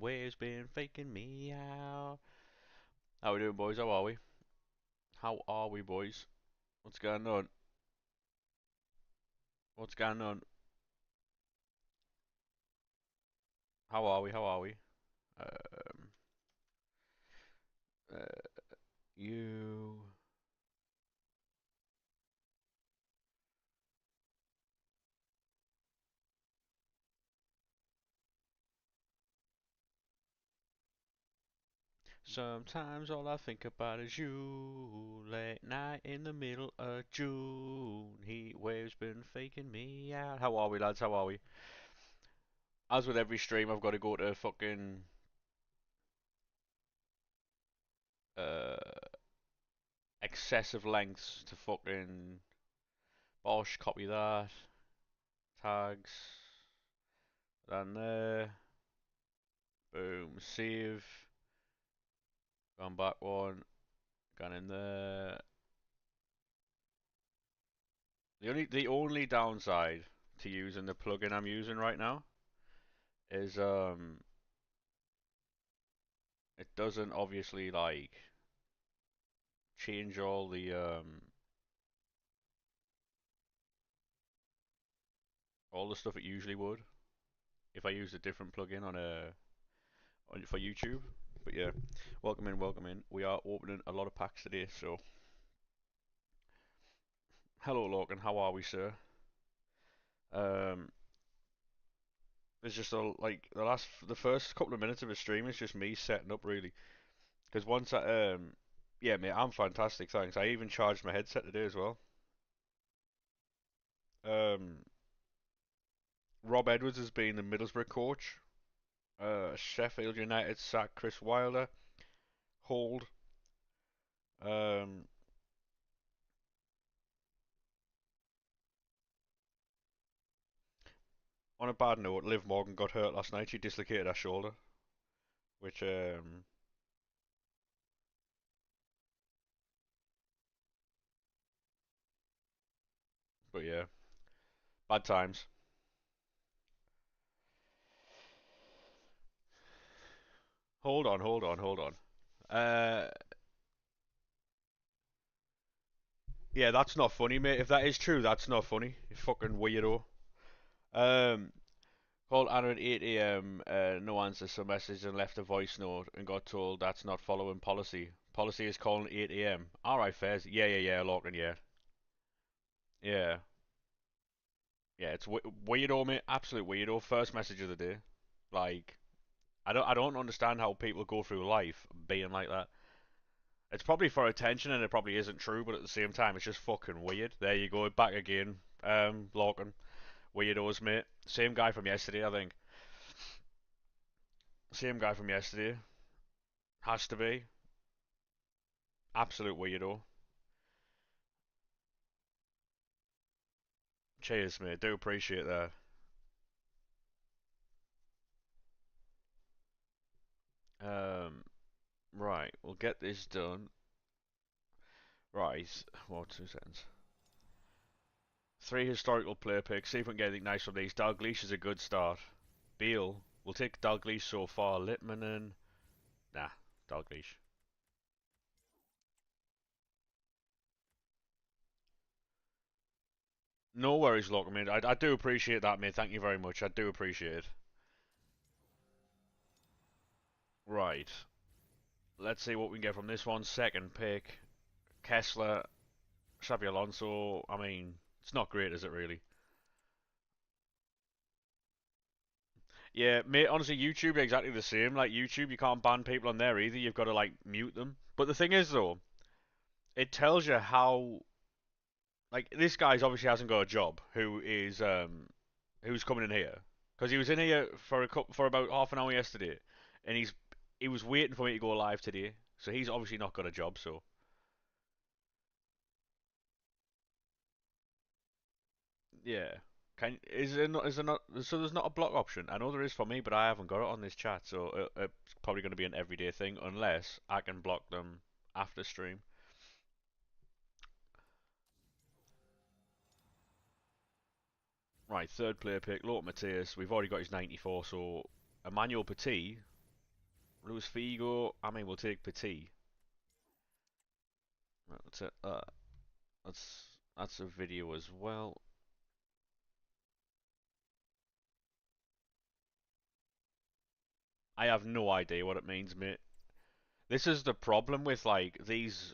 waves been faking me out. How we doing, boys? How are we? How are we, boys? What's going on? What's going on? How are we? How are we? Um, uh, you. Sometimes all I think about is you. Late night in the middle of June. Heat waves been faking me out. How are we, lads? How are we? As with every stream, I've got to go to fucking uh, excessive lengths to fucking Bosh, copy that. Tags. Then there. Boom. Save. Gone back one. Gone in there. The only downside to using the plugin I'm using right now is it doesn't obviously like change all the stuff it usually would if I used a different plugin for YouTube. But yeah, welcome in, welcome in. We are opening a lot of packs today, so hello Logan, how are we, sir? Um, It's just like the first couple of minutes of a stream is just me setting up really. Because yeah, mate, I'm fantastic, thanks. I even charged my headset today as well. Um, Rob Edwards has been the Middlesbrough coach. Sheffield United sacked Chris Wilder. Hold. Um, on a bad note, Liv Morgan got hurt last night. She dislocated her shoulder, which but yeah, bad times. Hold on, hold on, hold on. Yeah, that's not funny, mate. If that is true, that's not funny. You fucking weirdo. Um, Called Anna at 8 a.m. No answer, so messaged and left a voice note and got told that's not following policy. Policy is calling 8 a.m. Alright, Fez. Yeah, yeah, yeah, Lorcan, yeah. Yeah. Yeah, it's weirdo, mate. Absolute weirdo. First message of the day. Like, I don't understand how people go through life being like that. It's probably for attention and it probably isn't true, but at the same time, it's just fucking weird. There you go, back again. Lorcan. Weirdos, mate. Same guy from yesterday, I think. Same guy from yesterday. Has to be. Absolute weirdo. Cheers, mate. Do appreciate that. Um, right. We'll get this done. Right. Well, 2 seconds. Three historical player picks. See if we can get anything nice from these. Dalglish is a good start. Beal. We'll take Dalglish so far. Litmanen. Nah. Dalglish. No worries, Locker, mate. I do appreciate that, mate. Thank you very much. I do appreciate it. Right. Let's see what we can get from this one. Second pick. Kessler. Xabi Alonso. I mean, it's not great, is it really? Yeah, mate, honestly, YouTube exactly the same. Like, YouTube, you can't ban people on there either. You've got to, like, mute them. But the thing is, though, it tells you how. Like, this guy's obviously hasn't got a job who's coming in here. Because he was in here for about half an hour yesterday. And he was waiting for me to go live today. So he's obviously not got a job, so. Yeah. Is there not, so there's not a block option? I know there is for me, but I haven't got it on this chat, so it's probably going to be an everyday thing unless I can block them after stream. Right, third player pick, Lothar Matthäus. We've already got his 94, so Emmanuel Petit. Luis Figo. I mean, we'll take Petit. Right, that's a video as well. I have no idea what it means, mate. This is the problem with like these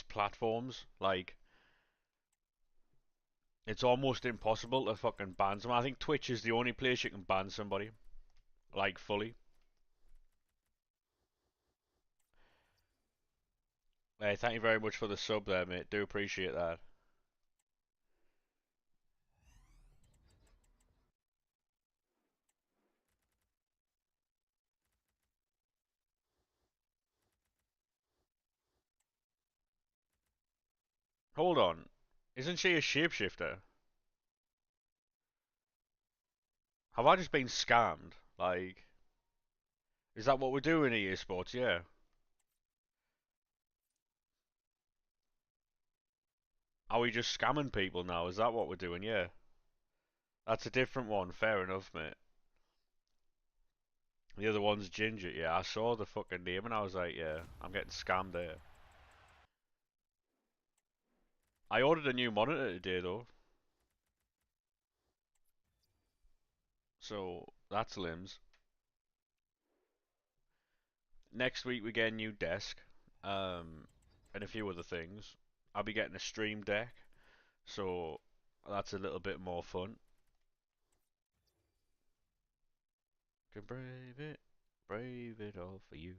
platforms. Like, it's almost impossible to fucking ban someone. I think Twitch is the only place you can ban somebody, like fully. Hey, thank you very much for the sub there, mate. Do appreciate that. Hold on. Isn't she a shapeshifter? Have I just been scammed? Like, is that what we're doing in EA Sports? Yeah. Are we just scamming people now? Is that what we're doing? Yeah. That's a different one. Fair enough, mate. The other one's Ginger. Yeah, I saw the fucking name and I was like, yeah, I'm getting scammed there. I ordered a new monitor today though, so that's limbs. Next week we get a new desk, um, and a few other things. I'll be getting a stream deck, so that's a little bit more fun. Can brave it all for you.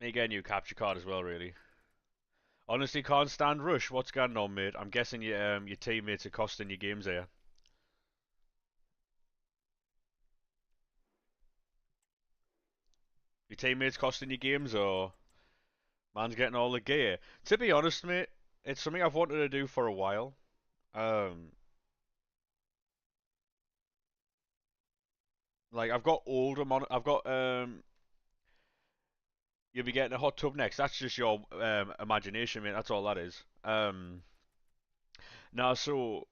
You get a new capture card as well, really. Honestly, can't stand Rush. What's going on, mate? I'm guessing your teammates are costing you games there. Your teammates costing you games, or man's getting all the gear? To be honest, mate, it's something I've wanted to do for a while. Um, like I've got older I've got You'll be getting a hot tub next. That's just your imagination, mate. That's all that is. Now, so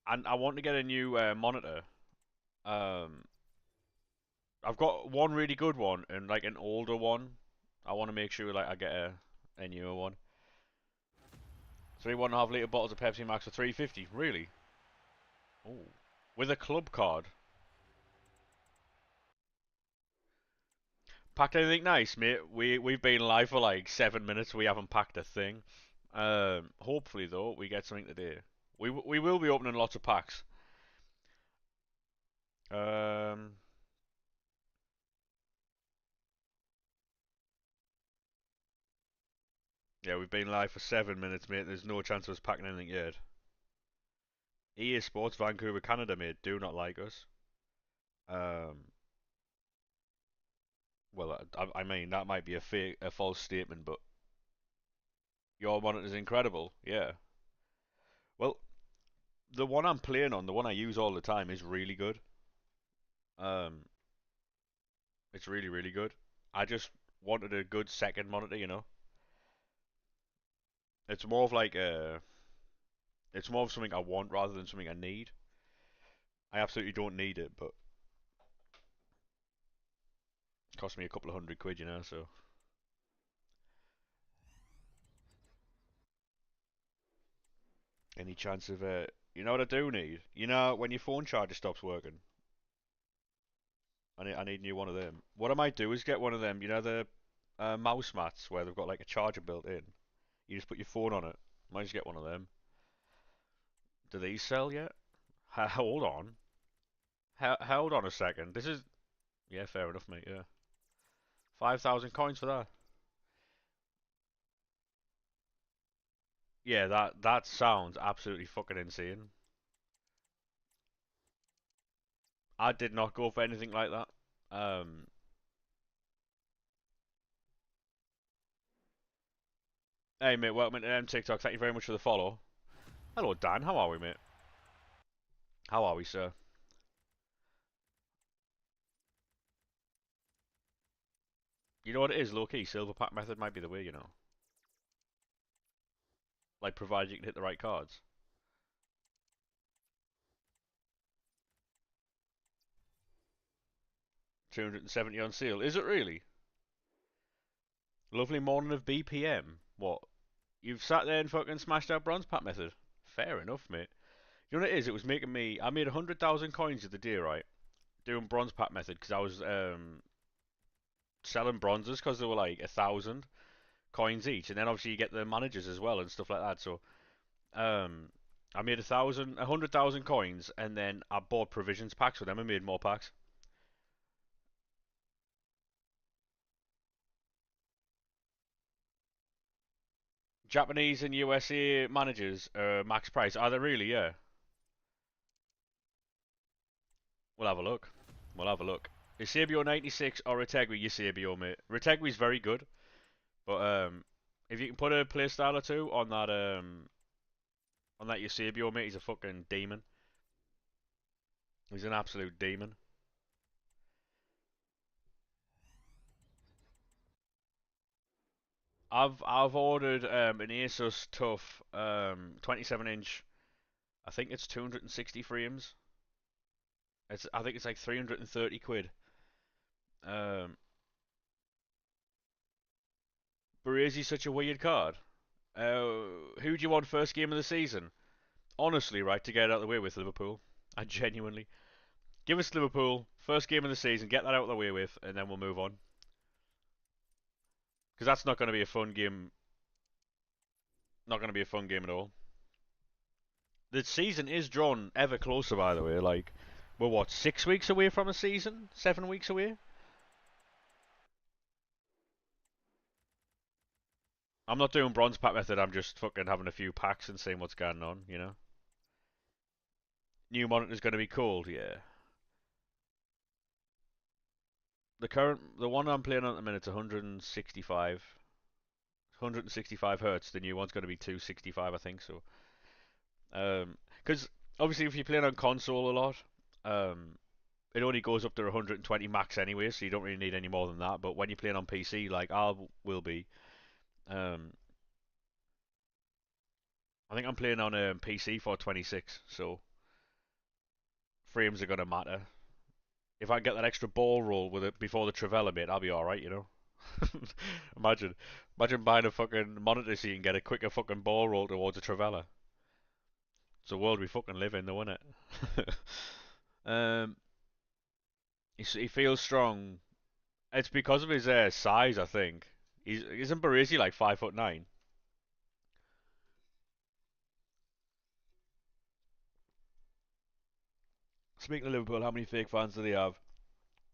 and I want to get a new monitor. Um, I've got one really good one and like an older one. I want to make sure like I get a newer one. 3 1.5 litre bottles of Pepsi Max for 350. Really? Oh, with a club card. Packed anything nice, mate? We've been live for like 7 minutes. We haven't packed a thing. Hopefully though, we get something today. We will be opening lots of packs. Um, yeah, we've been live for 7 minutes, mate. There's no chance of us packing anything yet. EA Sports Vancouver, Canada, mate, do not like us. Um, well, I mean that might be a false statement, but your monitor's incredible. Yeah. Well, the one I'm playing on, the one I use all the time, is really good. Um, it's really, really good. I just wanted a good second monitor, you know. It's more of like it's more of something I want rather than something I need. I absolutely don't need it, but it cost me a couple of £100, you know. So any chance of you know what I do need? You know when your phone charger stops working, I need a new one of them. What I might do is get one of them. You know the mouse mats where they've got like a charger built in. You just put your phone on it. Might just get one of them. Do these sell yet? Hold on. Hold on a second. This is yeah, fair enough, mate. Yeah, 5,000 coins for that. Yeah, that sounds absolutely fucking insane. I did not go for anything like that. Um, hey mate, welcome to TikTok. Thank you very much for the follow. Hello Dan, how are we, mate? How are we, sir? You know what it is, low key. Silver pack method might be the way, you know. Like provided you can hit the right cards. 270 on sale. Is it really? Lovely morning of BPM. What? You've sat there and fucking smashed out bronze pack method. Fair enough, mate. You know what it is? It was making me. I made 100,000 coins the other day, right? Doing bronze pack method because I was selling bronzes because they were like 1,000 coins each, and then obviously you get the managers as well and stuff like that. So um, I made 100,000 coins, and then I bought provisions packs with them and made more packs. Japanese and USA managers max price. Are they really? Yeah. We'll have a look. We'll have a look. Is Sabio 96 or Retegui your Sabio, mate? Retegui's very good, but if you can put a playstyle or two on that Eusebio, mate, he's a fucking demon. He's an absolute demon. I've ordered an Asus TUF 27-inch. I think it's 260 frames. I think it's like 330 quid. Um, Barazi's such a weird card. Who do you want first game of the season? Honestly, right, to get it out of the way with Liverpool. I genuinely give us Liverpool first game of the season. Get that out of the way with, and then we'll move on. Because that's not going to be a fun game. Not going to be a fun game at all. The season is drawn ever closer, by the way. Like, we're what, 6 weeks away from a season? 7 weeks away? I'm not doing bronze pack method, I'm just fucking having a few packs and seeing what's going on, you know? New monitor's gonna be cold, yeah. The one I'm playing on at the minute's 165 hertz. The new one's gonna be 265, I think, so. Because obviously if you're playing on console a lot, um, it only goes up to 120 max anyway, so you don't really need any more than that. But when you're playing on PC, like I will be, um, I think I'm playing on a PC for 26, so frames are gonna matter. If I can get that extra ball roll with it before the Trivela, mate, I'll be all right, you know. imagine, imagine buying a fucking monitor so you can get a quicker fucking ball roll towards a Trivela. It's a world we fucking live in, though, isn't it? um, he feels strong. It's because of his size, I think. Isn't Baresi like 5'9"? Speaking of Liverpool, how many fake fans do they have?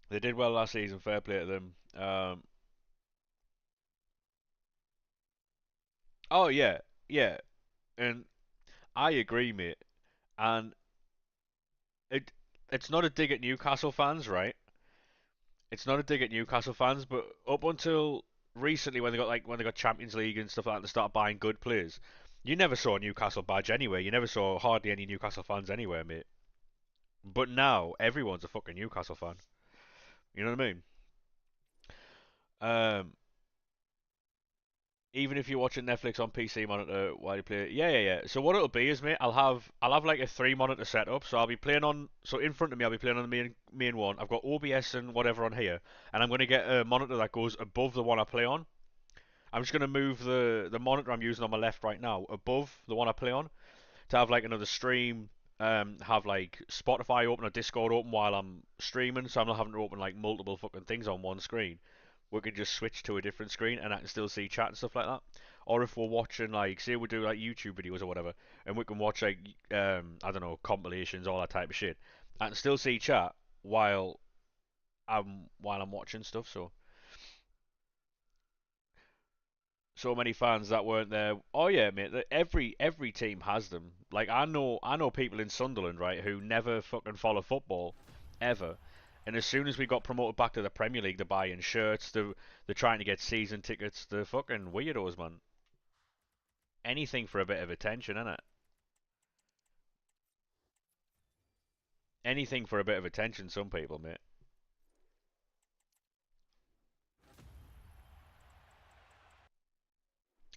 They did well last season. Fair play to them. Oh yeah, yeah, and I agree, mate. And it it's not a dig at Newcastle fans, right? It's not a dig at Newcastle fans, but up until recently, when they got Champions League and stuff like that, they started buying good players. You never saw a Newcastle badge anywhere. You never saw hardly any Newcastle fans anywhere, mate. But now everyone's a fucking Newcastle fan. You know what I mean? Um, Even if you're watching Netflix on PC monitor while you play it. Yeah, yeah, yeah. So what it'll be is, mate, I'll have like a 3 monitor setup. So I'll be playing on so in front of me I'll be playing on the main one. I've got OBS and whatever on here, and I'm gonna get a monitor that goes above the one I play on. I'm just gonna move the monitor I'm using on my left right now above the one I play on to have like another stream. Have like Spotify open or Discord open while I'm streaming, so I'm not having to open like multiple fucking things on one screen. We can just switch to a different screen and I can still see chat and stuff like that. Or if we're watching like, say we do like YouTube videos or whatever, and we can watch like I don't know, compilations, all that type of shit. I can still see chat while I'm watching stuff. So many fans that weren't there. Oh yeah, mate. Every team has them. Like I know people in Sunderland, right, who never fucking follow football, ever. And as soon as we got promoted back to the Premier League, they're buying shirts. They're trying to get season tickets. They're fucking weirdos, man. Anything for a bit of attention, innit? Anything for a bit of attention. Some people, mate.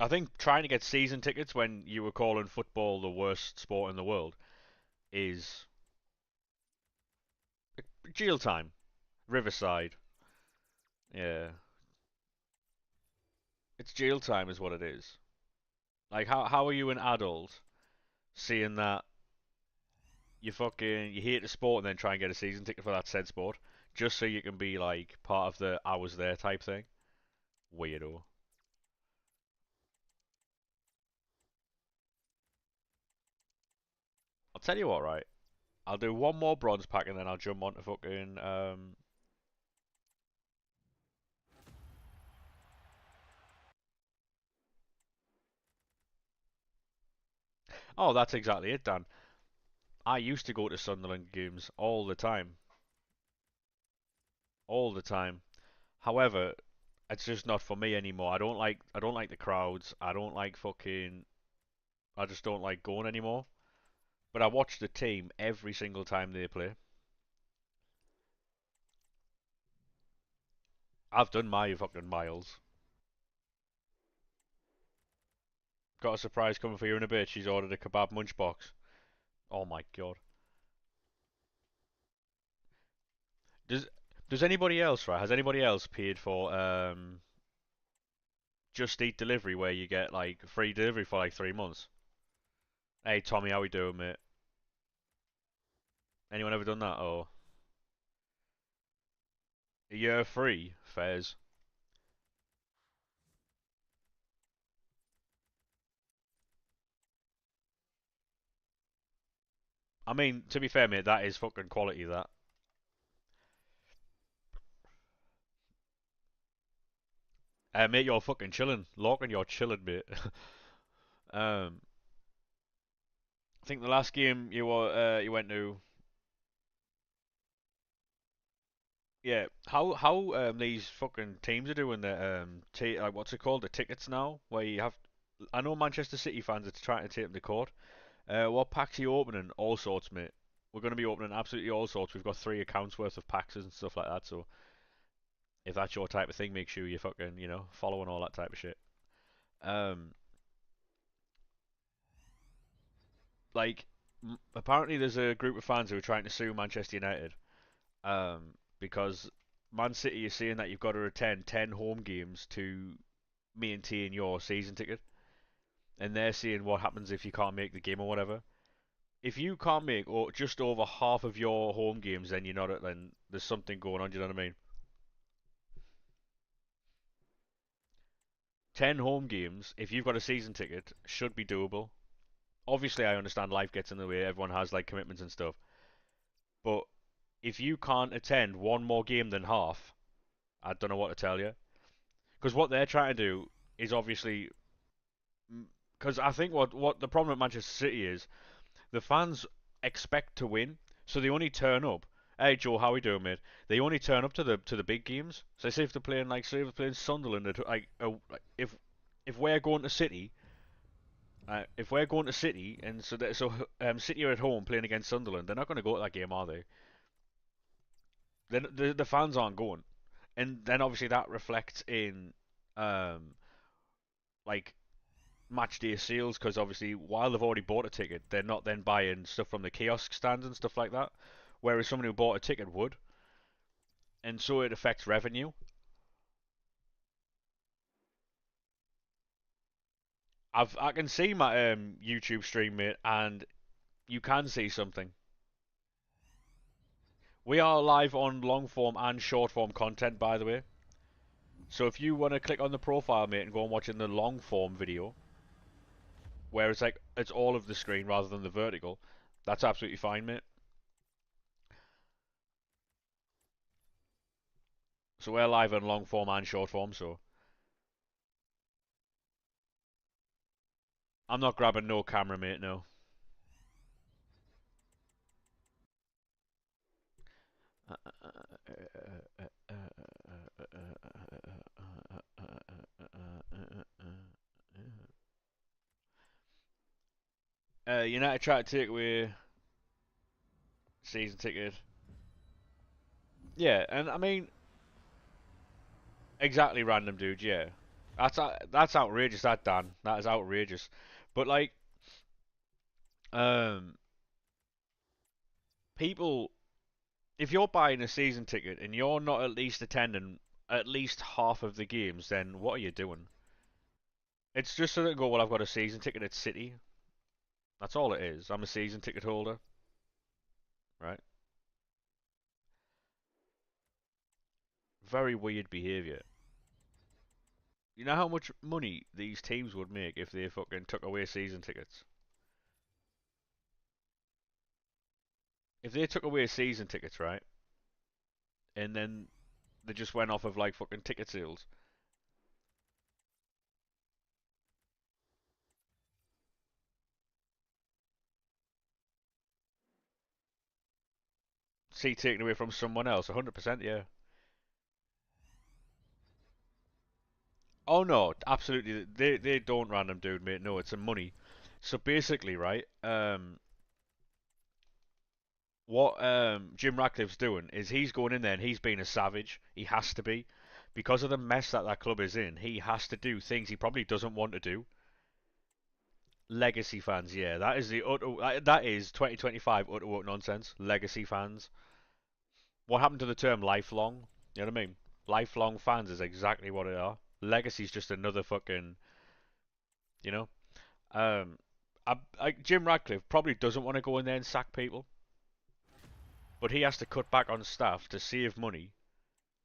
I think trying to get season tickets when you were calling football the worst sport in the world is jail time. Riverside. Yeah. It's jail time is what it is. Like how are you an adult seeing that you hate the sport and then try and get a season ticket for that said sport just so you can be like part of the I was there type thing? Weirdo. I'll tell you what, right? I'll do one more bronze pack and then I'll jump on to fucking Oh, that's exactly it, Dan. I used to go to Sunderland games all the time. All the time. However, it's just not for me anymore. I don't like the crowds. I just don't like going anymore. But I watch the team every single time they play. I've done my fucking miles. Got a surprise coming for you in a bit. She's ordered a kebab munch box. Oh my god. Does does anybody else, right? Has anybody else paid for Just Eat delivery where you get like free delivery for like 3 months? Hey Tommy, how we doing, mate? Anyone ever done that? Oh, a year free, Fez. I mean, to be fair, mate, that is fucking quality. That. Mate, you're fucking chilling. Lorcan, you're chilling, mate. um, I think the last game you went to, yeah. How these fucking teams are doing the like what's it called, the tickets now, where you have. I know Manchester City fans are trying to take them to court. What packs are you opening? All sorts, mate. We're going to be opening absolutely all sorts. We've got 3 accounts worth of packs and stuff like that. So if that's your type of thing, make sure you're fucking following all that type of shit. Um, like apparently there's a group of fans who are trying to sue Manchester United because Man City is saying that you've got to attend 10 home games to maintain your season ticket, and they're saying what happens if you can't make the game or whatever. If you can't make just over half of your home games, then you're not. Then there's something going on. Do you know what I mean? 10 home games, if you've got a season ticket, should be doable. Obviously, I understand life gets in the way. Everyone has like commitments and stuff, but if you can't attend one more game than half, I don't know what to tell you. Because what they're trying to do is obviously, because I think what the problem at Manchester City is, the fans expect to win, so they only turn up. Hey Joe, how we doing, mate? They only turn up to the big games. So say if they're playing say if they're playing Sunderland, if we're going to City, and City are at home playing against Sunderland, they're not going to go to that game, are they? Then the fans aren't going, and then obviously that reflects in um like match day sales because obviously while they've already bought a ticket, they're not then buying stuff from the kiosk stands and stuff like that. Whereas someone who bought a ticket would, and so it affects revenue. I can see my YouTube stream, mate, and you can see something. We are live on long form and short form content, by the way. So if you want to click on the profile, mate, and go and watch in the long form video, where it's like it's all of the screen rather than the vertical, that's absolutely fine, mate. So we're live on long form and short form, so I'm not grabbing no camera, mate, no. United tried to take away season ticket. Yeah, and I mean, exactly random, dude. Yeah, that's outrageous. That Dan, that is outrageous. But like, um, people. if you're buying a season ticket and you're not at least attending at least half of the games, then what are you doing? It's just so that go, well, I've got a season ticket at City. That's all it is. I'm a season ticket holder, right? Very weird behaviour. You know how much money these teams would make if they fucking took away season tickets? If they took away season tickets, right? And then they just went off of like fucking ticket sales. See taken away from someone else, 100%, yeah. Oh no, absolutely. They don't random dude, mate. No, it's a money. So basically, right? What Jim Ratcliffe's doing is he's going in there and he's being a savage. He has to be, because of the mess that that club is in. He has to do things he probably doesn't want to do. Legacy fans, yeah, that is the utter, that is 2025 utter nonsense. Legacy fans. What happened to the term lifelong? You know what I mean? Lifelong fans is exactly what they are. Legacy's just another fucking, you know. Um, Jim Radcliffe probably doesn't want to go in there and sack people, but he has to cut back on staff to save money,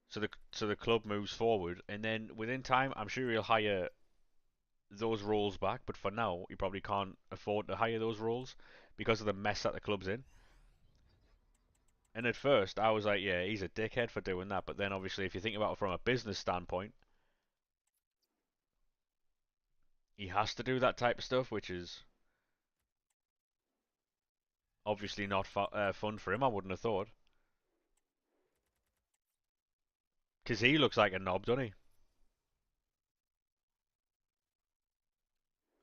so the club moves forward, and then within time, I'm sure he'll hire those roles back. But for now, he probably can't afford to hire those roles because of the mess that the club's in. And at first, I was like, yeah, he's a dickhead for doing that. But then, obviously, if you think about it from a business standpoint, he has to do that type of stuff, which is obviously not fun for him. I wouldn't have thought, because he looks like a knob, doesn't he?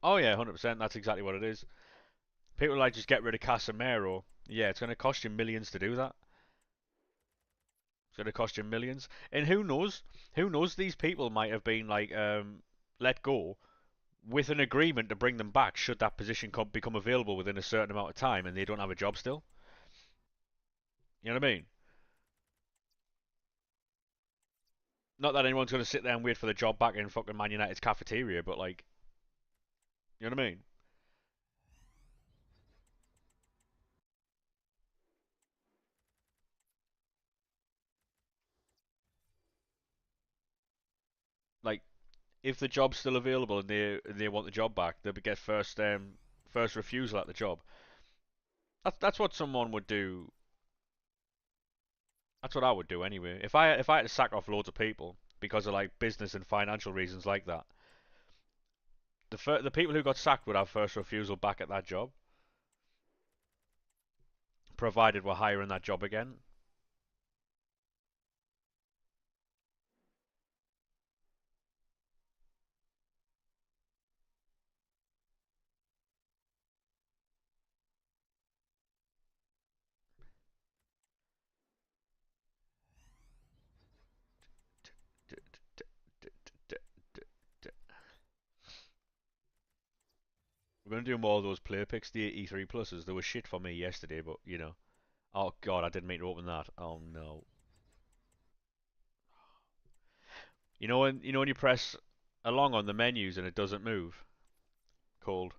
Oh yeah, 100%. That's exactly what it is. People like just get rid of Casemiro. Yeah, it's going to cost you millions to do that. It's going to cost you millions. And who knows? Who knows? These people might have been like let go with an agreement to bring them back should that position become available within a certain amount of time, and they don't have a job still. You know what I mean? Not that anyone's going to sit there and wait for the job back in fucking Man United's cafeteria, but like, you know what I mean? Like, if the job's still available and they want the job back, they'll get first refusal at the job. That's what someone would do. That's what I would do anyway. If I had to sack off loads of people because of like business and financial reasons like that, the people who got sacked would have first refusal back at that job, provided we're hiring that job again. We're gonna do more of those player picks, the E3 pluses. They were shit for me yesterday, but you know. Oh god, I didn't mean to open that. Oh no. You know when you press along on the menus and it doesn't move? Cold.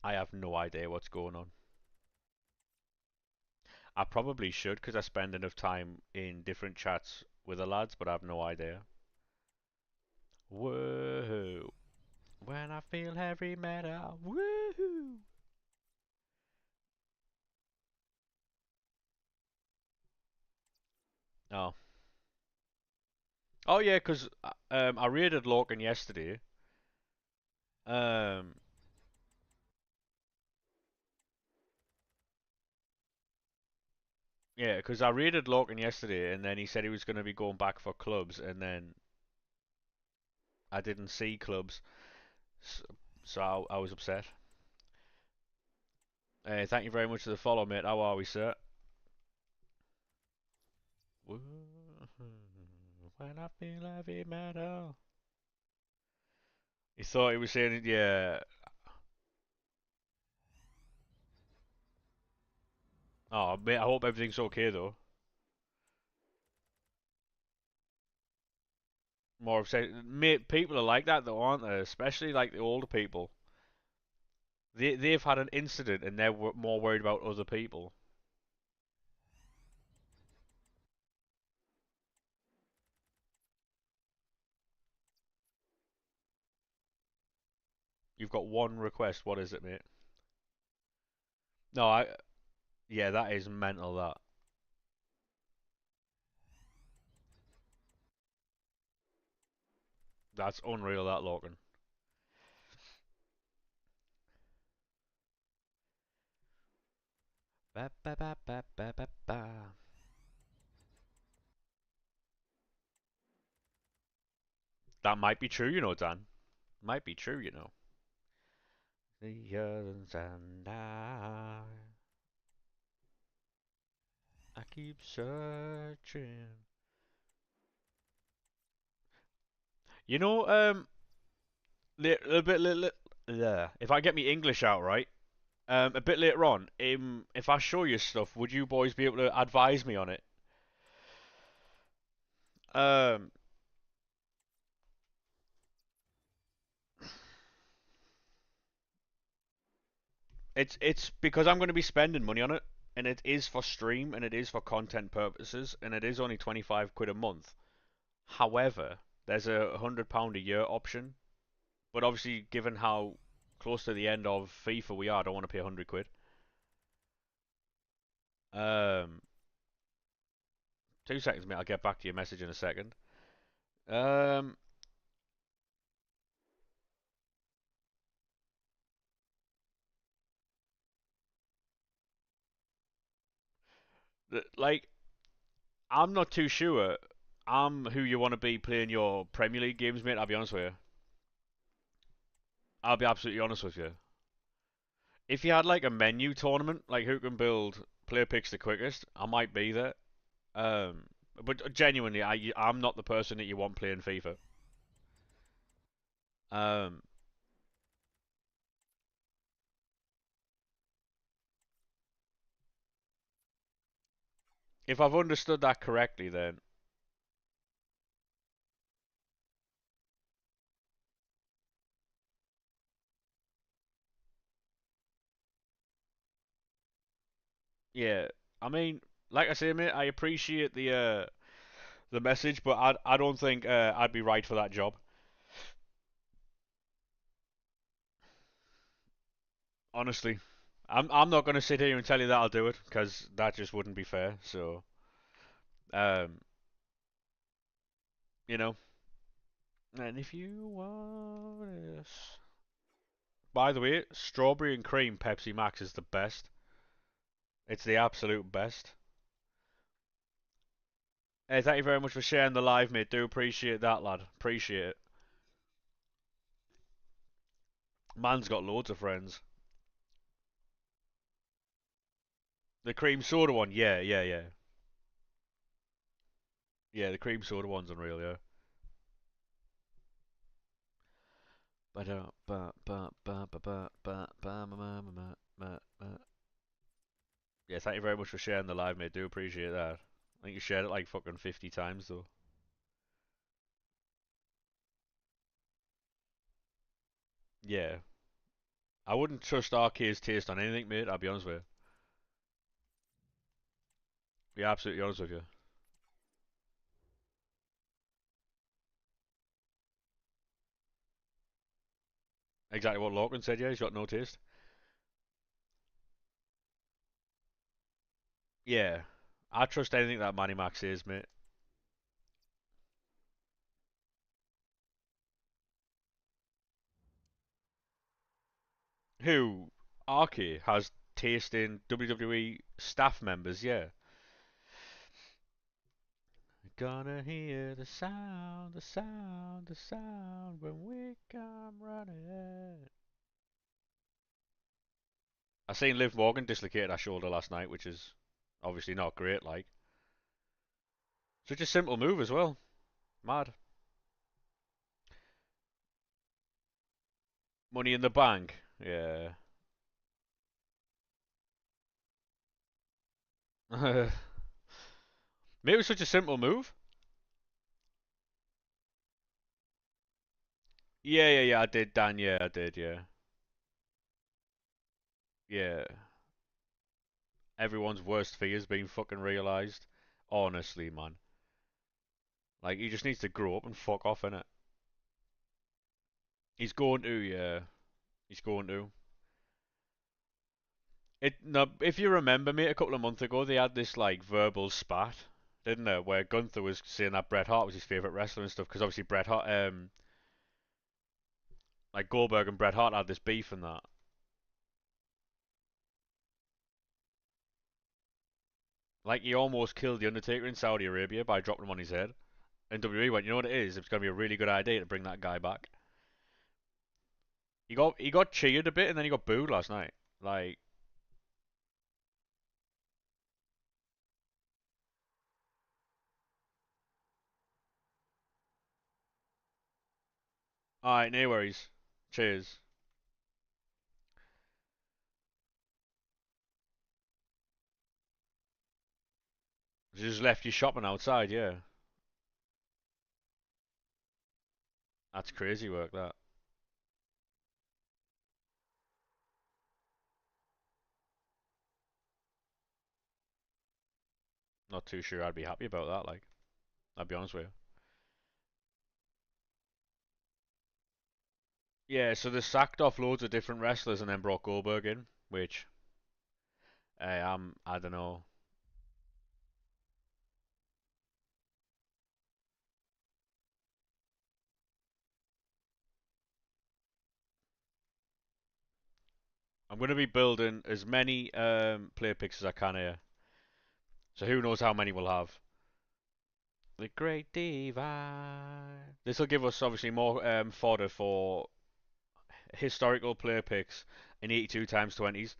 I have no idea what's going on. I probably should because I spend enough time in different chats with the lads, but I have no idea. Whoa. When I feel heavy metal. Woohoo. Oh. Oh yeah, because I raided Lorcan yesterday. Um, yeah, because I raided Lorcan yesterday, and then he said he was going to be going back for clubs, and then I didn't see clubs, so, so I was upset. Thank you very much for the follow, mate. How are we, sir? When I feel heavy metal. He thought he was saying, yeah. Oh, mate, I hope everything's okay though. More upset. Mate, people are like that though, aren't they? Especially like the older people. They've had an incident and they're more worried about other people. You've got one request. What is it, mate? No, I. Yeah, that is mental. That. That's unreal. That Logan. Ba, ba, ba, ba, ba, ba, ba. That might be true, you know, Dan. Might be true, you know. The others and I keep searching. You know, a bit, yeah. If I get me English out right, a bit later on, if I show you stuff, would you boys be able to advise me on it? Um, it's because I'm going to be spending money on it, and it is for stream, and it is for content purposes, and it is only 25 quid a month. However, there's a £100 a year option, but obviously, given how close to the end of FIFA we are, I don't want to pay 100 quid. Um, 2 seconds, mate. I'll get back to your message in a second. Um, like I'm not too sure. I'm who you want to be playing your Premier League games, mate. I'll be honest with you. I'll be absolutely honest with you. If you had like a menu tournament, like who can build player picks the quickest, I might be there. Um, but genuinely, I'm not the person that you want playing FIFA. Um, if I've understood that correctly, then yeah. I mean, like I say, mate, I appreciate the message, but I don't think I'd be right for that job. Honestly, I'm not gonna sit here and tell you that I'll do it because that just wouldn't be fair. So, um, you know. And if you want this, by the way, strawberry and cream Pepsi Max is the best. It's the absolute best. Hey, thank you very much for sharing the live, mate. Do appreciate that, lad. Appreciate it. Man's got loads of friends. The cream soda one, yeah, yeah, yeah. Yeah, the cream soda one's unreal, yeah. Yeah, thank you very much for sharing the live, mate. Do appreciate that. I think you shared it like fucking 50 times, though. Yeah. I wouldn't trust RK's taste on anything, mate. I'll be honest with you. Be absolutely honest with you. Exactly what Lachlan said, yeah. He's got no taste. Yeah. I trust anything that Manny Mac says, mate. Who? RK has taste in WWE staff members, yeah. Gonna hear the sound, the sound, the sound when we come running. I seen Liv Morgan dislocate her shoulder last night, which is obviously not great, like. Such a simple move as well. Mad. Money in the Bank. Yeah. Maybe it was such a simple move. Yeah, yeah, yeah. I did, Dan. Yeah, I did. Yeah, yeah. Everyone's worst fears being fucking realized. Honestly, man. Like he just needs to grow up and fuck off in it. He's going to. Yeah, he's going to. It no, if you remember, mate, a couple of months ago they had this like verbal spat, didn't they? Where Gunther was saying that Bret Hart was his favorite wrestler and stuff, because obviously Bret Hart, like Goldberg and Bret Hart had this beef and that. Like he almost killed the Undertaker in Saudi Arabia by dropping him on his head. And WWE went, you know what it is? It's gonna be a really good idea to bring that guy back. He got cheered a bit and then he got booed last night. Like, alright, no worries. Cheers. Just left you shopping outside, yeah. That's crazy work, that. Not too sure I'd be happy about that, like. I'll be honest with you. Yeah, so they sacked off loads of different wrestlers and then brought Goldberg in, which I don't know. I'm going to be building as many player picks as I can here. So who knows how many we'll have. The Great Divide. This will give us obviously more fodder for historical player picks in 82 times 20s.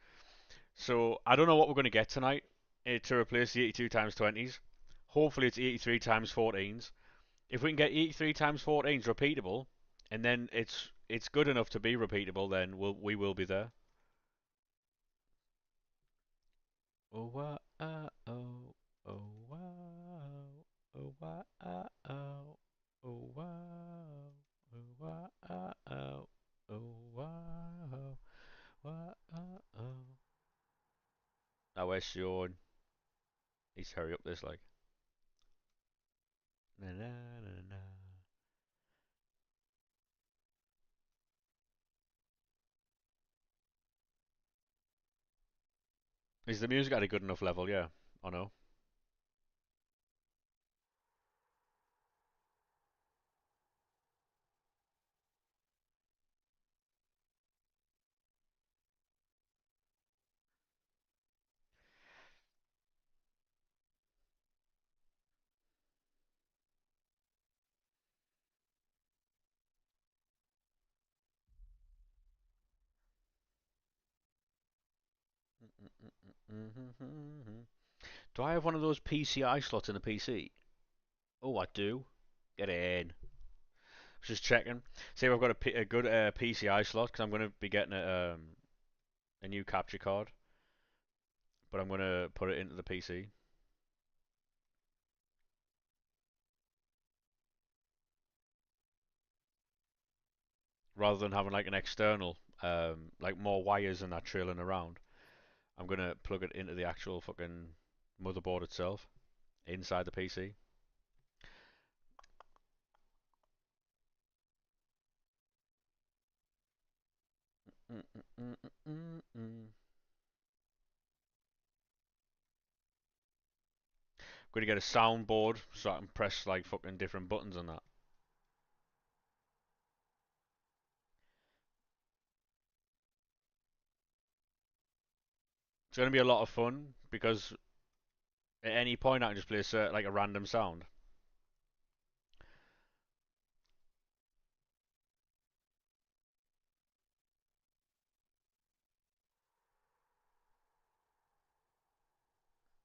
So I don't know what we're going to get tonight to replace the 82 times 20s. Hopefully it's 83 times 14s. If we can get 83 times 14s repeatable, and then it's good enough to be repeatable, then we will be there. Oh wow, oh, oh wow, oh wow, oh, oh wow, oh wow, oh wow, wow, oh. Now where's Sean? He's hurry up this like. Na, na, na, na. Is the music at a good enough level? Yeah. I know. Do I have one of those PCI slots in a PC? Oh, I do. Get in. Just checking. See if I've got a good PCI slot because I'm going to be getting a new capture card, but I'm going to put it into the PC rather than having like an external, like more wires and that trailing around. I'm going to plug it into the actual fucking motherboard itself inside the PC. Mm, mm, mm, mm, mm. Going to get a soundboard so I can press like fucking different buttons on that. It's going to be a lot of fun because at any point I can just play like a random sound.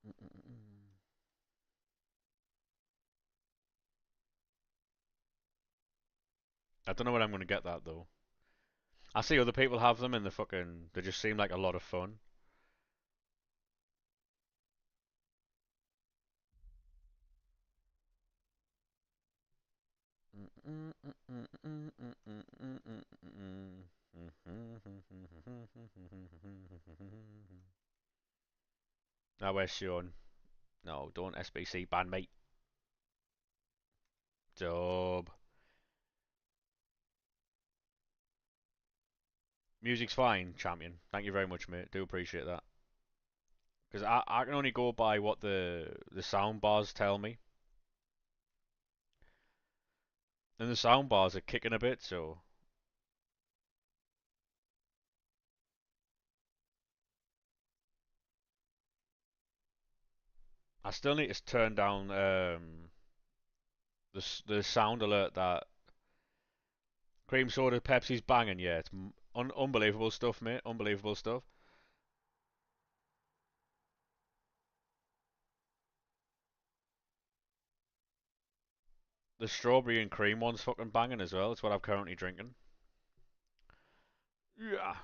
Mm, mm, mm, mm. I don't know when I'm going to get that though. I see other people have them and they just seem like a lot of fun. Now where's Sean? No, don't SBC ban mate. Dub. Music's fine, champion. Thank you very much, mate. Do appreciate that. Because I can only go by what the sound bars tell me. And the sound bars are kicking a bit, so I still need to turn down the sound alert that cream soda Pepsi's banging. Yeah, it's unbelievable stuff, mate. Unbelievable stuff. The strawberry and cream one's fucking banging as well. It's what I'm currently drinking. Yeah.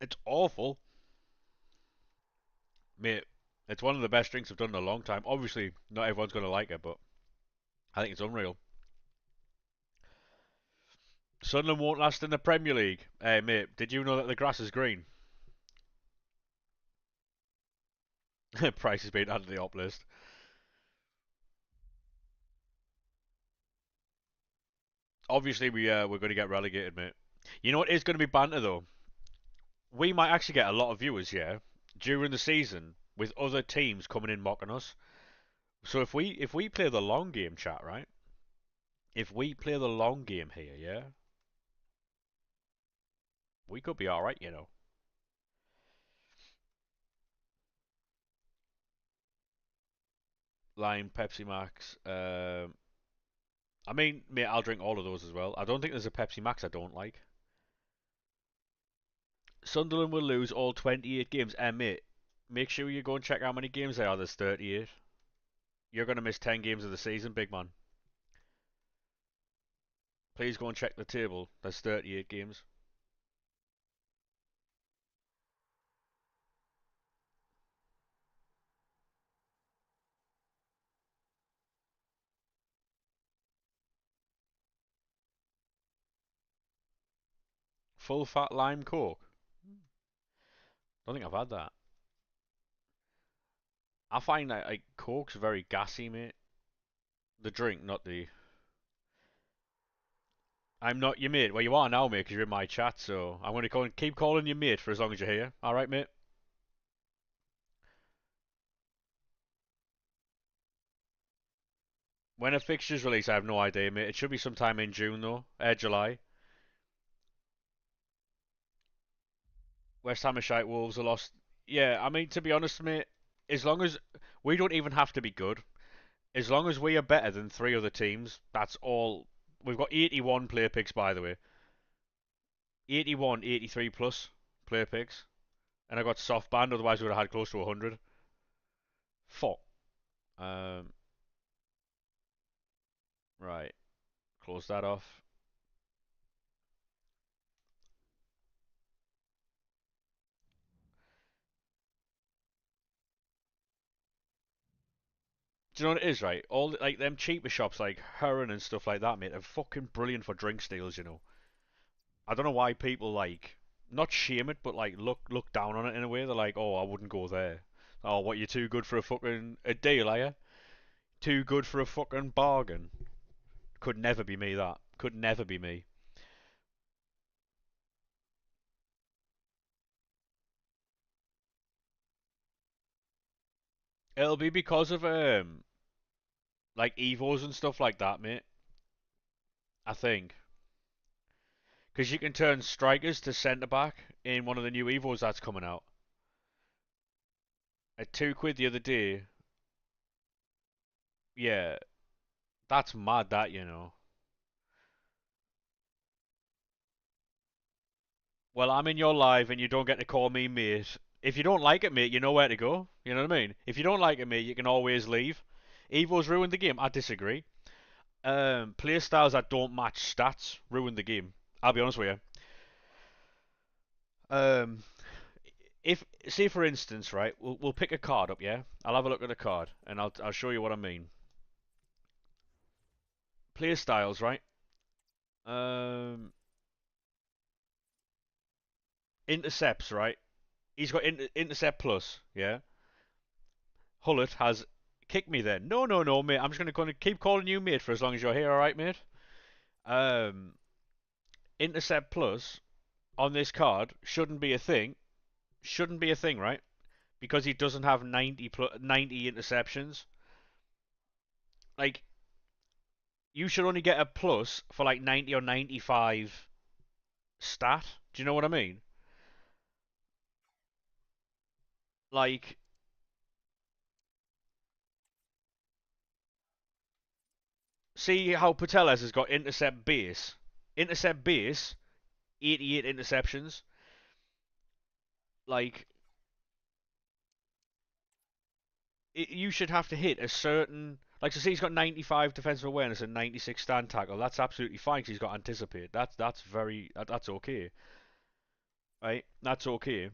It's awful, mate. It's one of the best drinks I've done in a long time. Obviously, not everyone's gonna like it, but I think it's unreal. Sunderland won't last in the Premier League. Hey, mate, did you know that the grass is green? Price has been added to the op list. Obviously, we're going to get relegated, mate. You know what is going to be banter though? We might actually get a lot of viewers, yeah, during the season with other teams coming in mocking us. So if we play the long game, chat, right? If we play the long game here, yeah, we could be all right, you know. Lime, Pepsi Max. I mean, mate, I'll drink all of those as well. I don't think there's a Pepsi Max I don't like. Sunderland will lose all 28 games. And mate, make sure you go and check how many games there are. There's 38. You're going to miss 10 games of the season, big man. Please go and check the table. There's 38 games. Full fat lime coke. Don't think I've had that. I find that like coke's very gassy, mate. The drink, not the. I'm not your mate. Well, you are now, mate, because you're in my chat. So I'm going to keep calling you mate for as long as you're here. All right, mate. When a fixture's released, I have no idea, mate. It should be sometime in June, though. July. West Ham are shite. Wolves are lost. Yeah, I mean, to be honest, mate, as long as we don't even have to be good, as long as we are better than three other teams, that's all. We've got 81 player picks, by the way. 81, 83 plus player picks. And I got soft banned, otherwise we would have had close to 100. Four. Um, right. Close that off. Do you know what it is, right? All like them cheaper shops like Heron and stuff like that, mate, are fucking brilliant for drink steals, you know. I don't know why people like not shame it, but like look down on it in a way. They're like, oh, I wouldn't go there. Oh, what? You're too good for a fucking a deal, are you? Too good for a fucking bargain. Could never be me. That could never be me. It'll be because of like evos and stuff like that, mate. I think because you can turn strikers to centre back in one of the new evos that's coming out. At £2 the other day. Yeah, that's mad. That you know. Well, I'm in your live and you don't get to call me mate. if you don't like it, mate, you know where to go. You know what I mean? If you don't like it, mate, you can always leave. Evo's ruined the game. I disagree. Play styles that don't match stats ruin the game. I'll be honest with you. If say for instance, right, we'll pick a card up, yeah. I'll have a look at the card and I'll show you what I mean. Play styles, right? Um, Intercepts, right? He's got intercept plus, yeah. Hullet has kick me then. No, no, no, mate. I'm just gonna keep calling you mate for as long as you're here, all right, mate? Um, intercept plus on this card shouldn't be a thing. Shouldn't be a thing, right? Because he doesn't have 90 interceptions. Like you should only get a plus for like 90 or 95 stat. Do you know what I mean? Like, see how Pateles has got intercept base. Intercept base, 88 interceptions. Like, you should have to hit a certain. Like, so say he's got 95 defensive awareness and 96 stand tackle. That's absolutely fine because he's got anticipate. That's okay, right? That's okay.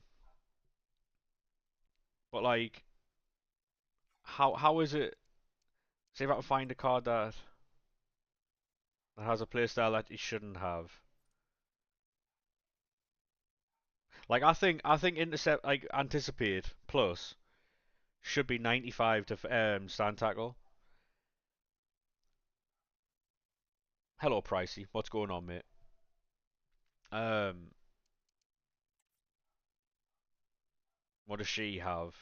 But like, how is it? Say if I can find a card that has a playstyle that he shouldn't have. Like I think intercept like anticipate plus should be 95 to stand tackle. Hello, Pricey. What's going on, mate? Um, what does she have?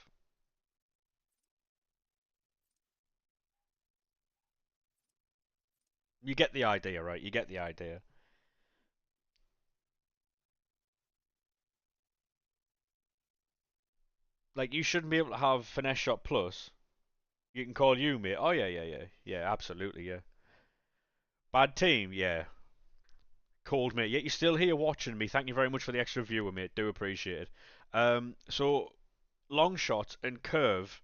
You get the idea, right? You get the idea. Like you shouldn't be able to have finesse shot plus. You can call you, mate. Oh yeah, yeah, yeah, yeah. Absolutely, yeah. Bad team, yeah. Cold, mate. Yet you're still here watching me. Thank you very much for the extra viewer, mate. Do appreciate it. So long shot and curve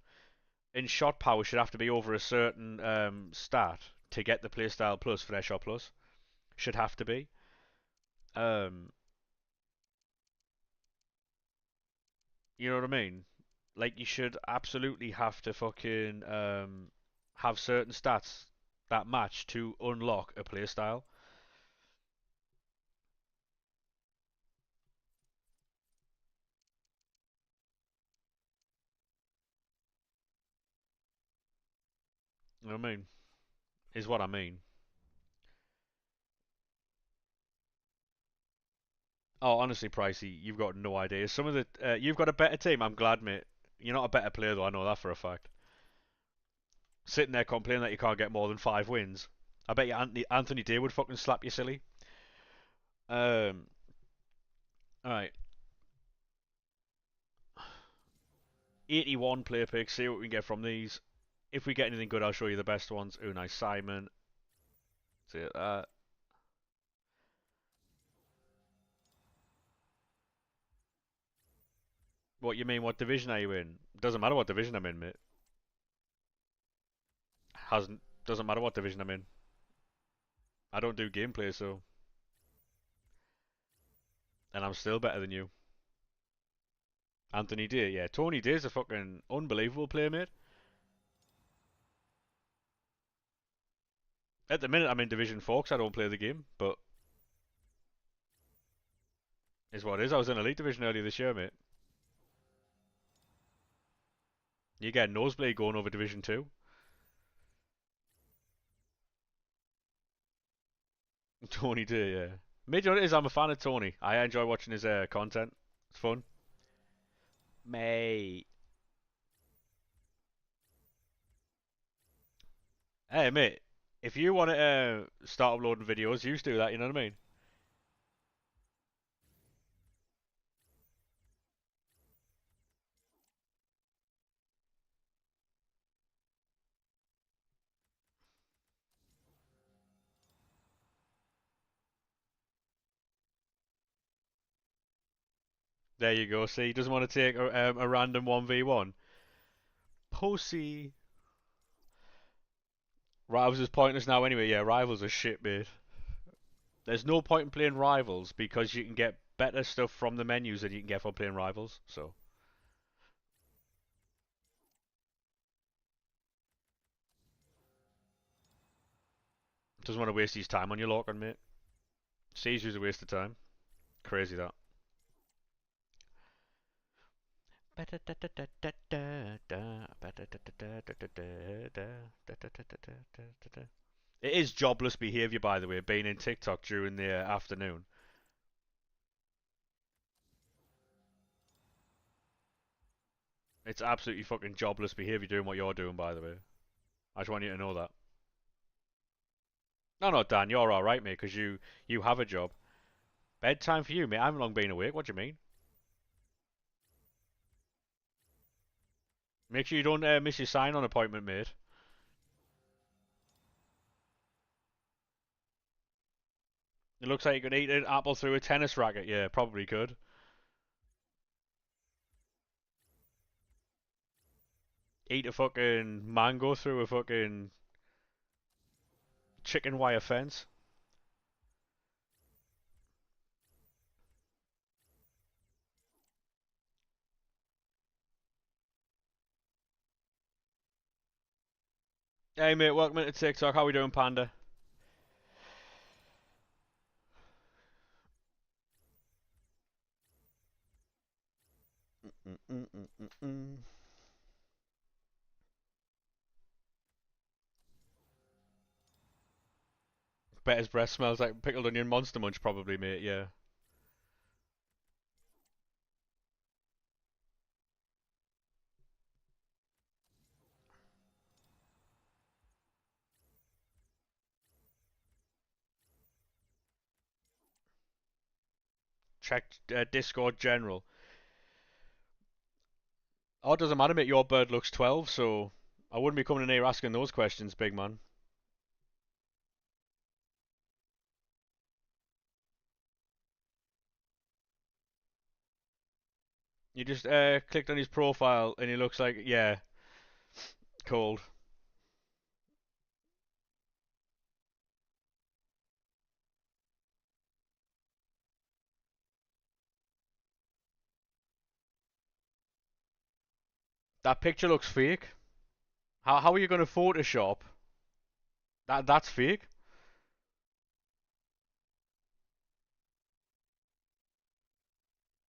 in shot power should have to be over a certain stat to get the playstyle plus finesse shot plus. Should have to be. Um, you know what I mean? Like you should absolutely have to fucking have certain stats that match to unlock a playstyle. You know what I mean? Is what I mean. Oh, honestly, Pricey, you've got no idea. Some of the you've got a better team. I'm glad, mate. You're not a better player though. I know that for a fact. Sitting there complaining that you can't get more than 5 wins. I bet you Anthony Day would fucking slap you silly. Um, all right. 81 player picks. See what we can get from these. If we get anything good, I'll show you the best ones. Unai Simon. See that. What you mean? What division are you in? Doesn't matter what division I'm in, mate. Hasn't doesn't matter what division I'm in. I don't do gameplay, so and I'm still better than you. Anthony Day, yeah. Tony Day's a fucking unbelievable player, mate. At the minute, I'm in Division 4 because I don't play the game, but is what it is. I was in Elite Division earlier this year, mate. You get a nosebleed going over Division 2. Tony Day, yeah. Major it is, I'm a fan of Tony. I enjoy watching his content. It's fun. Mate. Hey, mate. If you want to start uploading videos, you do that, you know what I mean? There you go. See, he doesn't want to take a random 1v1. Pussy. Rivals is pointless now anyway. Yeah, Rivals are shit, mate. There's no point in playing Rivals because you can get better stuff from the menus than you can get from playing Rivals. So, doesn't want to waste his time on your Lorcan, mate. Sees you's a waste of time. Crazy that. It is jobless behaviour, by the way, being in TikTok during the afternoon. It's absolutely fucking jobless behaviour doing what you're doing, by the way. I just want you to know that. No, no, Dan, you're alright, mate, because you have a job. Bedtime for you, mate. I haven't long been awake. What do you mean? Make sure you don't miss your sign-on appointment, mate. It looks like you could eat an apple through a tennis racket. Yeah, probably could. Eat a fucking mango through a fucking chicken wire fence. Hey, mate, welcome into TikTok. How we doing, Panda? Bet his breath smells like pickled onion monster munch, probably, mate. Yeah. Check Discord general. Oh, it doesn't matter, mate. Your bird looks 12, so I wouldn't be coming in here asking those questions, big man. You just clicked on his profile and he looks like, yeah, cold. That picture looks fake. How are you going to Photoshop? That's fake.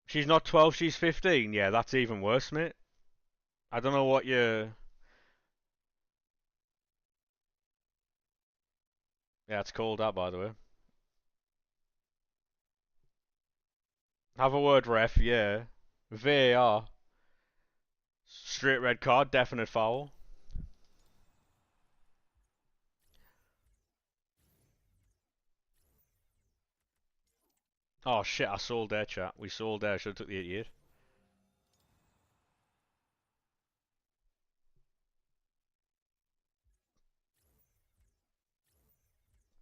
She's not 12, she's 15. Yeah, that's even worse, mate. I don't know what you. Yeah, it's called that, by the way. Have a word, ref. Yeah. VAR. Straight red card, definite foul. Oh shit, I sold there, chat. We sold there. Should have took the 88.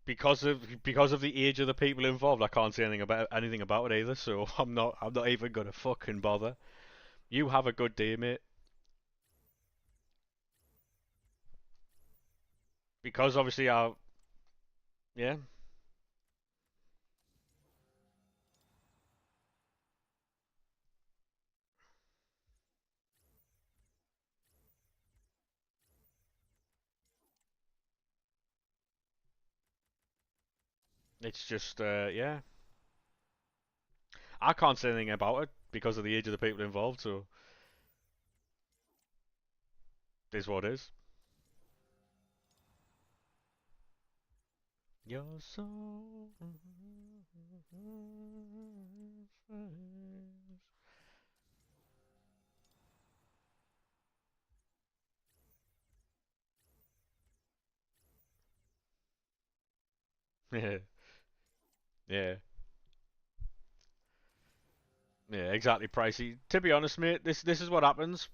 Because of the age of the people involved, I can't say anything about it either. So I'm not even gonna fucking bother. You have a good day, mate. Because obviously yeah, it's just yeah. I can't say anything about it because of the age of the people involved. So it is what it is. You're so. Yeah, yeah, yeah. Exactly, pricey. To be honest, mate, this is what happens.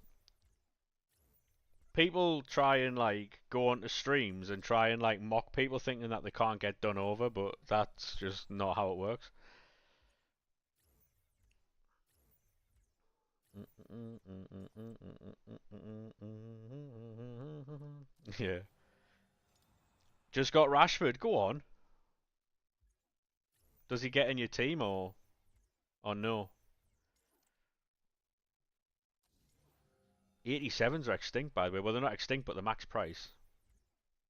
People try and like go onto streams and try and like mock people thinking that they can't get done over, but that's just not how it works. Yeah. Just got Rashford. Go on. Does he get in your team or no? 87s are extinct, by the way. Well, they're not extinct, but the max price.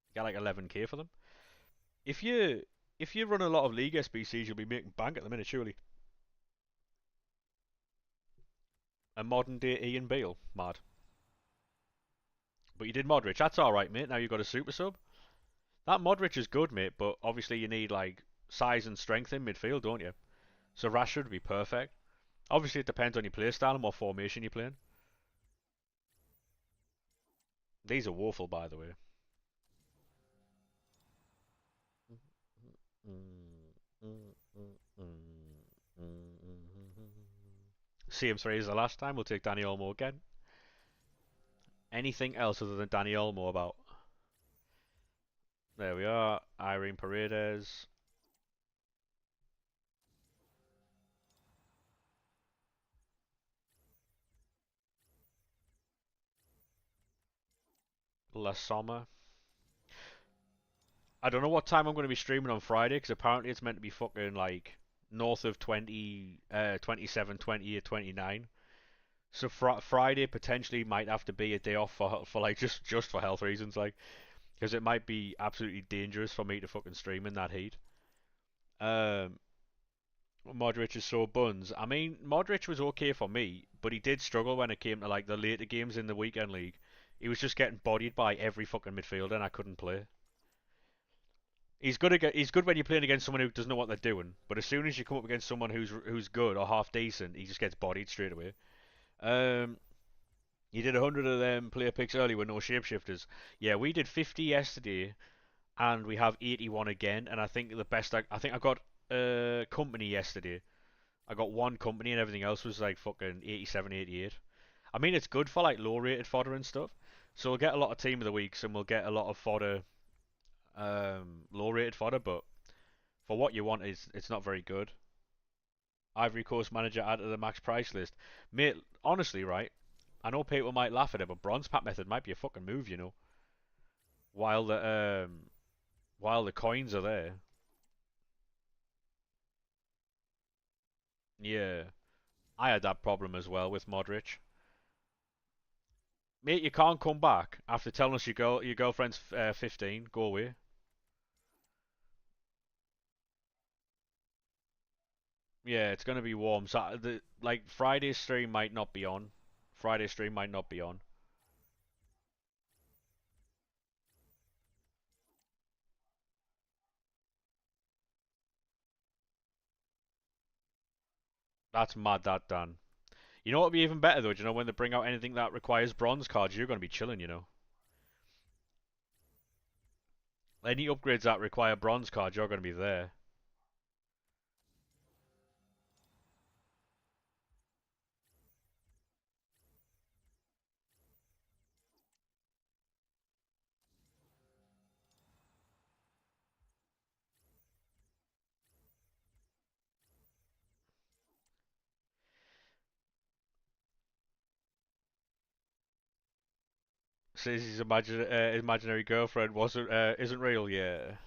You get like 11k for them. If you if you run a lot of league SBCs, you'll be making bank at the minute, surely. A modern day Ian Beale, mad. But you did Modric. That's all right, mate. Now you've got a super sub. That Modric is good, mate. But obviously you need like size and strength in midfield, don't you? So Rashford would be perfect. Obviously it depends on your play style and what formation you're playing. These are woeful, by the way. CM3 is the last time. We'll take Danny Olmo again. Anything else other than Danny Olmo about? There we are. Irene Paredes. La Somma. I don't know what time I'm going to be streaming on Friday because apparently it's meant to be fucking like north of 20, 27, 28, 29. So Friday potentially might have to be a day off for like just for health reasons, like because it might be absolutely dangerous for me to fucking stream in that heat. Um, Modric is so buns. I mean, Modric was okay for me, but he did struggle when it came to like the later games in the weekend league. He was just getting bodied by every fucking midfielder, and I couldn't play. He's good when you're playing against someone who doesn't know what they're doing, but as soon as you come up against someone who's good or half decent, he just gets bodied straight away. Um, you did 100 of them player picks early with no shapeshifters. Yeah, we did 50 yesterday, and we have 81 again. And I think the best I think I got company yesterday. I got one company, and everything else was like fucking 87, 88. I mean, it's good for like low rated fodder and stuff. So we'll get a lot of team of the weeks, and we'll get a lot of fodder, low rated fodder, but for what you want is it's not very good. Ivory Coast manager added to the max price list. Mate, honestly, right? I know people might laugh at it, but bronze pack method might be a fucking move, you know. While the coins are there. Yeah. I had that problem as well with Modric. Mate, you can't come back after telling us your girlfriend's 15. Go away. Yeah, it's gonna be warm. So like Friday's stream might not be on. Friday's stream might not be on. That's mad, that Dan. You know what would be even better though? Do you know when they bring out anything that requires bronze cards, you're gonna be chilling, you know. Any upgrades that require bronze cards, you're gonna be there. Says his imaginary girlfriend wasn't isn't real. Yeah.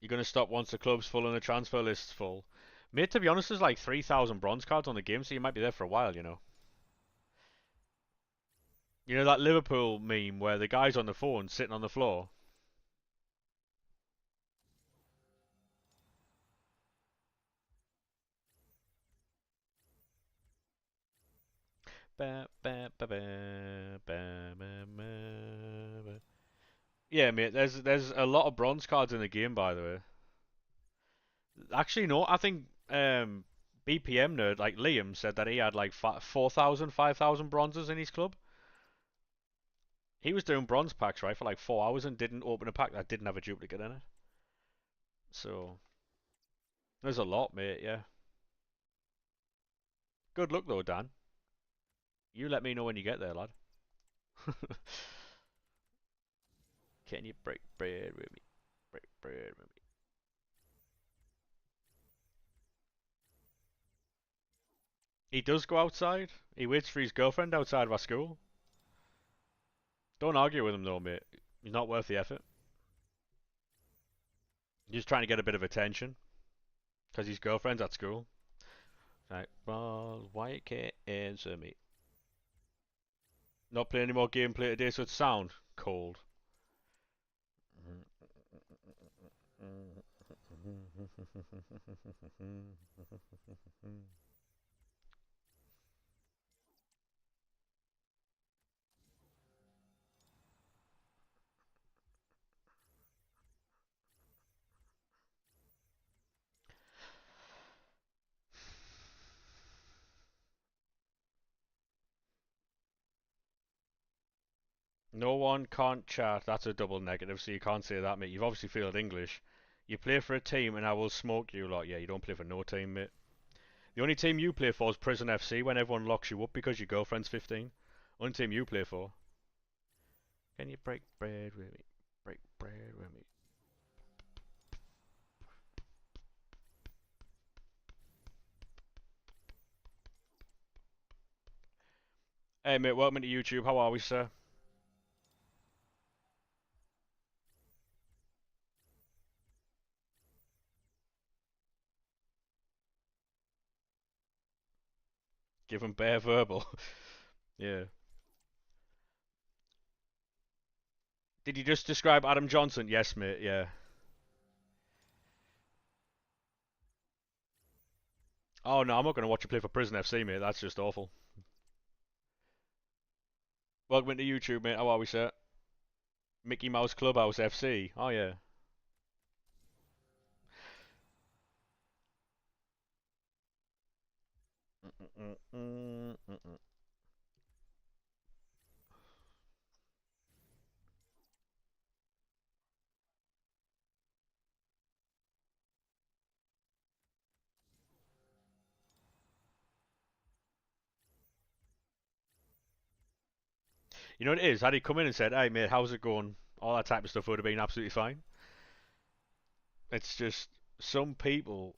You're gonna stop once the club's full and the transfer list's full. Mate, to be honest, there's like 3,000 bronze cards on the game, so you might be there for a while, you know. You know that Liverpool meme where the guy's on the phone sitting on the floor? Ba, ba, ba, ba, ba, ba, ba, ba. Yeah, mate, there's a lot of bronze cards in the game, by the way. Actually, no, I think BPM nerd, like Liam, said that he had like 4,000, 5,000 bronzes in his club. He was doing bronze packs, right, for like 4 hours and didn't open a pack that didn't have a duplicate in it. So, there's a lot, mate, yeah. Good luck, though, Dan. You let me know when you get there, lad. Can you break bread with me? Break bread with me. He does go outside. He waits for his girlfriend outside of our school. Don't argue with him though, mate. He's not worth the effort. He's just trying to get a bit of attention because his girlfriend's at school. Like, well, why can't answer me? Not playing any more gameplay today, so it's sound cold. No one can't chat. That's a double negative, so you can't say that, mate. You've obviously failed English. You play for a team, and I will smoke you lot. Yeah, you don't play for no team, mate. The only team you play for is Prison FC when everyone locks you up because your girlfriend's 15. Only team you play for. Can you break bread with me? Break bread with me. Hey, mate, welcome to YouTube. How are we, sir? Give him bare verbal. Yeah. Did you just describe Adam Johnson? Yes, mate, yeah. Oh, no, I'm not going to watch you play for Prison FC, mate. That's just awful. Welcome to YouTube, mate. How are we, sir? Mickey Mouse Clubhouse FC. Oh, yeah. You know what it is? Had he come in and said, hey, mate, how's it going? All that type of stuff would have been absolutely fine. It's just some people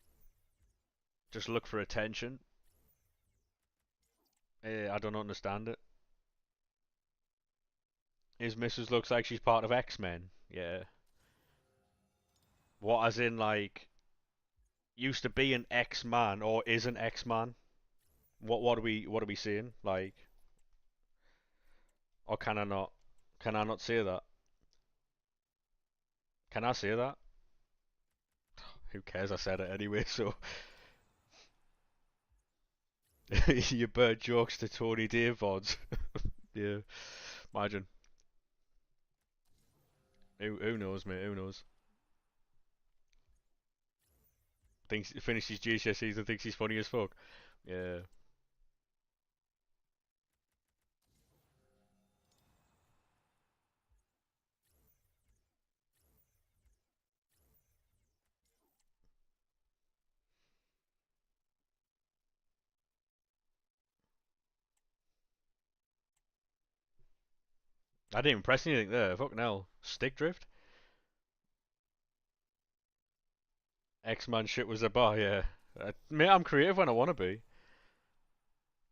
just look for attention. I don't understand it. His missus looks like she's part of X-Men. Yeah. What, as in, like, used to be an X-Man or is an X-Man? What are we seeing? Like, or can I not? Can I not say that? Can I say that? Who cares? I said it anyway. So your bird jokes to Tony Dave vods. Yeah. Imagine. Who knows, mate? Who knows? Thinks finishes GCSEs and thinks he's funny as fuck. Yeah. I didn't even press anything there. Fucking hell. Stick drift? X-Man shit was a bar, yeah. Mate, I'm creative when I want to be.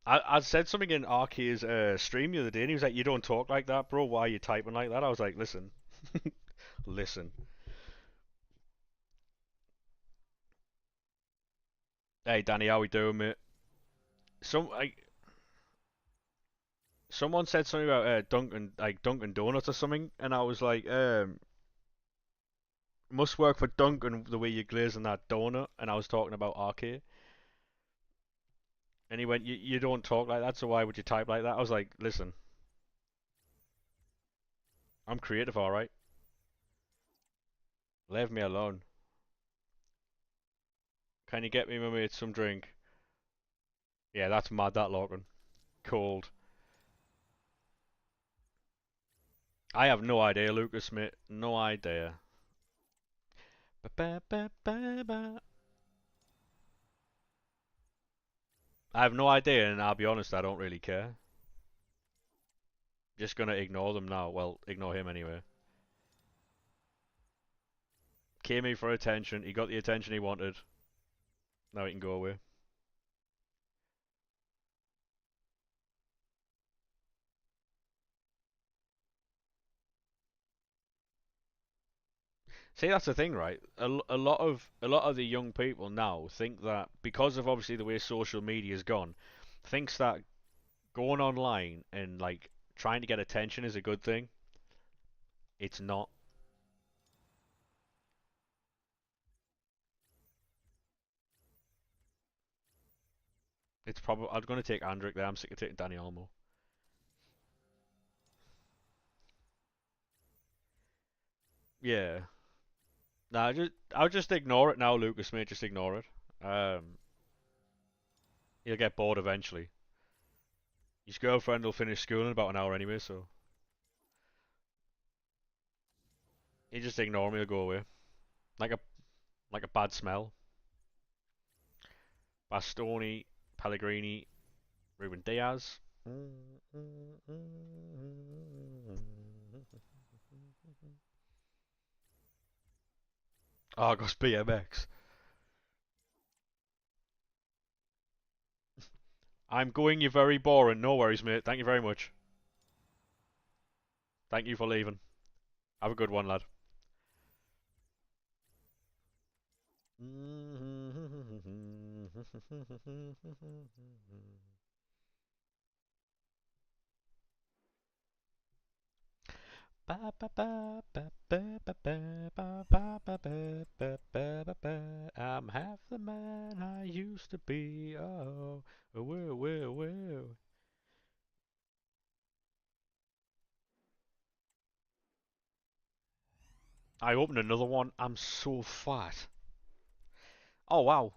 I said something in Arcee's stream the other day, and he was like, "You don't talk like that, bro. Why are you typing like that?" I was like, "Listen, listen. Hey, Danny, how we doing, mate?" Some like someone said something about Dunkin' Donuts or something, and I was like, "Must work for Dunkin' the way you're glazing that donut." And I was talking about Arcee, and he went, "You don't talk like that, so why would you type like that?" I was like, "Listen, I'm creative, all right. Leave me alone. Can you get me, my mate, some drink?" Yeah, that's mad. That Logan, cold. I have no idea, Lucas, mate. No idea. Ba-ba-ba-ba-ba. I have no idea, and I'll be honest, I don't really care. Just gonna ignore them now. Well, ignore him anyway. Came here for attention. He got the attention he wanted. Now he can go away. See, that's the thing, right? A lot of the young people now think that because of obviously the way social media's gone, thinks that going online and like trying to get attention is a good thing. It's not. It's probably I'm gonna take Andrick there. I'm sick of taking Danny Olmo. Yeah. Nah, I'll just ignore it now, Lucas, mate. Just ignore it. Um, He'll get bored eventually. His girlfriend will finish school in about an hour anyway, so he just ignore me. He'll go away like a bad smell. Bastoni, Pellegrini, Ruben Diaz. Argos BMX. I'm going. You're very boring. No worries, mate. Thank you very much. Thank you for leaving. Have a good one, lad. I'm half the man I used to be. Oh, whoa, whoa, whoa. I opened another one. I'm so fat. Oh, wow.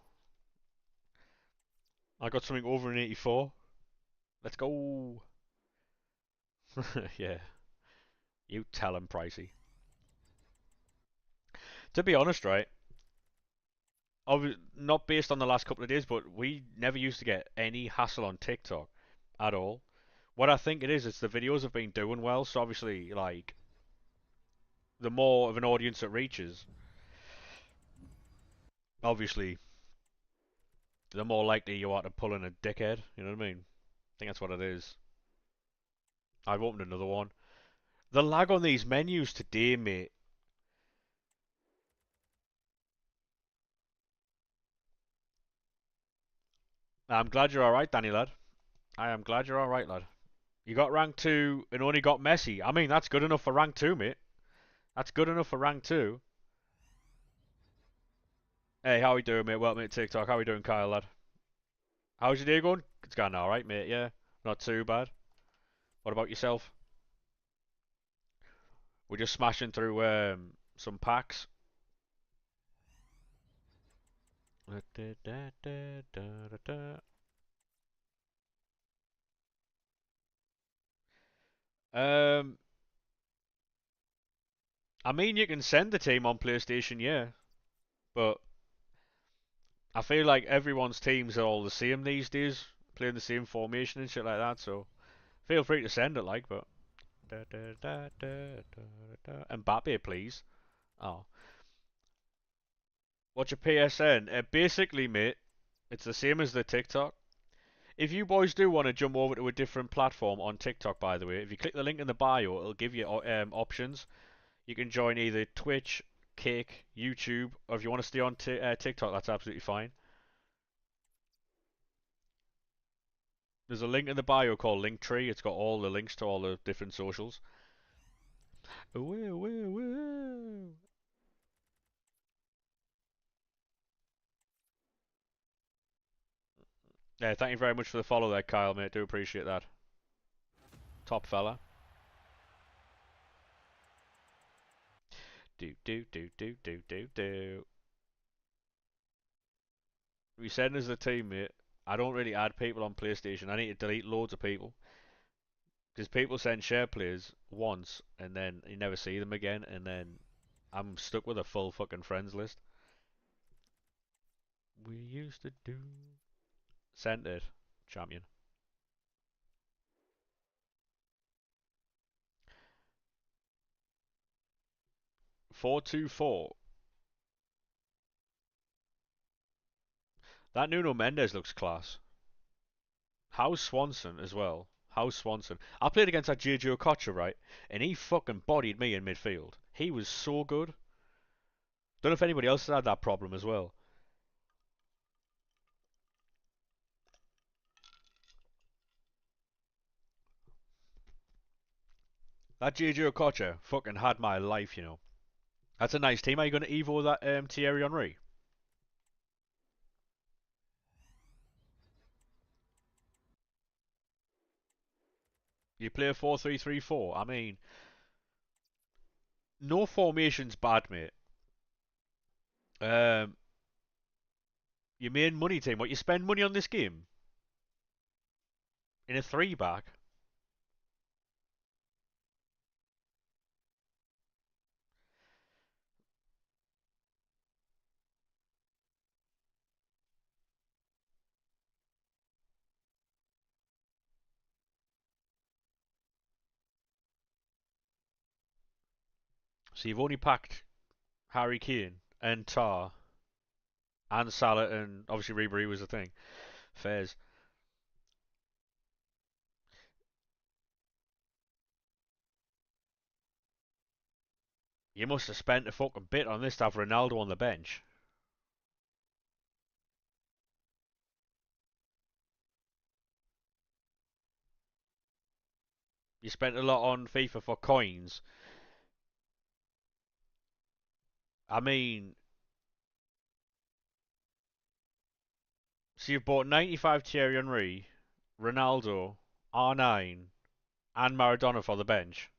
I got something over an 84. Let's go. Yeah, you tell him, Pricey. To be honest, right? Not based on the last couple of days, but we never used to get any hassle on TikTok at all. What I think it is, it's the videos have been doing well, so obviously, like, the more of an audience it reaches, obviously, the more likely you are to pull in a dickhead. You know what I mean? I think that's what it is. I've opened another one. The lag on these menus today, mate. I'm glad you're alright, Danny lad. I am glad you're alright, lad. You got rank 2 and only got Messi. I mean, that's good enough for rank 2, mate. That's good enough for rank 2. Hey, how we doing, mate? Welcome to TikTok. How we doing, Kyle, lad? How's your day going? It's going alright, mate, yeah. Not too bad. What about yourself? We're just smashing through some packs. Um, I mean, you can send the team on PlayStation, yeah, but I feel like everyone's teams are all the same these days, playing the same formation and shit like that. So feel free to send it, like, but Mbappe, please. Oh, what's your PSN? Basically, mate, it's the same as the TikTok. If you boys do want to jump over to a different platform on TikTok, by the way, if you click the link in the bio, it'll give you options. You can join either Twitch, Kick, YouTube, or if you want to stay on TikTok, that's absolutely fine. There's a link in the bio called Linktree. It's got all the links to all the different socials. Woo, woo, woo. Yeah, thank you very much for the follow there, Kyle, mate. Do appreciate that. Top fella. Do, do, do, do, do, do, do. We said as a team, mate, I don't really add people on PlayStation. I need to delete loads of people. Because people send share plays once, and then you never see them again, and then I'm stuck with a full fucking friends list. We used to do. Sent it, champion. 424. That Nuno Mendes looks class. How's Swanson as well? How's Swanson? I played against that JJ Okocha, right? And he fucking bodied me in midfield. He was so good. Don't know if anybody else has had that problem as well. That JJ Okocha fucking had my life, you know. That's a nice team. Are you going to Evo that Thierry Henry? You play a 4-3-3-4. I mean, no formation's bad, mate. Um, your main money team. What you spend money on this game in a three back? So you've only packed Harry Kane and Tar and Salah and obviously Ribery was the thing. Fairs. You must have spent a fucking bit on this to have Ronaldo on the bench. You spent a lot on FIFA for coins. I mean, so you've bought 95 Thierry Henry, Ronaldo, R9, and Maradona for the bench.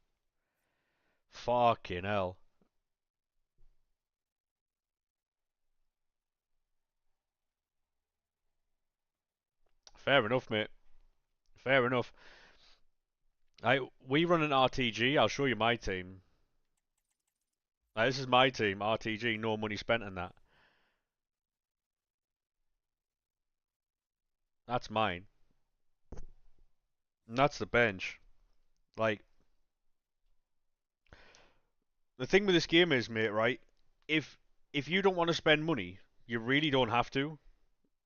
Fucking hell. Fair enough, mate. Fair enough. We run an RTG. I'll show you my team. This is my team, RTG. No money spent on that. That's mine. And that's the bench. Like, the thing with this game is, mate, right? If if you don't want to spend money, you really don't have to.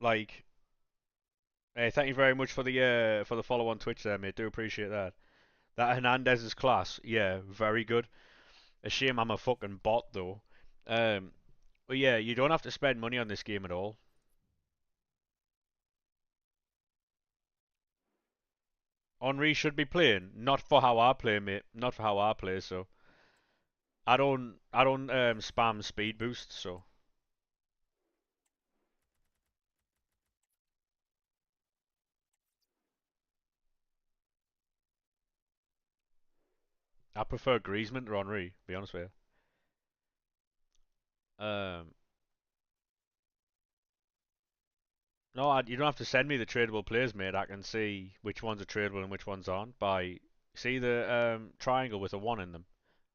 Like, hey, thank you very much for the follow on Twitch there, mate. Do appreciate that. That Hernandez is class. Yeah, very good. A shame I'm a fucking bot though. Um, but yeah, you don't have to spend money on this game at all. Henri should be playing, not for how I play, mate. Not for how I play. So I don't spam speed boost. So I prefer Griezmann to Henri. To be honest with you. No, you don't have to send me the tradable players, mate. I can see which ones are tradable and which ones aren't by see the triangle with a one in them.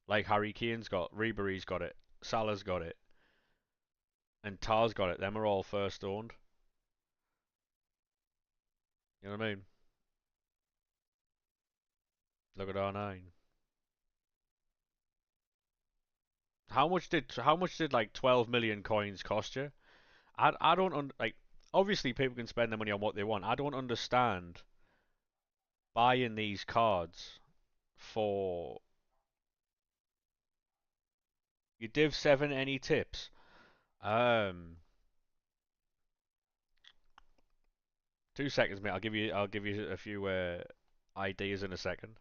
Like Harry Kane's got, Ribery's got it, Salah's got it, and Tar's got it. Them are all first owned. You know what I mean? Look at R9. How much did like 12 million coins cost you? I don't like. Obviously, people can spend their money on what they want. I don't understand buying these cards for you Div 7 any tips. Um, 2 seconds, mate. I'll give you a few ideas in a second.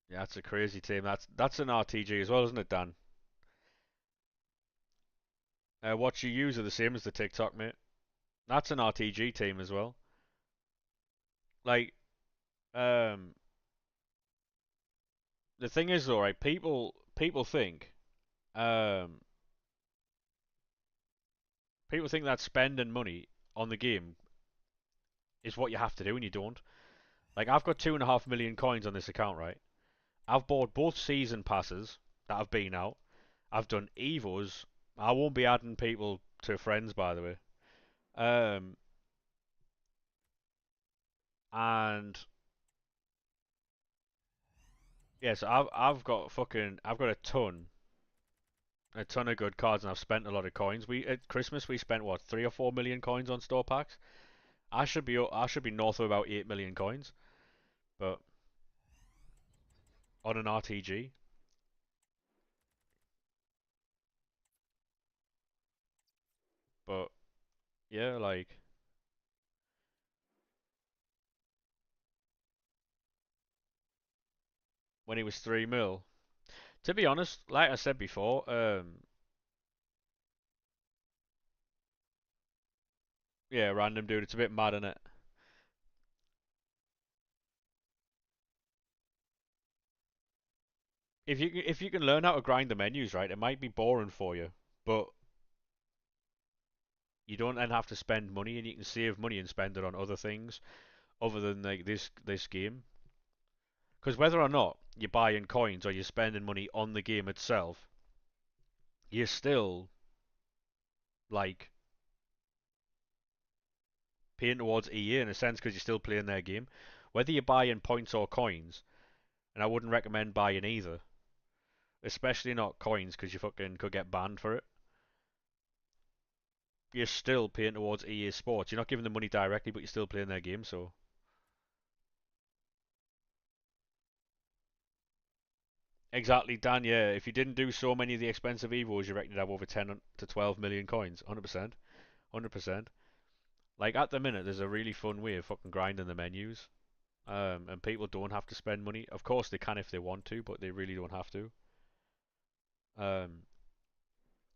Yeah, that's a crazy team. That's an RTG as well, isn't it, Dan? What you use are the same as the TikTok, mate. That's an RTG team as well. Like, um, the thing is though, right? People think, um, people think that spending money on the game is what you have to do, and you don't. Like, I've got 2.5 million coins on this account, right? I've bought both season passes that have been out. I've done Evos. I won't be adding people to friends, by the way. Um, and yes, I've got a ton of good cards, and I've spent a lot of coins. We at Christmas we spent what 3 or 4 million coins on store packs. I should be north of about 8 million coins, but on an RTG. Yeah, like when he was 3 mil. To be honest, like I said before, yeah, random dude, it's a bit mad, isn't it? If you can learn how to grind the menus right, it might be boring for you, but you don't then have to spend money, and you can save money and spend it on other things other than like this game. Because whether or not you're buying coins or you're spending money on the game itself, you're still like paying towards EA in a sense because you're still playing their game. Whether you're buying points or coins, and I wouldn't recommend buying either, especially not coins because you fucking could get banned for it. You're still paying towards EA Sports. You're not giving them money directly, but you're still playing their game. So exactly, Dan. Yeah, if you didn't do so many of the expensive evos, you reckon you'd have over 10 to 12 million coins. 100%, 100%. Like at the minute, there's a really fun way of fucking grinding the menus. And people don't have to spend money. Of course, they can if they want to, but they really don't have to. Um,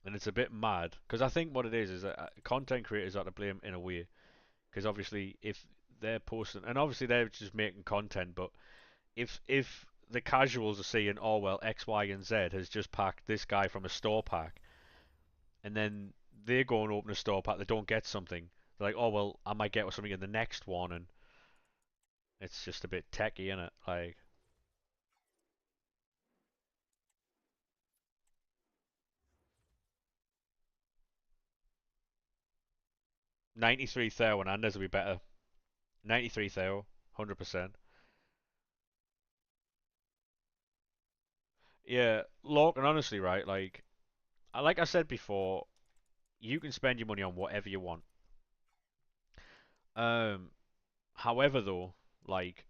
and it's a bit mad because I think what it is that content creators are to blame in a way because obviously if they're posting and obviously they're just making content, but if the casuals are seeing, oh well, X, Y, and Z has just packed this guy from a store pack, and then they go and open a store pack, they don't get something. They're like, oh well, I might get something in the next one, and it's just a bit techy, isn't it? Like 93 Thao and Anders will be better. 93 Thao, 100%. Yeah, look, and honestly, right, like I said before, you can spend your money on whatever you want. Um, However, though, like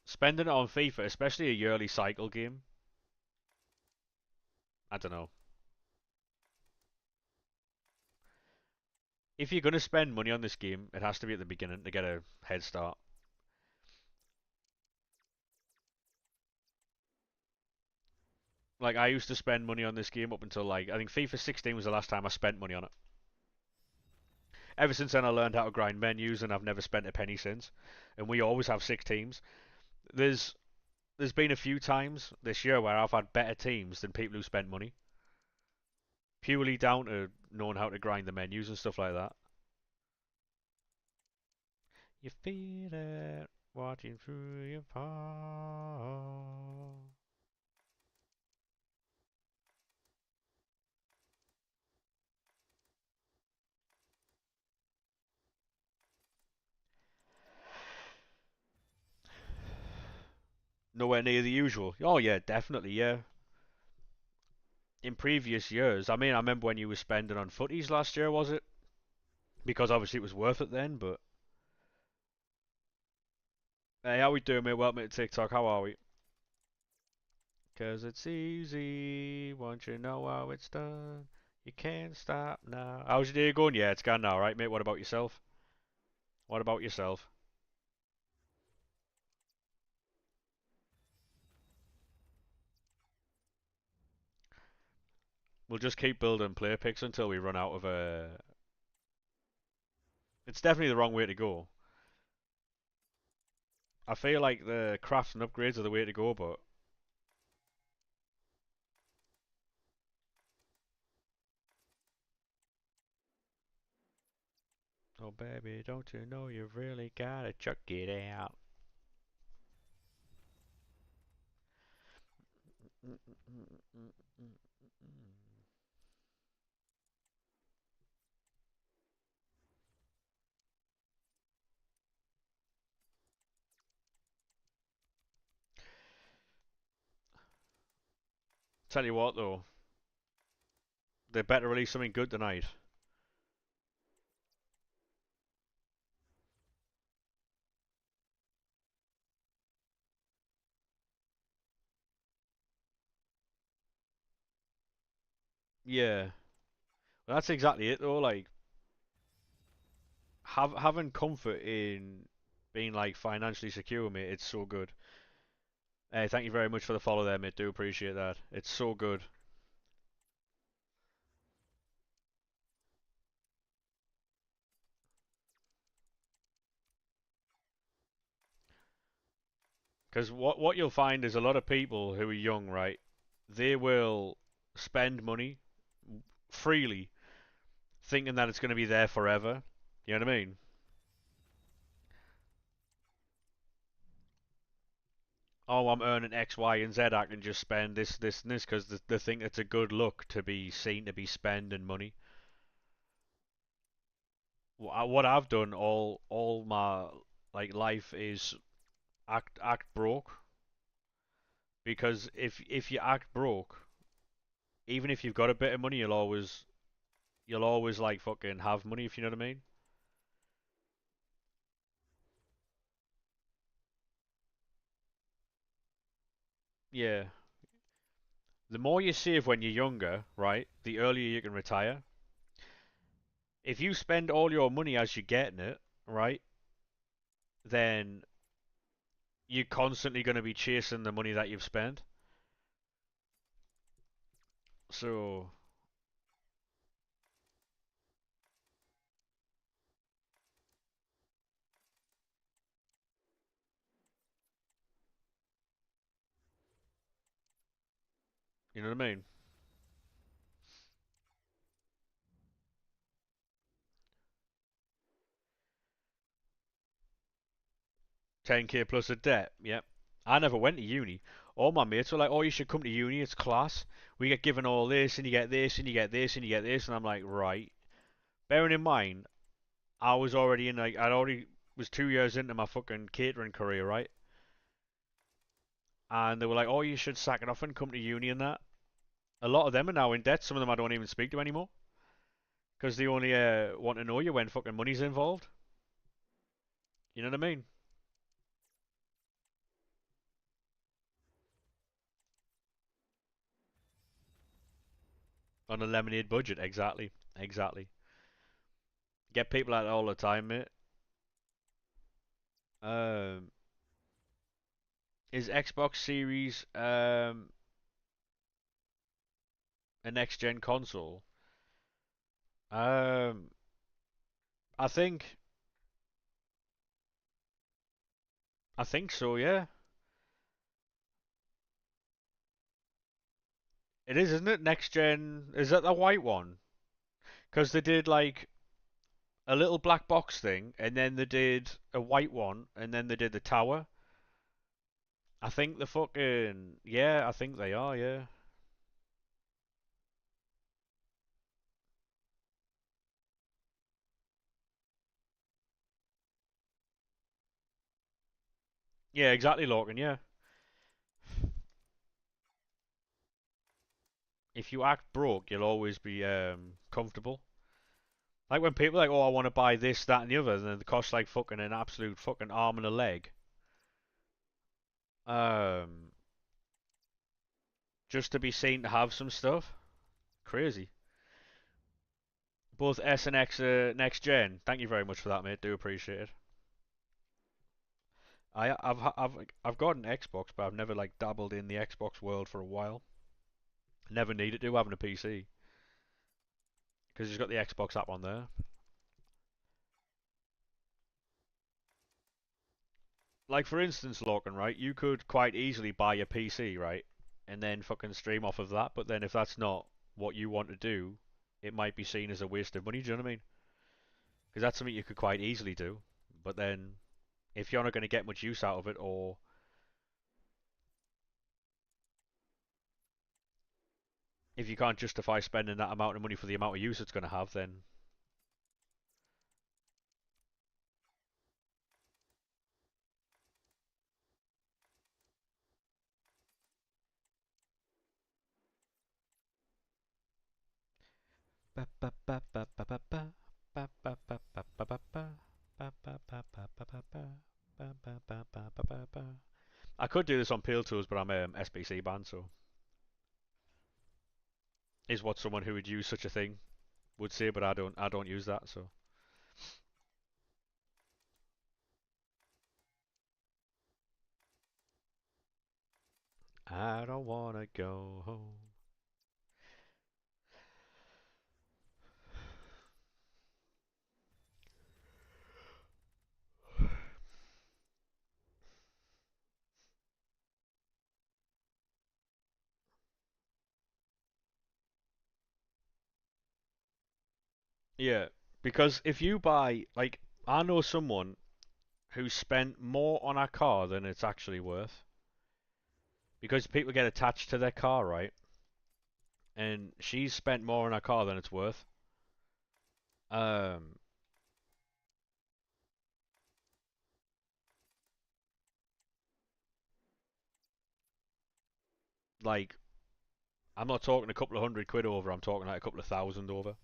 spending it on FIFA, especially a yearly cycle game, I don't know. If you're gonna spend money on this game, it has to be at the beginning to get a head start. Like I used to spend money on this game up until like I think FIFA 16 was the last time I spent money on it. Ever since then, I learned how to grind menus, and I've never spent a penny since. And we always have 6 teams. There's there's been a few times this year where I've had better teams than people who spent money, purely down to knowing how to grind the menus and stuff like that. You feel it watching through your palm. Nowhere near the usual. Oh yeah, definitely, yeah. In previous years, I mean, I remember when you were spending on footies last year, was it? Because obviously it was worth it then. But hey, how we doing, mate? Welcome to TikTok. How are we? 'Cause it's easy once you know how it's done. You can't stop now. How's your day going? Yeah, it's gone now, right, mate? What about yourself? What about yourself? We'll just keep building player picks until we run out of a. It's definitely the wrong way to go. I feel like the crafts and upgrades are the way to go, but oh baby, don't you know you really gotta chuck it out? Tell you what though, they better release something good tonight. Yeah, well, that's exactly it though. Like having comfort in being like financially secure, mate. It's so good. Hey, thank you very much for the follow there, mate. Do appreciate that. It's so good. Because what you'll find is a lot of people who are young, right? They will spend money freely, thinking that it's going to be there forever. You know what I mean? Oh, I'm earning X, Y, and Z. I can just spend this, this, and this because they think it's a good look to be seen to be spending money. What I've done all my like life is act broke because if you act broke, even if you've got a bit of money, you'll always like fucking have money if you know what I mean. Yeah. The more you save when you're younger, right, the earlier you can retire. If you spend all your money as you're getting it, right, then you're constantly going to be chasing the money that you've spent. So, you know what I mean? 10k plus a debt. Yep. I never went to uni. All my mates were like, "Oh, you should come to uni. It's class. We get given all this, and you get this, and you get this, and you get this." And I'm like, right. Bearing in mind, I was already in like I'd already was 2 years into my fucking catering career, right? And they were like, "Oh, you should sack it off and come to uni and that." A lot of them are now in debt. Some of them I don't even speak to anymore because they only want to know you when fucking money's involved. You know what I mean? On a lemonade budget, exactly, exactly. Get people out all the time, mate. Um, is Xbox Series a next gen console? Um, I think I think so. Yeah, it is, isn't it? Next gen. Is that the white one? Because they did like a little black box thing, and then they did a white one, and then they did the tower. I think the fucking yeah, I think they are. Yeah, yeah, exactly, Lorcan. Yeah, if you act broke, you'll always be comfortable. Like when people are like, oh, I want to buy this, that, and the other, and then it costs like fucking an absolute fucking arm and a leg. Um, just to be seen to have some stuff. Crazy. Both S and X next gen. Thank you very much for that, mate. Do appreciate it. I've got an Xbox, but I've never like dabbled in the Xbox world for a while. Never needed to having a PC because you've got the Xbox app on there. Like for instance, Lorcan, right? You could quite easily buy a PC, right, and then fucking stream off of that. But then if that's not what you want to do, it might be seen as a waste of money. Do you know what I mean? Because that's something you could quite easily do. But then if you're not going to get much use out of it, or if you can't justify spending that amount of money for the amount of use it's going to have, then I could do this on Peel Tools, but I'm SBC banned, so is what someone who would use such a thing would say, but I don't use that, so I don't wanna go home. Yeah, because if you buy, like, I know someone who spent more on a car than it's actually worth because people get attached to their car, right? And she's spent more on a car than it's worth. Um, like, I'm not talking a couple of £100 over, I'm talking like a couple of thousand over.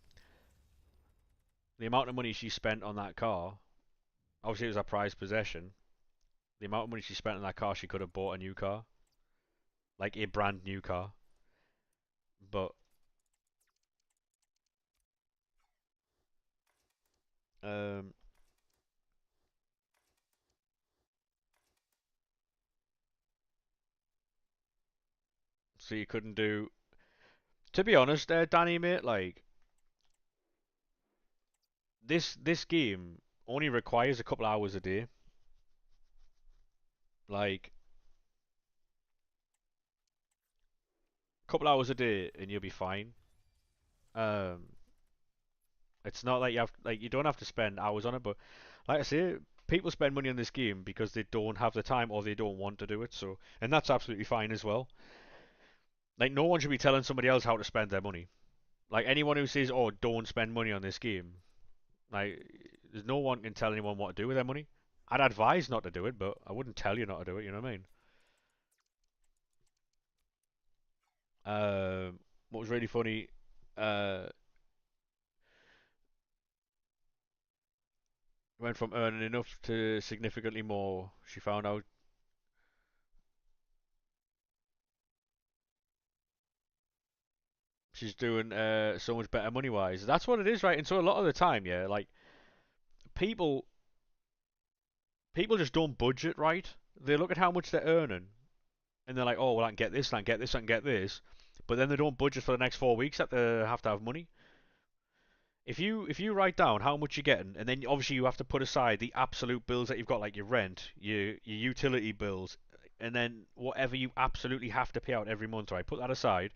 The amount of money she spent on that car, obviously it was a prized possession. The amount of money she spent on that car, she could have bought a new car, like a brand new car. But um, so you couldn't do. To be honest, Danny, mate, like this game only requires a couple hours a day. Like a couple hours a day, and you'll be fine. Um, it's not like you don't have to spend hours on it, but like I say, people spend money on this game because they don't have the time or they don't want to do it. So, and that's absolutely fine as well. Like no one should be telling somebody else how to spend their money. Like anyone who says, "Oh, don't spend money on this game," like there's no one can tell anyone what to do with their money. I'd advise not to do it, but I wouldn't tell you not to do it. You know what I mean? What was really funny, uh, went from earning enough to significantly more. She found out she's doing so much better money wise. That's what it is, right? And so a lot of the time, yeah, like people people just don't budget right. They look at how much they're earning and they're like, oh well, I can get this, I can get this, I can get this, but then they don't budget for the next 4 weeks that they have to have money. If you write down how much you're getting, and then obviously you have to put aside the absolute bills that you've got, like your rent, your utility bills, and then whatever you absolutely have to pay out every month, right? Put that aside.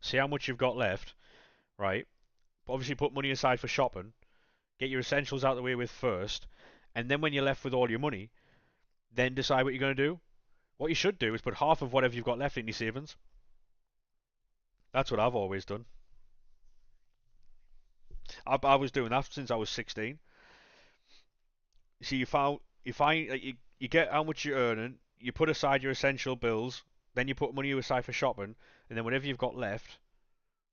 See how much you've got left, right? Obviously put money aside for shopping. Get your essentials out of the way with first, and then when you're left with all your money, then decide what you're going to do. What you should do is put half of whatever you've got left in your savings. That's what I've always done. I was doing that since I was 16. So you find like, you get how much you're earning, you put aside your essential bills, then you put money aside for shopping, and then whatever you've got left,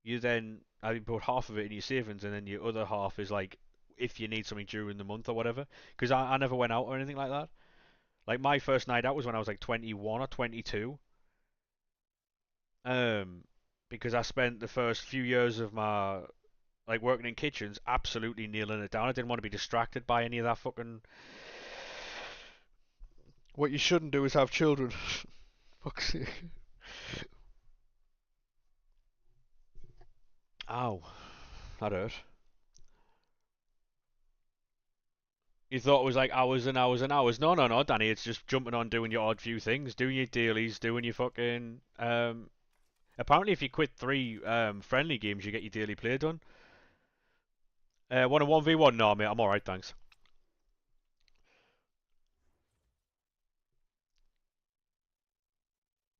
you then I mean, put half of it in your savings, and then your other half is like if you need something during the month or whatever. Because I never went out or anything like that. Like my first night out was when I was like 21 or 22. Um, because I spent the first few years of my like working in kitchens absolutely nailing it down. I didn't want to be distracted by any of that fucking. What you shouldn't do is have children. Fuck's sake. Ow, that hurt. You thought it was like hours and hours and hours. No, no, no, Danny. It's just jumping on, doing your odd few things, doing your dailies, doing your fucking. Apparently, if you quit 3 friendly games, you get your daily play done. Want a 1v1? No, mate. I'm all right, thanks.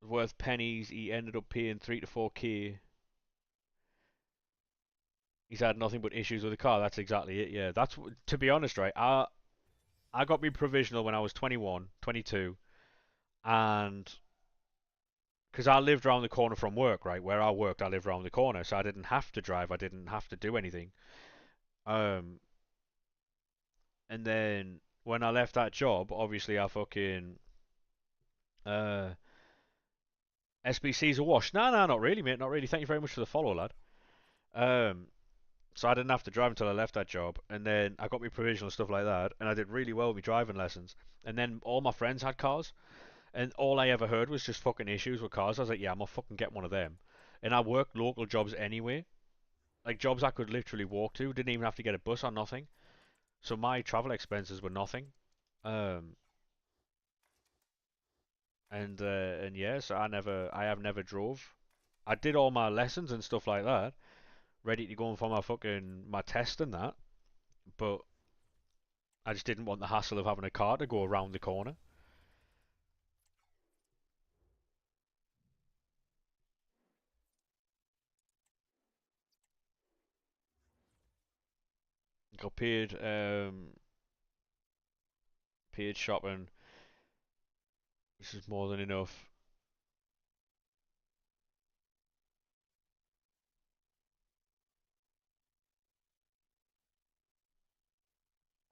Worth pennies. He ended up paying 3 to 4k. He's had nothing but issues with the car. That's exactly it. Yeah, that's to be honest, right? I got me provisional when I was 21, 22, and because I lived around the corner from work, right? Where I worked, I lived around the corner, so I didn't have to drive. I didn't have to do anything. Um, and then when I left that job, obviously I fucking uh SBC's a wash. No, no, not really, mate. Not really. Thank you very much for the follow, lad. Um, so I didn't have to drive until I left that job, and then I got me provisional and stuff like that, and I did really well with my driving lessons. And then all my friends had cars, And all I ever heard was just fucking issues with cars. I was like, yeah, I'm gonna fucking get one of them. And I worked local jobs anyway, like jobs I could literally walk to. Didn't even have to get a bus or nothing. So my travel expenses were nothing. Um, and yeah, so I have never drove. I did all my lessons and stuff like that, ready to go in for my fucking my test and that. But I just didn't want the hassle of having a car to go around the corner. Got paid shopping, which is more than enough.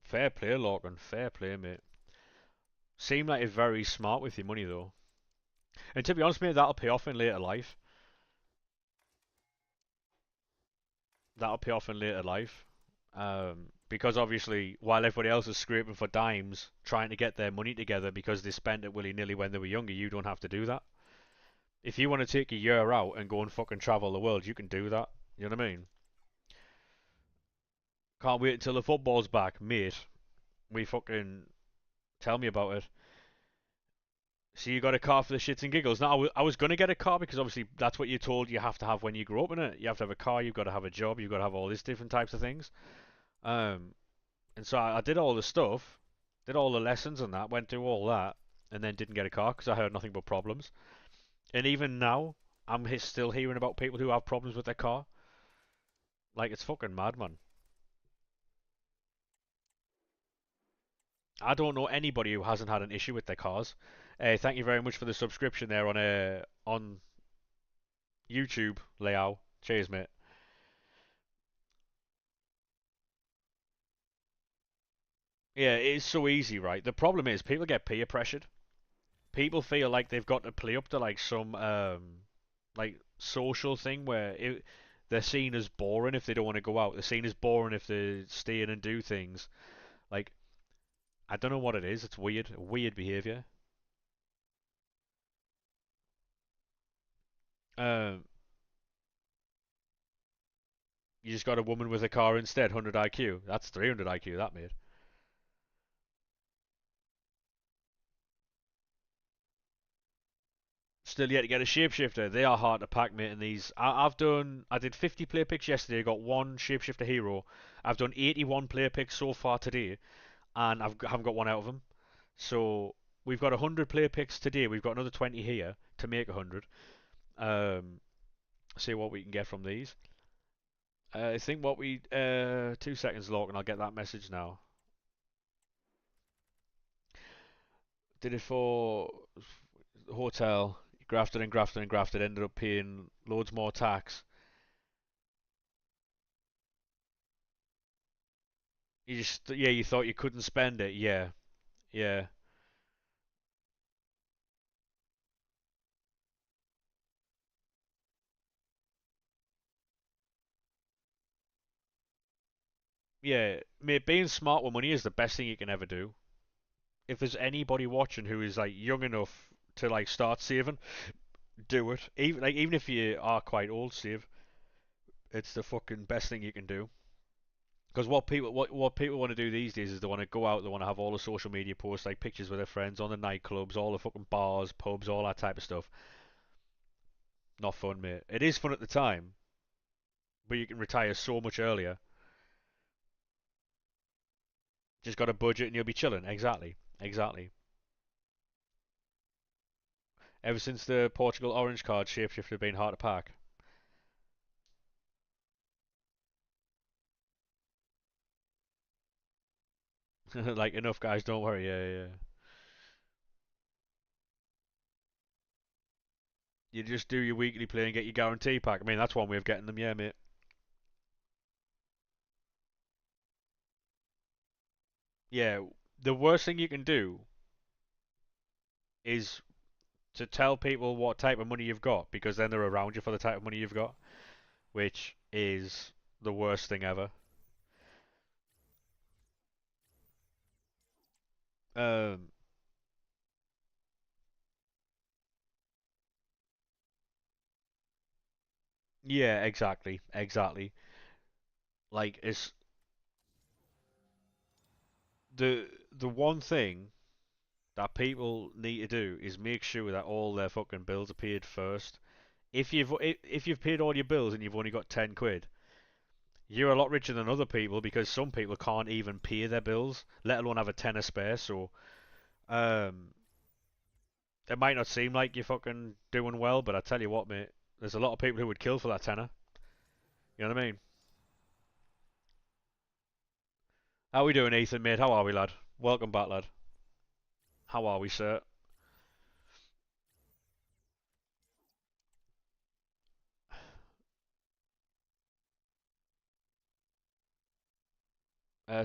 Fair play, Lorcan. Fair play, mate. Seem like you're very smart with your money though. And to be honest, mate, that'll pay off in later life. That'll pay off in later life. Because obviously, while everybody else is scraping for dimes, trying to get their money together because they spent it willy nilly when they were younger, you don't have to do that. If you want to take a year out and go and fucking travel the world, you can do that. You know what I mean? Can't wait until the football's back, mate. We fucking tell me about it. So you got a car for the shits and giggles. Now I was gonna get a car because obviously that's what you're told you have to have when you grow up in it. You have to have a car. You've got to have a job. You've got to have all these different types of things. Um, and so I did all the stuff, did all the lessons and that, went through all that, and then didn't get a car because I heard nothing but problems. And even now, I'm still hearing about people who have problems with their car. Like it's fucking mad, man. I don't know anybody who hasn't had an issue with their cars. Thank you very much for the subscription there on YouTube, Leo. Cheers, mate. Yeah, it is so easy, right? The problem is people get peer pressured. People feel like they've got to play up to like some like social thing where they're seen as boring if they don't want to go out. They're seen as boring if they stay in and do things. Like I don't know what it is. It's weird, weird behavior. Um, you just got a woman with a car instead, 100 IQ. That's 300 IQ. That made. Still yet to get a shapeshifter. They are hard to pack, mate. And these, I did 50 player picks yesterday. Got one shapeshifter hero. I've done 81 player picks so far today, and haven't got one out of them. So we've got 100 player picks today. We've got another 20 here to make 100. Um, see what we can get from these. I think what we 2 seconds, Lock, and I'll get that message now. Did it for the hotel. Grafted and grafted and grafted. Ended up paying loads more tax. You just yeah, you thought you couldn't spend it. Yeah, yeah, yeah. Mate, being smart with money is the best thing you can ever do. If there's anybody watching who is like young enough to like start saving, do it. Even if you are quite old, save. It's the fucking best thing you can do. Because what people want to do these days is they want to go out, they want to have all the social media posts, like pictures with their friends on the nightclubs, all the fucking bars, pubs, all that type of stuff. Not fun, mate. It is fun at the time, but you can retire so much earlier. Just got a budget and you'll be chilling. Exactly, exactly. Ever since the Portugal orange card, shapeshifter have been hard to pack. Like enough guys, don't worry. Yeah, yeah, yeah. You just do your weekly play and get your guarantee pack. I mean, that's one way of getting them. Yeah, mate. Yeah. The worst thing you can do is to tell people what type of money you've got because then they're around you for the type of money you've got, which is the worst thing ever. Um, Yeah, exactly, exactly. Like it's the one thing that people need to do is make sure that all their fucking bills are paid first. If you've paid all your bills and you've only got 10 quid, you're a lot richer than other people because some people can't even pay their bills, let alone have a tenner spare. So um, it might not seem like you're fucking doing well, but I tell you what, mate, there's a lot of people who would kill for that tenner. You know what I mean? How we doing, Ethan, mate? How are we, lad? Welcome back, lad. How are we, sir?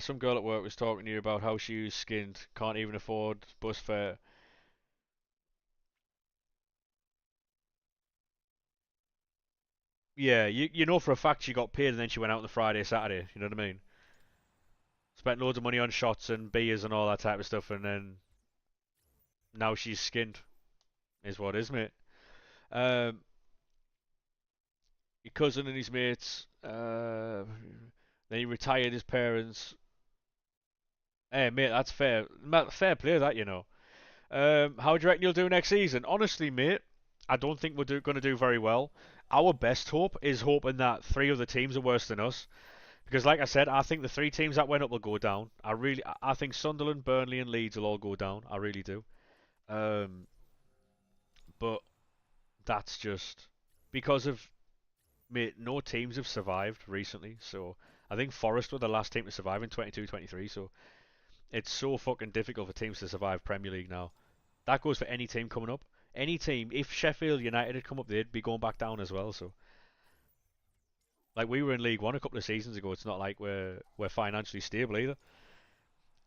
Some girl at work was talking to you about how she was skinned, can't even afford bus fare. Yeah, you know for a fact she got paid and then she went out on the Friday, Saturday. You know what I mean? Spent loads of money on shots and beers and all that type of stuff, and then now she's skinned. Is what is, mate. Um, your cousin and his mates. Then he retired his parents. Hey, mate, that's fair. Fair play, that you know. How do you reckon you'll do next season? Honestly, mate, I don't think we're going to do very well. Our best hope is hoping that three other teams are worse than us. Because, like I said, I think the three teams that went up will go down. I think Sunderland, Burnley, and Leeds will all go down. I really do. Um, but that's just because of mate. No teams have survived recently. So I think Forest were the last team to survive in 22-23. So it's so fucking difficult for teams to survive Premier League now. That goes for any team coming up. Any team, if Sheffield United had come up, they'd be going back down as well. So, like we were in League One a couple of seasons ago. It's not like we're financially stable either.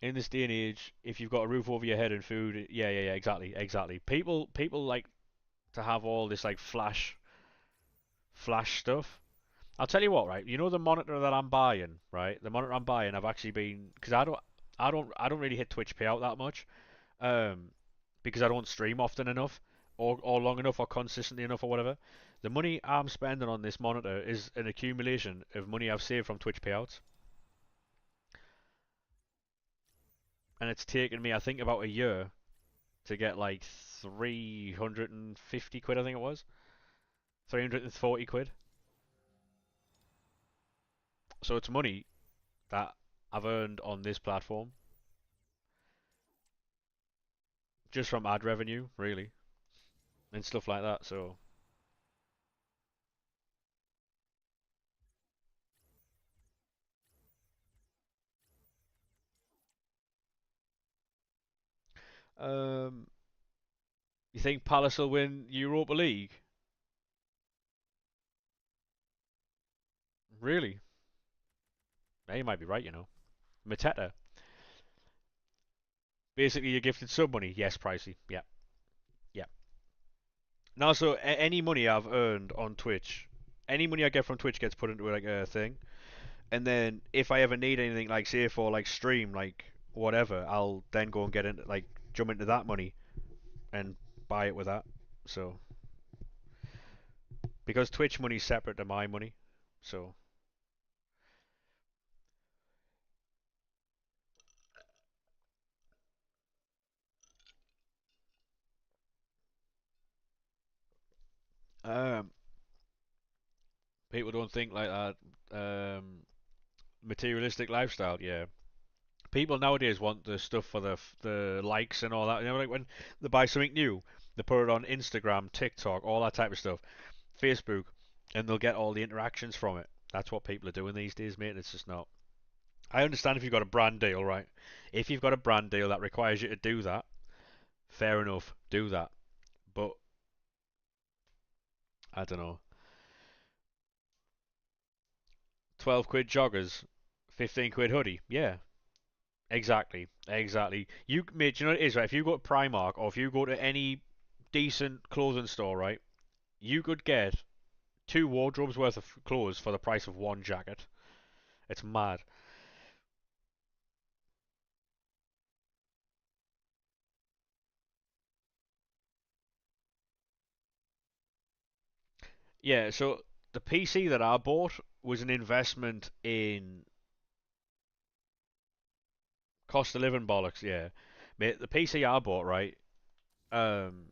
In this day and age, if you've got a roof over your head and food, yeah, yeah, yeah, exactly, exactly. People like to have all this like flash stuff. I'll tell you what, right? You know the monitor that I'm buying, right? The monitor I'm buying, I've actually been because I don't really hit Twitch payout that much. um, because I don't stream often enough, or long enough, or consistently enough, or whatever. The money I'm spending on this monitor is an accumulation of money I've saved from Twitch payouts, and it's taken me, I think, about a year to get like 350 quid. I think it was 340 quid. So it's money that I've earned on this platform just from ad revenue, really, and stuff like that. So, um, you think Palace will win Europa League? Really? Yeah, you might be right. You know, Mateta. Basically, you're gifted some money. Yes, pricey. Yeah, yeah. Now, so any money I've earned on Twitch, any money I get from Twitch gets put into like a thing, and then if I ever need anything, like say for like stream, like whatever, I'll then go and get into like jump into that money and buy it with that. So because Twitch money's separate to my money, so um, people don't think like that. Materialistic lifestyle, yeah. People nowadays want the stuff for the likes and all that. You know, like when they buy something new, they put it on Instagram, TikTok, all that type of stuff, Facebook, and they'll get all the interactions from it. That's what people are doing these days, mate. It's just not. I understand if you've got a brand deal, right? If you've got a brand deal that requires you to do that, fair enough, do that. But I don't know. 12 quid joggers, 15 quid hoodie. Yeah, exactly, exactly. You, mate, you know what it is, right? If you go to Primark or if you go to any decent clothing store, right, you could get two wardrobes worth of clothes for the price of one jacket. It's mad. Yeah, so the PC that I bought was an investment in cost of living bollocks. Yeah, mate. The PC I bought, right? Um,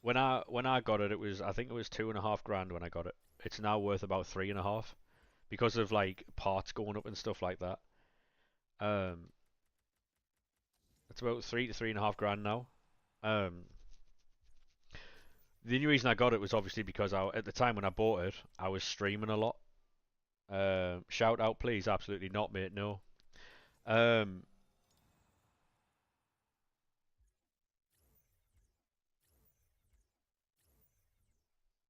when I got it, it was I think it was 2.5 grand when I got it. It's now worth about 3.5 because of like parts going up and stuff like that. Um, it's about 3 to 3.5 grand now. Um, the only reason I got it was obviously because at the time when I bought it, I was streaming a lot. Shout out, please. Absolutely not, mate. No. Um,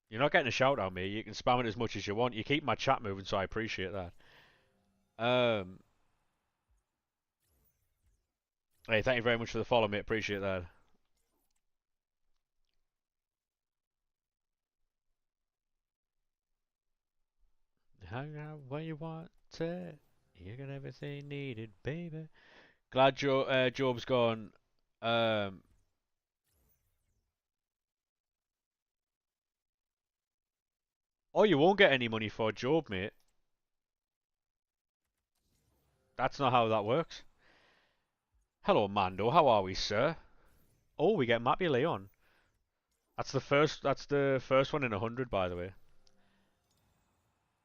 you're not getting a shout out, mate. You can spam it as much as you want. You keep my chat moving, so I appreciate that. Um, hey, thank you very much for the follow, mate. Appreciate that. Hang out where you want to. You got everything needed, baby. Glad Job's gone. Um, oh, you won't get any money for Job, mate. That's not how that works. Hello, Mando. How are we, sir? Oh, we get Mappy Leon. That's the first. That's the first one in 100, by the way.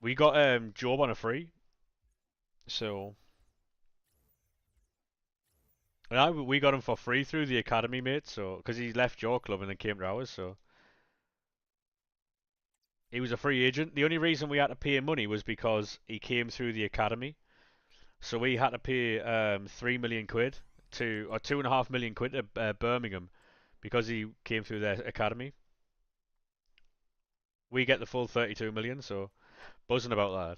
We got Job on a free, so we got him for free through the academy, mate. So because he left your club and then came to ours, so he was a free agent. The only reason we had to pay him money was because he came through the academy. So we had to pay 3 million quid to or 2.5 million quid to Birmingham because he came through their academy. We get the full 32 million, so buzzing about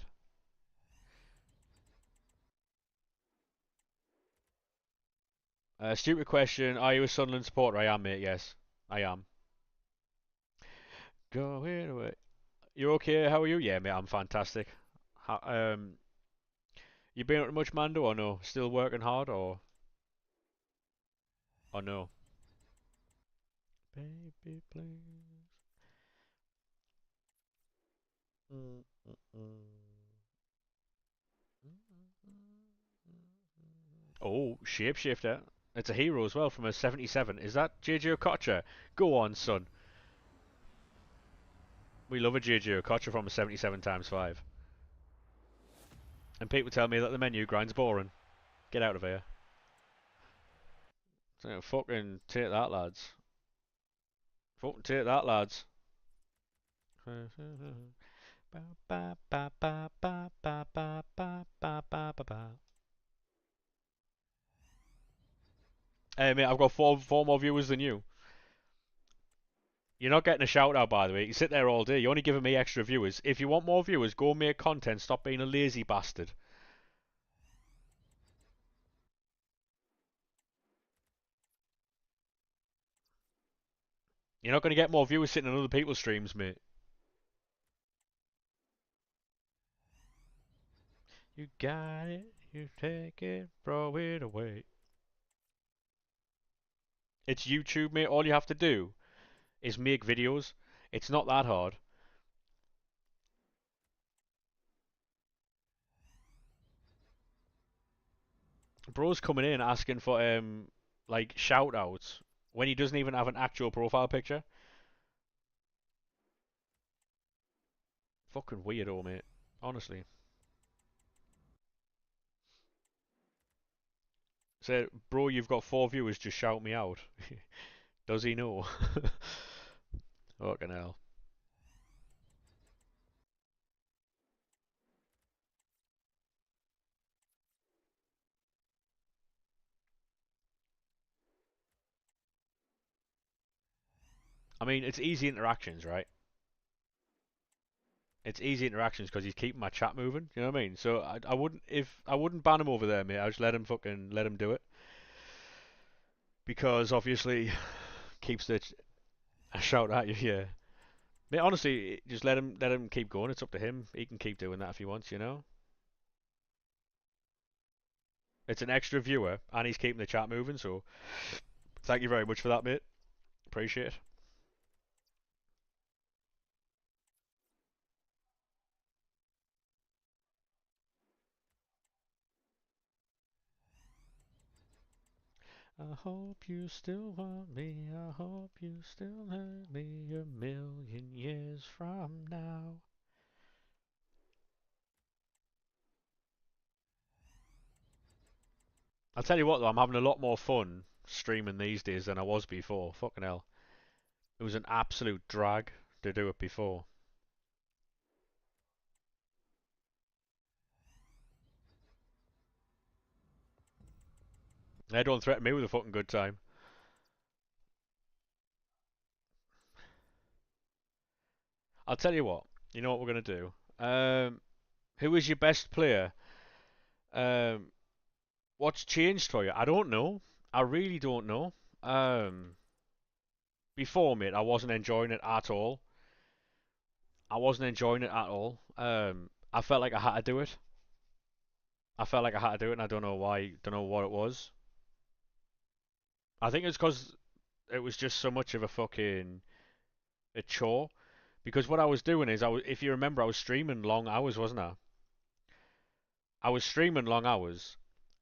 that. Stupid question. Are you a Sunderland supporter? I am, mate. Yes, I am. Go away. You okay? How are you? Yeah, mate. I'm fantastic. You been up to much, Mando, or no? Still working hard, or no? Baby, please. Mm, mm, mm. Oh, shapeshifter. It's a hero as well from a 77. Is that JJ Okocha? Go on, son. We love a JJ Okocha from a 77 times 5. And people tell me that the menu grind's boring. Get out of here. So, fucking take that, lads. Fucking take that, lads. Hey, mate, I've got four more viewers than you. You're not getting a shout out, by the way. You sit there all day. You're only giving me extra viewers. If you want more viewers, go make content. Stop being a lazy bastard. You're not going to get more viewers sitting on other people's streams, mate. You got it. You take it. Throw it away. It's YouTube, mate. All you have to do is make videos. It's not that hard. Bro's coming in asking for like shout outs when he doesn't even have an actual profile picture. Fucking weirdo, mate. Honestly. Say, bro, you've got 4 viewers. Just shout me out. Does he know? Fucking hell. I mean, it's easy interactions, right? It's easy interactions because he's keeping my chat moving. You know what I mean? So I wouldn't if I wouldn't ban him over there, mate. I just let him do it because obviously keeps the a shout at you. Yeah, mate. Honestly, just let him keep going. It's up to him. He can keep doing that if he wants. You know, it's an extra viewer and he's keeping the chat moving. So thank you very much for that, mate. Appreciate it. I hope you still want me. I hope you still hurt me 1,000,000 years from now. I'll tell you what though, I'm having a lot more fun streaming these days than I was before. Fucking hell. It was an absolute drag to do it before. They don't threaten me with a fucking good time. I'll tell you what. You know what we're gonna do? Who is your best player? Um, what's changed for you? I don't know. I really don't know. Um, before, mate, I wasn't enjoying it at all. I wasn't enjoying it at all. I felt like I had to do it. I felt like I had to do it, and I don't know why. Don't know what it was. I think it's because it was just so much of a fucking a chore. Because what I was doing is, if you remember, I was streaming long hours, wasn't I? I was streaming long hours,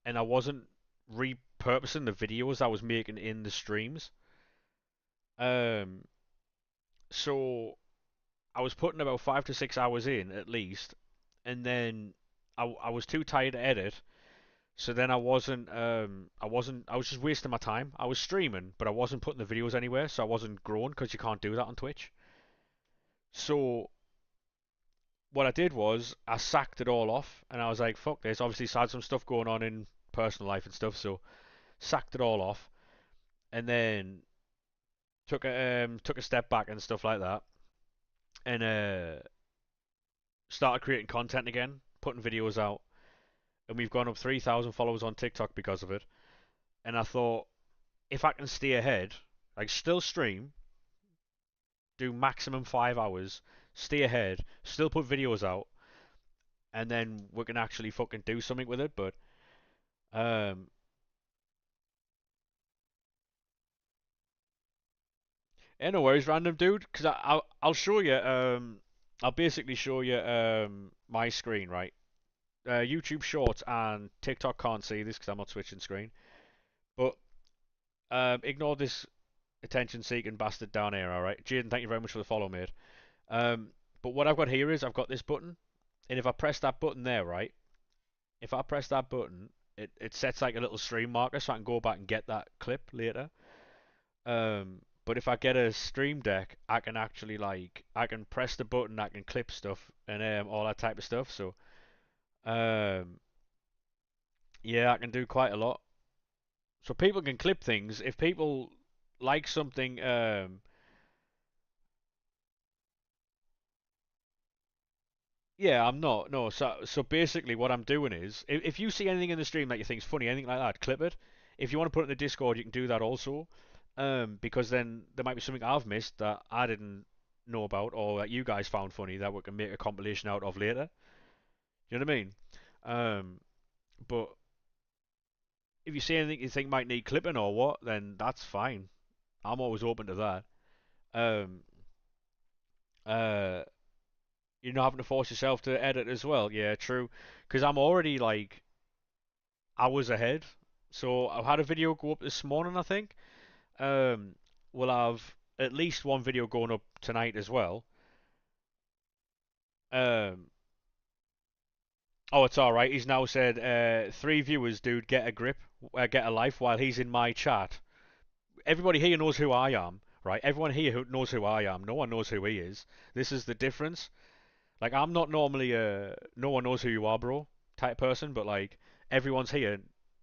and I wasn't repurposing the videos I was making in the streams. Um, so I was putting about 5 to 6 hours in at least, and then I was too tired to edit. So then I was just wasting my time. I was streaming, but I wasn't putting the videos anywhere, so I wasn't growing because you can't do that on Twitch. So what I did was I sacked it all off, and I was like, "Fuck this." Obviously, I had some stuff going on in personal life and stuff, so sacked it all off, and then took a step back and stuff like that, and started creating content again, putting videos out, and we've gone up 3,000 followers on TikTok because of it. And I thought, if I can stay ahead, like still stream, do maximum 5 hours, stay ahead, still put videos out, and then we can actually fucking do something with it. But um, no worries, random dude, because I'll show you. I'll basically show you my screen, right? YouTube Shorts and TikTok can't see this because I'm not switching screen. But ignore this attention-seeking bastard down here, all right? Jaden, thank you very much for the follow, mate. Um, but what I've got here is I've got this button, and if I press that button there, right? If I press that button, it sets like a little stream marker, so I can go back and get that clip later. But if I get a stream deck, I can actually like I can press the button, I can clip stuff and all that type of stuff. So um, yeah, I can do quite a lot. So people can clip things if people like something. Yeah, I'm not. No, so basically, what I'm doing is, if you see anything in the stream that you think's funny, anything like that, clip it. If you want to put it in the Discord, you can do that also. Because then there might be something I've missed that I didn't know about, or that you guys found funny that we can make a compilation out of later. You know what I mean? Um, but if you see anything you think might need clipping or what, then that's fine. I'm always open to that. Um, uh, you're not having to force yourself to edit as well. Yeah, true. Because I'm already like hours ahead. So I've had a video go up this morning, I think. Um, we'll have at least one video going up tonight as well. Um, oh, it's all right. He's now said, three viewers, dude, get a grip, get a life, while he's in my chat. Everybody here knows who I am, right? Everyone here who knows who I am. No one knows who he is. This is the difference. Like, I'm not normally a no one knows who you are, bro type person, but like everyone's here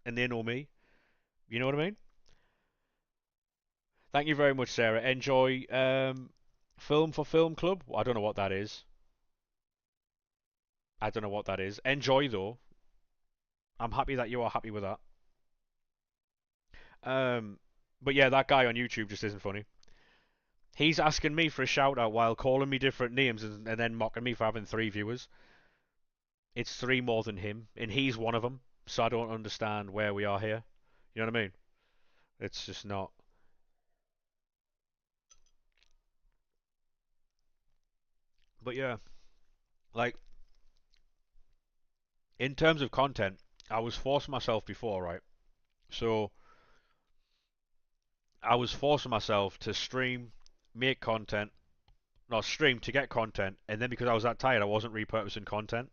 and they know me. You know what I mean? Thank you very much, Sarah. Enjoy Film for Film Club. I don't know what that is. I don't know what that is. Enjoy though. I'm happy that you are happy with that. Um, but yeah, that guy on YouTube just isn't funny. He's asking me for a shout out while calling me different names and then mocking me for having three viewers. It's three more than him, and he's one of them. So I don't understand where we are here. You know what I mean? It's just not. But yeah, like in terms of content, I was forcing myself before, right? So I was forcing myself to stream, make content, not stream to get content, and then because I was that tired, I wasn't repurposing content,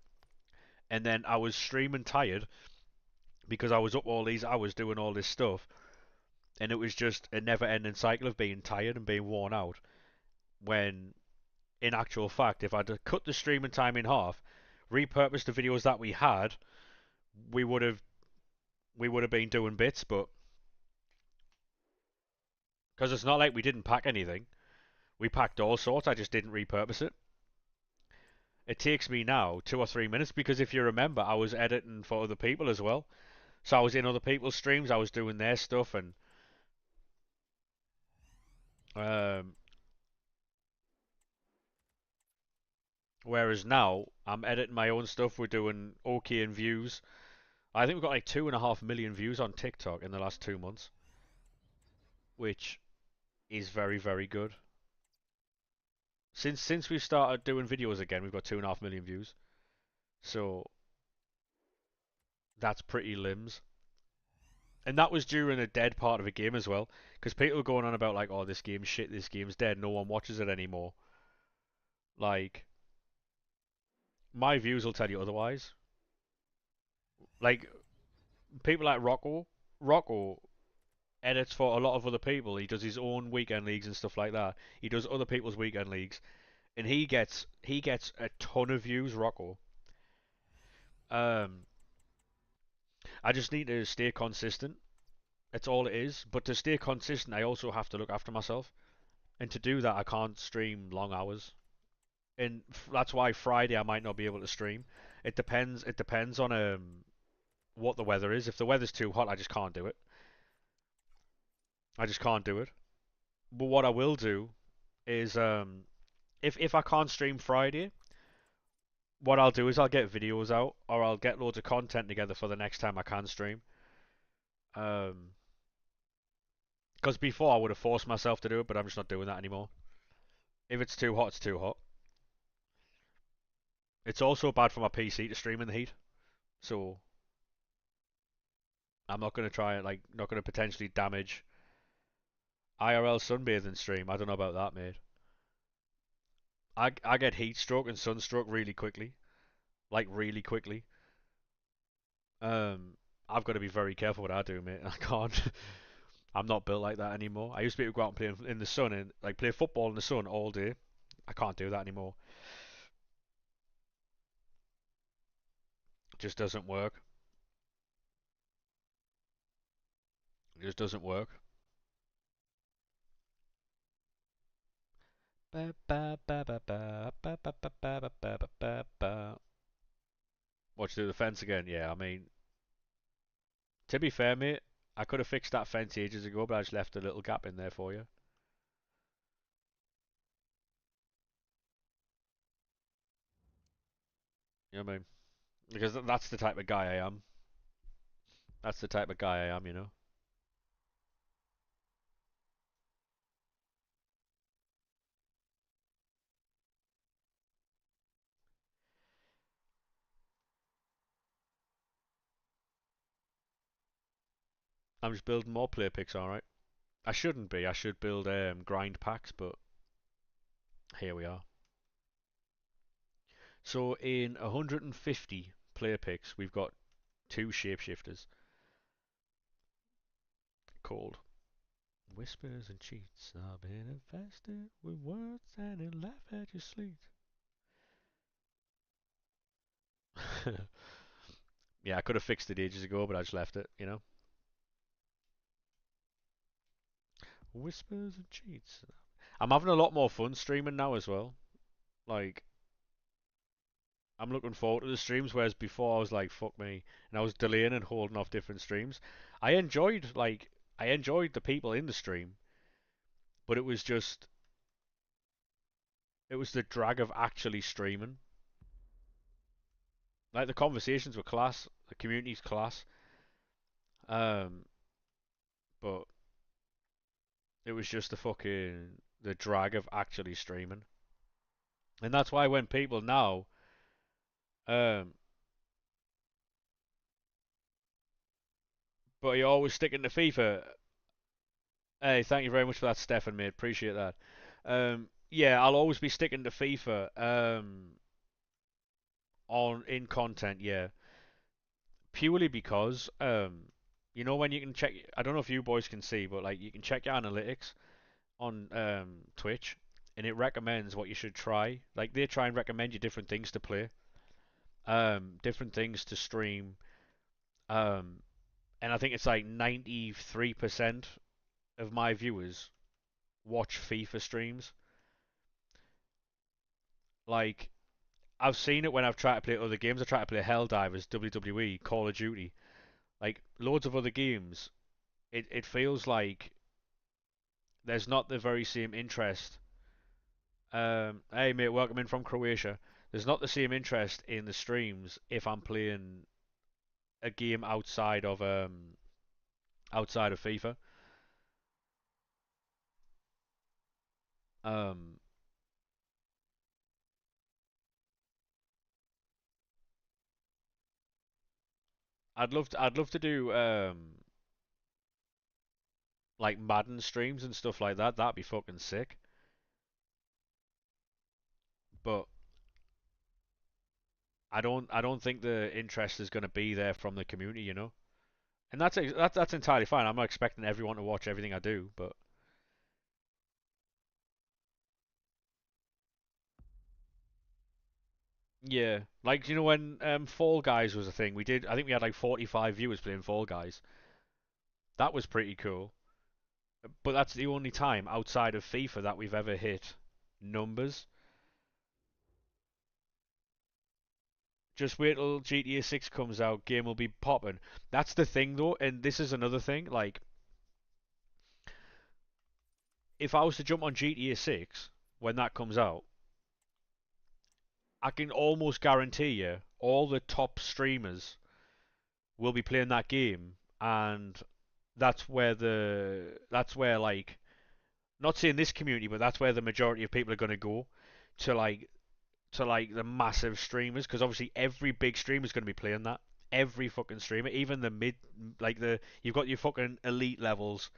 and then I was streaming tired because I was up all these hours doing all this stuff, and it was just a never-ending cycle of being tired and being worn out. When in actual fact, if I'd cut the streaming time in half, repurposed the videos that we had, we would have we would have been doing bits, but because it's not like we didn't pack anything, we packed all sorts. I just didn't repurpose it. It takes me now 2 or 3 minutes because if you remember, I was editing for other people as well. So I was in other people's streams, I was doing their stuff, and um, whereas now I'm editing my own stuff. We're doing okay in views. I think we've got like 2.5 million views on TikTok in the last 2 months, which is very very good. Since we've started doing videos again, we've got 2.5 million views. So that's pretty limbs. And that was during a dead part of a game as well, because people were going on about like, oh, this game's shit, this game's dead, no one watches it anymore. Like, my views will tell you otherwise. Like, people like Rocco edits for a lot of other people. He does his own weekend leagues and stuff like that. He does other people's weekend leagues, and he gets a ton of views. Rocco. Um, I just need to stay consistent. That's all it is. But to stay consistent, I also have to look after myself, and to do that, I can't stream long hours. And that's why Friday I might not be able to stream. It depends. It depends on what the weather is. If the weather's too hot, I just can't do it. I just can't do it. But what I will do is if I can't stream Friday, what I'll do is I'll get videos out or I'll get loads of content together for the next time I can stream. Um, because before I would have forced myself to do it, but I'm just not doing that anymore. If it's too hot, it's too hot. It's also bad for my PC to stream in the heat, so I'm not going to try it. Like, not going to potentially damage IRL sunbathing stream. I don't know about that, mate. I get heat stroke and sunstroke really quickly, like really quickly. Um, I've got to be very careful what I do, mate. I can't. I'm not built like that anymore. I used to be able to go out and play in the sun and like play football in the sun all day. I can't do that anymore. It just doesn't work. It just doesn't work. Watch through the fence again. Yeah, I mean, to be fair, mate, I could have fixed that fence ages ago, but I just left a little gap in there for you. You know what I mean? Because that's the type of guy I am. That's the type of guy I am, you know? I'm just building more play picks, alright? I shouldn't be. I should build grind packs, but here we are. So in 150 player picks, we've got two shapeshifters called Whispers and Cheats are being infested with words and in laugh at your sleep. Yeah, I could have fixed it ages ago, but I just left it, you know? Whispers and Cheats. I'm having a lot more fun streaming now as well. Like, I'm looking forward to the streams, whereas before I was like, fuck me, and I was delaying and holding off different streams. I enjoyed the people in the stream, but it was the drag of actually streaming. Like the conversations were class, the community's class, um, but it was just the drag of actually streaming, and that's why when people now, um, but you're always sticking to FIFA, Hey, thank you very much for that, Stefan, mate. Appreciate that. Yeah, I'll always be sticking to FIFA. On in content, yeah, purely because you know when you can check. I don't know if you boys can see, but like you can check your analytics on Twitch, and it recommends what you should try. Like they try and recommend you different things to play, different things to stream, um, and I think it's like 93% of my viewers watch FIFA streams. Like I've seen it when I've tried to play other games. I try to play Helldivers, WWE, Call of Duty, like loads of other games. It feels like there's not the very same interest. Hey mate, welcome in from Croatia. There's not the same interest in the streams if I'm playing a game outside of FIFA. Um, I'd love to do like Madden streams and stuff like that. That'd be fucking sick. But I don't think the interest is going to be there from the community, you know. And that's entirely fine. I'm not expecting everyone to watch everything I do, but yeah, like you know when Fall Guys was a thing, I think we had like 45 viewers playing Fall Guys. That was pretty cool. But that's the only time outside of FIFA that we've ever hit numbers. Just wait till GTA 6 comes out, game will be popping. That's the thing though, and this is another thing. Like, if I was to jump on GTA 6 when that comes out, I can almost guarantee you all the top streamers will be playing that game, and that's where like not saying this community, but that's where the majority of people are going to go to like the massive streamers because obviously every big streamer is going to be playing that. Every fucking streamer, even the mid, like the you've got your fucking elite levels.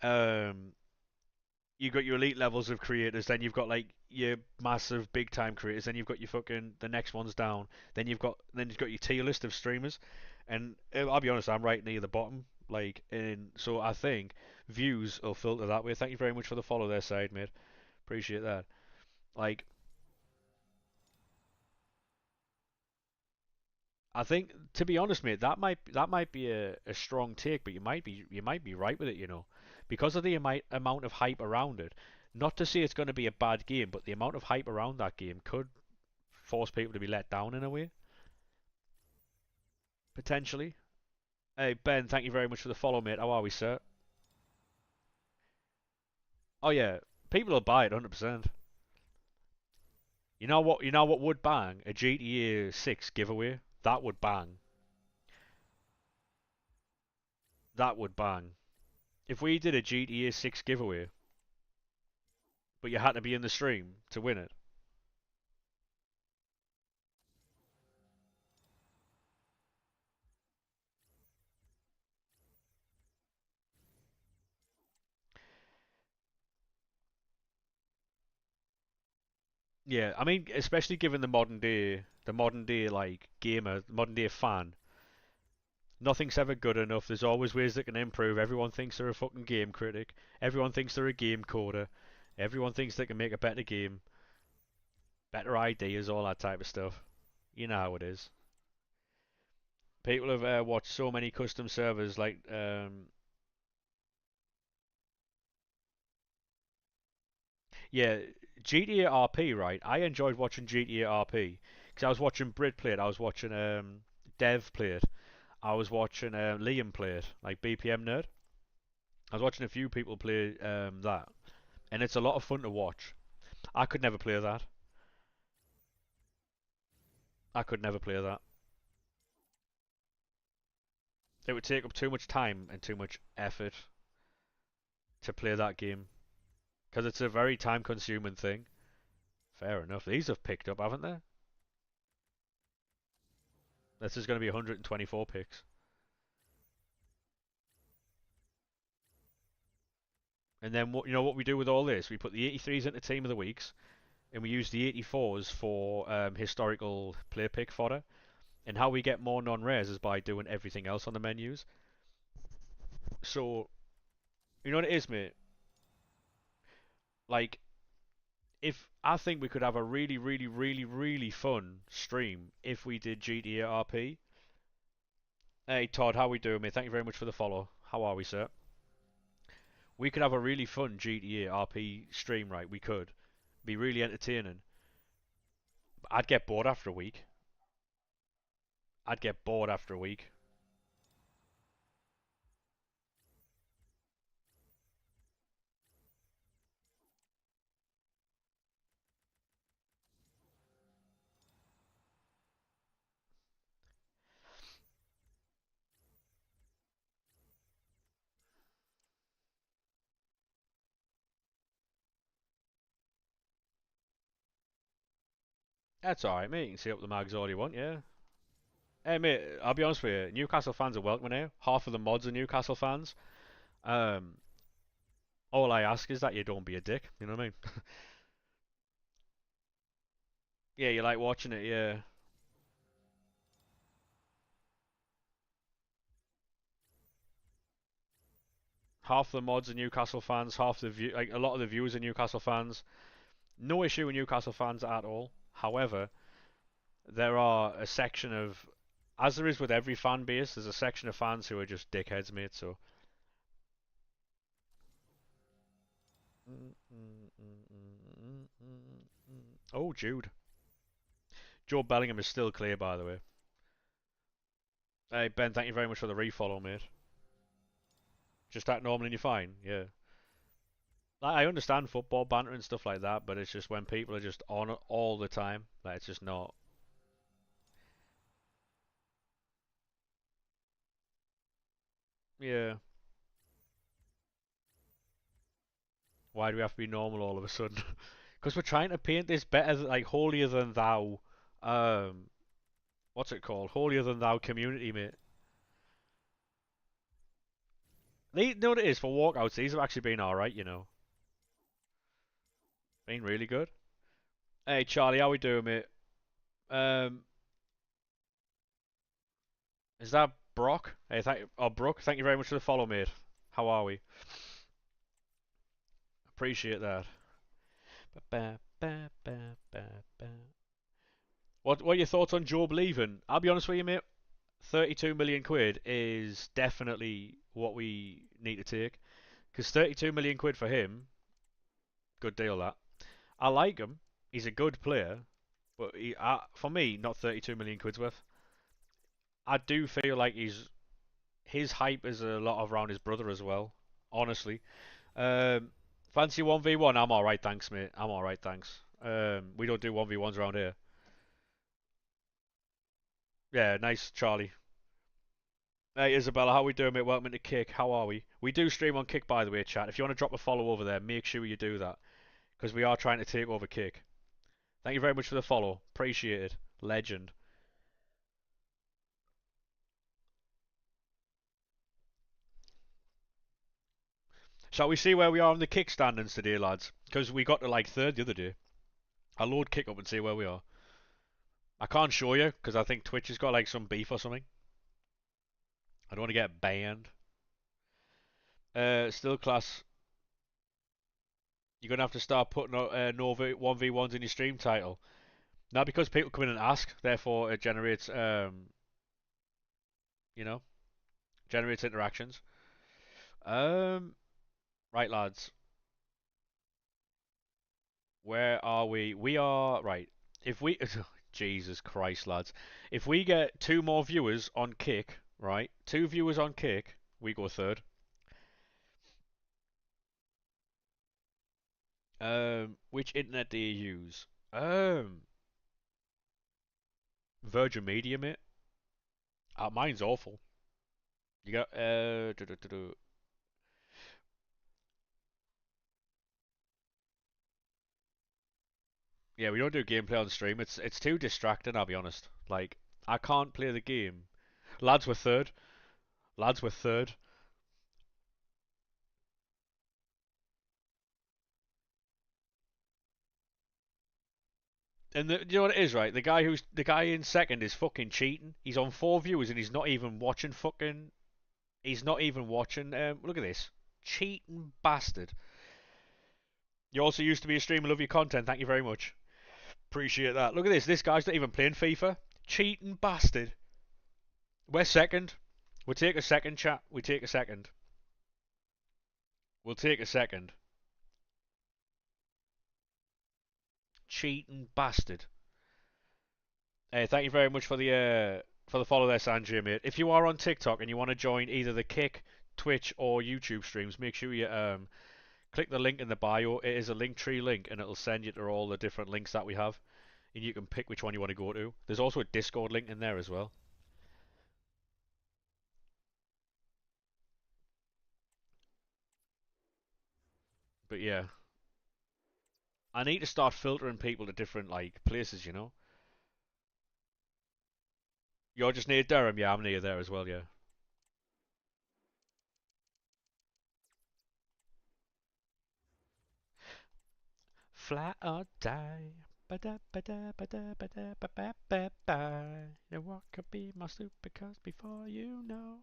Um, you've got your elite levels of creators. Then you've got like your massive big time creators. Then you've got your fucking the next ones down. Then you've got your tier list of streamers. And I'll be honest, I'm right near the bottom. Like, and so I think views will filter that way. Thank you very much for the follow there, side mate. Appreciate that. Like, I think to be honest, mate, that might be a strong take, but you might be right with it, you know, because of the amount of hype around it. Not to say it's going to be a bad game, but the amount of hype around that game could force people to be let down in a way, potentially. Hey Ben, thank you very much for the follow, mate. How are we, sir? Oh yeah, people will buy it 100%. You know what? You know what would bang? A GTA 6 giveaway. That would bang. That would bang. If we did a GTA 6 giveaway, but you had to be in the stream to win it. Yeah, I mean, especially given the modern day like gamer, modern day fan, nothing's ever good enough. There's always ways that can improve. Everyone thinks they're a fucking game critic. Everyone thinks they're a game coder. Everyone thinks they can make a better game, better ideas, all that type of stuff. You know how it is. People have watched so many custom servers like yeah, GTA RP, right? I enjoyed watching GTA RP because I was watching Brit play it, I was watching Dev play it, I was watching Liam play it, like BPM Nerd. I was watching a few people play that, and it's a lot of fun to watch. I could never play that. I could never play that. It would take up too much time and too much effort to play that game because it's a very time-consuming thing. Fair enough. These have picked up, haven't they? This is going to be 124 picks. And then what you know what we do with all this? We put the 83s into team of the weeks, and we use the 84s for historical player pick fodder. And how we get more non-rares is by doing everything else on the menus. So you know what it is, mate? Like if I think we could have a really, really, really, really fun stream if we did GTA RP. Hey Todd, how we doing, mate? Thank you very much for the follow. How are we, sir? We could have a really fun GTA RP stream, right? We could be really entertaining. I'd get bored after a week. I'd get bored after a week. That's alright, mate. You can see up the mags all you want, yeah. Hey, mate, I'll be honest with you. Newcastle fans are welcome now. Half of the mods are Newcastle fans. Um, all I ask is that you don't be a dick. You know what I mean? Yeah, you like watching it, yeah. Half the mods are Newcastle fans. Half the view, like a lot of the viewers are Newcastle fans. No issue with Newcastle fans at all. However, there are a section of, as there is with every fan base, there's a section of fans who are just dickheads, mate. So. Oh, Jude. Joe Bellingham is still clear, by the way. Hey, Ben, thank you very much for the refollow, mate. Just act normal and you're fine, yeah. Like, I understand football banter and stuff like that, but it's just when people are just on it all the time, like, it's just not. Yeah. Why do we have to be normal all of a sudden? Because we're trying to paint this better, like, holier than thou, um, what's it called? Holier than thou community, mate. They know what it is for walkouts. These have actually been alright, you know. Been really good. Hey, Charlie, how we doing, mate? Um, is that Brock? Hey, Brooke, thank you very much for the follow, mate. How are we? Appreciate that. Ba, ba, ba, ba, ba. What are your thoughts on Job leaving? I'll be honest with you, mate. 32 million quid is definitely what we need to take. Because 32 million quid for him, good deal that. I like him. He's a good player, but for me, not 32 million quid's worth. I do feel like his hype is a lot around his brother as well. Honestly, um, fancy 1v1? I'm all right, thanks, mate. I'm all right, thanks. We don't do 1v1s around here. Yeah, nice, Charlie. Hey Isabella, how we doing, mate? Welcome to Kick. How are we? We do stream on Kick, by the way, chat. If you want to drop a follow over there, make sure you do that because we are trying to take over Kick. Thank you very much for the follow. Appreciate it. Legend. Shall we see where we are on the Kick standings today, lads? Because we got to like third the other day. I'll load Kick up and see where we are. I can't show you because I think Twitch has got like some beef or something. I don't want to get banned. Still class. You're gonna have to start putting no 1v1s in your stream title. Not because people come in and ask, therefore it generates you know, generates interactions. Um, right, lads. Where are we? We are right. If we, Jesus Christ, lads, if we get two more viewers on Kick, right? Two viewers on Kick, we go third. Which internet do you use? Virgin Media, mate. Mine's awful. You got yeah, we don't do gameplay on stream. It's too distracting. I'll be honest. Like I can't play the game. Lads were third. Lads were third. And you know what it is, right? The guy in second is fucking cheating. He's on 4 viewers and he's not even watching fucking. He's not even watching. Look at this, cheating bastard. You also used to be a streamer. Love your content. Thank you very much. Appreciate that. Look at this. This guy's not even playing FIFA. Cheating bastard. We're second. We'll take a second, chat. We take a second. We'll take a second. Cheating bastard. Hey, thank you very much for the follow there, Sanjay, mate. If you are on TikTok and you want to join either the Kick, Twitch, or YouTube streams, make sure you click the link in the bio. It is a Linktree link, and it'll send you to all the different links that we have, and you can pick which one you want to go to. There's also a Discord link in there as well. But yeah, I need to start filtering people to different like places. You know, you're just near Durham. Yeah, I'm near there as well. Yeah. Fly or die. Ba-da, ba-da, ba-da, ba-da, ba-ba-ba-ba. Now what could be my supercars before you know?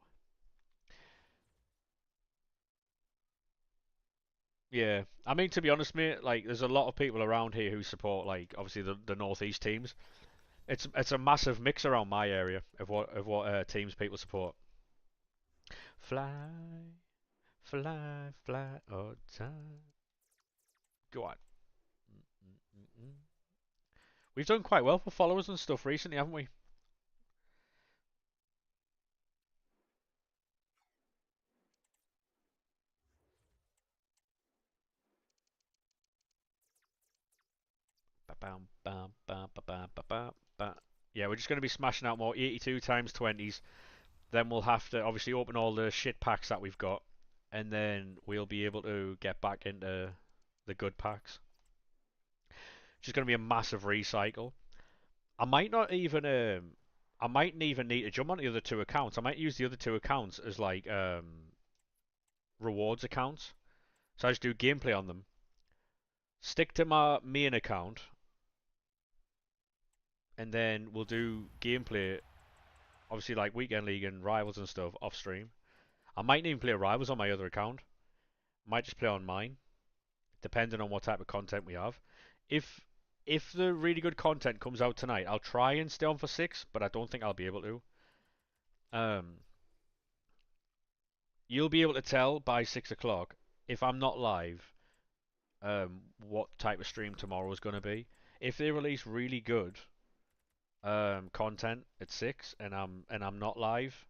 Yeah, I mean to be honest, mate, like there's a lot of people around here who support like obviously the northeast teams. It's a massive mix around my area of what teams people support. Fly, fly, fly or die. Go on. Mm-mm-mm. We've done quite well for followers and stuff recently, haven't we? Ba-bam, bam, bam, ba-bam, ba-bam, ba. Yeah, we're just going to be smashing out more 82 times 20s. Then we'll have to obviously open all the shit packs that we've got, and then we'll be able to get back into the good packs. It's just going to be a massive recycle. I might not even I mightn't even need to jump on the other two accounts. I might use the other two accounts as like rewards accounts. So I just do gameplay on them. Stick to my main account, and then we'll do gameplay. Obviously, like weekend league and rivals and stuff off stream. I might even play rivals on my other account. Might just play on mine, depending on what type of content we have. If if the really good content comes out tonight, I'll try and stay on for 6, but I don't think I'll be able to. Um, you'll be able to tell by 6 o'clock if I'm not live. What type of stream tomorrow is going to be. If they release really good content at 6 and I'm not live,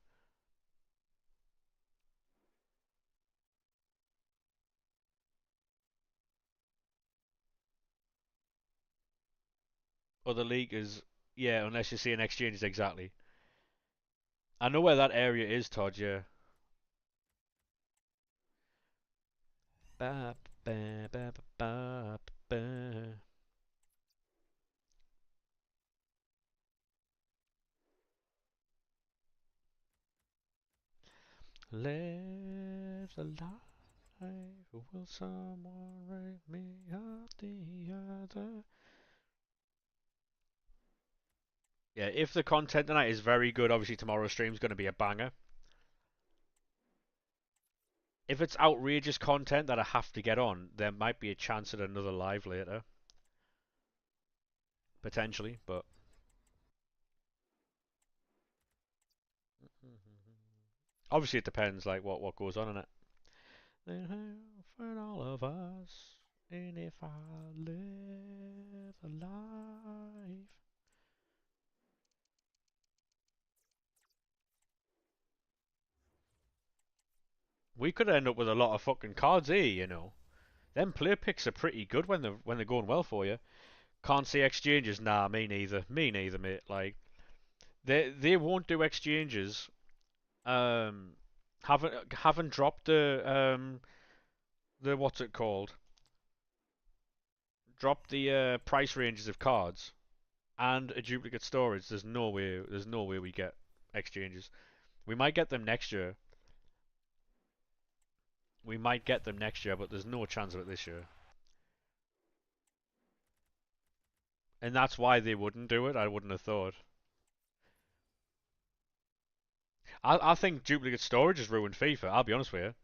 other league is yeah, unless you're seeing exchanges exactly. I know where that area is, Todd. Yeah. Ba, ba, ba, ba, ba. Live the life. Will someone rate me up the other? Yeah, if the content tonight is very good, obviously tomorrow's stream's going to be a banger. If it's outrageous content that I have to get on, there might be a chance at another live later, potentially. But obviously, it depends, like what goes on in it. Then for all of us, and if I live a life, we could end up with a lot of fucking cards here. You know, them player picks are pretty good when they're going well for you. Can't see exchanges. Nah, me neither. Me neither, mate. Like they won't do exchanges. Um, haven't dropped the what's it called? Drop the price ranges of cards and a duplicate storage. There's no way. There's no way we get exchanges. We might get them next year. We might get them next year, but there's no chance of it this year. And that's why they wouldn't do it. I wouldn't have thought. I think duplicate storage has ruined FIFA. I'll be honest with you.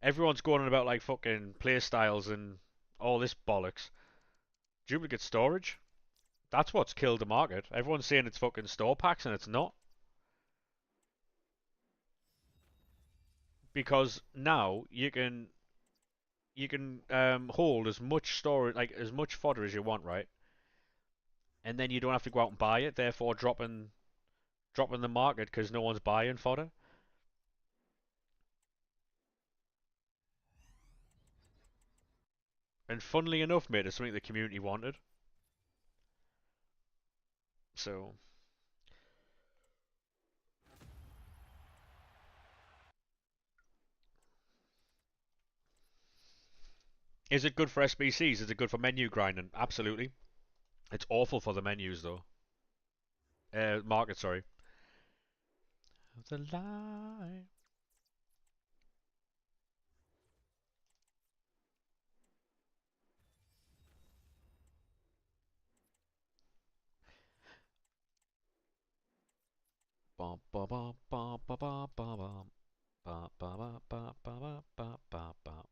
Everyone's going on about like fucking play styles and all this bollocks. Duplicate storage. That's what's killed the market. Everyone's saying it's fucking store packs and it's not. Because now you can hold as much storage like as much fodder as you want, right? And then you don't have to go out and buy it, therefore dropping the market because no one's buying fodder. And funnily enough, mate, it's something the community wanted. So, is it good for SBCs? Is it good for menu grinding? Absolutely. It's awful for the menus though. Market, sorry. The lie. Bum, bum, bum, bum, bum, bum, bum, bum, bum, bum, bum, bum, bum, bum.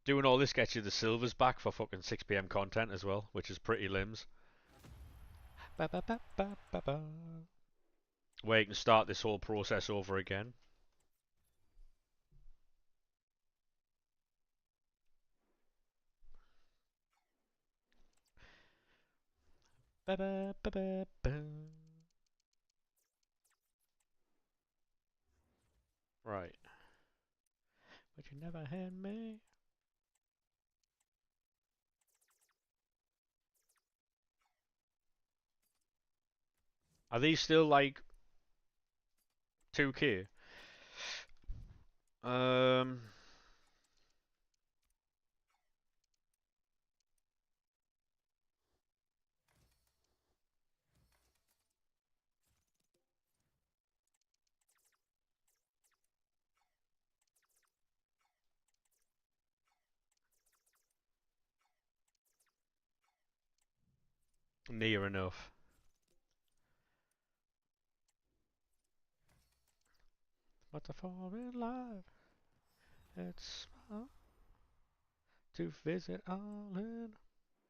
Doing all this gets you the silvers back for fucking 6 p.m. content as well, which is pretty limbs. Ba, ba, ba, ba, ba, ba. Where you can start this whole process over again. Ba, ba, ba, ba, ba. Right. But you never had me. Are these still like 2K? Um, near enough. But to fall in love, it's smart to visit all in.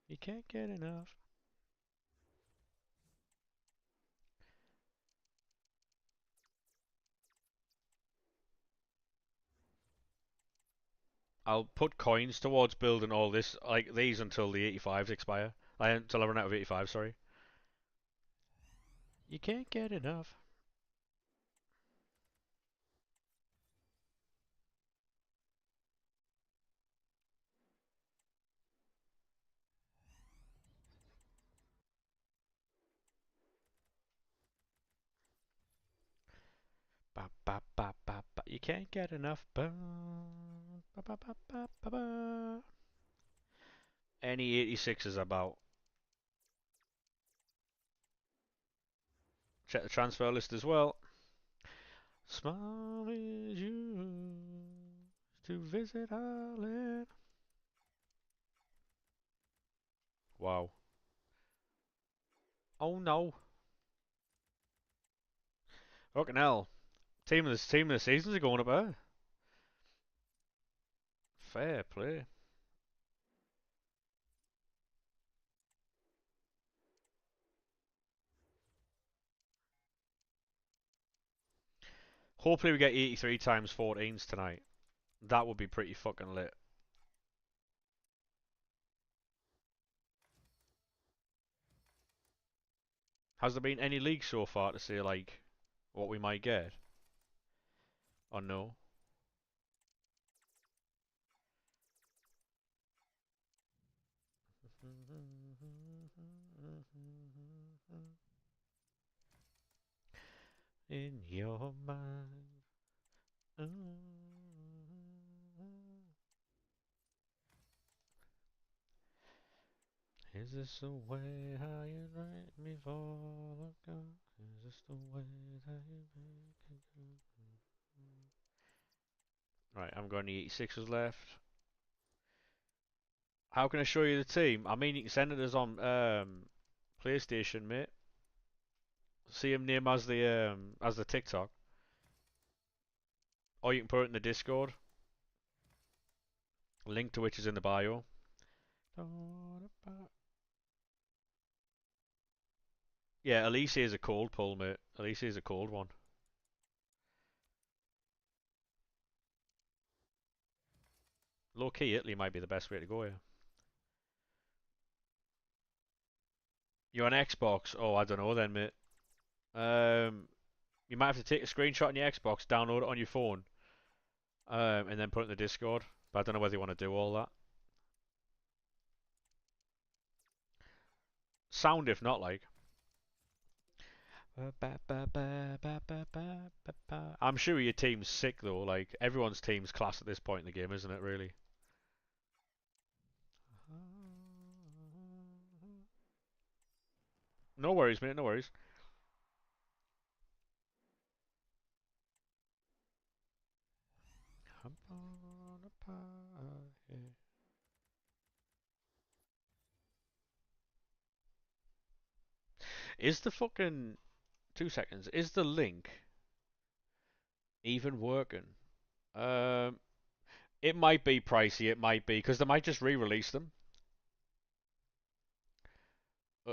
You can't get enough. I'll put coins towards building all this, like these, until the 85s expire. Until I run out of 85, sorry. You can't get enough. Ba, ba, ba, ba, ba. You can't get enough. Ba, ba, ba, ba, ba, ba, ba. Any 86 is about. Check the transfer list as well. Small is you to visit Ireland. Wow. Oh no. Fucking hell. Team of the seasons are going up there. Fair play. Hopefully we get 83 times 14s tonight. That would be pretty fucking lit. Has there been any leaks so far to say like what we might get? Or no? In your mind. Is this the way how you write me fall apart? Is this the way that you make it go? Right, I'm going to 86s left. How can I show you the team? I mean, you can send it us on PlayStation, mate. See him name as the TikTok, or you can put it in the Discord. Link to which is in the bio. Yeah, Elise is a cold pull, mate. Elise is a cold one. Low key, Italy might be the best way to go here. You're on Xbox? Oh, I don't know then, mate. You might have to take a screenshot on your Xbox, download it on your phone, and then put it in the Discord. But I don't know whether you want to do all that. Sound if not, like. I'm sure your team's sick though. Like everyone's team's class at this point in the game, isn't it? Really. No worries, mate. No worries. Is the fucking 2 seconds? Is the link even working? Um, it might be pricey. It might be because they might just re-release them.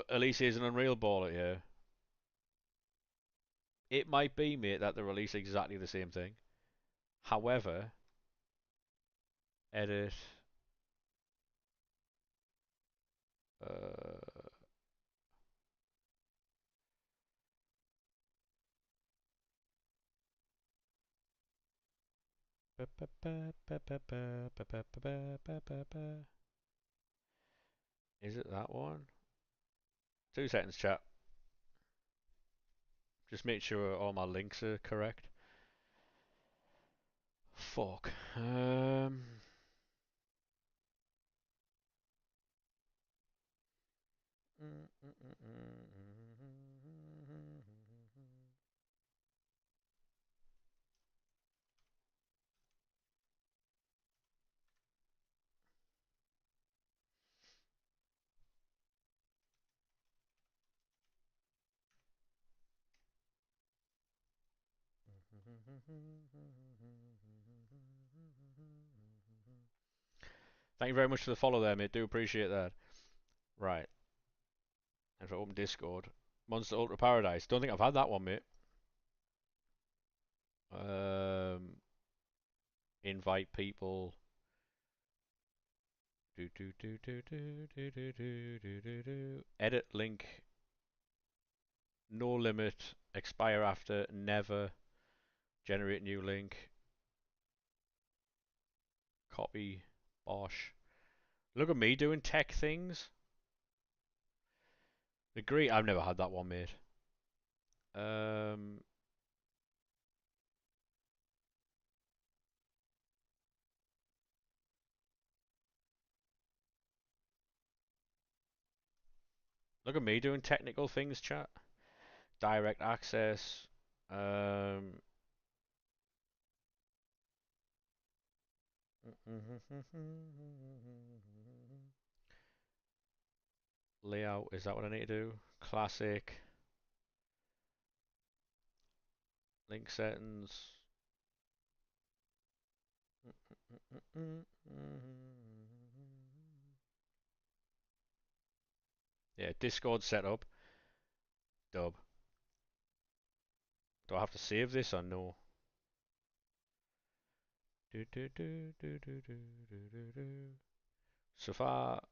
At least here's an Unreal Baller, yeah. It might be, mate, that they release exactly the same thing. However, edit. Uh, is it that one? 2 seconds, chat. Just make sure all my links are correct. Fuck. Thank you very much for the follow there, mate. Do appreciate that. Right. And for open Discord. Monster Ultra Paradise. Don't think I've had that one, mate. Um, invite people. Edit link. No limit. Expire after. Never. Generate new link. Copy. Bosh. Look at me doing tech things. Agree. I've never had that one, mate. Um, look at me doing technical things, chat. Direct access. Um, layout. Is that what I need to do? Classic. Link settings. Yeah, Discord setup. Dub. Do I have to save this or no? So far,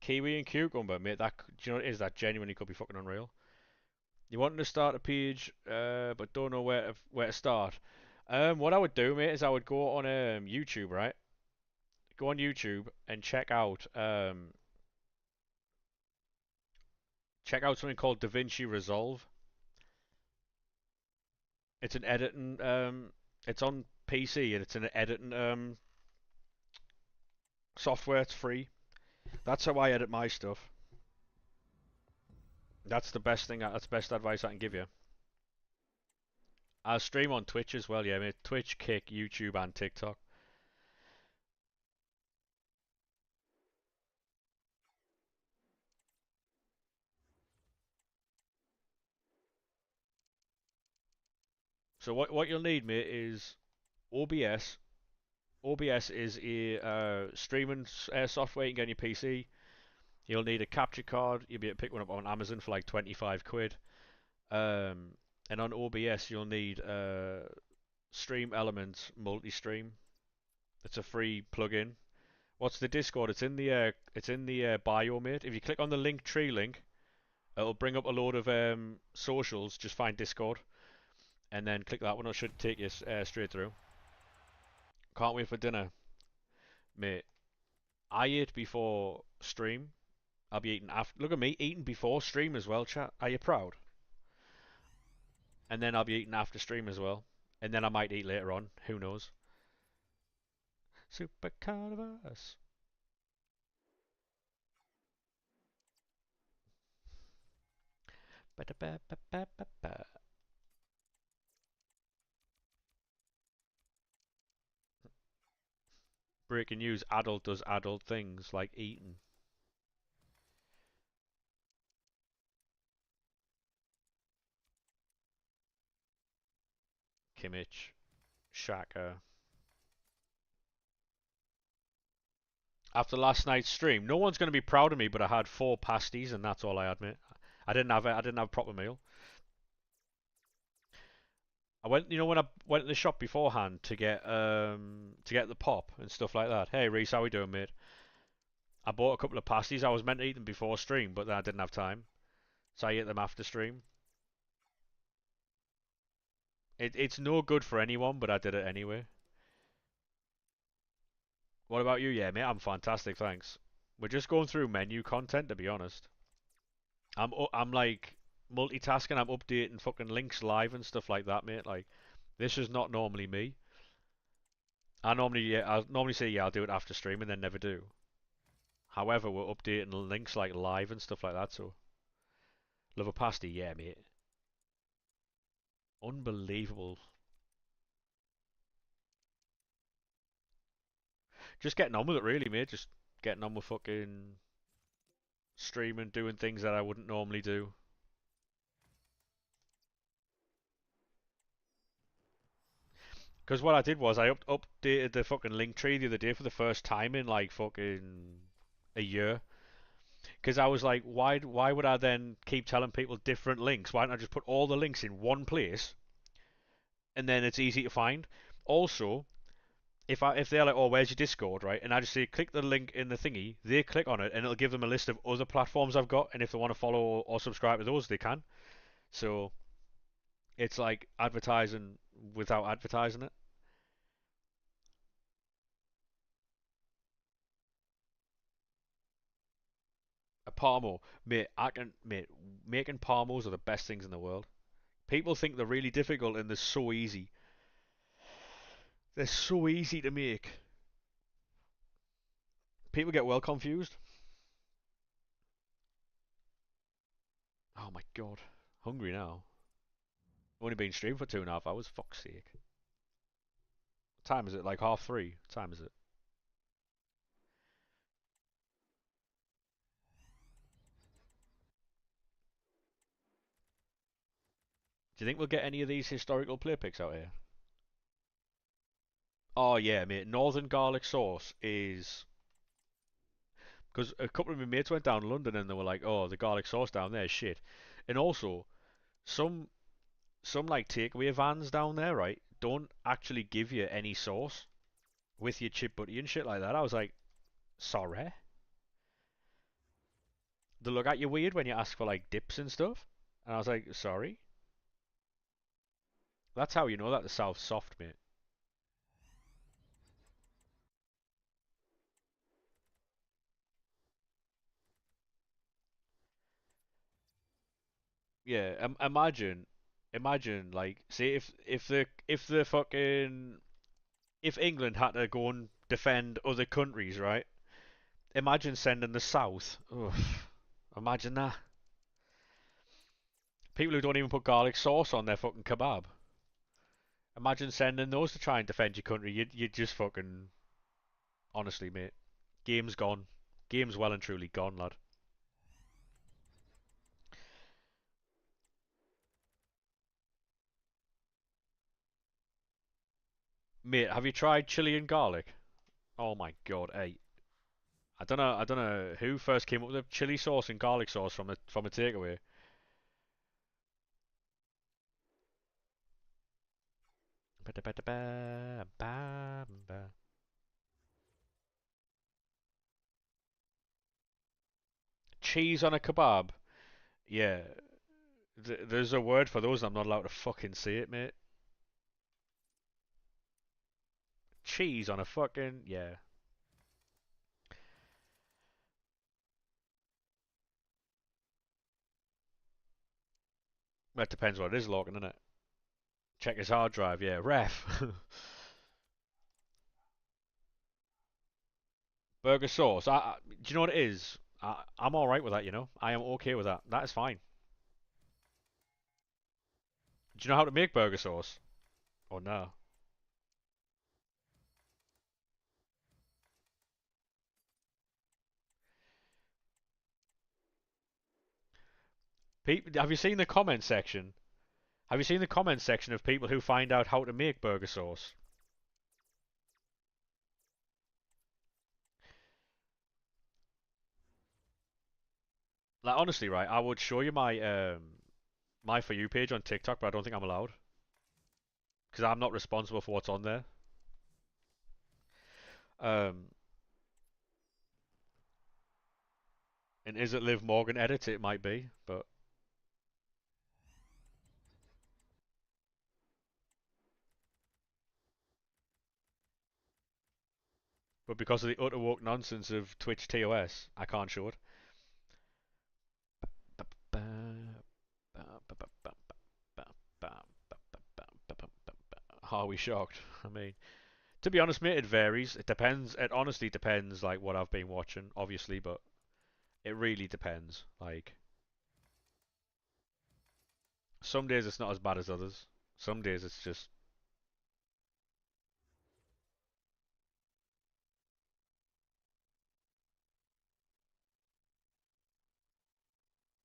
Kiwi and Cucumber, mate. That do you know what it is? That genuinely could be fucking unreal. You want to start a page, but don't know where to start. What I would do, mate, is I would go on YouTube, right? Go on YouTube and check out something called DaVinci Resolve. It's an editing it's on PC and it's an editing software. It's free. That's how I edit my stuff. That's the best thing. That's the best advice I can give you. I stream on Twitch as well. Yeah, mate. Twitch, Kick, YouTube, and TikTok. So what you'll need, mate, is OBS. OBS is a streaming software you can get on your PC. You'll need a capture card. You'll be able to pick one up on Amazon for like 25 quid. And on OBS, you'll need Stream Elements Multi-Stream. It's a free plugin. What's the Discord? It's in the bio, mate. If you click on the link tree link, it'll bring up a load of socials. Just find Discord, and then click that one. It should take you straight through. Can't wait for dinner, mate. I ate before stream. I'll be eating after. Look at me eating before stream as well, chat. Are you proud? And then I'll be eating after stream as well. And then I might eat later on. Who knows? Super carnivores. Ba-da-ba-ba-ba-ba-ba. Breaking news: adult does adult things like eating. Kimmich, Shaka. After last night's stream, no one's going to be proud of me, but I had 4 pasties and that's all I had, mate. I didn't have a proper meal. I went, when I went to the shop beforehand to get the pop and stuff like that. Hey Reese, how we doing, mate? I bought a couple of pasties. I was meant to eat them before stream, but then I didn't have time, so I ate them after stream. It's no good for anyone, but I did it anyway. What about you? Yeah, mate, I'm fantastic, thanks. We're just going through menu content, to be honest. I'm like multitasking. I'm updating fucking links live and stuff like that, mate. Like, this is not normally me. I'll normally say yeah, I'll do it after stream and then never do. However, we're updating links like live and stuff like that. So, love a pasty, yeah, mate. Unbelievable. Just getting on with it, really, mate. Just getting on with fucking streaming, doing things that I wouldn't normally do. Because what I did was I updated the fucking link tree the other day for the first time in like fucking a year. Because I was like, why would I then keep telling people different links? Why don't I just put all the links in one place and then it's easy to find? Also, if they're like, oh, where's your Discord, right? And I just say click the link in the thingy, they click on it and it'll give them a list of other platforms I've got, and if they want to follow or subscribe to those, they can. So it's like advertising without advertising it. A Parmo, mate, making Parmos are the best things in the world. People think they're really difficult and they're so easy. They're so easy to make. People get well confused. Oh my god. Hungry now. Only been streaming for 2.5 hours, fuck's sake. What time is it? Like 3:30? What time is it? Do you think we'll get any of these historical play picks out here? Oh yeah, mate. Northern garlic sauce is... Because a couple of my mates went down to London and they were like, oh, the garlic sauce down there is shit. And also, some some like takeaway vans down there, right, don't actually give you any sauce with your chip butty and shit like that. I was like, sorry? They look at you weird when you ask for like dips and stuff. And I was like, sorry? That's how you know that the South's soft, mate. Yeah, imagine like, say if England had to go and defend other countries, right? Imagine sending the South. Oof. Imagine that. People who don't even put garlic sauce on their fucking kebab. Imagine sending those to try and defend your country. You'd just fucking. Honestly, mate. Game's gone. Game's well and truly gone, lad. Mate, have you tried chili and garlic? Oh my god, hey. I don't know who first came up with the chili sauce and garlic sauce from a takeaway. Cheese on a kebab? Yeah. There's a word for those, and I'm not allowed to fucking say it, mate. Cheese on a fucking. Yeah. That depends what it is, Lorcan, innit? Check his hard drive, yeah. Ref. Burger sauce. Do you know what it is? I'm alright with that, you know? I am okay with that. That is fine. Do you know how to make burger sauce? Or no? Have you seen the comment section? Have you seen the comment section of people who find out how to make burger sauce? Like honestly, right? I would show you my For You page on TikTok, but I don't think I'm allowed because I'm not responsible for what's on there. Um, and is it Liv Morgan edit? It might be, but because of the utter woke nonsense of Twitch TOS, I can't show it. Are we shocked? I mean, to be honest, mate, it varies. It depends. It honestly depends, like what I've been watching, obviously, but it really depends. Like some days it's not as bad as others. Some days it's just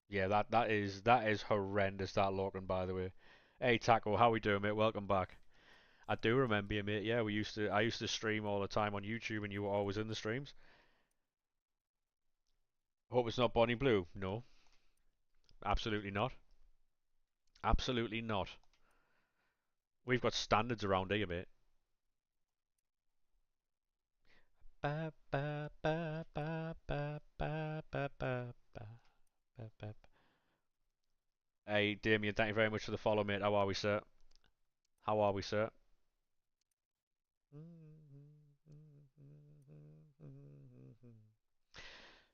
yeah. That is horrendous. That Lorcan, by the way. Hey Taco, how we doing, mate? Welcome back. I do remember you, mate. Yeah, I used to stream all the time on YouTube, and you were always in the streams. Hope it's not Bonnie Blue. No, absolutely not. Absolutely not. We've got standards around here, mate. Ba, ba, ba, ba, ba, ba, ba, ba, ba, ba. Hey, Damien, thank you very much for the follow, mate. How are we, sir? How are we, sir?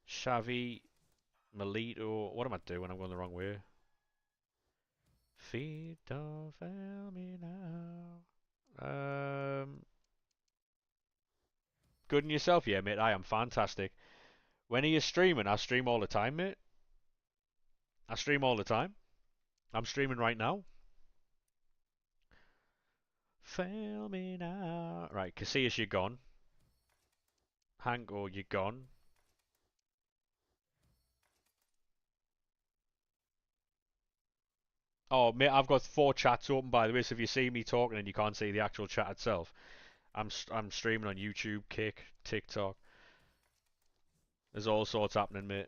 Xavi, Melito. What am I doing? I'm going the wrong way. Feet don't fail me now. Good in yourself, yeah, mate. I am fantastic. When are you streaming? I stream all the time, mate. I stream all the time. I'm streaming right now. Fail me now. Right, Casillas, you're gone. Hanko, you're gone. Oh, mate, I've got 4 chats open, by the way, so if you see me talking and you can't see the actual chat itself, I'm streaming on YouTube, Kick, TikTok. There's all sorts happening, mate.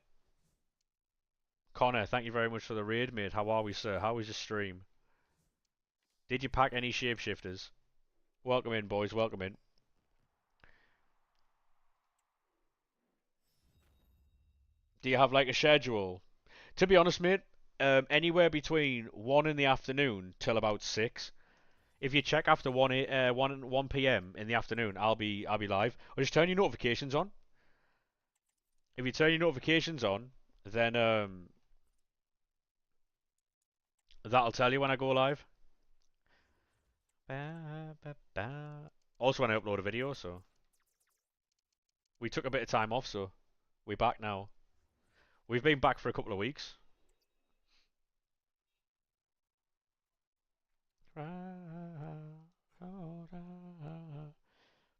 Connor, thank you very much for the raid, mate. How are we, sir? How was your stream? Did you pack any shapeshifters? Welcome in, boys. Welcome in. Do you have like a schedule? To be honest, mate, anywhere between 1 in the afternoon till about 6. If you check after 1 p.m. in the afternoon, I'll be live. Or just turn your notifications on. If you turn your notifications on, then that'll tell you when I go live. Also when I upload a video, so we took a bit of time off, so We back now. We've been back for a couple of weeks.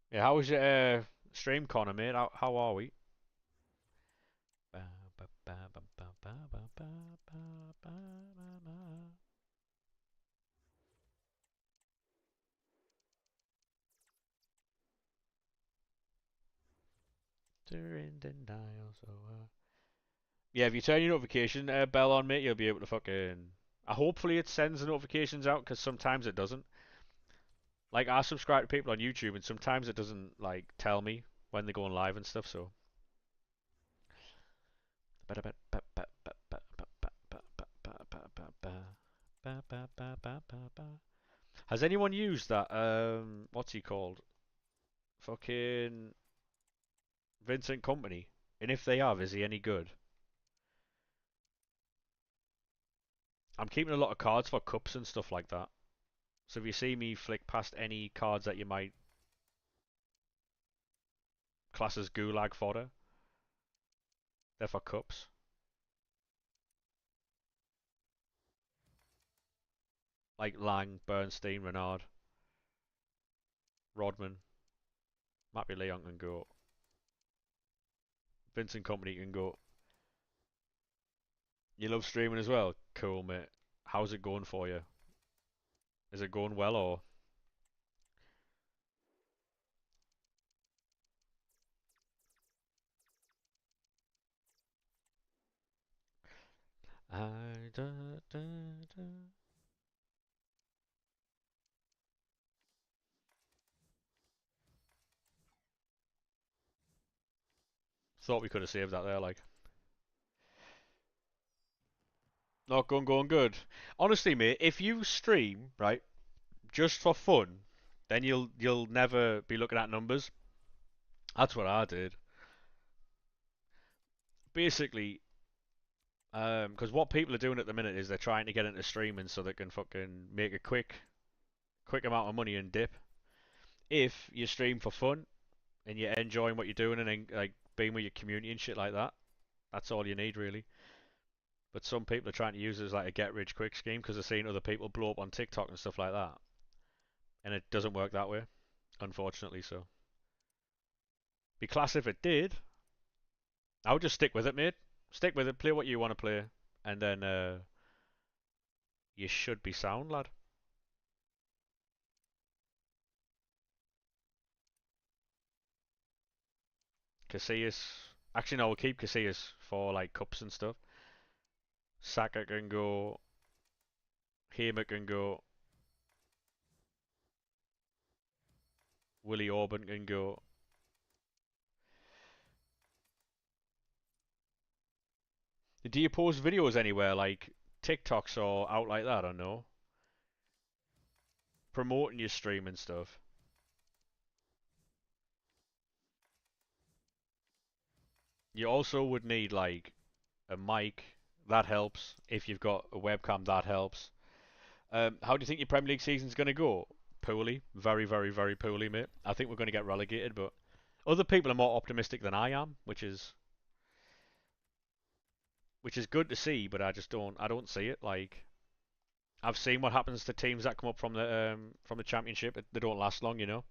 Yeah, how was your stream, Connor, mate? How are we? During denial, so yeah, if you turn your notification bell on, mate, you'll be able to fucking. Hopefully, it sends the notifications out because sometimes it doesn't. Like, I subscribe to people on YouTube, and sometimes it doesn't like tell me when they're going live and stuff. So. Has anyone used that? What's he called? Fucking Vincent Company. And if they have, is he any good? I'm keeping a lot of cards for cups and stuff like that. So if you see me flick past any cards that you might class as gulag fodder, they're for cups. Like Lang, Bernstein, Renard, Rodman, Matty Leon can go. Vincent Company can go. You love streaming as well? Cool, mate. How's it going for you? Is it going well or? I da, da, da. Thought we could have saved that there, like. Not going good. Honestly, mate, if you stream, right, just for fun, then you'll never be looking at numbers. That's what I did. Basically, because what people are doing at the minute is they're trying to get into streaming so they can fucking make a quick amount of money and dip. If you stream for fun and you're enjoying what you're doing and like being with your community and shit like that, that's all you need really. But some people are trying to use it as like a get rich quick scheme because they're seeing other people blow up on TikTok and stuff like that, and it doesn't work that way, unfortunately. So, be class if it did. I would just stick with it, mate. Stick with it. Play what you want to play, and then you should be sound, lad. Casillas. Actually, no, we'll keep Casillas for like cups and stuff. Saka can go. Hamer can go. Willie Orban can go. Do you post videos anywhere like TikToks or out like that? I don't know. Promoting your stream and stuff. You also would need like a mic. That helps. If you've got a webcam, that helps. How do you think your Premier League season's going to go? Poorly. Very, very, very poorly, mate. I think we're going to get relegated, but other people are more optimistic than I am, which is good to see, but I don't see it. Like I've seen what happens to teams that come up from the Championship. They don't last long, you know.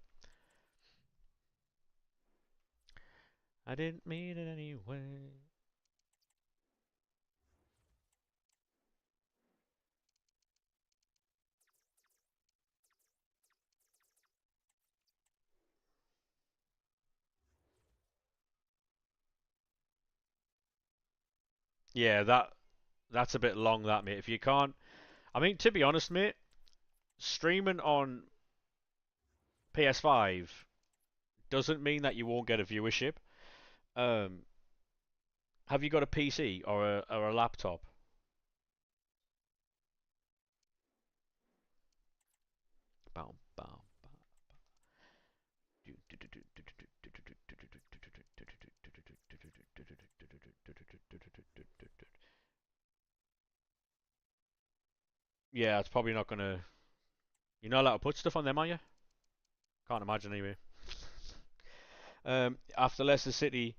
I didn't mean it anyway. Yeah, that's a bit long, that mate. If you can't, I mean, to be honest, mate, streaming on PS5 doesn't mean that you won't get a viewership. Um, have you got a PC or a laptop? Bow, bow, yeah, it's probably not gonna. You're not allowed to put stuff on them, are you? Can't imagine anyway. After Leicester City,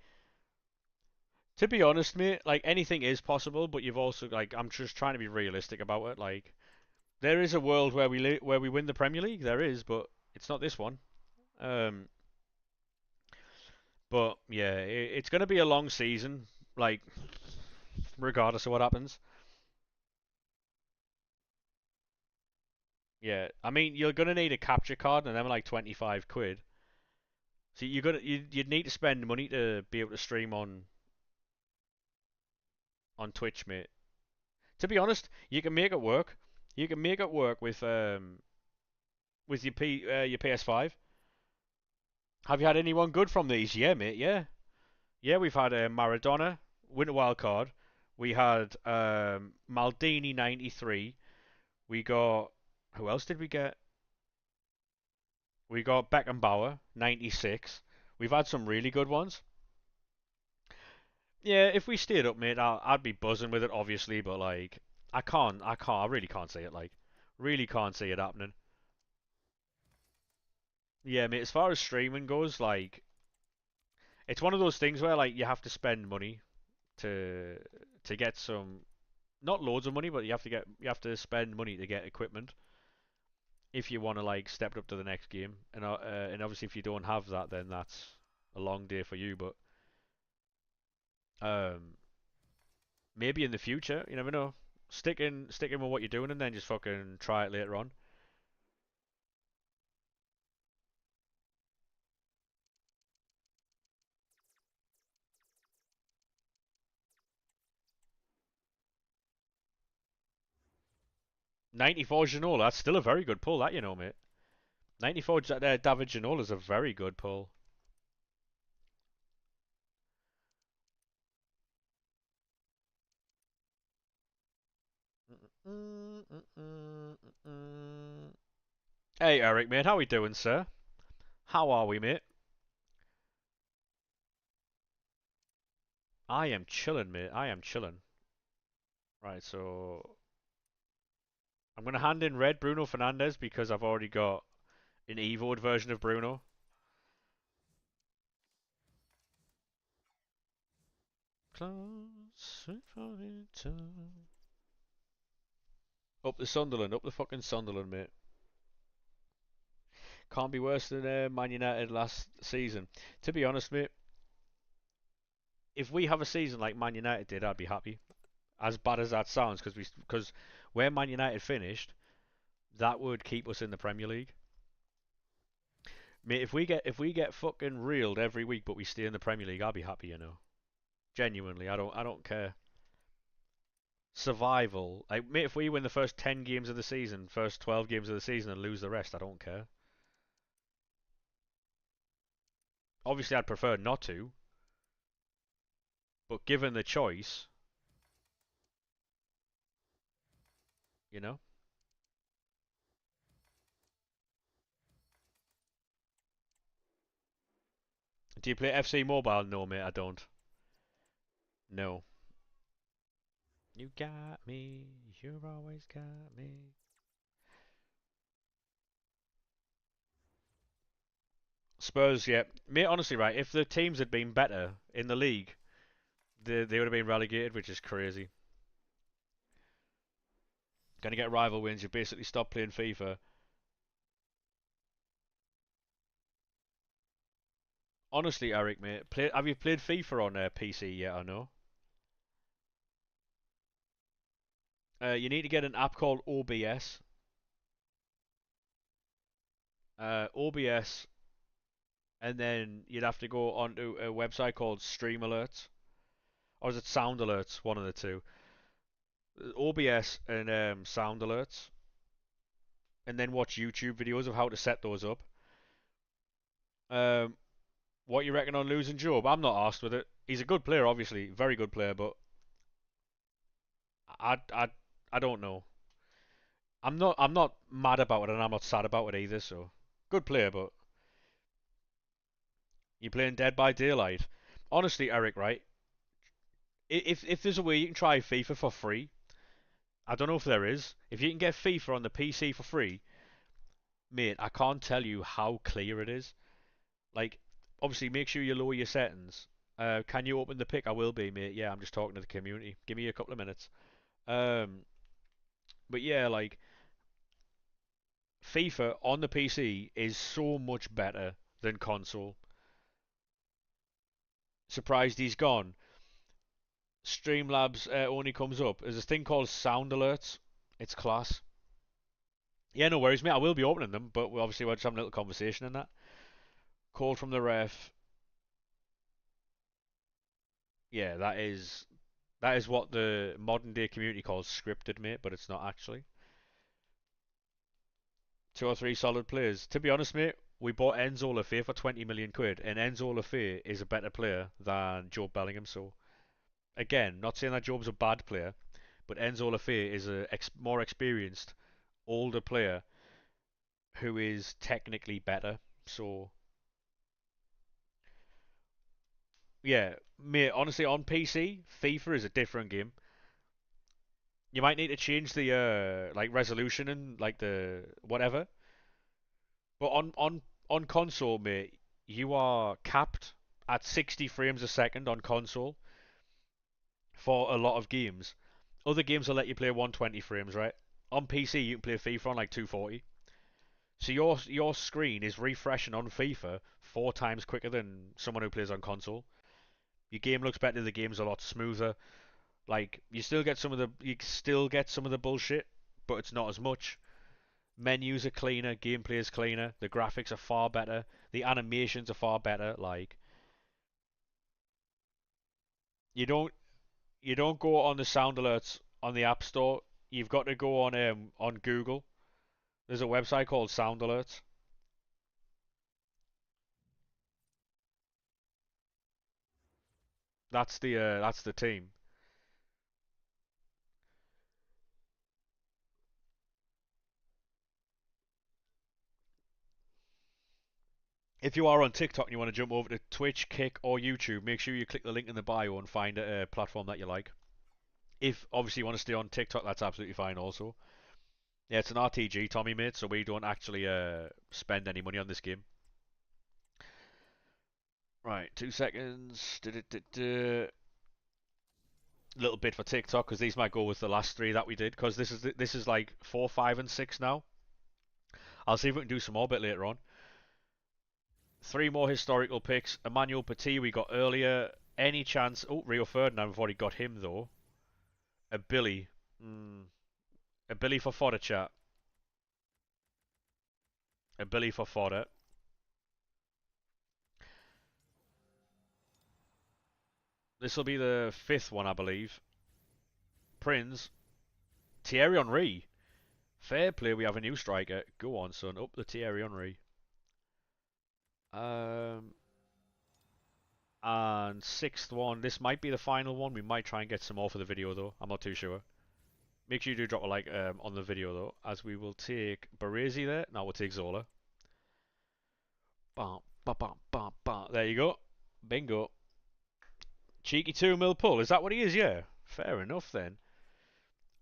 To be honest, mate, like anything is possible, but you've also like I'm just trying to be realistic about it. Like there is a world where where we win the Premier League. There is, but it's not this one. Um, but yeah, it's going to be a long season. Like regardless of what happens. Yeah, I mean you're going to need a capture card, and them are like 25 quid. So you'd need to spend money to be able to stream on Twitch, mate. To be honest, you can make it work. You can make it work with your PS5. Have you had anyone good from these? Yeah, mate. Yeah, yeah. We've had Maradona win a wild card. We had Maldini 93. We got who else did we get? We got Beckenbauer 96. We've had some really good ones. Yeah, if we stayed up, mate, I'd be buzzing with it, obviously. But like, I really can't see it. Like, really can't see it happening. Yeah, mate. As far as streaming goes, like, it's one of those things where like you have to spend money to get some not loads of money, but you have to spend money to get equipment if you want to like step it up to the next game. And obviously if you don't have that, then that's a long day for you. But um, maybe in the future, you never know. Stick in with what you're doing, and then just fucking try it later on. 94 Ginola, that's still a very good pull, that you know, mate. 94 David Ginola is a very good pull. Hey Eric, mate, how we doing, sir? How are we, mate? I am chilling, mate. I am chilling. Right, so I'm gonna hand in red Bruno Fernandez because I've already got an evoed version of Bruno. Close up the Sunderland, up the fucking Sunderland, mate. Can't be worse than Man United last season. To be honest, mate, if we have a season like Man United did, I'd be happy. As bad as that sounds, because where Man United finished, that would keep us in the Premier League. Mate, if we get fucking reeled every week, but we stay in the Premier League, I'll be happy, you know. Genuinely, I don't care. Survival, like mate, if we win the first 10 games of the season, first 12 games of the season, and lose the rest, I don't care. Obviously, I'd prefer not to, but given the choice, you know. Do you play FC Mobile? No, mate, I don't. No. You got me. You've always got me. Spurs, yeah. Mate, honestly, right, if the teams had been better in the league, they would have been relegated, which is crazy. Gonna get rival wins, you basically stop playing FIFA. Honestly, Eric, mate, have you played FIFA on PC yet or no? You need to get an app called OBS. OBS, and then you'd have to go onto a website called Stream Alerts. Or is it Sound Alerts? One of the two. OBS and Sound Alerts. And then watch YouTube videos of how to set those up. Um, what you reckon on losing Job? I'm not asked with it. He's a good player, obviously, very good player, but I, I, I don't know. I'm not mad about it, and I'm not sad about it either. So, good player, but you're playing Dead by Daylight. Honestly, Eric, right? If there's a way you can try FIFA for free, I don't know if there is. If you can get FIFA on the PC for free, mate, I can't tell you how clear it is. Like, obviously, make sure you lower your settings. Can you open the pic? I will be, mate. Yeah, I'm just talking to the community. Give me a couple of minutes. Um, but yeah, like FIFA on the PC is so much better than console. Surprised he's gone. Streamlabs only comes up. There's this thing called sound alerts. It's class. Yeah, no worries, mate. I will be opening them, but obviously we're just having a little conversation in that. Call from the ref. Yeah, that is what the modern day community calls scripted, mate, but it's not actually. Two or three solid players. To be honest, mate, we bought Enzo Lafay for 20 million quid, and Enzo Lafay is a better player than Joe Bellingham. So again, not saying that Jobe's a bad player, but Enzo Lafay is a more experienced, older player who is technically better. So yeah, mate. Honestly, on PC, FIFA is a different game. You might need to change the like resolution and like the whatever, but on console, mate, you are capped at 60 frames a second on console for a lot of games. Other games will let you play 120 frames, right? On PC, you can play FIFA on like 240. So your screen is refreshing on FIFA 4 times quicker than someone who plays on console. Your game looks better. The game's a lot smoother. Like you still get some of the bullshit, but it's not as much. Menus are cleaner, gameplay is cleaner, the graphics are far better, the animations are far better. Like you don't you don't go on the sound alerts on the App Store. You've got to go on Google. There's a website called Sound Alerts. That's the team. If you are on TikTok and you want to jump over to Twitch, Kick, or YouTube, make sure you click the link in the bio and find a platform that you like. If obviously you want to stay on TikTok, that's absolutely fine also. Yeah, it's an RTG, Tommy, mate, so we don't actually spend any money on this game. Right, 2 seconds. Little bit for TikTok because these might go with the last three that we did because this is like 4, 5, and 6 now. I'll see if we can do some more bit later on. Three more historical picks. Emmanuel Petit we got earlier. Any chance? Oh, Rio Ferdinand. We've already got him though. A Billy. Mm, a Billy for fodder chat. A Billy for fodder. This will be the fifth one, I believe. Prince. Thierry Henry. Fair play. We have a new striker. Go on, son. Up the Thierry Henry. Um, and sixth one. This might be the final one. We might try and get some more for the video though. I'm not too sure. Make sure you do drop a like on the video though, as we will take Baresi there. Now we'll take Zola. Bam, bam, bam, bam, bam. There you go. Bingo. Cheeky 2 mil pull. Is that what he is? Yeah. Fair enough then.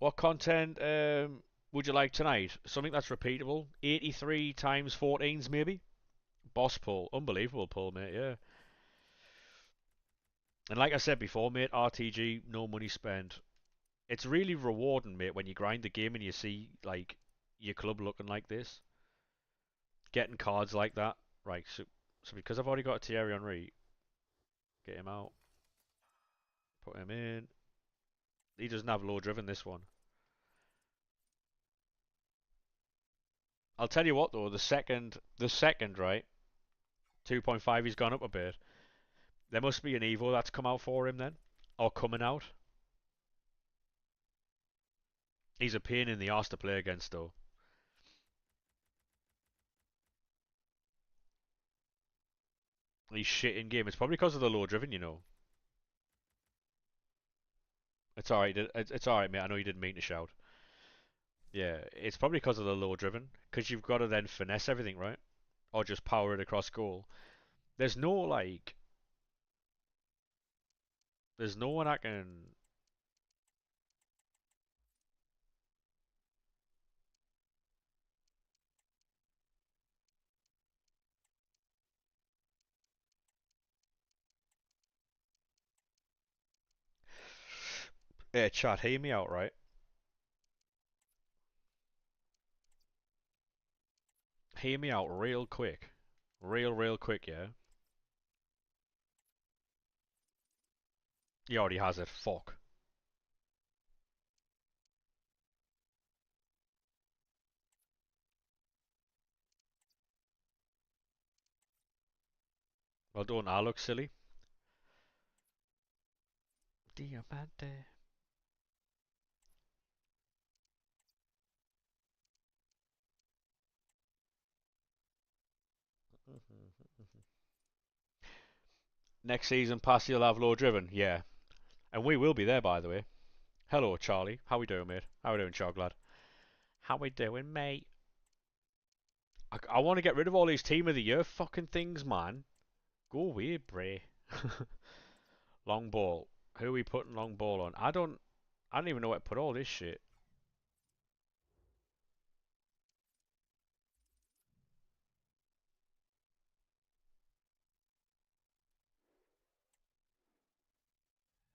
What content would you like tonight? Something that's repeatable. 83 times 14s maybe. Boss pull. Unbelievable pull, mate. Yeah. And like I said before, mate, RTG, no money spent. It's really rewarding, mate, when you grind the game and you see like your club looking like this, getting cards like that. Right, so because I've already got a Thierry Henry, get him out, put him in. He doesn't have low driven this one. I'll tell you what though, the second right, 2.5, he's gone up a bit. There must be an Evo that's come out for him then, or coming out. He's a pain in the arse to play against though. He's shit in game. It's probably because of the low driven, you know. It's alright. It's alright, mate. I know you didn't mean to shout. Yeah, it's probably because of the low driven. Because you've got to then finesse everything, right? Or just power it across goal. There's no like, there's no one I can. Yeah, chat, hear me out, right? Hear me out real quick. Real quick, yeah? He already has it, fuck. Well, don't I look silly? Diamante. Next season, pass you'll have low driven, yeah. And we will be there, by the way. Hello, Charlie. How we doing, mate? How we doing, Choglad? How we doing, mate? I want to get rid of all these Team of the Year fucking things, man. Go away, Bray. Long ball. Who are we putting long ball on? I don't even know where to put all this shit.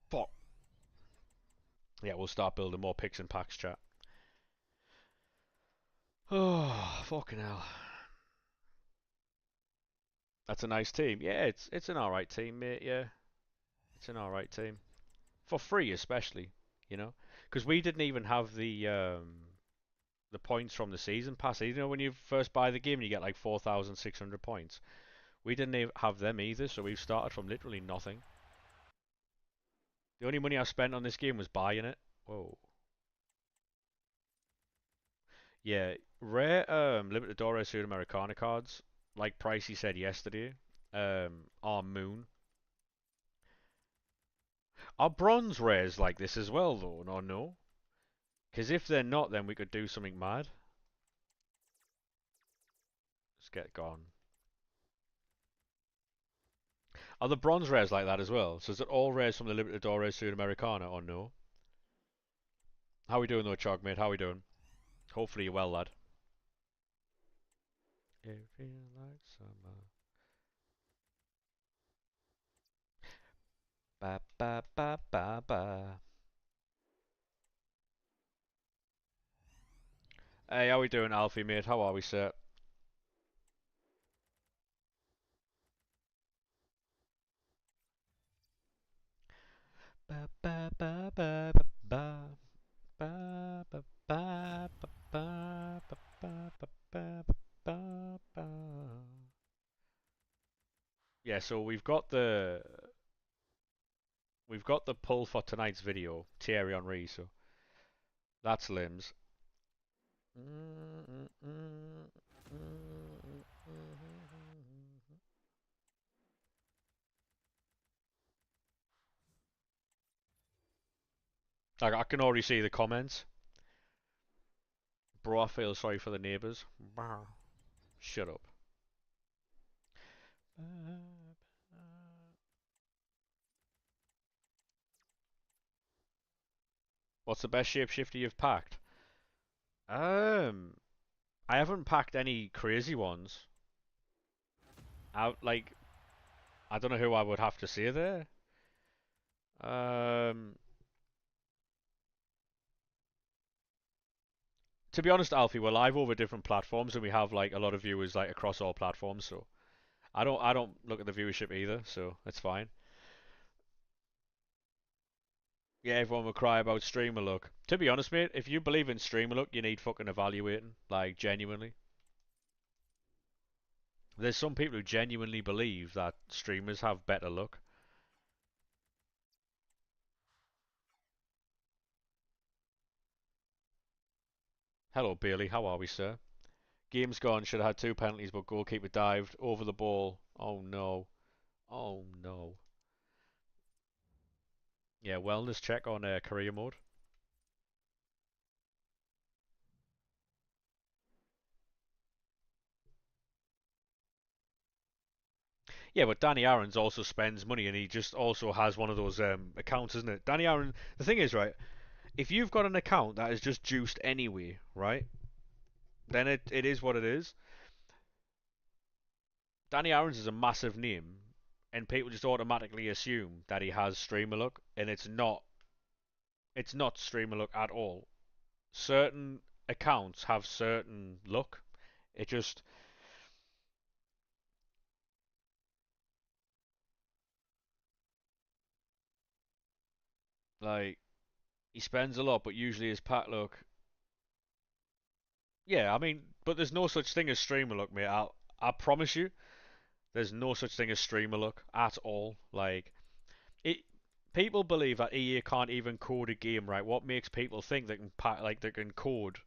Fuck. Yeah, we'll start building more picks and packs, chat. Oh, fucking hell. That's a nice team. Yeah, it's an alright team, mate. Yeah, it's an alright team. For free, especially, you know? Because we didn't even have the points from the season pass. You know, when you first buy the game and you get like 4,600 points. We didn't have them either, so we've started from literally nothing. The only money I spent on this game was buying it. Whoa. Yeah, rare Libertadores Sudamericana cards, like Pricey said yesterday, are moon. Are bronze rares like this as well, though, or no? Because if they're not, then we could do something mad. Let's get gone. Are the bronze rares like that as well? So is it all rares from the Libertadores Sudamericana, or no? How we doing though, Chog, mate? How we doing? Hopefully you're well, lad. It feels like summer. Ba ba ba ba ba. Hey, how we doing, Alfie, mate? How are we, sir? Ba ba ba ba ba ba ba ba ba ba ba ba ba ba ba ba. Yeah, so we've got the pull for tonight's video, Thierry Henry. So that's limbs. Like I can already see the comments. Bro, I feel sorry for the neighbours. Shut up. What's the best shapeshifter you've packed? Um, I haven't packed any crazy ones. Like I don't know who I would have to say there. Um, to be honest, Alfie, we're live over different platforms and we have like a lot of viewers like across all platforms. So I don't look at the viewership either. So it's fine. Yeah, everyone will cry about streamer look. To be honest, mate, if you believe in streamer look, you need fucking evaluating. Like genuinely, there's some people who genuinely believe that streamers have better luck. Hello, Bailey. How are we, sir? Game's gone. Should have had two penalties, but goalkeeper dived over the ball. Oh no. Oh no. Yeah, wellness check on career mode. Yeah, but Danny Aaron's also spends money, and he just also has one of those accounts, isn't it? Danny Aaron. The thing is, right? If you've got an account that is just juiced anyway, right? Then it is what it is. Danny Aaron's is a massive name, and people just automatically assume that he has streamer luck, and it's not. It's not streamer luck at all. Certain accounts have certain luck. It just like he spends a lot, but usually his pack luck. Yeah, I mean, but there's no such thing as streamer luck, mate. I promise you, there's no such thing as streamer luck at all. Like it, people believe that EA can't even code a game right. What makes people think they can they can code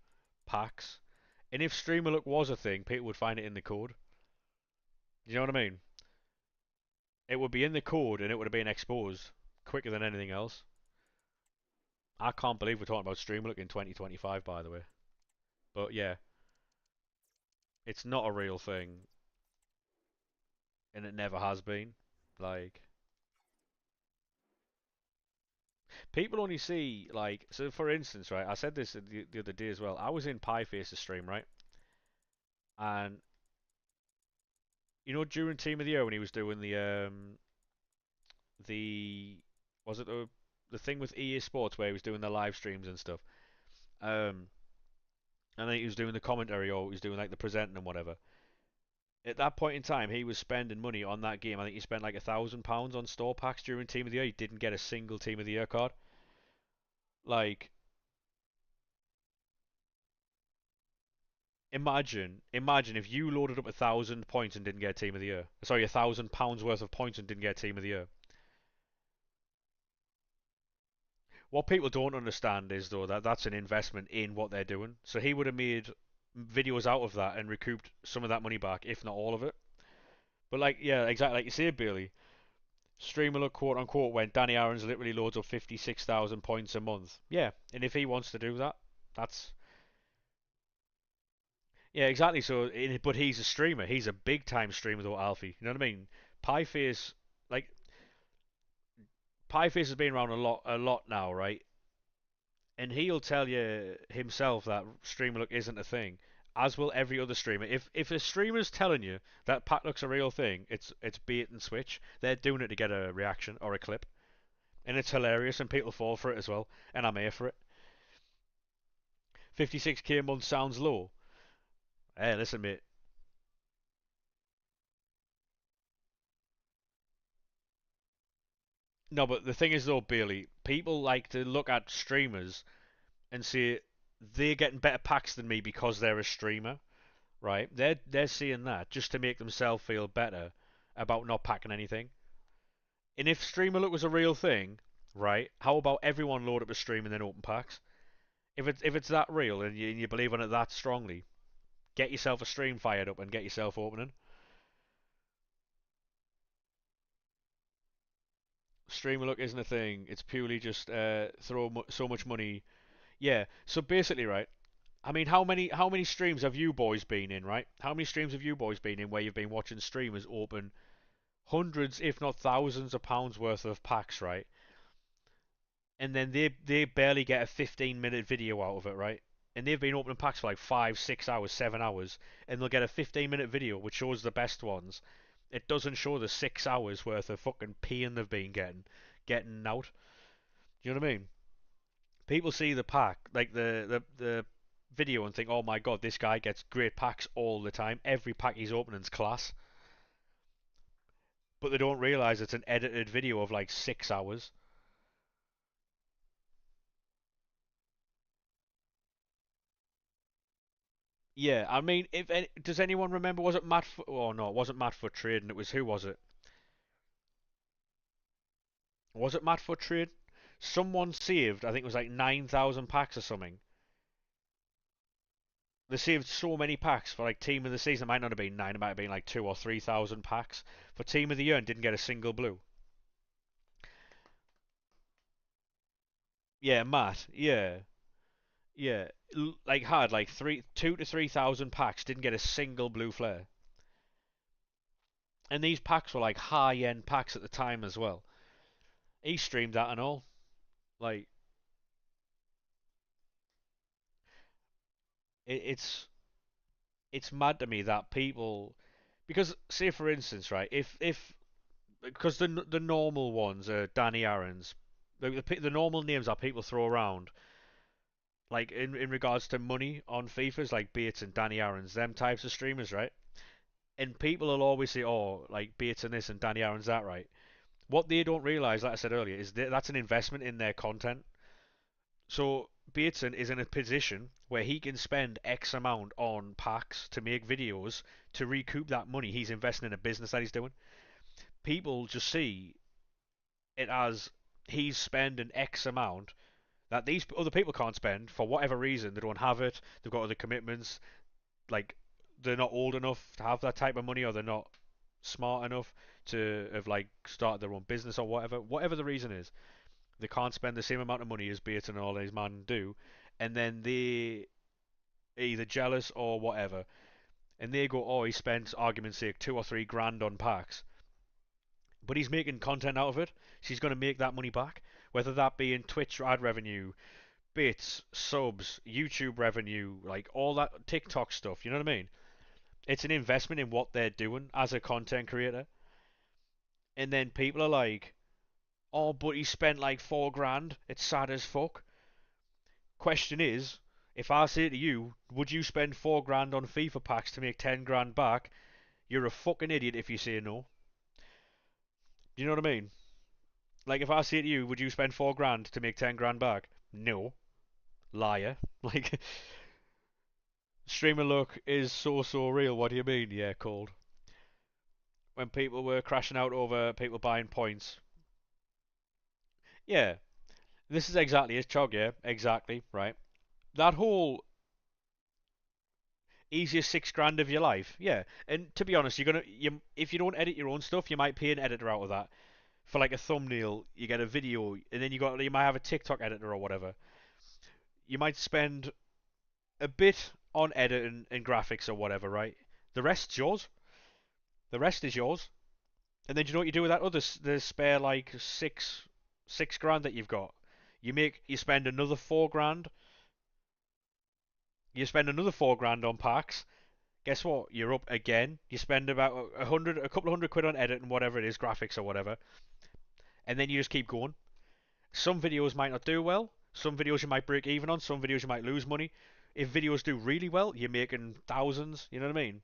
packs? And if streamer luck was a thing, people would find it in the code. You know what I mean? It would be in the code and it would have been exposed quicker than anything else. I can't believe we're talking about streamer luck in 2025, by the way. But yeah, it's not a real thing, and it never has been. Like people only see so. For instance, right? I said this the other day as well. I was in Pieface's stream, right? And during Team of the Year when he was doing the was it the thing with EA Sports where he was doing the live streams and stuff. Um, and then he was doing the commentary or he was doing like the presenting and whatever. At that point in time, he was spending money on that game. I think he spent like £1,000 on store packs during Team of the Year. He didn't get a single Team of the Year card. Like, imagine if you loaded up 1,000 points and didn't get a Team of the Year. Sorry, £1,000 worth of points and didn't get a Team of the Year. What people don't understand is though that that's an investment in what they're doing. So he would have made videos out of that and recouped some of that money back, if not all of it. But like, yeah, exactly like you say, Bailey. Streamer look quote unquote when Danny Aaron's literally loads up 56,000 points a month. Yeah, and if he wants to do that, that's yeah, exactly. So, but he's a streamer. He's a big time streamer though, Alfie. You know what I mean? Pieface, like Pieface has been around a lot now, right? And he'll tell you himself that streamer look isn't a thing, as will every other streamer. If a streamer's telling you that pack look's a real thing, it's bait and switch. They're doing it to get a reaction or a clip, and it's hilarious, and people fall for it as well. And I'm here for it. 56k a month sounds low. Hey, listen, mate. No, but the thing is though, Bailey, people like to look at streamers and say they're getting better packs than me because they're a streamer, right? They're seeing that just to make themselves feel better about not packing anything. And if streamer look was a real thing, right? How about everyone load up a stream and then open packs? If it's that real and you believe in it that strongly, get yourself a stream fired up and get yourself opening. Streamer look isn't a thing. It's purely just so much money. Yeah. So basically, right? I mean, how many streams have you boys been in, right? How many streams have you boys been in where you've been watching streamers open hundreds, if not thousands, of pounds worth of packs, right? And then they barely get a 15-minute video out of it, right? And they've been opening packs for like 5, 6 hours, 7 hours, and they'll get a 15-minute video which shows the best ones. It doesn't show the 6 hours worth of fucking pain they've been getting out. Do you know what I mean? People see the pack, like the video, and think, "Oh my god, this guy gets great packs all the time. Every pack he's opening's class." But they don't realize it's an edited video of like 6 hours. Yeah, I mean, if does anyone remember? Was it Matt? Oh no, it wasn't Matt Foot Trade, and it was who was it? Was it Matt Foot Trade? Someone saved, I think it was like 9,000 packs or something. They saved so many packs for like team of the season. It might not have been nine. It might have been like 2 or 3 thousand packs for team of the year and didn't get a single blue. Yeah, Matt. Yeah, yeah. Like had like 2 to 3 thousand packs, didn't get a single blue flare. And these packs were like high end packs at the time as well. He streamed that and all. Like it's mad to me that people because say for instance right if because the normal ones are Danny Aaron's The normal names that people throw around, like in regards to money on FIFA's, like Bates and Danny Aaron's, them types of streamers, right? And people will always say, oh, like Bates and this and Danny Aaron's that, right? What they don't realize, like I said earlier, is that's an investment in their content. So Bateson is in a position where he can spend X amount on packs to make videos to recoup that money he's investing in a business that he's doing. People just see it as he's spending X amount that these other people can't spend for whatever reason. They don't have it. They've got other commitments. Like they're not old enough to have that type of money, or they're not smart enough to have like started their own business or whatever. Whatever the reason is, they can't spend the same amount of money as Baton and all these men do, and then they either jealous or whatever, and they go, "Oh, he spent, argument's sake, 2 or 3 grand on packs, but he's making content out of it. So he's going to make that money back, whether that be in Twitch ad revenue, bits, subs, YouTube revenue, like all that TikTok stuff. You know what I mean? It's an investment in what they're doing as a content creator, and then people are like, "Oh, but he spent like 4 grand. It's sad as fuck." Question is, if I say to you, would you spend 4 grand on FIFA packs to make 10 grand back? You're a fucking idiot if you say no. You know what I mean? Like if I say to you, would you spend 4 grand to make 10 grand back? No, liar. Like streamer luck is so real. What do you mean? Yeah, cold. When people were crashing out over people buying points. Yeah, this is exactly his chog. Yeah, exactly right. That whole easiest 6 grand of your life. Yeah, and to be honest, if you don't edit your own stuff, you might pay an editor out of that for like a thumbnail. You get a video, and then you might have a TikTok editor or whatever. You might spend a bit on editing and graphics or whatever, right? The rest's yours. The rest is yours. And then do you know what you do with that other the spare like six grand that you've got? You spend another 4 grand. You spend another 4 grand on packs. Guess what? You're up again. You spend about a couple of hundred quid on editing, whatever it is, graphics or whatever, and then you just keep going. Some videos might not do well. Some videos you might break even on. Some videos you might lose money. If videos do really well, you're making thousands. You know what I mean?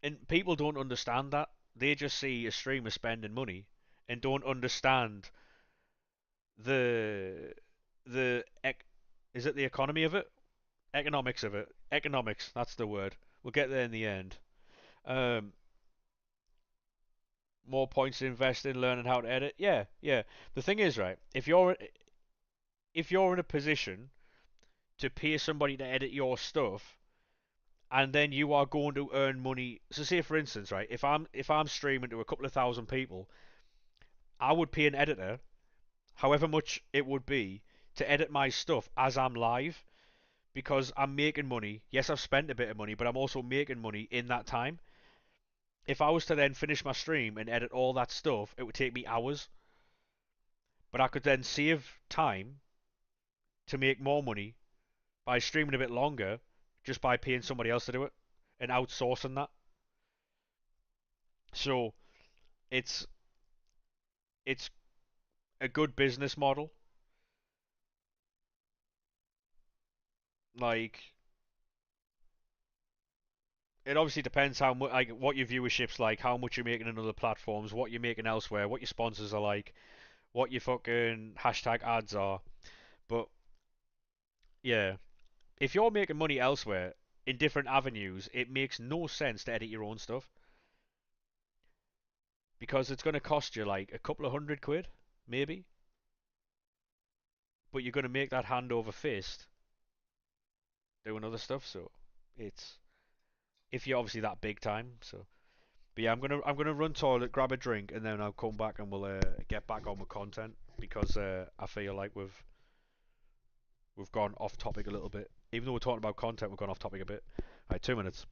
And people don't understand that. They just see a streamer spending money and don't understand the the is it the economy of it? Economics of it. Economics. That's the word. We'll get there in the end. Um, More points to invest in learning how to edit. Yeah, yeah. The thing is, right? If you're in a position to pay somebody to edit your stuff, and then you are going to earn money. So, say for instance, right? If I'm streaming to a couple of thousand people, I would pay an editor, however much it would be, to edit my stuff as I'm live, because I'm making money. Yes, I've spent a bit of money, but I'm also making money in that time. If I was to then finish my stream and edit all that stuff, it would take me hours. But I could then save time to make more money by streaming a bit longer, just by paying somebody else to do it and outsourcing that. So it's it's a good business model. Like it obviously depends how much, like what your viewership's like, how much you're making in other platforms, what you're making elsewhere, what your sponsors are like, what your fucking hashtag ads are. But yeah, if you're making money elsewhere in different avenues, it makes no sense to edit your own stuff because it's going to cost you like a couple of hundred quid, maybe. But you're going to make that hand over fist doing other stuff. So it's if you're obviously that big time. So, but yeah, I'm gonna run toilet, grab a drink, and then I'll come back and we'll get back on with content because I feel like we've gone off topic a little bit. Even though we're talking about content, we've gone off topic a bit. All right, 2 minutes.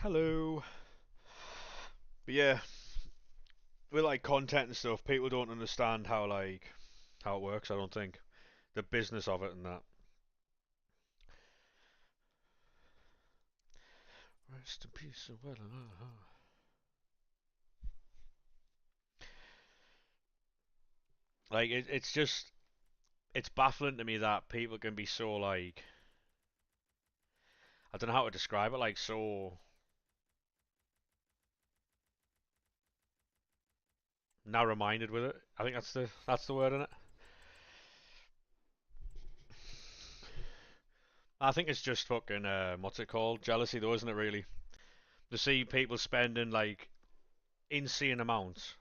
Hello. But yeah, with like content and stuff, people don't understand how it works. I don't think the business of it and that. Rest in peace. Like it's just it's baffling to me that people can be so like I don't know how to describe it. Like so narrow-minded with it. I think that's the word in it. I think it's just fucking what's it called? Jealousy, though, isn't it? Really, to see people spending like insane amounts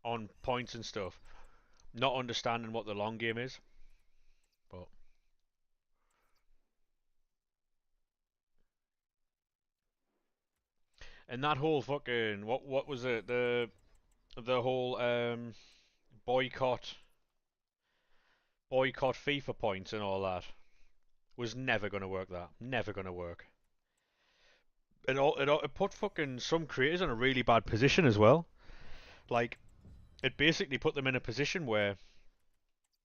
on points and stuff, not understanding what the long game is. But and that whole fucking what was it? The whole boycott boycott FIFA points and all that was never gonna work. That never gonna work. It put fucking some creators in a really bad position as well. Like it basically put them in a position where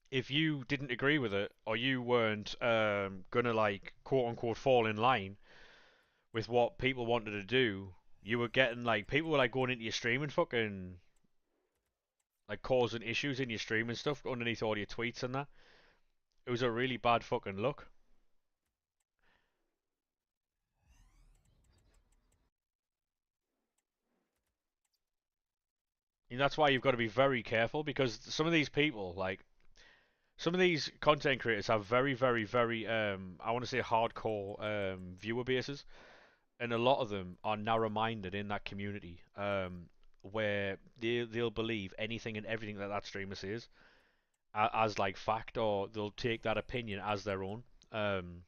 if you didn't agree with it or you weren't gonna like quote unquote fall in line with what people wanted to do, you were getting like people were like going into your stream and fucking like causing issues in your stream and stuff underneath all your tweets and that. It was a really bad fucking look. And that's why you've got to be very careful because some of these people, like some of these content creators, have very, very, very, I want to say hardcore viewer bases, and a lot of them are narrow-minded in that community, where they'll believe anything and everything that that streamer says as like fact, or they'll take that opinion as their own. Um,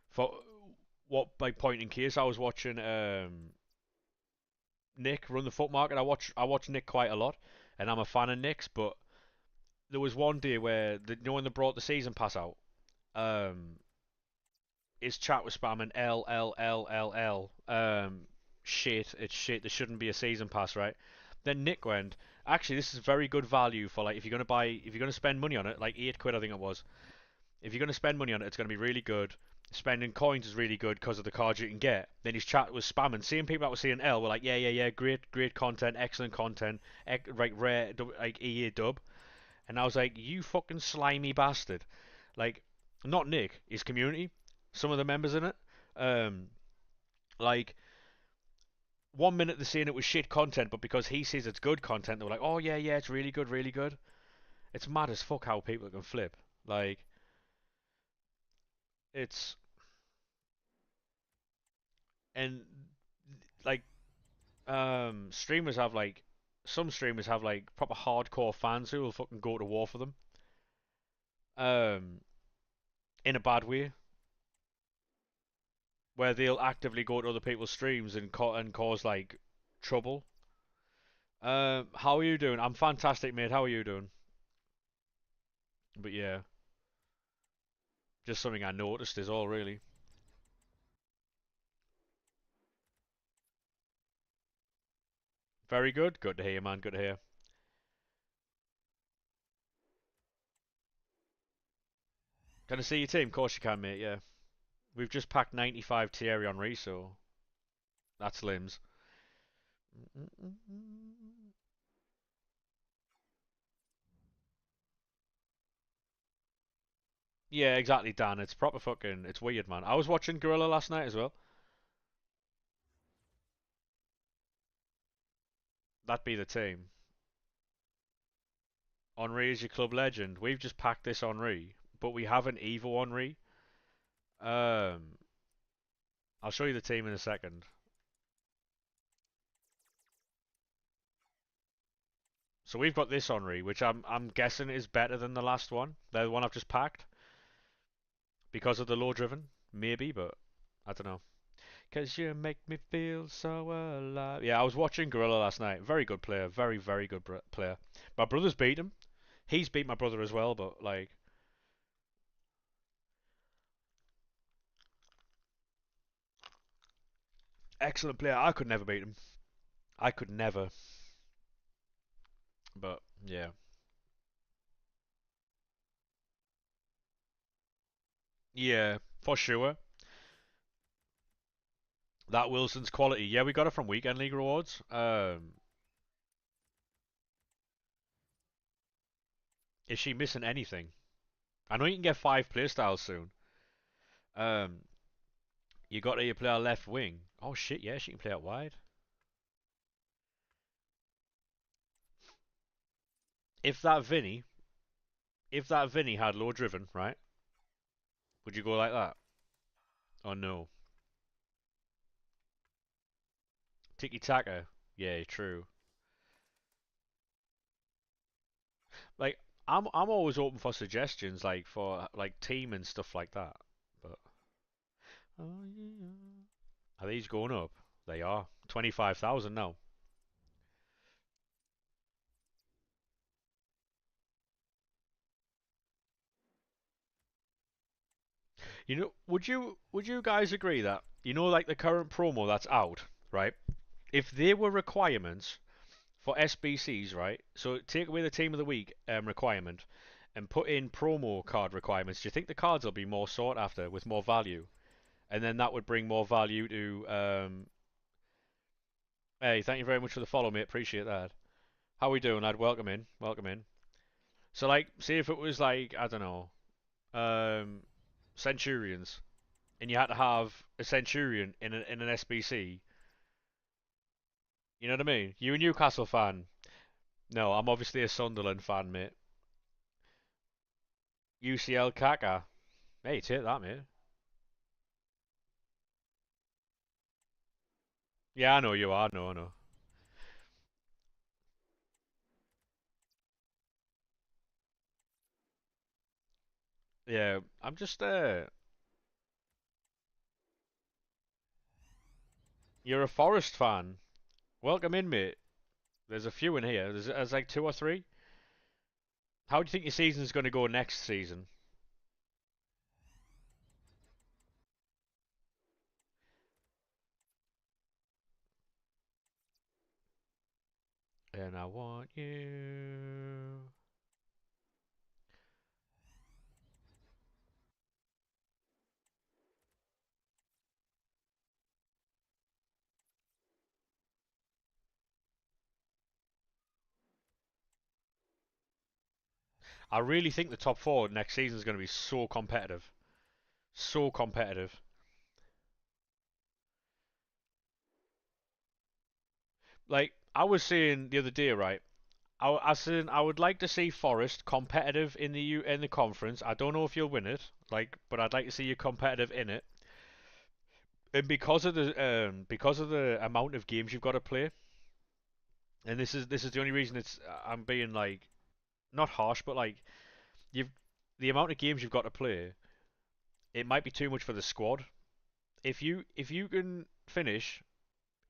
for what by point in case, I was watching Nick run the foot market. I watch Nick quite a lot, and I'm a fan of Nick's. But there was one day where when they brought the season pass out, um, his chat was spamming L. Shit, it's shit. There shouldn't be a season pass, right? Then Nick went, actually, this is very good value for like if you're gonna spend money on it, like 8 quid I think it was. If you're gonna spend money on it, it's gonna be really good. Spending coins is really good because of the cards you can get. Then his chat was spamming. Seeing people that were seeing L were like, yeah, great content, excellent content, like rare, like EA dub. And I was like, you fucking slimy bastard. Like, not Nick, his community, some of the members in it. Um, like, 1 minute they're saying it was shit content, but because he says it's good content, they were like, oh yeah, it's really good, really good. It's mad as fuck how people can flip. Like, it's and like streamers have like some streamers have like proper hardcore fans who will fucking go to war for them. Um, in a bad way, where they'll actively go to other people's streams and cause like trouble. How are you doing? I'm fantastic, mate. How are you doing? But yeah, just something I noticed is all really. Very good. Good to hear, man. Good to hear. Can I see your team? Of course you can, mate. Yeah, we've just packed 95 Thierry Henry, so that's limbs. Yeah, exactly, Dan. It's proper fucking. It's weird, man. I was watching Gorilla last night as well. That'd be the team. Henri is your club legend. We've just packed this Henri, but we have an Evo Henri. Um, I'll show you the team in a second. So we've got this Henri, which I'm guessing is better than the last one, the one I've just packed, because of the low driven, maybe, but I don't know. Cause you make me feel so alive. Yeah, I was watching Gorilla last night. Very good player, very very good player. My brother's beat him. He's beat my brother as well, but like Excellent player. I could never beat him. I could never. But yeah, yeah, for sure. That Wilson's quality. Yeah, we got it from Weekend League rewards. Is she missing anything? I know you can get 5 playstyles soon. Um, you got to play our left wing. Oh shit, yeah, she can play out wide. If that Vinny, if that Vinny had low driven, right? Would you go like that? Oh no, tiki taka. Yeah, true. Like I'm always open for suggestions, like for like team and stuff like that. But oh yeah, are these going up? They are 25,000 now. You know, would you guys agree that like the current promo that's out, right? If there were requirements for SBCs, right? So take away the team of the week requirement and put in promo card requirements. Do you think the cards will be more sought after with more value? And then that would bring more value to. Hey, thank you very much for the follow, mate. Appreciate that. How we doing, lad? Welcome in. Welcome in. So, like, see if it was like I don't know, Centurions, and you had to have a Centurion in an SBC. You know what I mean? You a Newcastle fan? No, I'm obviously a Sunderland fan, mate. UCL Kaka. Hey, take that, mate. Yeah, I know you are. No, no. Yeah, I'm just. You're a Forest fan. Welcome in, mate. There's a few in here. There's like two or three. How do you think your season's going to go next season? And I want you. I really think the top four next season is going to be so competitive. So competitive. Like, I was saying the other day, right? I said I would like to see Forest competitive in the conference. I don't know if you'll win it, like, but I'd like to see you competitive in it. And because of the amount of games you've got to play, and this is the only reason I'm being like not harsh, but like you've the amount of games you've got to play, it might be too much for the squad. If you can finish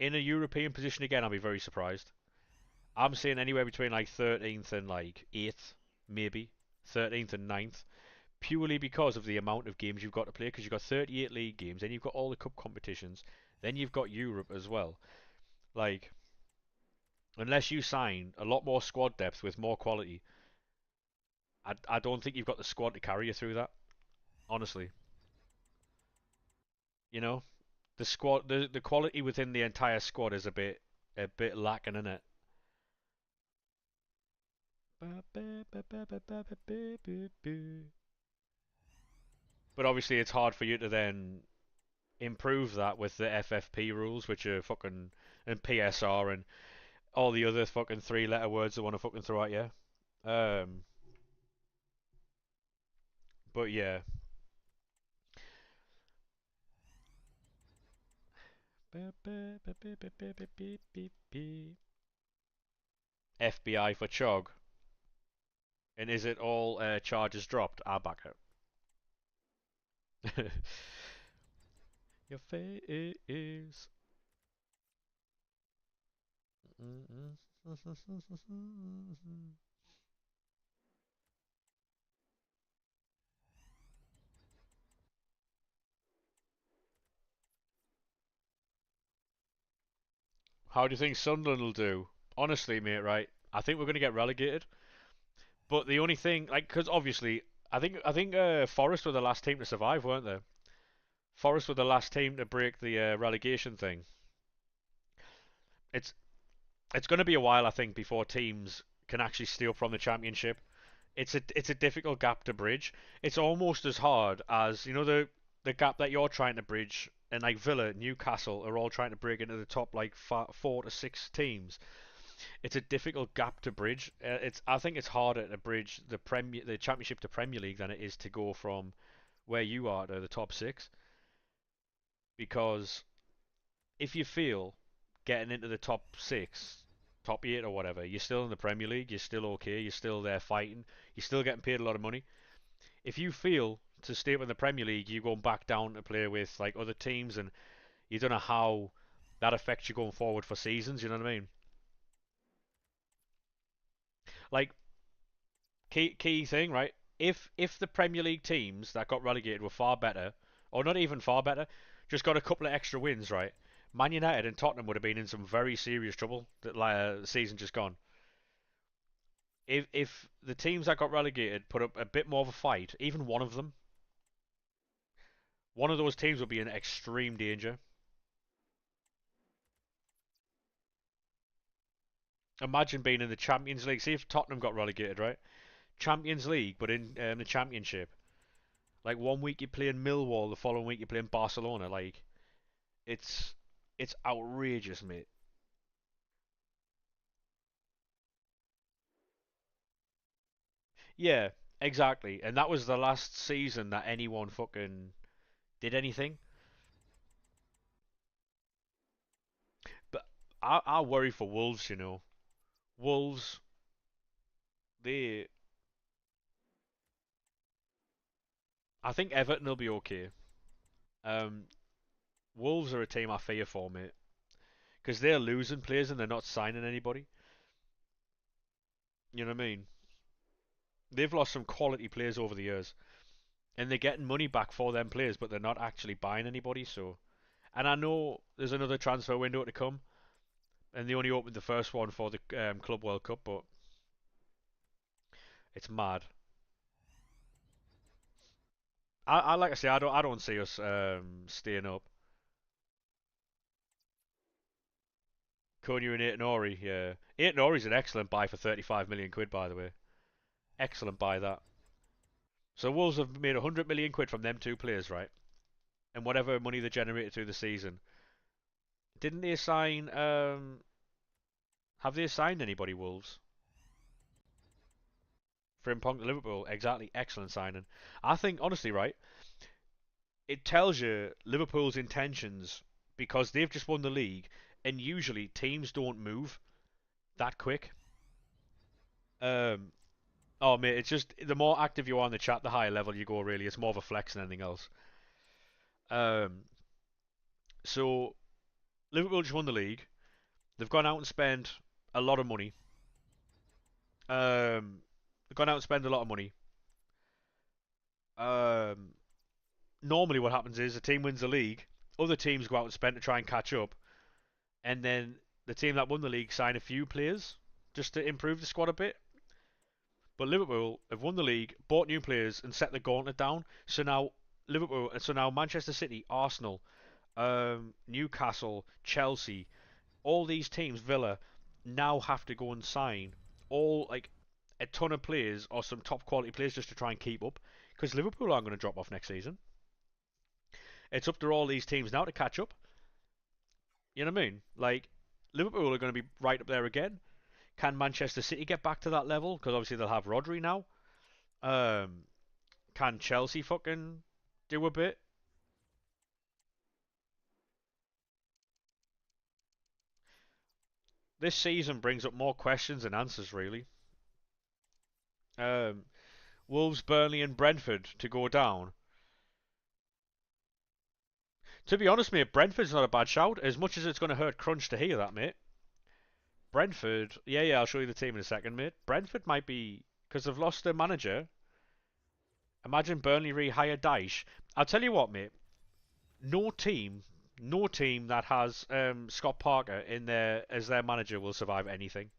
in a European position again, I'll be very surprised. I'm saying anywhere between like 13th and like 8th, maybe 13th and 9th, purely because of the amount of games you've got to play. Because you've got 38 league games, then you've got all the cup competitions, then you've got Europe as well. Like, unless you sign a lot more squad depth with more quality, I don't think you've got the squad to carry you through that. Honestly, you know, the quality within the entire squad is a bit lacking in it. But obviously, it's hard for you to then improve that with the FFP rules, which are fucking and PSR and all the other fucking three-letter words they want to fucking throw at you. Um, but yeah, FBI for Chog. And is it all charges dropped? I back it. Your face. How do you think Sunderland will do? Honestly, mate, right? I think we're going to get relegated. But the only thing, like, because obviously, I think Forest were the last team to survive, weren't they? Forest were the last team to break the relegation thing. It's it's going to be a while, I think, before teams can actually steal from the championship. It's a difficult gap to bridge. It's almost as hard as the gap that you're trying to bridge, and like Villa, Newcastle are all trying to break into the top like 4 to 6 teams. It's a difficult gap to bridge. It's I think it's harder to bridge the Championship to Premier League than it is to go from where you are to the top six. Because if you feel getting into the top six, top eight or whatever, you're still in the Premier League. You're still okay. You're still there fighting. You're still getting paid a lot of money. If you feel to stay up in the Premier League, you're going back down to play with like other teams, and you don't know how that affects you going forward for seasons. You know what I mean? Like key thing, right? If the Premier League teams that got relegated were far better, or not even far better, just got a couple of extra wins, right? Man United and Tottenham would have been in some very serious trouble that the season just gone. If the teams that got relegated put up a bit more of a fight, even one of those teams would be in extreme danger. Imagine being in the Champions League. See if Tottenham got relegated, right? Champions League, but in the Championship. Like one week you're playing Millwall, the following week you're playing Barcelona. Like it's it's outrageous, mate. Yeah, exactly. And that was the last season that anyone fucking did anything. But I worry for Wolves, you know. Wolves, they. I think Everton will be okay. Um, Wolves are a team I fear for, mate. Because they're losing players and they're not signing anybody. You know what I mean? They've lost some quality players over the years. And they're getting money back for them players, but they're not actually buying anybody, so. And I know there's another transfer window to come, and they only opened the first one for the Club World Cup, but it's mad. I like I say, I don't see us staying up. Konya and Aitonori, yeah. Aitonori's an excellent buy for 35 million quid, by the way. Excellent buy that. So Wolves have made 100 million quid from them two players, right? And whatever money they generated through the season. Didn't they sign? Have they signed anybody, Wolves? Frimpong to Liverpool, exactly. Excellent signing. I think, honestly, right, it tells you Liverpool's intentions because they've just won the league, and usually teams don't move that quick. Um, oh mate, it's just the more active you are in the chat, the higher level you go. Really, it's more of a flex than anything else. Um, so Liverpool just won the league. They've gone out and spent a lot of money. They've gone out and spent a lot of money. Um, Normally what happens is a team wins the league, other teams go out and spend to try and catch up, and then the team that won the league sign a few players just to improve the squad a bit. But Liverpool have won the league, bought new players, and set the gauntlet down. So now Manchester City, Arsenal, Newcastle, Chelsea, all these teams, Villa, now have to go and sign all like a ton of players or some top quality players just to try and keep up. Because Liverpool aren't going to drop off next season. It's up to all these teams now to catch up. You know what I mean? Like Liverpool are going to be right up there again. Can Manchester City get back to that level? Because obviously they'll have Rodri now. Um, can Chelsea fucking do a bit? This season brings up more questions than answers, really. Um, Wolves, Burnley, and Brentford to go down. To be honest, mate, Brentford's not a bad shout. As much as it's going to hurt Crunch to hear that, mate. Brentford, yeah, I'll show you the team in a second, mate. Brentford might be because they've lost their manager. Imagine Burnley rehire Dyche. I'll tell you what, mate. No team No team that has Scott Parker in there as their manager will survive anything.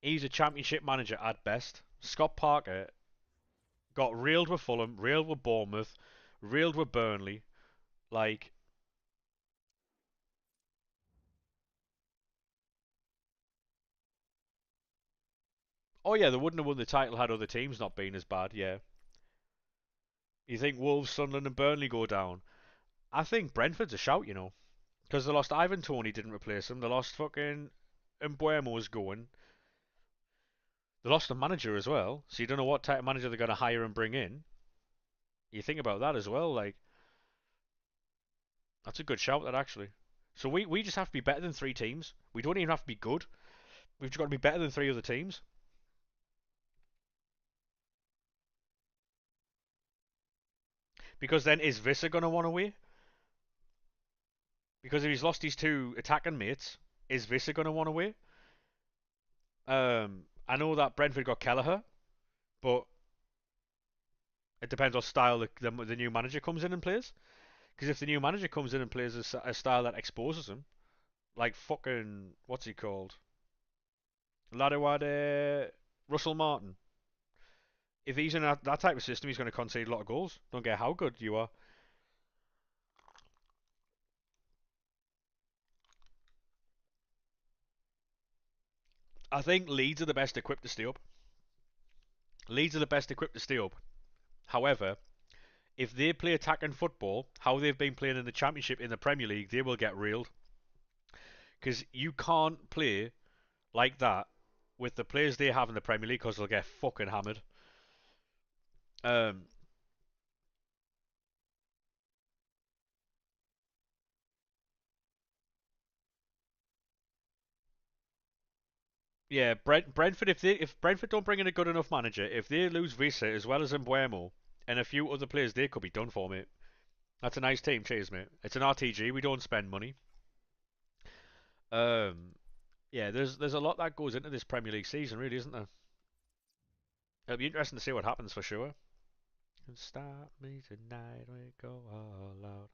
He's a championship manager at best. Scott Parker got reeled with Fulham, reeled with Bournemouth, reeled with Burnley. Like, oh yeah, they wouldn't have won the title had other teams not been as bad. Yeah, you think Wolves, Sunderland, and Burnley go down? I think Brentford's a shout, because they lost Ivan Toney, didn't replace him. They lost fucking Mbuemo's going. They lost the manager as well, so you don't know what type of manager they're going to hire and bring in. You think about that as well. Like, that's a good shout, that actually. So we just have to be better than three teams. We don't even have to be good. We've just got to be better than three other teams. Because then is Visser going to want away? Because if he's lost his two attacking mates, is Visser going to want away? I know that Brentford got Kelleher, but it depends what style the new manager comes in and plays. Because if the new manager comes in and plays a style that exposes him, like fucking what's he called, Ladewade Russell Martin. If he's in that type of system, he's going to concede a lot of goals. Don't care how good you are. I think Leeds are the best equipped to stay up. Leeds are the best equipped to stay up. However, if they play attacking football, how they've been playing in the Championship in the Premier League, they will get reeled. Because you can't play like that with the players they have in the Premier League because they'll get fucking hammered. Um, yeah, Brentford. If Brentford don't bring in a good enough manager, if they lose Visa as well as Mbuemo and a few other players, they could be done for, mate. That's a nice team, cheers, mate. It's an RTG. We don't spend money. Um, yeah, there's a lot that goes into this Premier League season, really, isn't there? It'll be interesting to see what happens for sure. Stop me tonight, we go all out.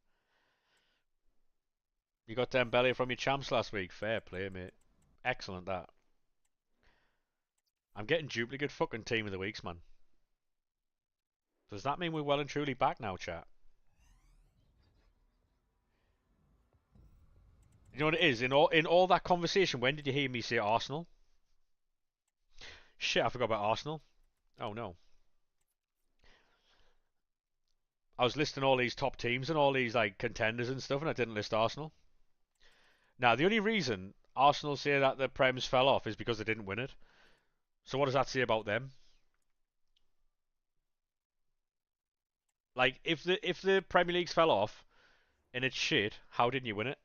You got Dembele from your champs last week. Fair play, mate. Excellent that. I'm getting duplicate fucking team of the weeks, man. Does that mean we're well and truly back now, chat? You know what it is? In all that conversation, when did you hear me say Arsenal? Shit, I forgot about Arsenal. Oh no. I was listing all these top teams and all these like contenders and stuff, and I didn't list Arsenal. Now, the only reason Arsenal say that the Prems fell off is because they didn't win it. So what does that say about them? Like, if the Premier League's fell off and it's shit, how didn't you win it?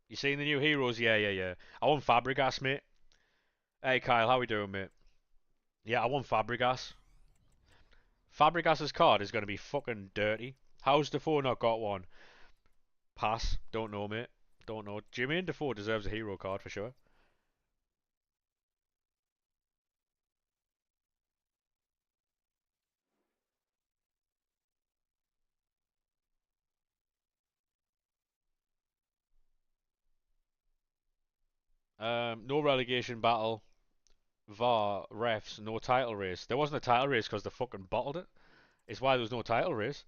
You seen the new heroes? Yeah, yeah, yeah. I want Fabregas, mate. Hey, Kyle, how we doing, mate? Yeah, I want Fabregas. Fabregas's card is going to be fucking dirty. How's Defoe not got one? Pass. Don't know, mate. Don't know. Jimmy and Defoe deserves a hero card for sure. No relegation battle. VAR, refs, no title race. There wasn't a title race because they fucking bottled it. It's why there was no title race.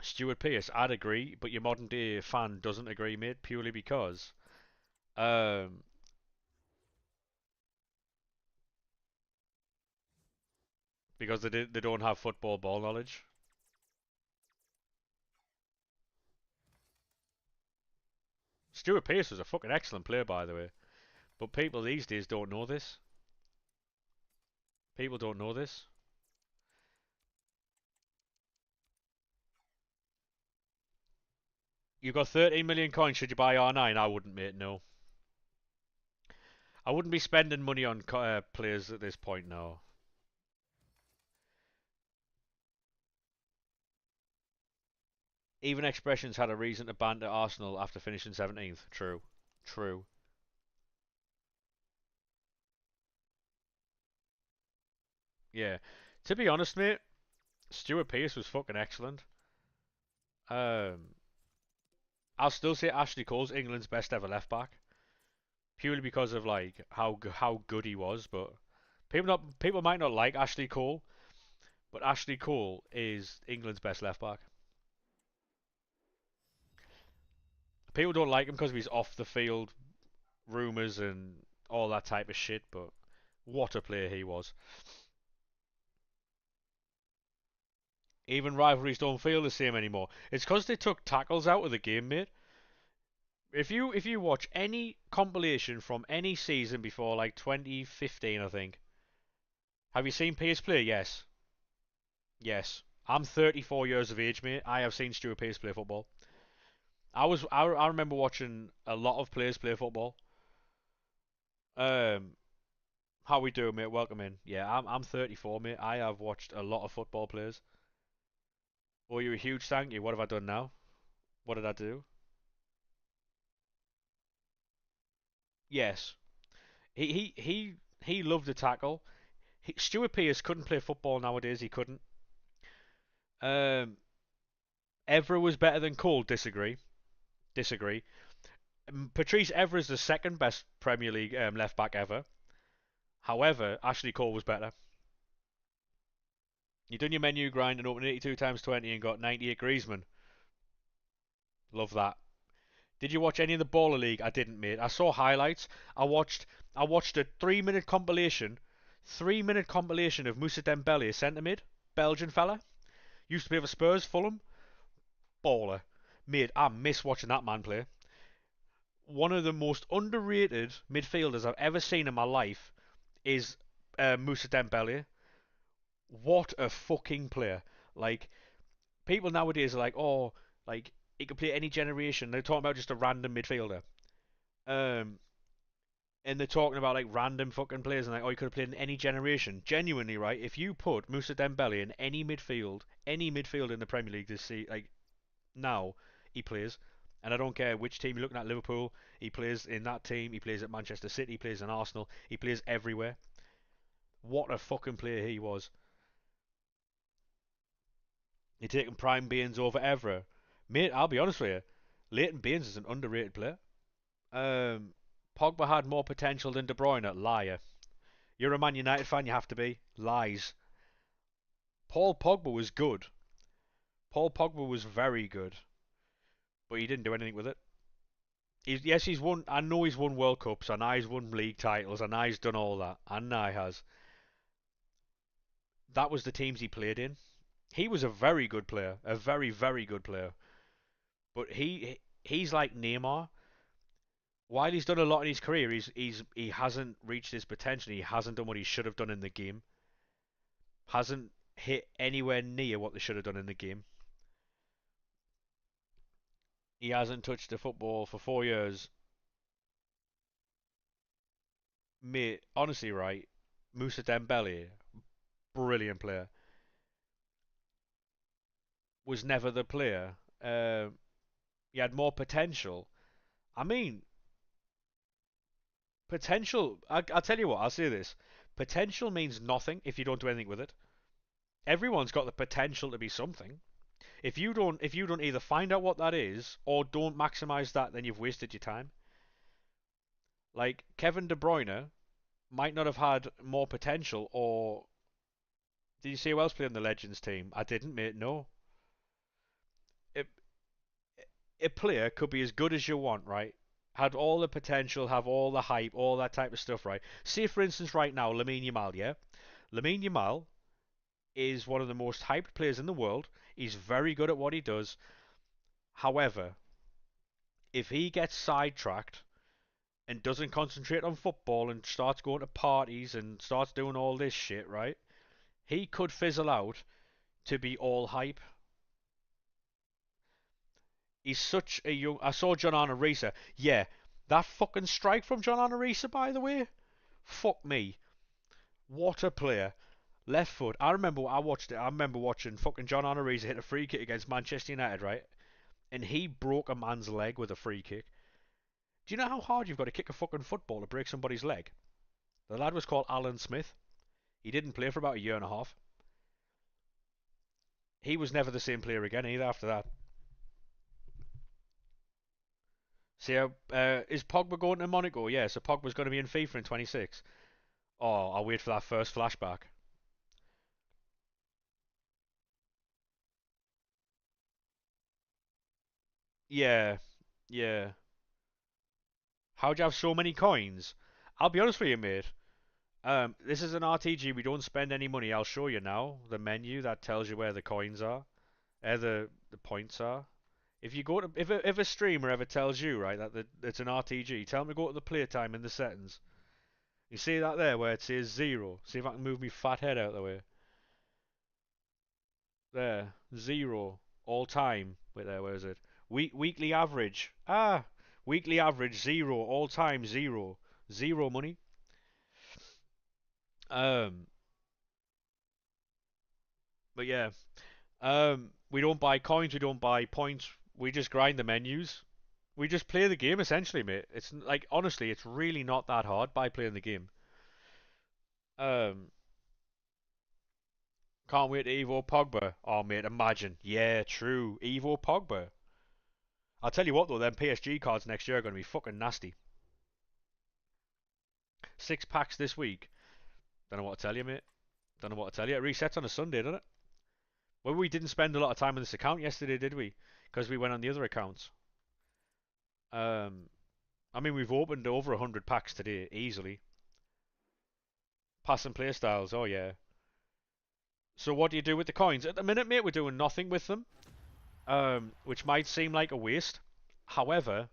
Stuart Pearce, I'd agree, but your modern day fan doesn't agree, mate, purely um, because they don't have football ball knowledge. Stuart Pearce was a fucking excellent player, by the way, but people these days don't know this. People don't know this. You got 13 million coins. Should you buy R9? I wouldn't, mate. No, I wouldn't be spending money on players at this point. No. Even Expressions had a reason to banter Arsenal after finishing 17th. True. True. Yeah. To be honest, mate, Stuart Pearce was fucking excellent. Um, I'll still say Ashley Cole's England's best ever left back, purely because of like how good he was. But people might not like Ashley Cole, but Ashley Cole is England's best left back. People don't like him because of his off the field rumours and all that type of shit. But what a player he was. Even rivalries don't feel the same anymore. It's because they took tackles out of the game, mate. If you watch any compilation from any season before like 2015, I think. Have you seen Pearce play? Yes. Yes. I'm 34 years of age, mate. I have seen Stuart Pearce play football. I remember watching a lot of players play football. Um, how we doing, mate? Welcome in. Yeah, I'm 34, mate. I have watched a lot of football players. Oh, you're a huge thank you. What have I done now? What did I do? Yes. He loved the tackle. Stuart Pearce couldn't play football nowadays. He couldn't. Um, Evra was better than Cole. Disagree. Disagree. Patrice Evra is the second best Premier League left back ever. However, Ashley Cole was better. You done your menu grind and opened 82 times 20 and got 98 Griezmann. Love that. Did you watch any of the Baller League? I didn't, mate. I saw highlights. I watched a 3 minute compilation, 3 minute compilation of Moussa Dembele, centre mid, Belgian fella. Used to be for Spurs, Fulham. Baller. Mate, I miss watching that man play. One of the most underrated midfielders I've ever seen in my life is Moussa Dembele. What a fucking player! Like people nowadays are like, oh, like he could play any generation. They're talking about just a random midfielder. Um, and they're talking about like random fucking players and like, oh, he could have played in any generation. Genuinely, right? If you put Moussa Dembele in any midfield in the Premier League this see like now, he plays. And I don't care which team you're looking at. Liverpool, he plays in that team. He plays at Manchester City. He plays in Arsenal. He plays everywhere. What a fucking player he was. You're taking Prime Baines over Evra. Mate, I'll be honest with you. Leighton Baines is an underrated player. Um, Pogba had more potential than De Bruyne. Liar. You're a Man United fan, you have to be. Lies. Paul Pogba was good. Paul Pogba was very good, but he didn't do anything with it. Yes, he's won. I know he's won World Cups. I know he's won league titles. I know he's done all that. I know he has. That was the teams he played in. He was a very good player, a very very good player. But he's like Neymar. While he's done a lot in his career, he hasn't reached his potential. He hasn't done what he should have done in the game. Hasn't hit anywhere near what they should have done in the game. He hasn't touched the football for 4 years. Mate, honestly, right? Moussa Dembele, brilliant player, was never the player. He had more potential. I mean, potential. I'll tell you what. I'll say this: potential means nothing if you don't do anything with it. Everyone's got the potential to be something. If you don't either find out what that is or don't maximize that, then you've wasted your time. Like Kevin De Bruyne might not have had more potential, or did you see who else played in the Legends team? I didn't, mate. No, it, a player could be as good as you want, right? Had all the potential, have all the hype, all that type of stuff, right? See, for instance, right now, Lamine Yamal, yeah? Lamine Yamal is one of the most hyped players in the world. He's very good at what he does. However, if he gets sidetracked and doesn't concentrate on football and starts going to parties and starts doing all this shit, right? He could fizzle out to be all hype. He's such a young. I saw John Arnorisa. Yeah, that fucking strike from John Arnorisa, by the way. Fuck me. What a player. Left foot. I remember I watched it. I remember watching fucking John Arnorisa hit a free kick against Manchester United, right? and he broke a man's leg with a free kick. Do you know how hard you've got to kick a fucking football to break somebody's leg? The lad was called Alan Smith. He didn't play for about a year and a half. He was never the same player again either after that. So, is Pogba going to Monaco? Yeah, so Pogba's going to be in FIFA in 26. Oh, I'll wait for that first flashback. Yeah, yeah. How'd you have so many coins? I'll be honest with you, mate. This is an RTG. We don't spend any money. I'll show you now the menu that tells you where the coins are, the points are. If you go to if a streamer ever tells you right that it's an RTG, tell them to go to the playtime in the settings. You see that there where it says 0. See if I can move me fat head out of the way. There, 0 all time. Wait there, where is it? Weekly average. Weekly average 0 all time 0. 0 money. Um, but yeah. We don't buy coins. We don't buy points. We just grind the menus. We just play the game essentially, mate. It's like honestly, it's really not that hard by playing the game. Um, can't wait to Evo Pogba. Oh mate, imagine. Yeah, true. Evo Pogba. I'll tell you what though, them PSG cards next year are going to be fucking nasty. 6 packs this week. Don't know what to tell you, mate. Don't know what to tell you. It resets on a Sunday, doesn't it? Well, we didn't spend a lot of time on this account yesterday, did we? Because we went on the other accounts. Um, I mean, we've opened over 100 packs today, easily. Pass and play styles, oh yeah. So what do you do with the coins? At the minute, mate, we're doing nothing with them, which might seem like a waste. However,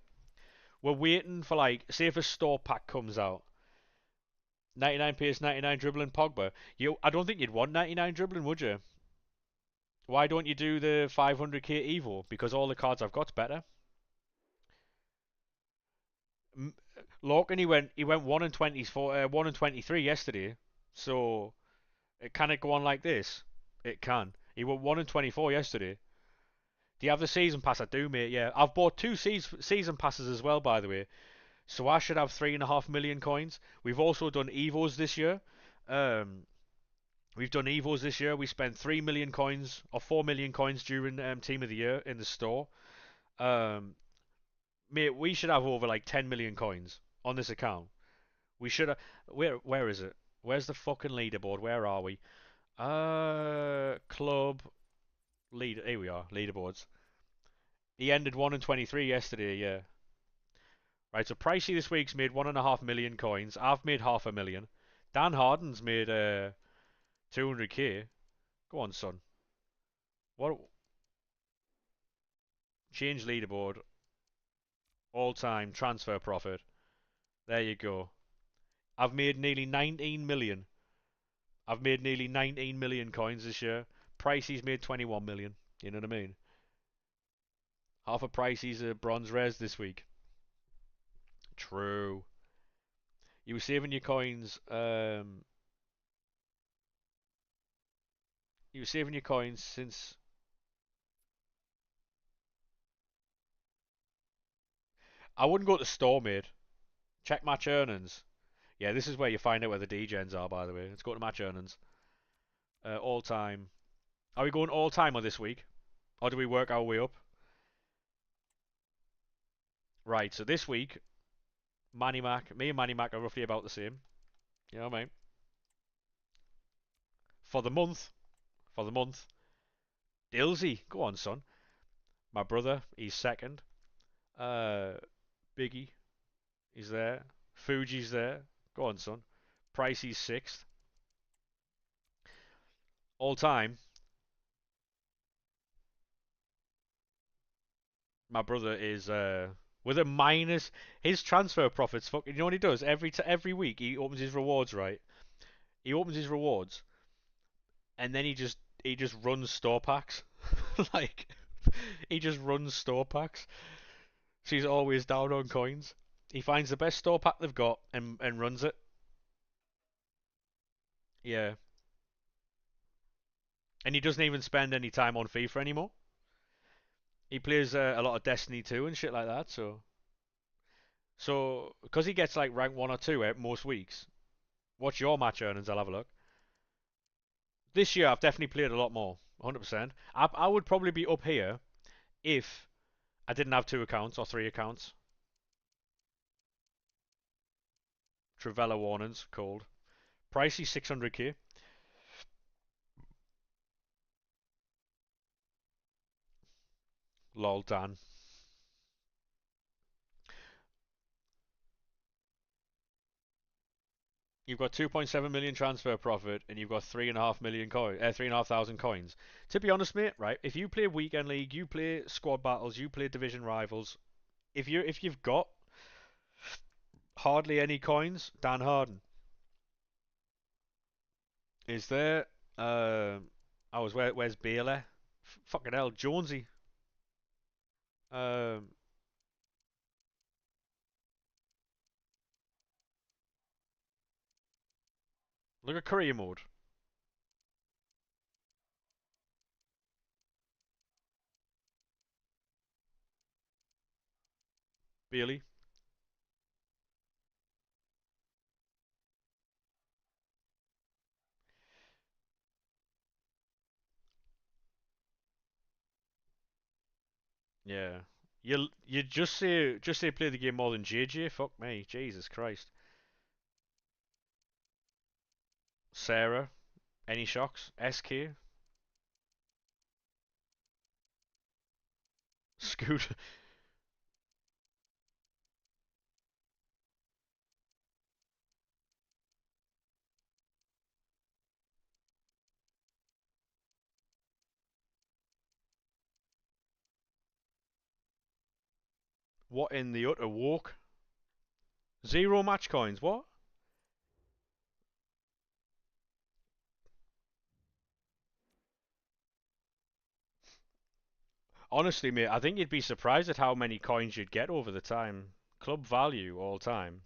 we're waiting for like, say if a store pack comes out, 99 pace, 99 dribbling Pogba. I don't think you'd want 99 dribbling, would you? Why don't you do the 500k Evo? Because all the cards I've got's better. Larkin, he went 1 and 24, 1 and 23 yesterday. So can it go on like this? It can. He went 1 and 24 yesterday. Do you have the season pass? I do, mate. Yeah, I've bought two season passes as well, by the way. So I should have 3.5 million coins. We've also done Evos this year. Um, we've done Evos this year. We spent 3 million coins or 4 million coins during Team of the Year in the store. Um, mate, we should have over like 10 million coins on this account. We should have. Where is it? Where's the fucking leaderboard? Where are we? Club lead. Here we are. Leaderboards. He ended 1 and 23 yesterday. Yeah. Right, so Pricey this week's made 1.5 million coins. I've made 500,000. Dan Harden's made 200k. Go on, son. What? Change leaderboard. All time transfer profit. There you go. I've made nearly 19 million. I've made nearly 19 million coins this year. Pricey's made 21 million. You know what I mean? Half a Pricey's a bronze res this week. True. You were saving your coins. You were saving your coins since. I wouldn't go to the store, mate. Check match earnings. Yeah, this is where you find out where the degens are, by the way. Let's go to match earnings. All time. Are we going all time on this week? Or do we work our way up? Right, so this week, Manny Mac, me and Manny Mac are roughly about the same. You know what I mean? For the month, for the month, Dilsey, go on, son. My brother, he's second. Uh, Biggie, he's there. Fuji's there. Go on, son. Pricey's sixth. All time, my brother is with a minus. His transfer profits. Fucking, you know what he does every week? He opens his rewards, right? He opens his rewards, and then he just runs store packs. Like he just runs store packs. So he's always down on coins. He finds the best store pack they've got and runs it. Yeah, and he doesn't even spend any time on FIFA anymore. He plays a lot of Destiny 2 and shit like that. So because he gets like rank 1 or 2 most weeks. What's your match earnings? I'll have a look. This year I've definitely played a lot more. 100%. I would probably be up here if I didn't have 2 accounts or 3 accounts. Travella warnings called. Pricey 600k. Lol Dan. You've got 2.7 million transfer profit, and you've got 3,500 coins. To be honest, mate, right? If you play weekend league, you play squad battles, you play division rivals. If you've got hardly any coins, Dan Harden is there. Where's Bailey? Fucking hell, Jonesy. Um, Look at career mode. Bailey. Yeah. You just say play the game more than JJ. Fuck me, Jesus Christ. Sarah. Any shocks? SK. Scoot. What in the utter walk? 0 match coins. What? Honestly, mate, I think you'd be surprised at how many coins you'd get over the time. Club value all time.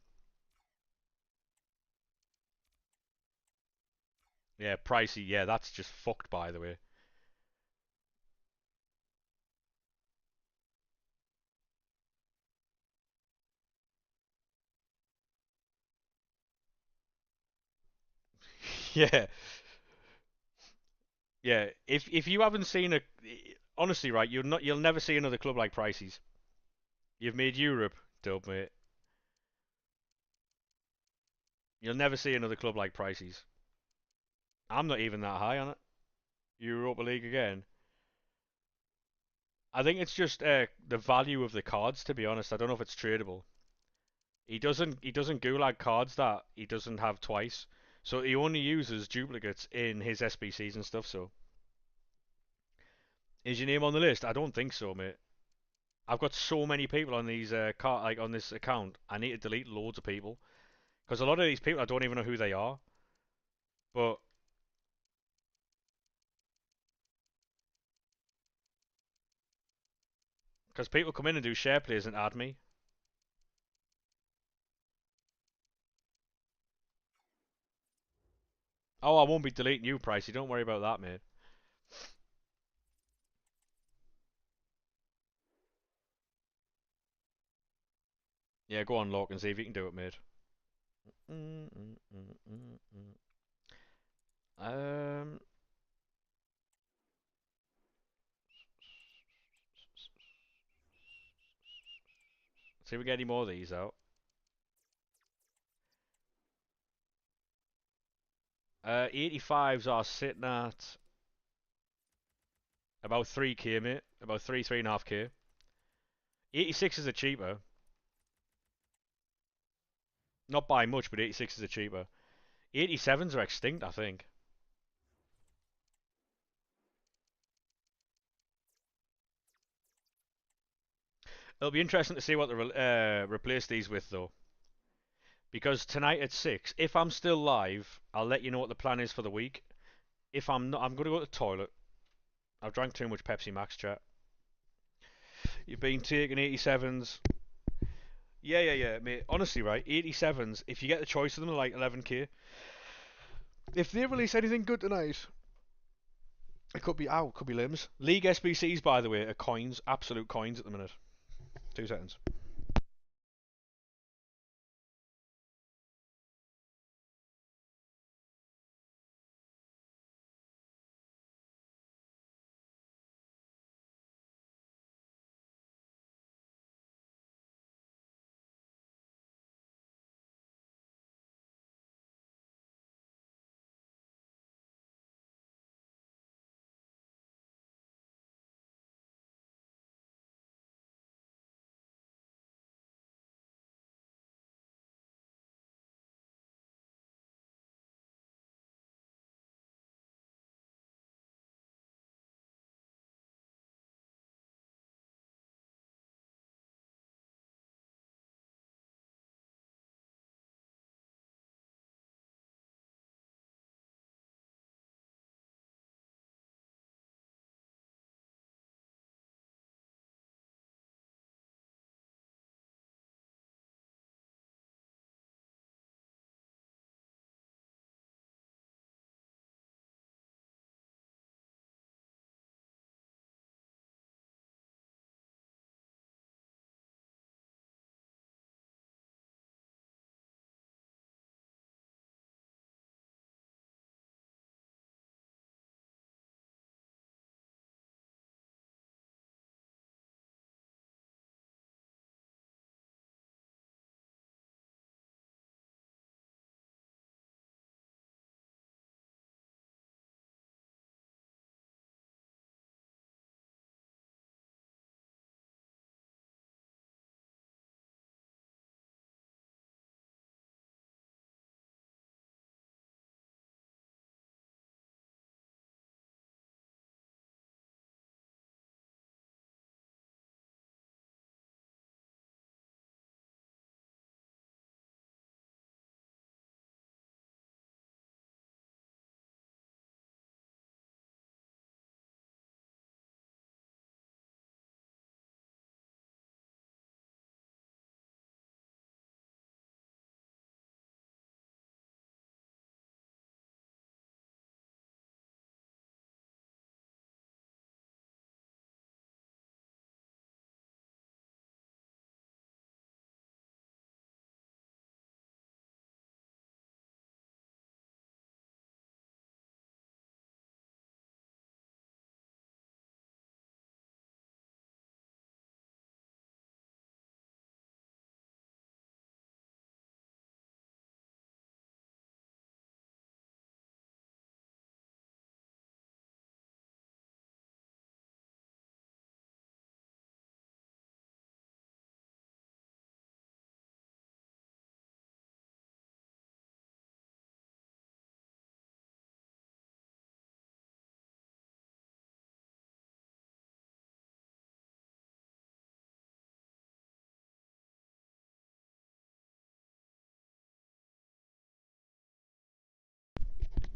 Yeah, pricey. Yeah, that's just fucked, by the way. Yeah, yeah. If you haven't seen a, honestly, right, you'll never see another club like Pricey's. You've made Europe, dub, mate. You'll never see another club like Pricey's. I'm not even that high on it. Europa League again. I think it's just the value of the cards. To be honest, I don't know if it's tradable. He doesn't gulag cards that he doesn't have twice. So he only uses duplicates in his SBCs and stuff. So is your name on the list? I don't think so, mate. I've got so many people on these on this account. I need to delete loads of people because a lot of these people I don't even know who they are. But because people come in and do share plays and add me. Oh, I won't be deleting you, Pricey. Don't worry about that, mate. Yeah, go on, Lock, and see if you can do it, mate. Mm, mm, mm, mm, mm. Um, see if we get any more of these out. 85s are sitting at about 3k, mate. About 3.5k. 86s are cheaper. Not by much, but 86s are cheaper. 87s are extinct, I think. It'll be interesting to see what they replace these with, though. Because tonight at 6, if I'm still live, I'll let you know what the plan is for the week. If I'm not, I'm going to go to the toilet. I've drank too much Pepsi Max, chat. You've been taking 87s. Yeah, yeah, yeah, mate. Honestly, right, 87s, if you get the choice of them, like 11k. If they release anything good tonight, It could be out, could be limbs. League SBCs, by the way, are coins, absolute coins at the minute. 2 seconds.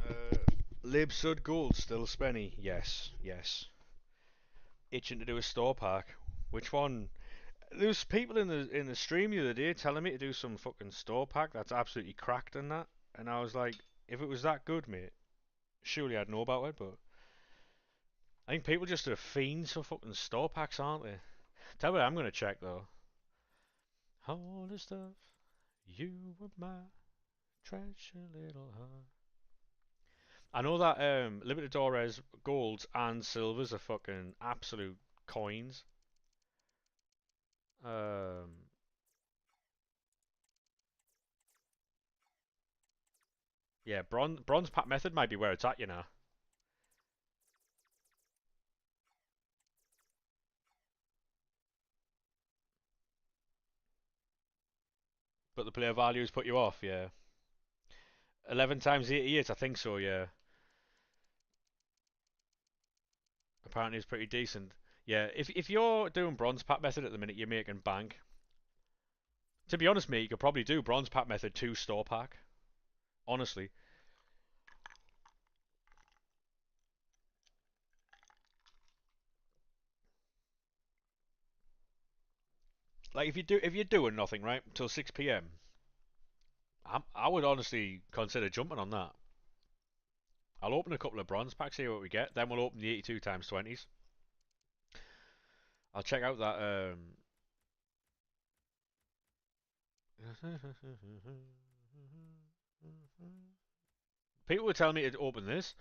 Uh, Libsud Gold still spenny. Yes, yes. Itching to do a store pack. Which one? There was people in the stream the other day telling me to do some fucking store pack that's absolutely cracked and that, and I was like, if it was that good, mate, surely I'd know about it. But I think people just are fiends for fucking store packs, aren't they? Tell me, I'm gonna check though. All the stuff you were my treasure, little heart. I know that Libertadores golds and silvers are fucking absolute coins. Um, yeah, bronze pack method might be where it's at, you know. But the player values put you off, yeah. 11 times 88, I think so, yeah. Apparently it's pretty decent. Yeah, if you're doing bronze pack method at the minute, you're making bank. To be honest, mate, you could probably do bronze pack method 2 store pack. Honestly. Like if you're doing nothing, right, till 6 p.m., I would honestly consider jumping on that. I'll open a couple of bronze packs, see what we get. Then we'll open the 82 times 20s. I'll check out that. People were telling me to open this.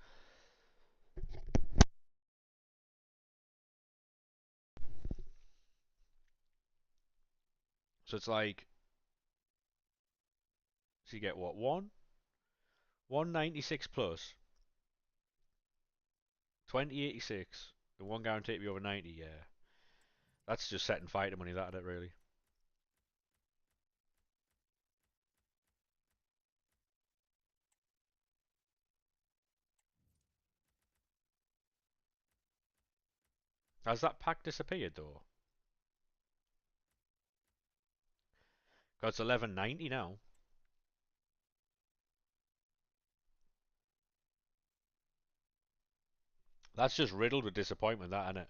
So it's like, so you get what? 196 plus, 2086, and one guaranteed to be over 90, yeah. That's just setting fighter money, that, it really. Has that pack disappeared, though? Because it's 1190 now. That's just riddled with disappointment, that, isn't it?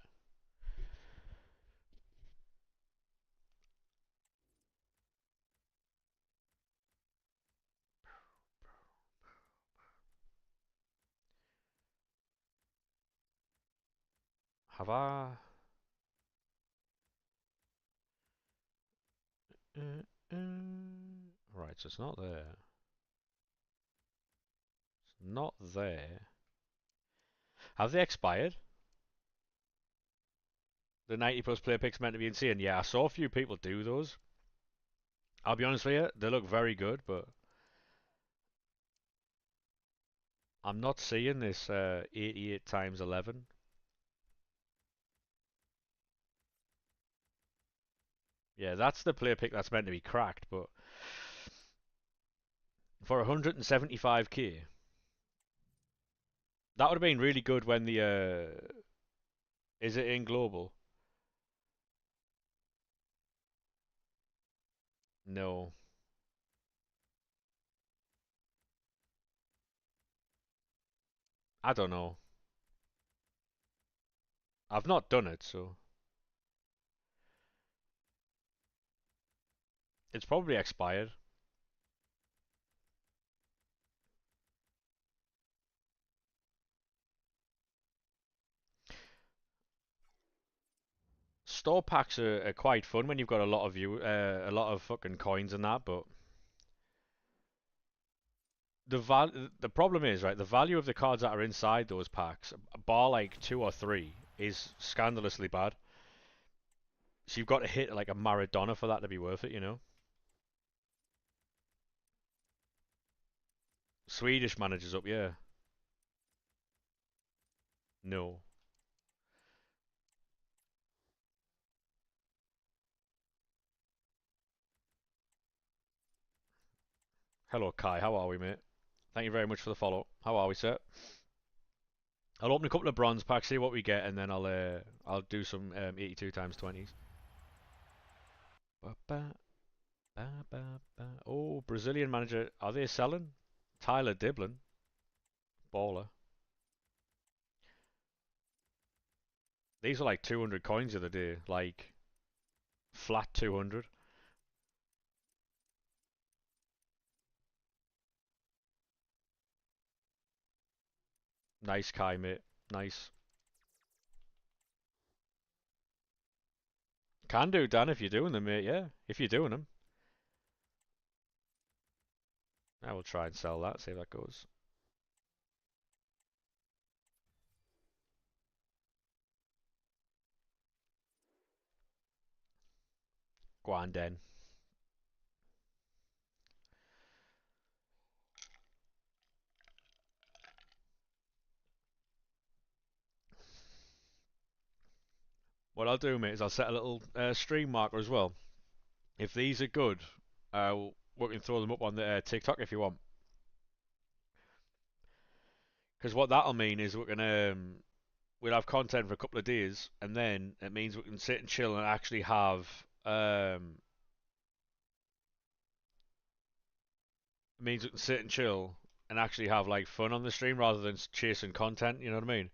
Have I? Right, so it's not there. It's not there. Have they expired? The 90 plus player picks meant to be insane. Yeah, I saw a few people do those. I'll be honest with you, they look very good, but I'm not seeing this 88 times 11. Yeah, that's the player pick that's meant to be cracked, but for 175k, that would have been really good when the is it in global? No, I don't know. I've not done it, so it's probably expired. Store packs are quite fun when you've got a lot of fucking coins and that, but the problem is, right, the value of the cards that are inside those packs, bar like two or three, is scandalously bad. So you've got to hit like a Maradona for that to be worth it, you know? Swedish managers up, yeah. No. Hello, Kai. How are we, mate? Thank you very much for the follow. How are we, sir? I'll open a couple of bronze packs, see what we get, and then I'll do some 82 times 20s. Ba, ba, ba, ba, ba. Oh, Brazilian manager. Are they selling? Tyler Diblin. Baller. These are like 200 coins the other day. Like, flat 200. Nice, Kai, mate. Nice. Can do, Dan, if you're doing them, mate. Yeah, if you're doing them. I will try and sell that, see if that goes. Go on, Den. What I'll do, mate, is I'll set a little stream marker as well. If these are good, we can throw them up on the TikTok if you want. Because what that'll mean is we'll have content for a couple of days, and then it means we can sit and chill and actually have it means we can sit and chill and actually have like fun on the stream rather than chasing content. You know what I mean?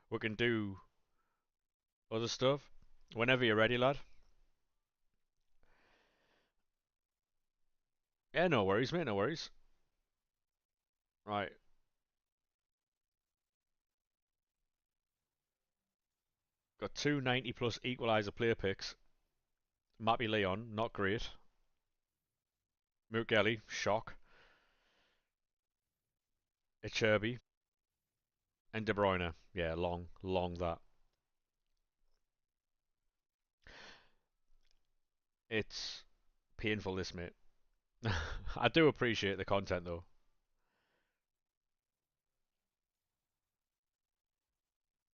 We can do other stuff whenever you're ready, lad. Yeah, no worries, mate. No worries. Right. Got two 90 plus equaliser player picks. Mappy Leon, not great. Mugelli, shock. Icherby and De Bruyne. Yeah, long that. It's painful, this, mate. I do appreciate the content, though.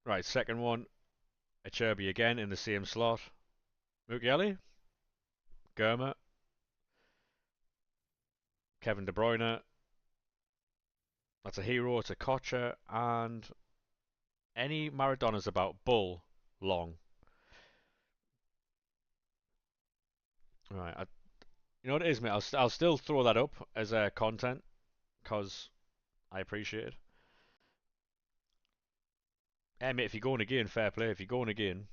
Right, second one. Icherby again in the same slot. Mugelli, Germa, Kevin De Bruyne. That's a hero. It's a Kocha. And any Maradona's about. Bull, long. Right, you know what it is, mate? I'll still throw that up as content because I appreciate it. Hey, mate, if you're going again, fair play. If you're going again,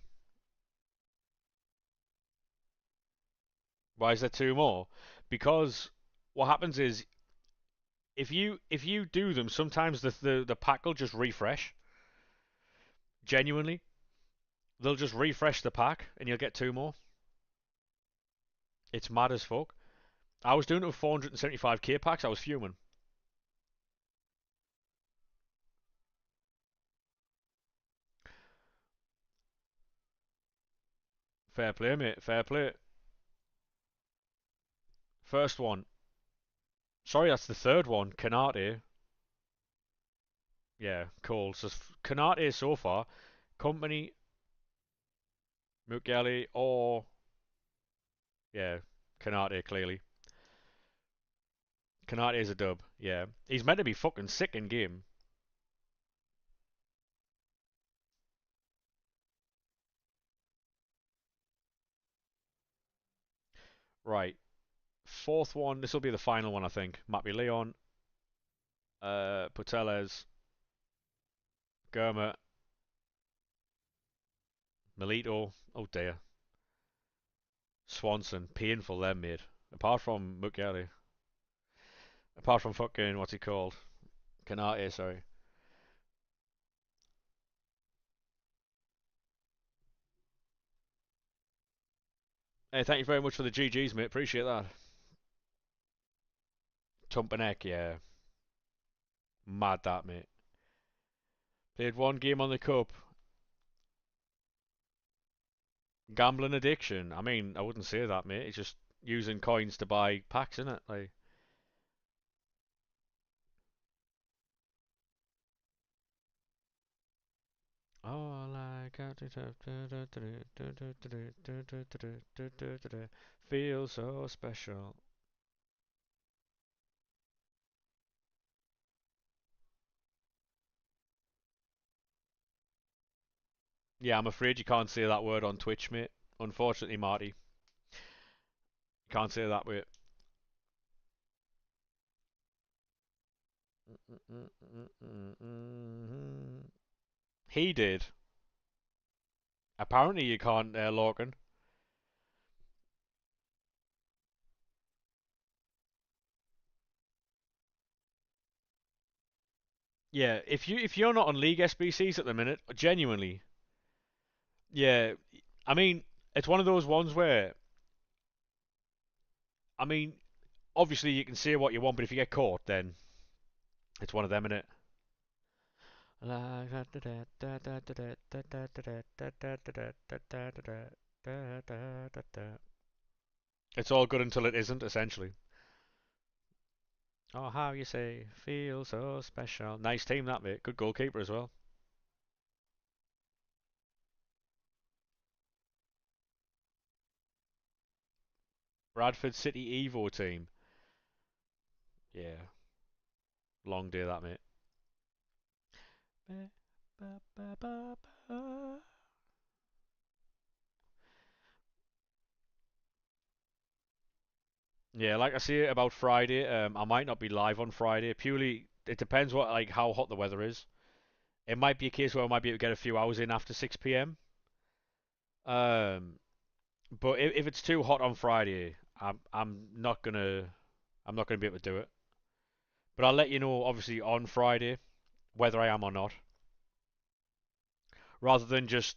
why is there two more? Because what happens is if you do them, sometimes the pack will just refresh. Genuinely, they'll just refresh the pack, and you'll get two more. It's mad as fuck. I was doing it with 475k packs. I was fuming. Fair play, mate. Fair play. First one. Sorry, that's the third one. Canate. Yeah, cool. So Canate so far. Company, Mugelli, or yeah, Canate clearly. Canate is a dub. Yeah, he's meant to be fucking sick in game. Right, fourth one. This will be the final one, I think. Might be Leon, Puteles, Germa, Melito. Oh dear, Swanson. Painful them, mate. Apart from Mugelli. Apart from fucking what's he called? Canate, sorry. Hey, thank you very much for the GGs, mate. Appreciate that. Tumpanek, yeah. Mad that, mate. Played one game on the cup. Gambling addiction. I mean, I wouldn't say that, mate. It's just using coins to buy packs, isn't it? Like, all I got feels so special. Yeah, I'm afraid you can't say that word on Twitch, mate. Unfortunately, Marty, you can't say that word. He did. Apparently, you can't, Logan. Yeah, if you're not on League SBCs at the minute, genuinely, yeah, I mean, it's one of those ones where, I mean, obviously you can say what you want, but if you get caught, then it's one of them, innit? It's all good until it isn't, essentially. Oh, how you say, feel so special. Nice team, that, mate. Good goalkeeper as well. Bradford City Evo team. Yeah, long day, that, mate. Yeah, like I say about Friday, I might not be live on Friday. Purely, it depends what like how hot the weather is. It might be a case where I might be able to get a few hours in after 6 p.m. Um, but if it's too hot on Friday, I'm not gonna be able to do it. But I'll let you know obviously on Friday whether I am or not, rather than just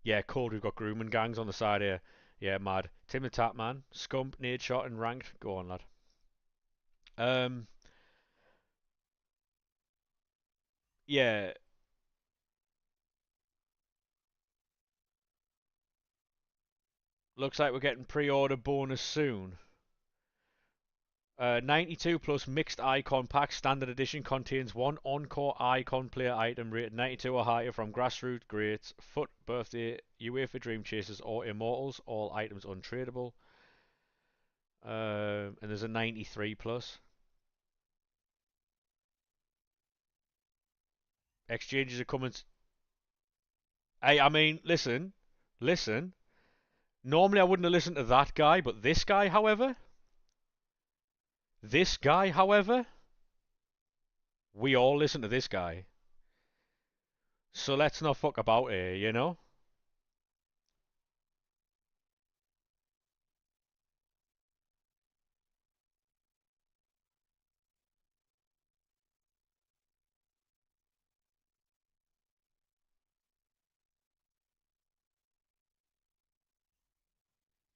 Yeah, cold. We've got grooming gangs on the side here. Yeah, mad. Tim the Tap Man, Scump, Nade Shot, and Ranked. Go on, lad. Um, yeah. Looks like we're getting pre-order bonus soon. 92 plus mixed icon pack standard edition contains one encore icon player item rated 92 or higher from Grassroots Greats, Foot Birthday, UEFA Dream Chasers, or Immortals. All items untradeable. And there's a 93 plus. Exchanges are coming. Hey, I mean, listen. Normally I wouldn't have listened to that guy, but this guy, however, we all listen to this guy. So let's not fuck about here, you know?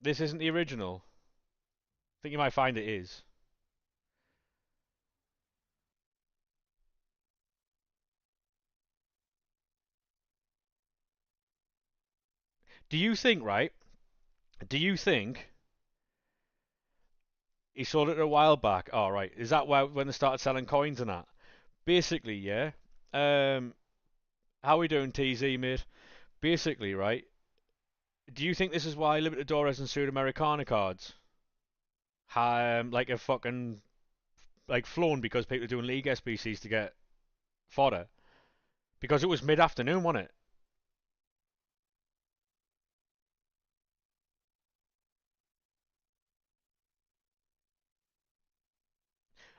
This isn't the original. I think you might find it is. Do you think, right? Do you think he sold it a while back? Oh, right. Is that why when they started selling coins and that? Basically, yeah. Um, how we doing, TZ, mate? Basically, right? Do you think this is why Libertadores and Sudamericana cards like a fucking like flown because people are doing league SBCs to get fodder? Because it was mid-afternoon, wasn't it?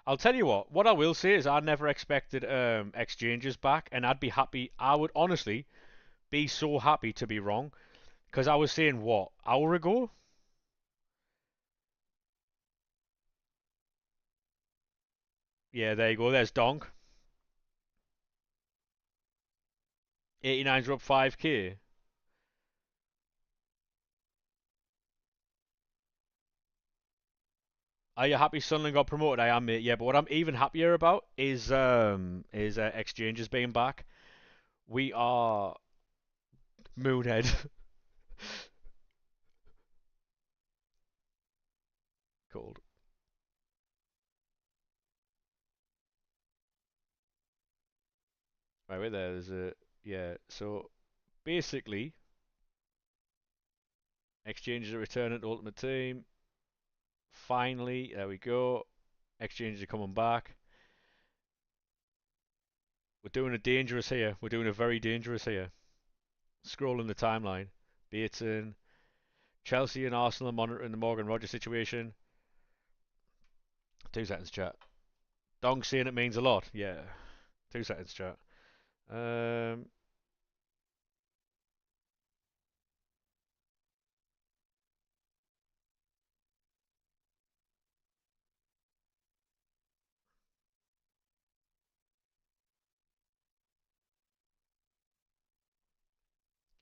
I'll tell you what. What I will say is I never expected exchanges back, and I'd be happy. I would honestly be so happy to be wrong because I was saying what hour ago. Yeah, there you go. There's Donk. 89's up 5k. Are you happy Sunderland got promoted? I am, mate. Yeah, but what I'm even happier about is exchanges being back. We are Moonhead. Called. Right, wait there. There's a yeah. So basically, exchanges are returning to Ultimate Team. Finally, there we go. Exchanges are coming back. We're doing a dangerous here. We're doing a very dangerous here. Scrolling the timeline. Bateson, Chelsea and Arsenal are monitoring the Morgan Rogers situation. 2 seconds, chat. Dong saying it means a lot. Yeah. 2 seconds, chat. Um,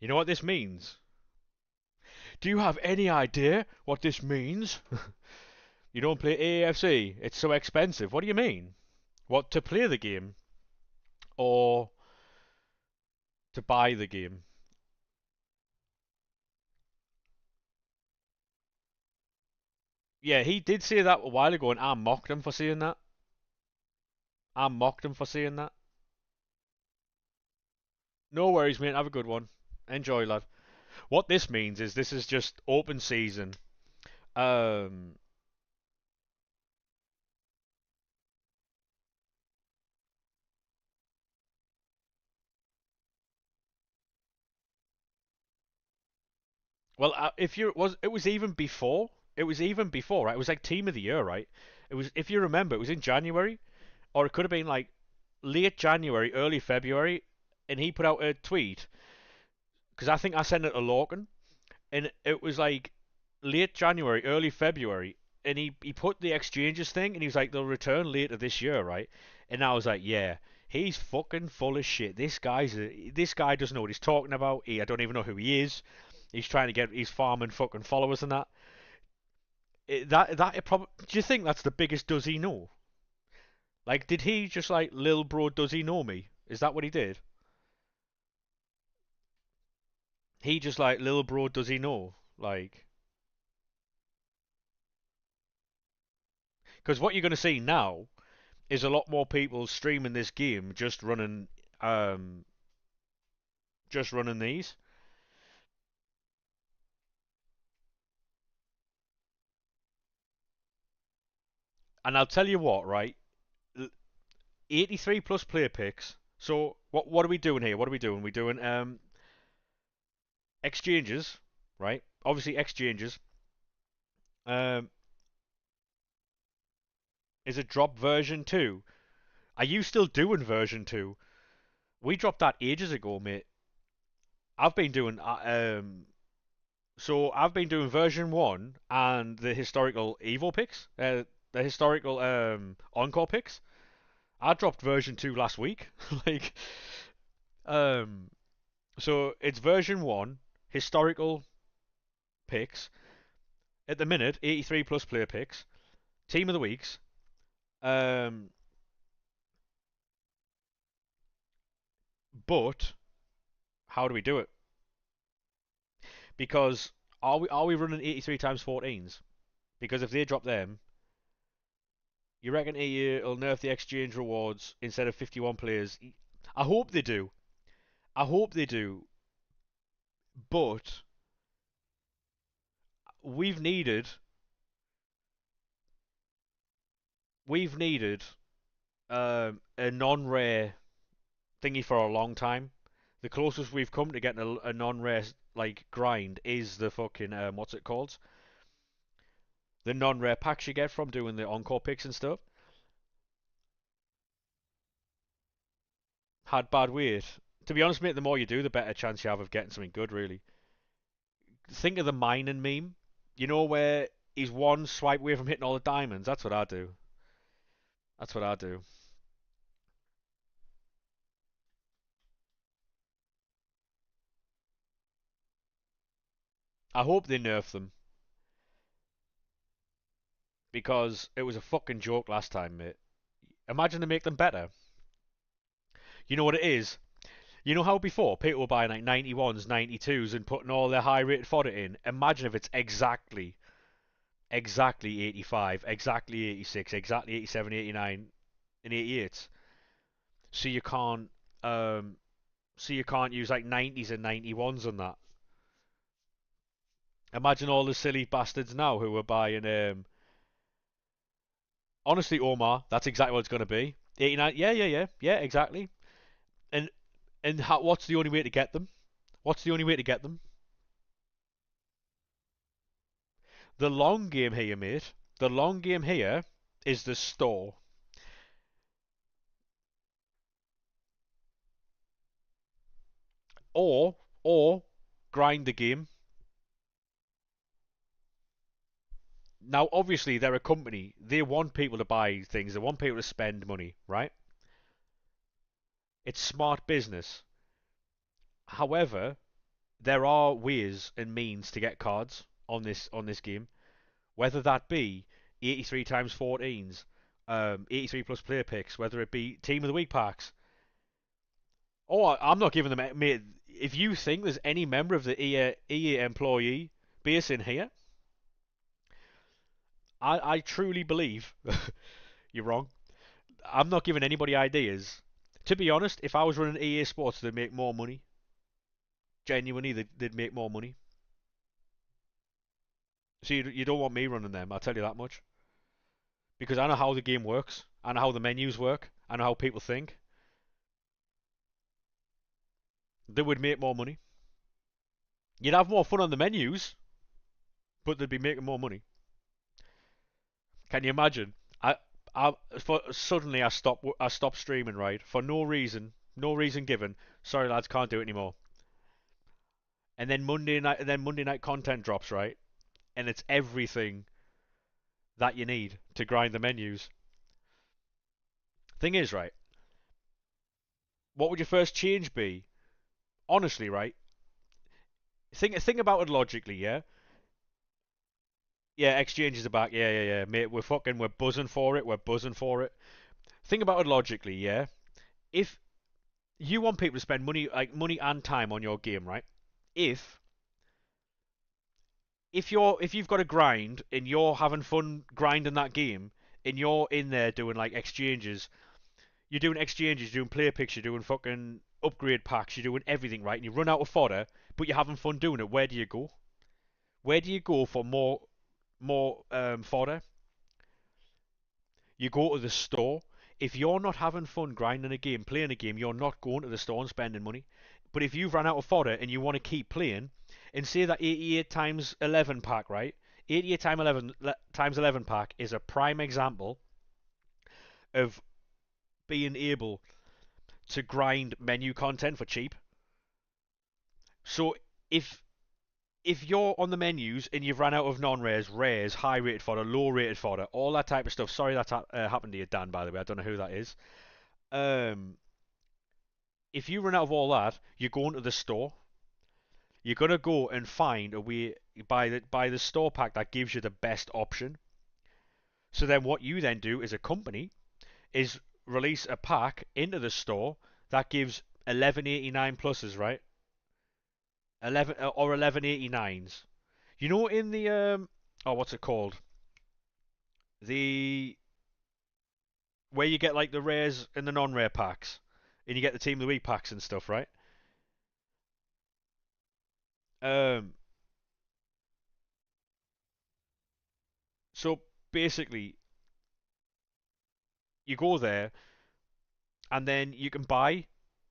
you know what this means? Do you have any idea what this means? You don't play AFC. It's so expensive. What do you mean? What, to play the game? Or to buy the game? Yeah, he did say that a while ago, and I mocked him for saying that. I mocked him for saying that. No worries, mate. Have a good one. Enjoy, lad. What this means is this is just open season. Um, well, if you it was even before. It was even before, right? It was like team of the year, right? It was, if you remember, it was in January, or it could have been like late January, early February, and he put out a tweet because I think I sent it to Lorcan, and it was like late January, early February, and he put the exchanges thing, and he was like, they'll return later this year, right? And I was like, yeah, He's fucking full of shit. This guy doesn't know what he's talking about. I don't even know who he is. He's trying to get his farming fucking followers and that. Do you think that's the biggest does he know? Like, did he just like lil bro? Does he know me? Is that what he did? He just like lil bro? Does he know? Like, because what you're gonna see now is a lot more people streaming this game, um, just running these. And I'll tell you what, right? 83 plus player picks. So what are we doing here? What are we doing? We're doing exchanges, right? Obviously exchanges. Um, is it drop version 2? Are you still doing version 2? We dropped that ages ago, mate. I've been doing so I've been doing version 1 and the historical Evo picks, the historical encore picks. I dropped version 2 last week. like um so it's version 1 historical picks. At the minute, 83 plus player picks, team of the weeks. Um, but how do we do it? Because are we running 83 times 14s? Because if they drop them, you reckon EU will nerf the exchange rewards instead of 51 players? I hope they do. I hope they do. But we've needed we've needed a non-rare thingy for a long time. The closest we've come to getting a non-rare like grind is the fucking what's it called? The non-rare packs you get from doing the encore picks and stuff. Had bad weight. To be honest, mate, the more you do, the better chance you have of getting something good. Really. Think of the mining meme. You know where he's one swipe away from hitting all the diamonds. That's what I do. That's what I do. I hope they nerf them because it was a fucking joke last time, mate. Imagine they make them better. You know what it is? You know how before people were buying like 91s, 92s and putting all their high rated fodder in? Imagine if it's exactly 85, exactly 86, exactly 87, 89, and 88. So you can't um use like 90s and 91s on that. Imagine all the silly bastards now who are buying honestly Omar, that's exactly what it's going to be. 89, yeah, yeah, yeah, yeah, exactly. And what's the only way to get them? What's the only way to get them? The long game here, mate. The long game here is the store. Or grind the game. Now, obviously, they're a company. They want people to buy things. They want people to spend money, right? It's smart business. However, there are ways and means to get cards on this game. Whether that be 83 times 14s, 83 plus player picks, whether it be team of the week packs. Oh, I'm not giving them. Mate, if you think there's any member of the EA employee base in here, I truly believe you're wrong. I'm not giving anybody ideas. To be honest, if I was running EA Sports, they'd make more money. Genuinely, they'd make more money. So you don't want me running them, I'll tell you that much. Because I know how the game works. I know how the menus work. I know how people think. They would make more money. You'd have more fun on the menus, but they'd be making more money. Can you imagine? Suddenly I stopped streaming, right, for no reason given. Sorry lads, can't do it anymore. And then Monday night content drops, right, and it's everything that you need to grind the menus. Thing is, right, What would your first change be? Honestly, right? Think about it logically, yeah. Yeah, exchanges are back. Yeah, yeah, yeah, mate. We're buzzing for it. We're buzzing for it. Think about it logically, yeah. If you want people to spend money, like money and time on your game, right? If if you've got a grind and you're having fun grinding that game and you're in there doing like exchanges, you're doing exchanges, you're doing player picks, you're doing fucking upgrade packs, you're doing everything right, and you run out of fodder, but you're having fun doing it. Where do you go? Where do you go for more fodder? You go to the store. If you're not having fun grinding a game, playing a game, you're not going to the store and spending money. But if you've run out of fodder and you want to keep playing, and say that 88 times 11 pack, right? 88 times 11 pack is a prime example of being able to grind menu content for cheap. So if you're on the menus and you've run out of non-rares, rares, high-rated fodder, low-rated fodder, all that type of stuff. Sorry that happened to you, Dan. By the way, I don't know who that is. Um, if you run out of all that, you're going to the store. You're gonna go and find a way buy the store pack that gives you the best option. So then, what you then do as a company is release a pack into the store that gives 1189 pluses, right? 11 or 1189s. You know, in the what's it called? The where you get like the rares and the non-rare packs, and you get the team of the week packs and stuff, right? Um, so basically, you go there, and then you can buy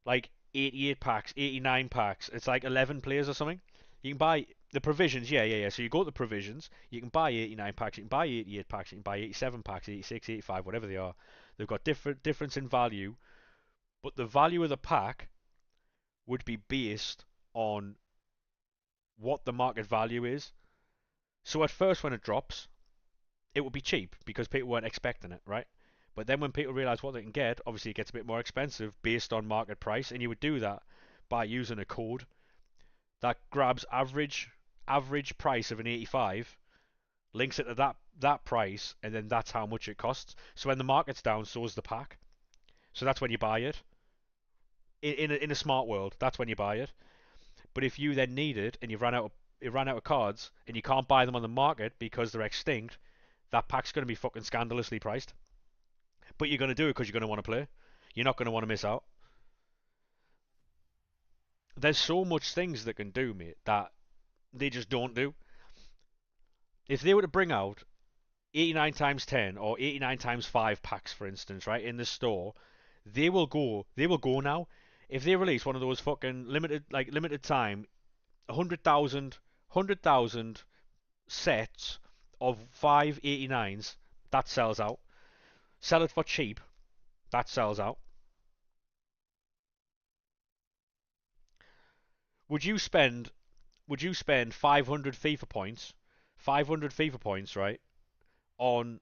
like 88 packs, 89 packs. It's like 11 players or something. You can buy the provisions, yeah, yeah, yeah. So you go to the provisions, you can buy 89 packs, you can buy 88 packs, you can buy 87 packs, 86, 85, whatever they are. They've got difference in value, but the value of the pack would be based on what the market value is. So at first, when it drops, it would be cheap because people weren't expecting it, right? But then when people realize what they can get, obviously it gets a bit more expensive based on market price, and you would do that by using a code that grabs average price of an 85, links it to that price, and then that's how much it costs. So when the market's down, so is the pack. So that's when you buy it. In a smart world, that's when you buy it. But if you then need it and you ran out of cards and you can't buy them on the market because they're extinct, that pack's going to be fucking scandalously priced. But you're going to do it because you're going to want to play. You're not going to want to miss out. There's so much things that can do, mate, that they just don't do. If they were to bring out 89 times 10 or 89 times 5 packs, for instance, right, in the store, they will go now. If they release one of those fucking limited time 100,000 sets of 589s, that sells out. Sell it for cheap, that sells out. Would you spend would you spend 500 FIFA points, 500 FIFA points, right, on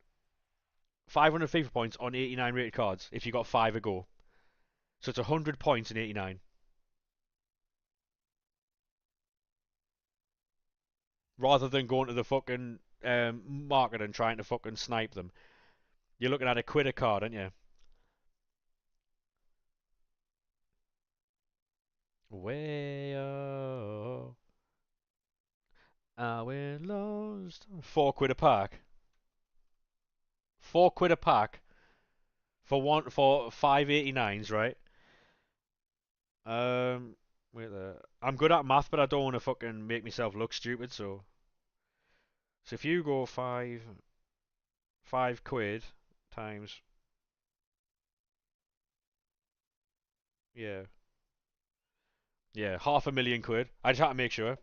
500 FIFA points on 89 rated cards if you got 5 a go? So it's 100 points in 89, rather than going to the fucking market and trying to fucking snipe them. You're looking at a quid a card, aren't you? Way up, I went lost. 4 quid a pack. 4 quid a pack for 589s, right? Um, wait there. I'm good at math, but I don't want to fucking make myself look stupid. So if you go 5 quid times, yeah, yeah, 500,000 quid. I just had to make sure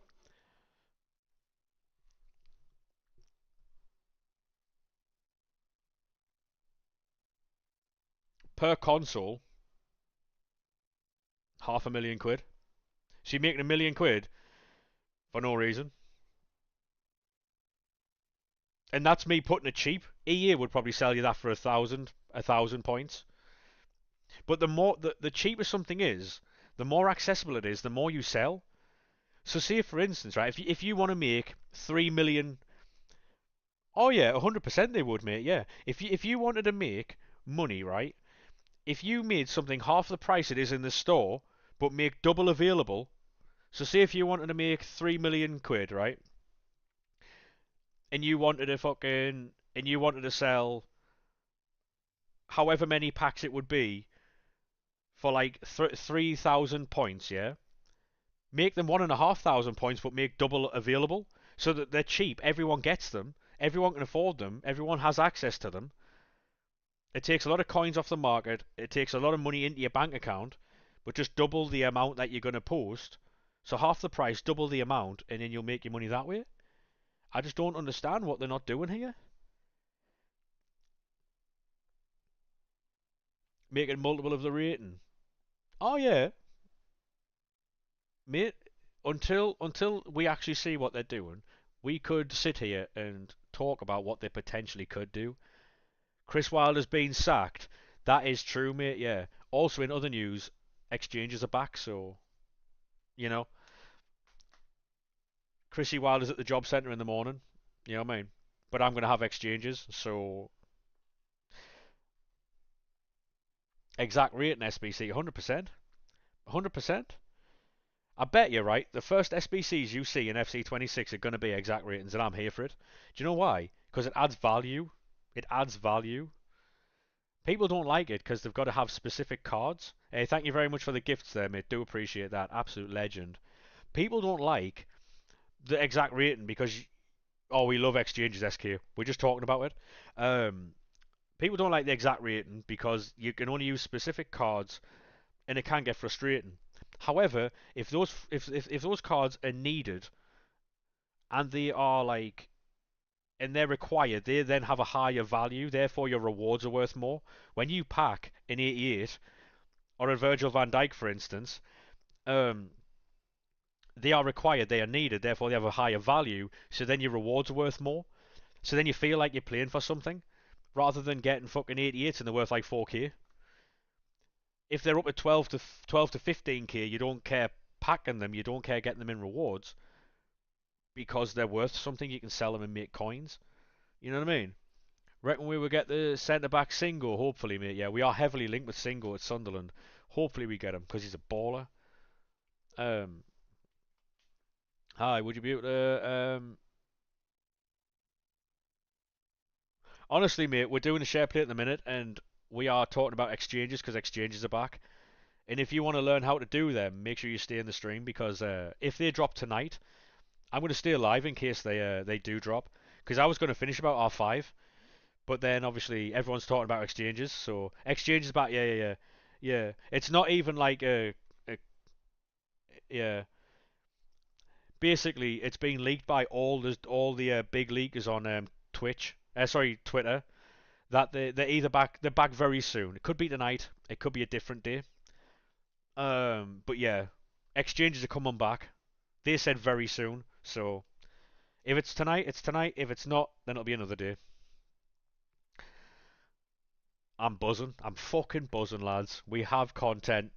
per console, 500,000 quid. So you're making 1,000,000 quid for no reason, and that's me putting it cheap. EA would probably sell you that for a thousand points. But the cheaper something is, the more accessible it is, the more you sell. So say for instance, right, if you want to make 3 million, oh yeah, 100% they would, mate. Yeah, if you wanted to make money, right, if you made something half the price it is in the store, but make double available. So say if you wanted to make 3 million quid, right, and you wanted to sell however many packs it would be for like 3,000 points, yeah. Make them 1,500 points, but make double available so that they're cheap. Everyone gets them. Everyone can afford them. Everyone has access to them. It takes a lot of coins off the market. It takes a lot of money into your bank account, but just double the amount that you're going to post. So half the price, double the amount, and then you'll make your money that way. I just don't understand what they're not doing here. Making multiple of the rating. Oh yeah, mate. Until we actually see what they're doing, we could sit here and talk about what they potentially could do. Chris Wilder's been sacked. That is true, mate. Yeah. Also in other news, exchanges are back. So you know, Chrissy Wilder's at the job centre in the morning. You know what I mean? But I'm gonna have exchanges. So exact rate in SBC, 100%, 100%. I bet you're right. The first SBCs you see in FC26 are going to be exact ratings, and I'm here for it. Do you know why? Because it adds value. It adds value. People don't like it because they've got to have specific cards. Hey, thank you very much for the gifts there, mate. Do appreciate that. Absolute legend. People don't like the exact rating because, oh, we love exchanges, SK. We're just talking about it. Um, People don't like the exact rating because you can only use specific cards and it can get frustrating. However, if those cards are needed and they are like and they're required, they then have a higher value. Therefore, your rewards are worth more. When you pack an 88 or a Virgil van Dijk, for instance, um, they are required, they are needed. Therefore, they have a higher value. So then your rewards are worth more. So then you feel like you're playing for something rather than getting fucking 88s and they're worth like 4k. If they're up at 12 to 15k, you don't care packing them, you don't care getting them in rewards because they're worth something. You can sell them and make coins. You know what I mean? Reckon we will get the centre back Singo, hopefully, mate. Yeah, we are heavily linked with Singo at Sunderland. Hopefully we get him because he's a baller. Um, Hi, would you be able to? Honestly, mate, we're doing a share play at the minute, and we are talking about exchanges because exchanges are back. And if you want to learn how to do them, make sure you stay in the stream because if they drop tonight, I'm going to stay alive in case they do drop. Because I was going to finish about R5, but then obviously everyone's talking about exchanges, so exchanges back. Yeah, yeah, yeah, yeah. It's not even like a yeah. Basically, it's been leaked by all the big leakers on Twitch. Sorry, Twitter. That they're back very soon. It could be tonight. It could be a different day. But yeah, exchanges are coming back. They said very soon. So if it's tonight, it's tonight. If it's not, then it'll be another day. I'm buzzing. I'm fucking buzzing, lads. We have content.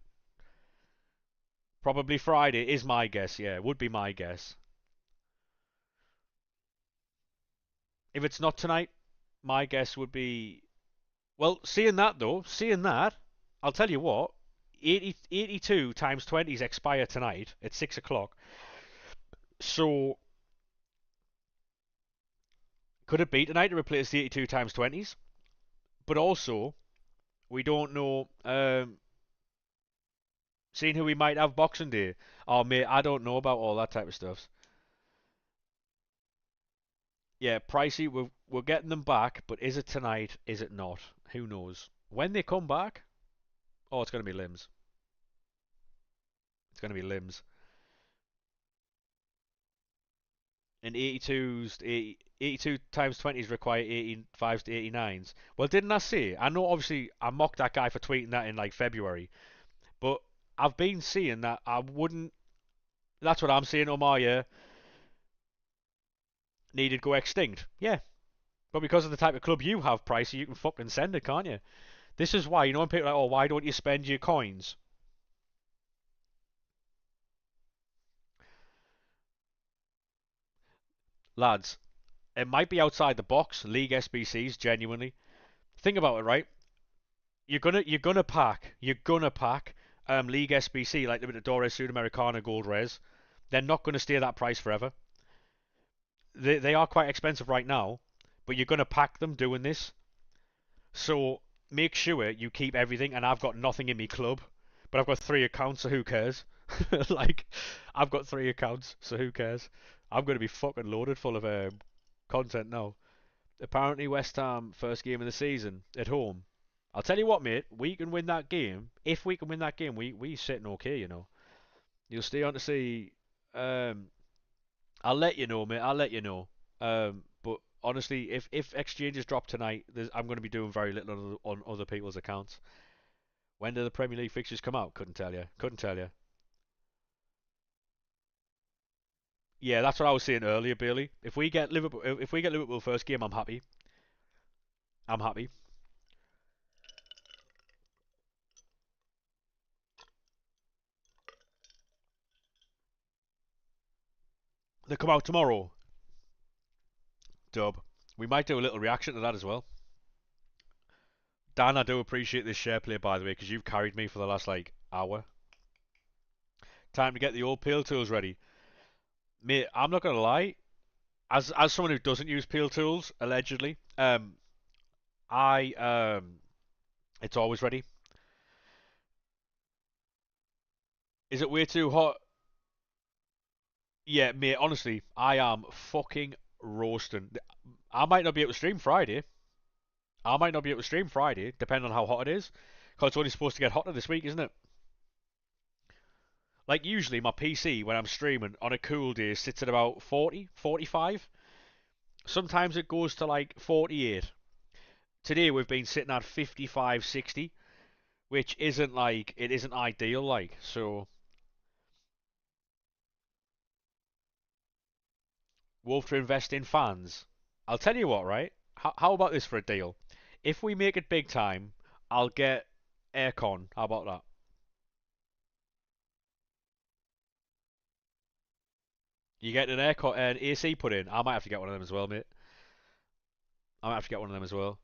Probably Friday is my guess. Yeah, would be my guess. If it's not tonight, my guess would be. Well, seeing that though, seeing that, I'll tell you what. 82 times 20s expire tonight at 6 o'clock. So could it be tonight to replace the 82 times 20s? But also, we don't know. Seeing who we might have Boxing Day. Oh, mate, I don't know about all that type of stuff. Yeah, pricey. We're getting them back, but is it tonight? Is it not? Who knows? When they come back, oh, it's gonna be limbs. It's gonna be limbs. And 82 times 20s require 85s to 89s. Well, didn't I say? I know, obviously, I mocked that guy for tweeting that in like February, but I've been seeing that I wouldn't. That's what I'm saying. Omar needed go extinct. Yeah, but because of the type of club you have, Pricey, you can fucking send it, can't you? This is why, when people are like, oh, why don't you spend your coins? Lads, it might be outside the box, League SBCs, genuinely. Think about it, right? You're gonna pack League SBC like the Libertadores Sudamericana Gold Rares. They're not gonna stay that price forever. They are quite expensive right now, but you're gonna pack them doing this. So make sure you keep everything. And I've got nothing in my club, but I've got 3 accounts, so who cares? Like, I've got 3 accounts, so who cares? I'm gonna be fucking loaded full of content now. Apparently, West Ham first game of the season at home. I'll tell you what, mate. We can win that game. If we can win that game, we sitting okay. You'll stay on to see. Um, I'll let you know, mate. I'll let you know. But honestly, if exchanges drop tonight, I'm going to be doing very little on other people's accounts. When do the Premier League fixtures come out? Couldn't tell you. Couldn't tell you. Yeah, that's what I was saying earlier, Bailey. If we get Liverpool first game, I'm happy. I'm happy. They come out tomorrow. Dub. We might do a little reaction to that as well. Dan, I do appreciate this share play, by the way, because you've carried me for the last, like, hour. Time to get the old peel tools ready. Mate, I'm not going to lie. As someone who doesn't use peel tools, allegedly, I, it's always ready. Is it way too hot? Yeah, mate, honestly, I am fucking roasting. I might not be able to stream Friday. I might not be able to stream Friday, depending on how hot it is. Because it's only supposed to get hotter this week, isn't it? Like, usually my PC, when I'm streaming on a cool day, sits at about 40, 45. Sometimes it goes to like 48. Today we've been sitting at 55, 60, which isn't like, it isn't ideal, like. So, Wolf to invest in fans. I'll tell you what, right? How about this for a deal? If we make it big time, I'll get aircon. How about that? You get an aircon, an AC put in. I might have to get one of them as well, mate. I might have to get one of them as well.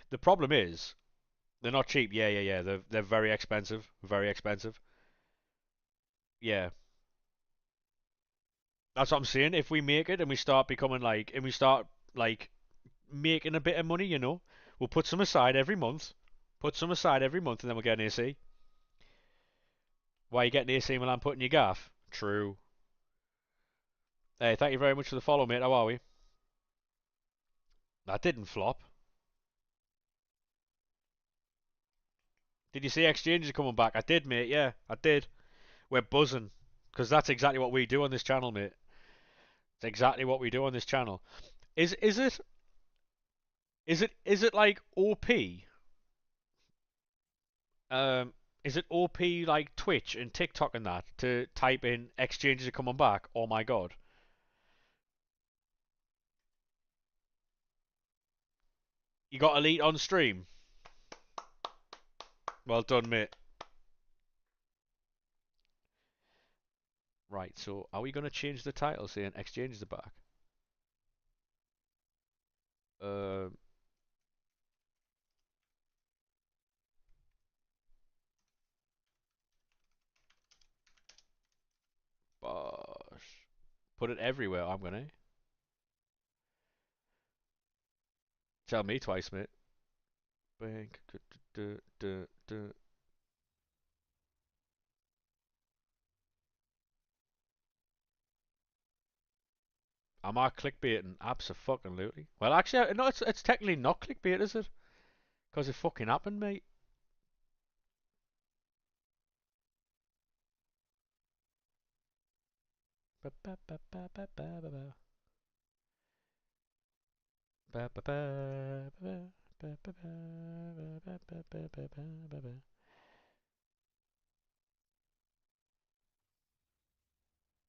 The problem is, they're not cheap. Yeah, yeah, yeah. They're very expensive. Very expensive. Yeah, that's what I'm saying. If we make it and we start becoming like, and we start like making a bit of money, we'll put some aside every month. Put some aside every month, and then we'll get an AC. Why are you getting AC when I'm putting your gaff? True. Hey, thank you very much for the follow, mate. How are we? That didn't flop. Did you see exchanges coming back? I did, mate. Yeah, I did. We're buzzing. Because that's exactly what we do on this channel, mate. It's exactly what we do on this channel. Is it is it like OP? Um, is it OP like Twitch and TikTok and that to type in exchanges are coming back? Oh my god. You got Elite on stream. Well done, mate. Right, so are we going to change the title saying exchanges are back? Um, Bosh. Put it everywhere, I'm going to. Tell me twice, mate. Bank. Am I clickbaiting? Absolutely. Well, actually, no, it's technically not clickbait, is it? Because it fucking happened, mate.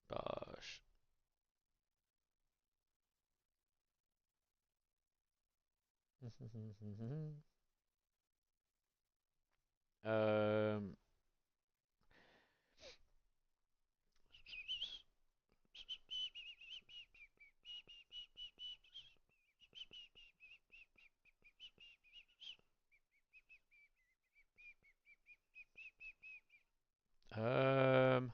Bosh. um, um,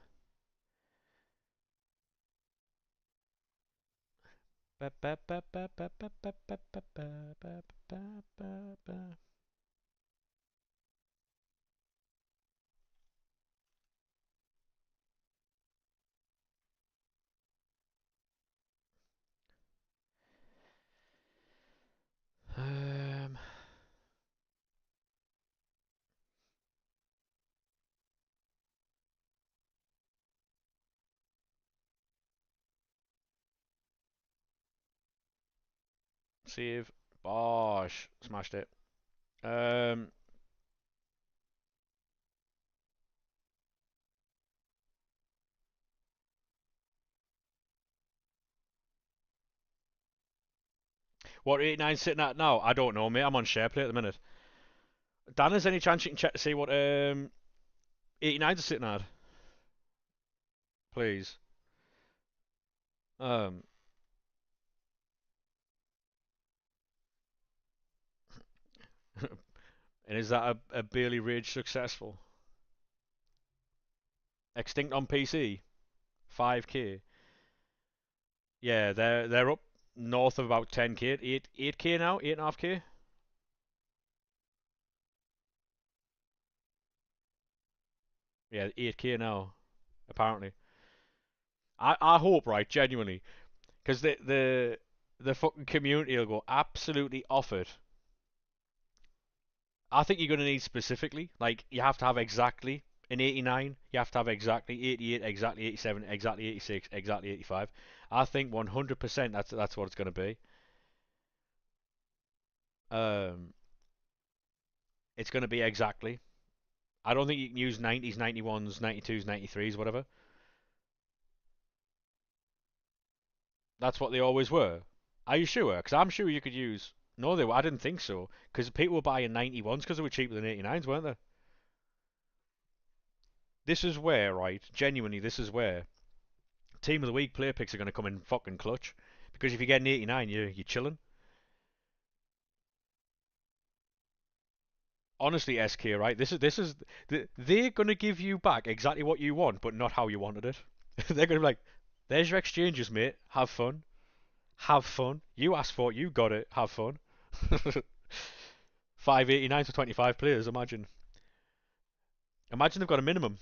ba- ba- ba- ba- ba- ba- ba- ba- ba- ba- ba- ba- ba- ba. Um, Save. Bosh. Smashed it. Um, what 89 sitting at now? I don't know, mate. I'm on SharePlay at the minute. Dan, is any chance you can check to see what 89's are sitting at? Please. Um, and is that a Bailey Rage successful? Extinct on PC, 5k. Yeah, they're up north of about 10k, 8k now, 8.5k. Yeah, 8k now, apparently. I hope, right, genuinely, because the fucking community will go absolutely off it. I think you're going to need specifically, like, you have to have exactly an 89, you have to have exactly 88, exactly 87, exactly 86, exactly 85. I think 100% that's what it's going to be. Um, it's going to be exactly. I don't think you can use 90s, 91s, 92s, 93s, whatever. That's what they always were. Are you sure? Because I'm sure you could use. No, I didn't think so. Because people were buying 91s because they were cheaper than 89s, weren't they? This is where, right? Genuinely, this is where Team of the Week player picks are going to come in fucking clutch. Because if you get an 89, you're chilling. Honestly, SK, right? This is they're going to give you back exactly what you want, but not how you wanted it. They're going to be like, "There's your exchanges, mate. Have fun. Have fun. You asked for it. You got it. Have fun." 589 to 25 players. Imagine they've got a minimum.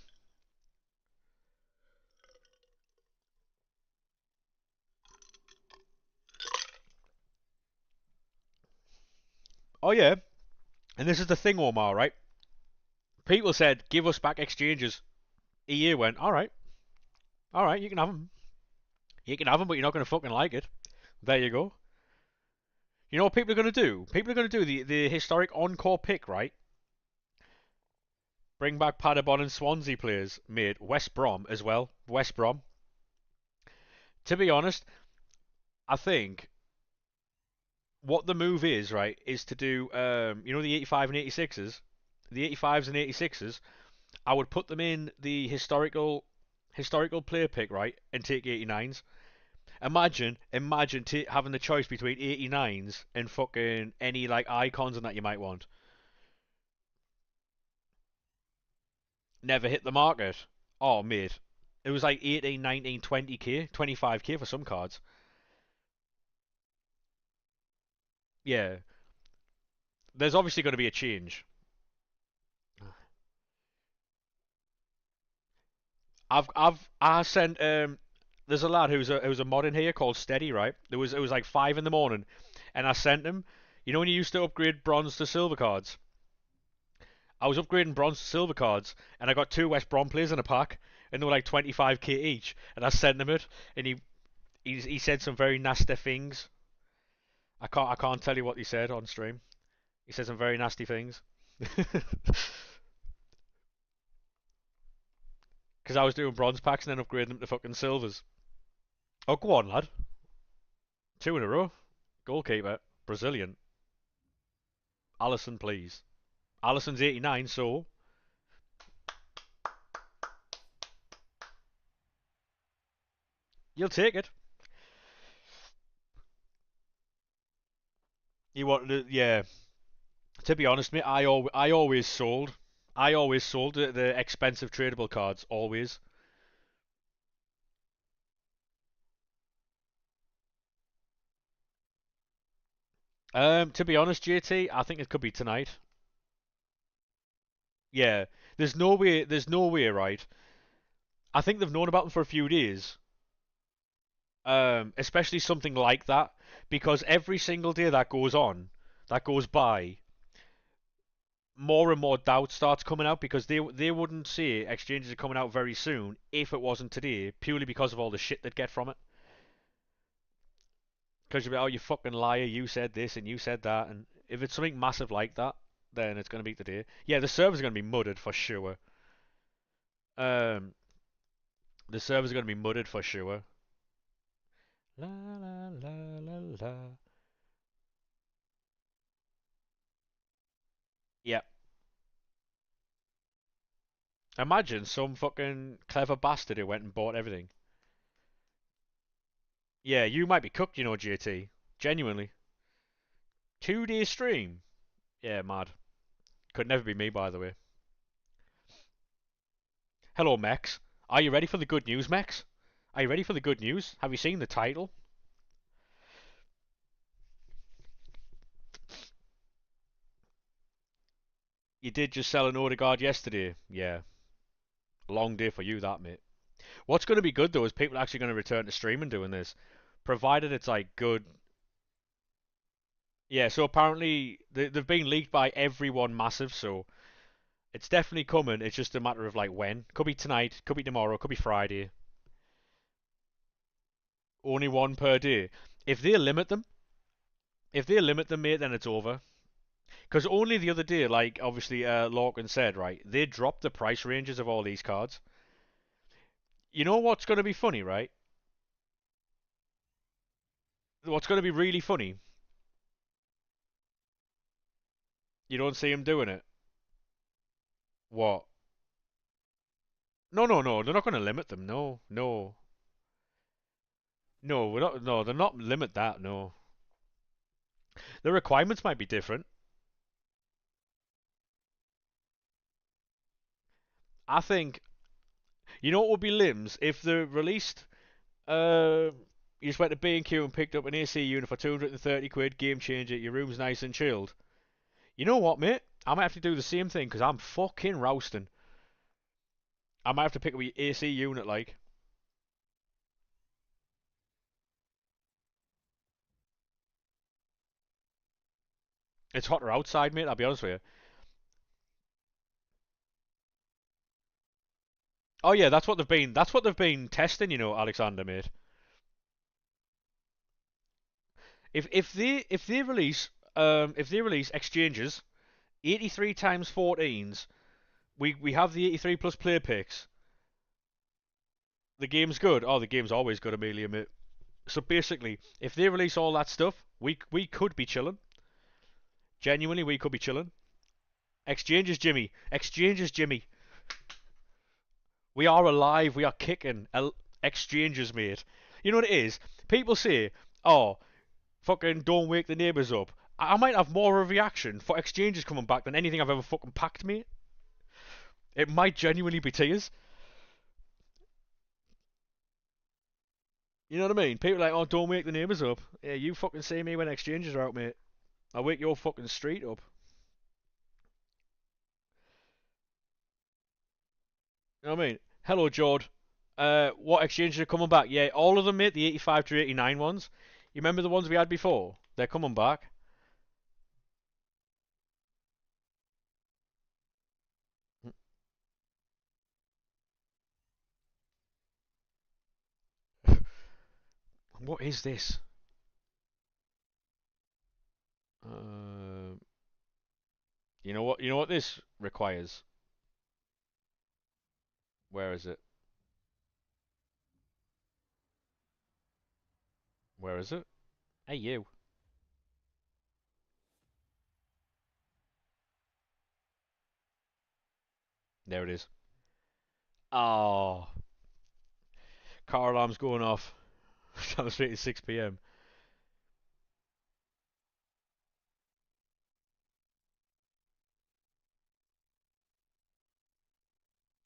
Oh yeah, and this is the thing, Omar. Right? People said, "Give us back exchanges." EA went, all right, you can have them. You can have them, but you're not going to fucking like it. There you go. You know what people are going to do? People are going to do the historic encore pick, right? Bring back Paderborn and Swansea players, made West Brom as well. West Brom. To be honest, I think what the move is, right, is to do, the 85 and 86s, the 85s and 86s. I would put them in the historical player pick, right, and take 89s. Imagine having the choice between 89s and fucking any like icons and that you might want. Never hit the market. Oh, mate. It was like 18, 19, 20k, 25k for some cards. Yeah. There's obviously going to be a change. I sent there's a lad who's a mod in here called Steady, right? It was like 5 in the morning, and I sent him. You know when you used to upgrade bronze to silver cards? I was upgrading bronze to silver cards, and I got two West Brom players in a pack, and they were like 25k each. And I sent him it, and he said some very nasty things. I can't tell you what he said on stream. He said some very nasty things. Because I was doing bronze packs and then upgrading them to fucking silvers. Oh, go on, lad. Two in a row. Goalkeeper. Brazilian. Allison, please. Allison's 89, so you'll take it. You wanted to, yeah. To be honest, mate, I always sold. I always sold the expensive tradable cards. Always. To be honest, JT, I think it could be tonight. Yeah. There's no way. There's no way, right? I think they've known about them for a few days. Especially something like that, because every single day that goes on, that goes by, more and more doubt starts coming out because they wouldn't say exchanges are coming out very soon if it wasn't today, purely because of all the shit they'd get from it. Because you'd be, oh, you fucking liar, you said this and you said that, and if it's something massive like that, then it's going to be today. Yeah, the servers are going to be mudded for sure. Um, the servers are going to be mudded for sure. La la la la la. Yeah. Imagine some fucking clever bastard who went and bought everything. Yeah, you might be cooked, you know, JT. Genuinely. 2 day stream. Yeah, mad. Could never be me, by the way. Hello, Mex. Are you ready for the good news, Mex? Are you ready for the good news? Have you seen the title? You did just sell an Odegaard yesterday. Yeah. Long day for you, that, mate. What's going to be good, though, is people are actually going to return to streaming doing this. Provided it's, like, good. Yeah, so apparently they've been leaked by everyone massive, so it's definitely coming. It's just a matter of, like, when. Could be tonight, could be tomorrow, could be Friday. Only one per day. If they limit them, if they limit them, mate, then it's over. Because only the other day, like obviously Lorcan said, right, they dropped the price ranges of all these cards. You know what's going to be funny, right? What's going to be really funny? You don't see them doing it. What? No, no, no. They're not going to limit them. No, no, no. We're not. No, they're not limit that. No, the requirements might be different. I think you know what would be limbs if they released. Uh, you just went to B&Q and picked up an AC unit for 230 quid. Game changer. Your room's nice and chilled. You know what, mate? I might have to do the same thing because I'm fucking roasting. I might have to pick up a AC unit, like. It's hotter outside, mate, I'll be honest with you. Oh yeah, that's what they've been testing, you know, Alexander, mate. If they release exchanges, 83 times 14s, we have the 83 plus player picks. The game's good. Oh, the game's always good, Amelia, mate. So basically, if they release all that stuff, we could be chilling. Genuinely, we could be chilling. Exchanges, Jimmy. Exchanges, Jimmy. We are alive. We are kicking. Exchanges, mate. You know what it is? People say, "Oh, fucking don't wake the neighbours up." I might have more of a reaction for exchanges coming back than anything I've ever fucking packed, mate. It might genuinely be tears. You know what I mean? People are like, "Oh, don't wake the neighbours up." Yeah, you fucking see me when exchanges are out, mate. I'll wake your fucking street up. You know what I mean? Hello, Jord. What exchanges are coming back? Yeah, all of them, mate. The 85 to 89 ones. You remember the ones we had before? They're coming back. What is this? Uh, you know what? You know what this requires? Where is it? Where is it? Hey, you. There it is. Oh, car alarm's going off. Down the street at 6 p.m.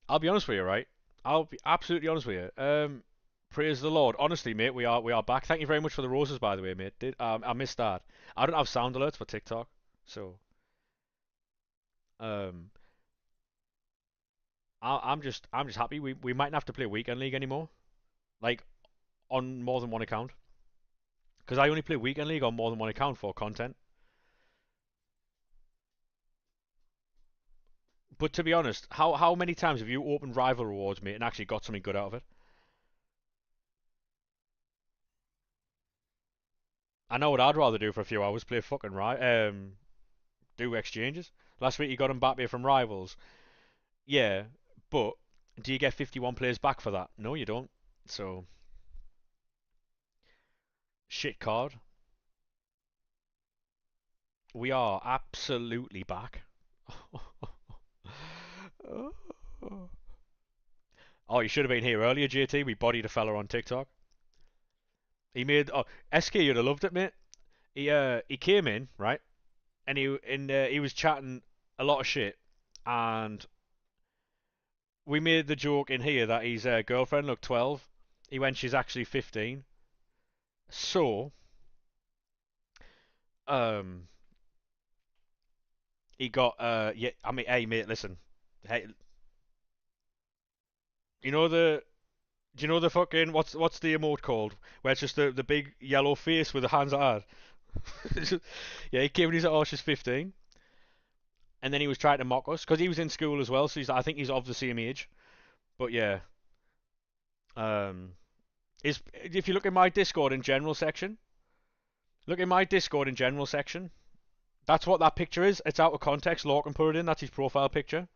I'll be honest with you, right? I'll be absolutely honest with you. Praise the Lord. Honestly, mate, we are back. Thank you very much for the roses, by the way, mate. I missed that. I don't have sound alerts for TikTok, so um, I'm just happy we mightn't have to play weekend league anymore, like on more than one account. Because I only play weekend league on more than one account for content. But to be honest, how many times have you opened rival rewards, mate, and actually got something good out of it? I know what I'd rather do for a few hours, play fucking do exchanges. Last week you got Mbappe from rivals. Yeah, but do you get 51 players back for that? No, you don't. So, shit card. We are absolutely back. Oh, you should have been here earlier, JT. We bodied a fella on TikTok. He made SK. You'd have loved it, mate. He came in right, and he was chatting a lot of shit, and we made the joke in here that his girlfriend looked 12. He went, she's actually 15. So, um, he got yeah. I mean, hey mate, listen. Hey, you know the do you know the fucking what's the emote called? Where it's just the big yellow face with the hands out. Yeah, he came and he's like, oh, she's 15, and then he was trying to mock us because he was in school as well. So I think he's of the same age. But yeah, um, is if you look in my Discord in general section, look in my Discord in general section. That's what that picture is. It's out of context. Lorcan put it in. That's his profile picture.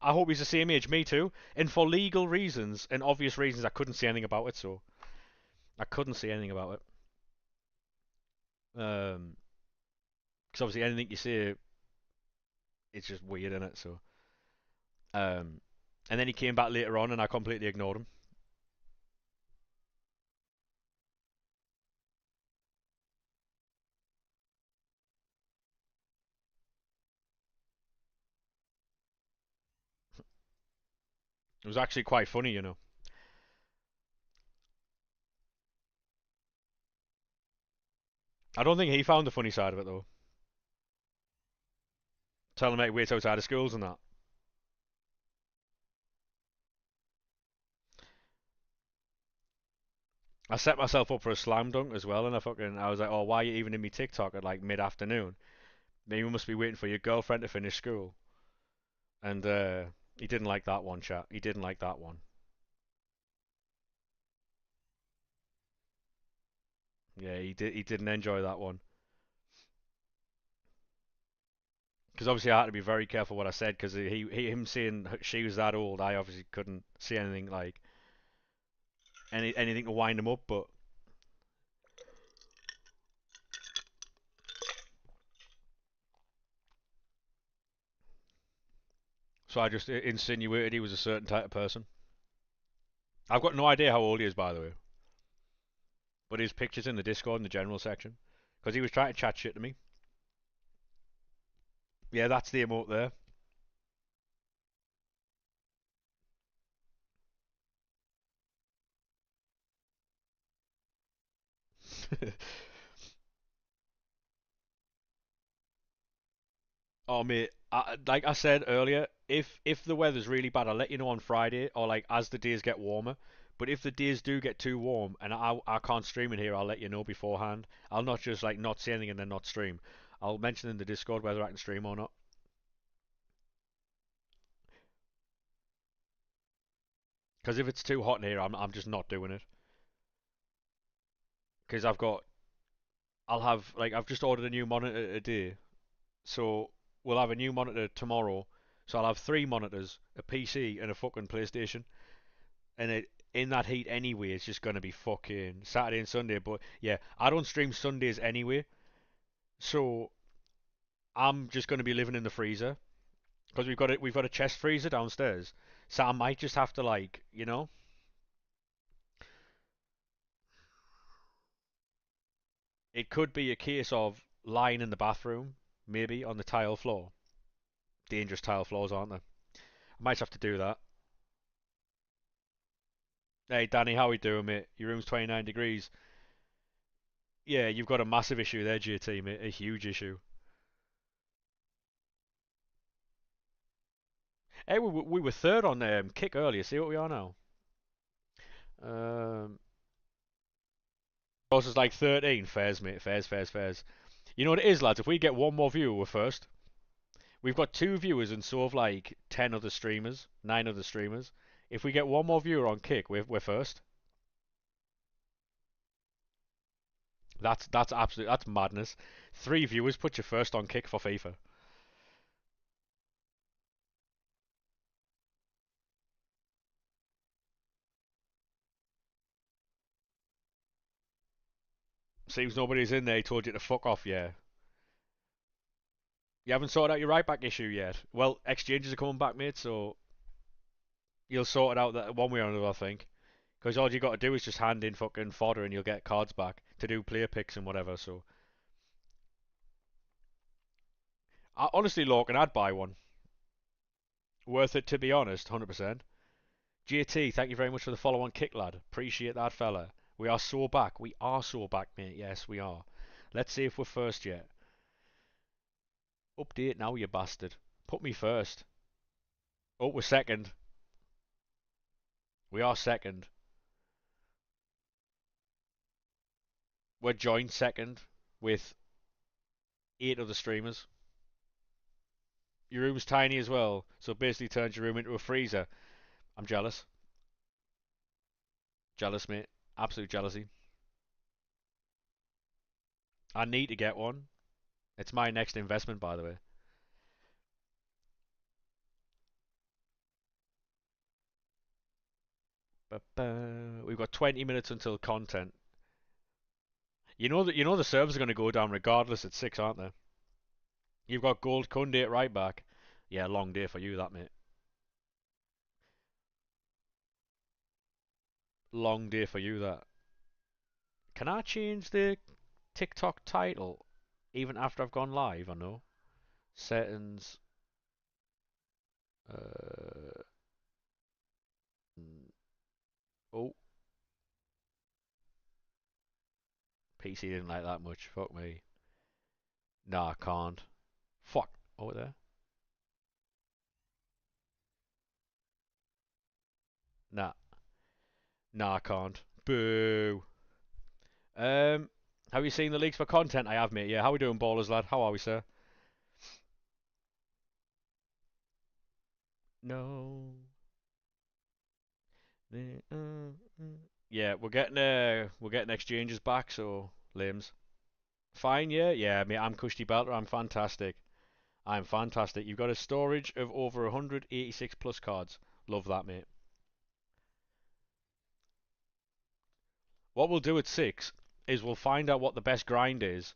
I hope he's the same age. Me too. And for legal reasons and obvious reasons, I couldn't say anything about it. So I couldn't say anything about it. Because obviously anything you say, it's just weird in it. So um, and then he came back later on, and I completely ignored him. It was actually quite funny, you know. I don't think he found the funny side of it though. Telling him to wait outside of schools and that. I set myself up for a slam dunk as well, and I was like, oh, why are you even in me TikTok at like mid afternoon? Maybe you must be waiting for your girlfriend to finish school. And he didn't like that one, chat. He didn't like that one. Yeah, he did. He didn't enjoy that one because obviously I had to be very careful what I said because him saying she was that old, I obviously couldn't say anything like anything to wind him up. But so I just insinuated he was a certain type of person. I've got no idea how old he is, by the way, but his picture's in the Discord in the general section because he was trying to chat shit to me. Yeah, that's the emote there. Oh mate, like I said earlier, if the weather's really bad, I'll let you know on Friday or like as the days get warmer. But if the days do get too warm and I can't stream in here, I'll let you know beforehand. I'll not just like not say anything and then not stream. I'll mention in the Discord whether I can stream or not. Because if it's too hot in here, I'm just not doing it. Because I'll have like I've just ordered a new monitor today, so we'll have a new monitor tomorrow. So I'll have three monitors, a PC, and a fucking PlayStation. And in that heat anyway, it's just gonna be fucking Saturday and Sunday. But yeah, I don't stream Sundays anyway, so I'm just gonna be living in the freezer. because we've got a chest freezer downstairs. So I might just have to like, it could be a case of lying in the bathroom, maybe on the tile floor. Dangerous tile floors, aren't there? I might have to do that. Hey Danny, how we doing, mate? Your room's 29 degrees. Yeah, you've got a massive issue there, JT, mate. A huge issue. Hey, we were third on kick earlier. See what we are now. Um, Yours is like 13. Fairs, mate. Fairs, fairs, fairs. You know what it is, lads? If we get one more viewer, we're first. We've got 2 viewers and so have like 10 other streamers, 9 other streamers. If we get one more viewer on kick, we're first. That's absolute. That's madness. 3 viewers put you first on kick for FIFA. Seems nobody's in there. He told you to fuck off. Yeah. You haven't sorted out your right back issue yet. Well, exchanges are coming back, mate. So you'll sort it out that one way or another, I think. Because all you got to do is just hand in fucking fodder and you'll get cards back to do player picks and whatever. So honestly, Lorcan, I'd buy one. Worth it to be honest, 100%. GT, thank you very much for the follow on kick, lad. Appreciate that, fella. We are so back. We are so back, mate. Yes, we are. Let's see if we're first yet. Update now, you bastard. Put me first. Oh, we're second. We are second. We're joint second with 8 other streamers. Your room's tiny as well, so basically turns your room into a freezer. I'm jealous. Jealous, mate. Absolute jealousy. I need to get one. It's my next investment, by the way. We've got 20 minutes until content. You know the servers are going to go down regardless at 6, aren't they? You've got Gold Kunde at right back. Yeah, long day for you, that mate. Long day for you, that. Can I change the TikTok title even after I've gone live? Or no? Settings. Uh, oh, PC didn't like that much. Fuck me. Nah, I can't. Fuck. Over there. Nah. Nah, I can't. Boo. Um, have you seen the leaks for content? I have, mate. Yeah, how we doing, ballers, lad? How are we, sir? No. Yeah, we're getting exchanges back, so limbs. Fine, yeah, yeah, mate. I'm Cushy Belter. I'm fantastic. I'm fantastic. You've got a storage of over 186 plus cards. Love that, mate. What we'll do at 6 is we'll find out what the best grind is,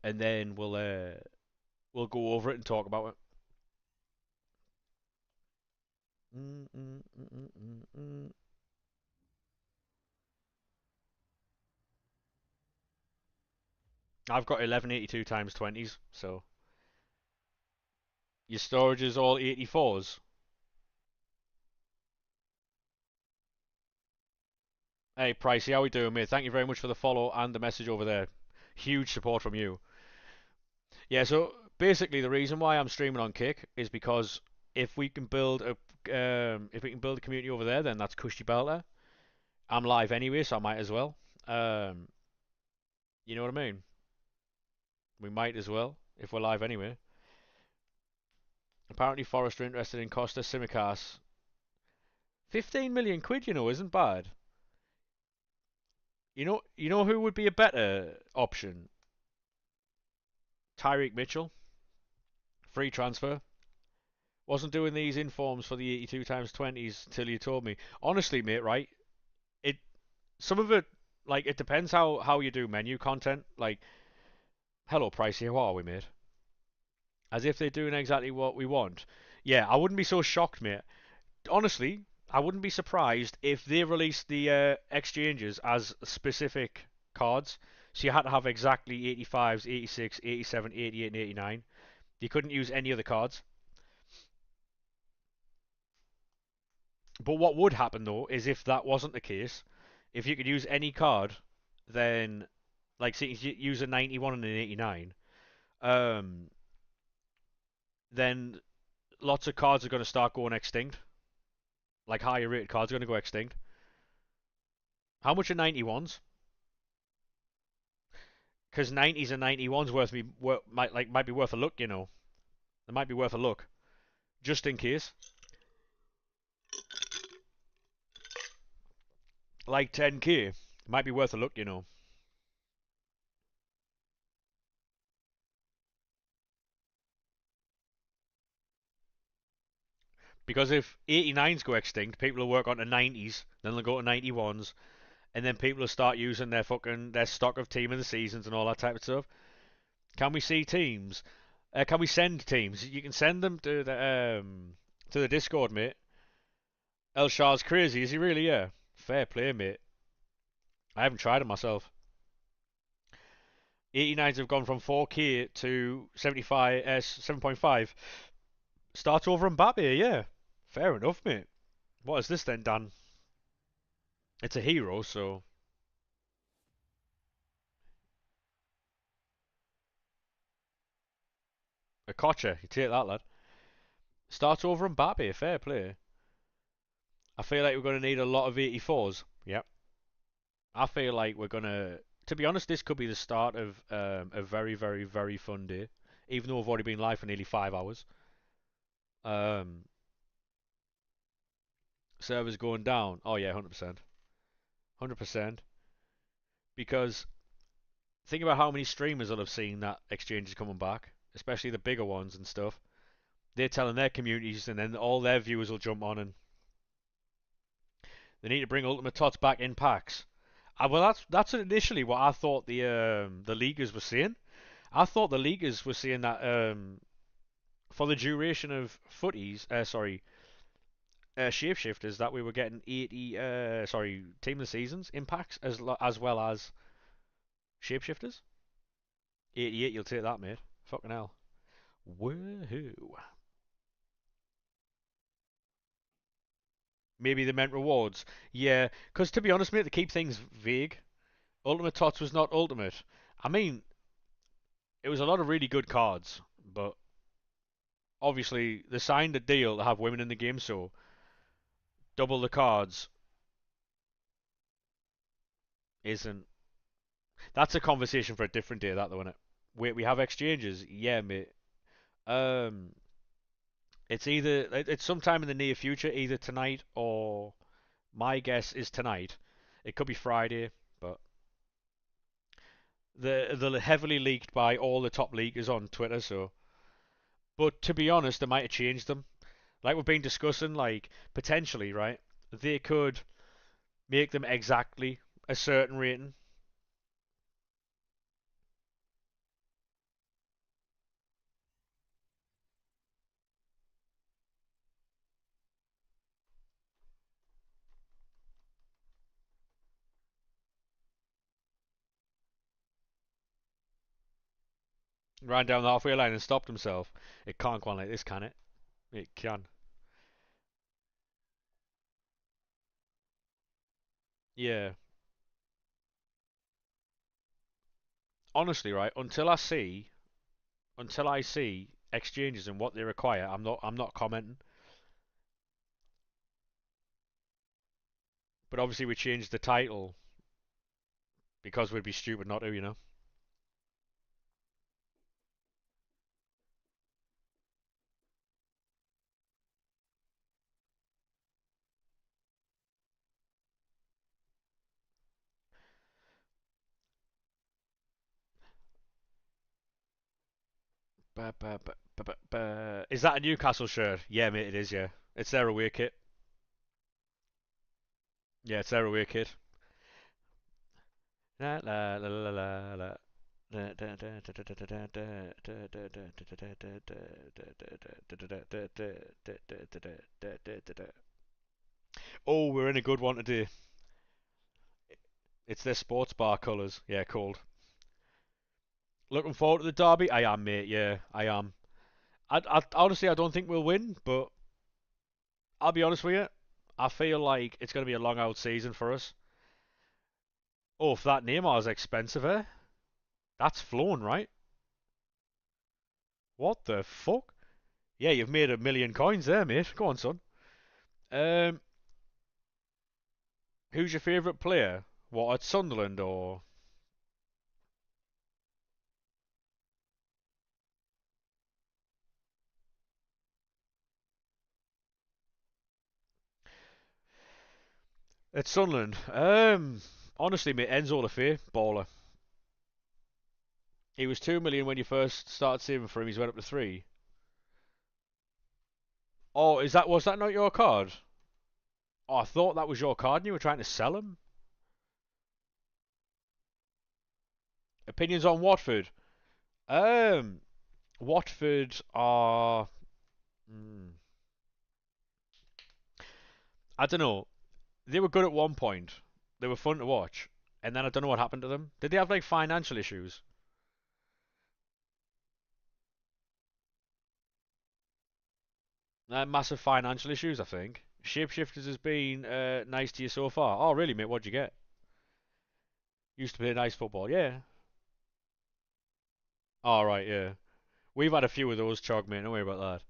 and then we'll go over it and talk about it. Mm, mm, mm, mm, mm, mm. I've got 1182 times 20s, so your storage is all 84s. Hey, Pricey, how we doing, mate? Thank you very much for the follow and the message over there. Huge support from you. Yeah, so basically the reason why I'm streaming on Kick is because if we can build a community over there, then that's Cushy Belter. I'm live anyway, so I might as well. Um, you know what I mean? We might as well if we're live anyway. Apparently, Forrest are interested in Costa Simicas. 15 million quid, isn't bad. You know who would be a better option? Tyreek Mitchell, free transfer. Wasn't doing these informs for the 82 times 20s till you told me. Honestly, mate, right? It some of it like it depends how you do menu content. Like, hello, Pricey, how are we, mate? As if they're doing exactly what we want. Yeah, I wouldn't be so shocked, mate. Honestly, I wouldn't be surprised if they released the exchanges as specific cards. So you had to have exactly 85s, 86, 87, 88, and 89. You couldn't use any other cards. But what would happen though is if that wasn't the case, if you could use any card, then like say you use a 91 and an 89, um, then lots of cards are going to start going extinct. Like higher rated cards are going to go extinct. How much are 91s? Because 90s and 91s might be worth a look, you know. They might be worth a look, just in case. Like 10k, might be worth a look, you know. Because if 89s go extinct, people will work on to 90s, then they'll go to 91s, and then people will start using their stock of team of the seasons and all that type of stuff. Can we see teams? Can we send teams? You can send them to the Discord, mate. El Shah's crazy, is he really? Yeah. Fair play, mate. I haven't tried it myself. 89s have gone from 4k to 75 7.5. Starts over Mbappe, yeah. Fair enough, mate. What is this then, Dan? It's a hero, so a Kocha. You take that, lad. Starts over Mbappe, fair play. I feel like we're going to need a lot of 84s. Yep. I feel like we're going to be honest, this could be the start of a very, very, very fun day. Even though we've already been live for nearly 5 hours. Um, servers going down. Oh, yeah, 100%. 100%. Because think about how many streamers will have seen that exchange is coming back, especially the bigger ones and stuff. They're telling their communities, and then all their viewers will jump on, and they need to bring Ultimate Tots back in packs. Well, that's initially what I thought the leaguers were saying. I thought the leaguers were saying that for the duration of footies, shapeshifters, that we were getting 80, team of the seasons impacts as well as shapeshifters. 88, you'll take that, mate. Fucking hell. Woohoo. Maybe they meant rewards. Yeah, because to be honest, mate, to keep things vague, Ultimate Tots was not Ultimate. I mean, it was a lot of really good cards, but obviously they signed a deal to have women in the game, so double the cards isn't. That's a conversation for a different day, that though, isn't it? We have exchanges, yeah, mate. Um, it's sometime in the near future, either tonight or my guess is tonight. It could be Friday, but they're heavily leaked by all the top leakers on Twitter. So, but to be honest, they might have changed them. Like we've been discussing, like potentially, right? They could make them exactly a certain rating. Ran down the halfway line and stopped himself. It can't go on like this, can it? It can. Yeah. Honestly, right? Until I see exchanges and what they require, I'm not commenting. But obviously, we changed the title because we'd be stupid not to, you know. Is that a Newcastle shirt? Yeah, mate, it is. Yeah, it's their away kit. Yeah, it's their away kit. La la la la la la Oh, we're in a good one today. It's their sports bar colours. Yeah, cold. Looking forward to the derby. I am, mate. Yeah, I am. Honestly, I don't think we'll win, but I'll be honest with you. I feel like it's going to be a long out season for us. Oh, if that Neymar's expensive, eh? That's flown, right? What the fuck? Yeah, you've made 1,000,000 coins there, mate. Go on, son. Um, who's your favourite player? What, at Sunderland or at Sunderland? Honestly, mate, Enzo Lefebvre, baller. He was 2 million when you first started saving for him. He's went up to three. Oh, is that was that not your card? Oh, I thought that was your card and you were trying to sell him. Opinions on Watford? Um, Watford are. Mm, I don't know. They were good at one point. They were fun to watch, and then I don't know what happened to them. Did they have like financial issues? Massive financial issues, I think. Shapeshifters has been nice to you so far. Oh, really, mate? What'd you get? Used to play nice football, yeah. All right, yeah. We've had a few of those, Chog, mate. Don't worry about that.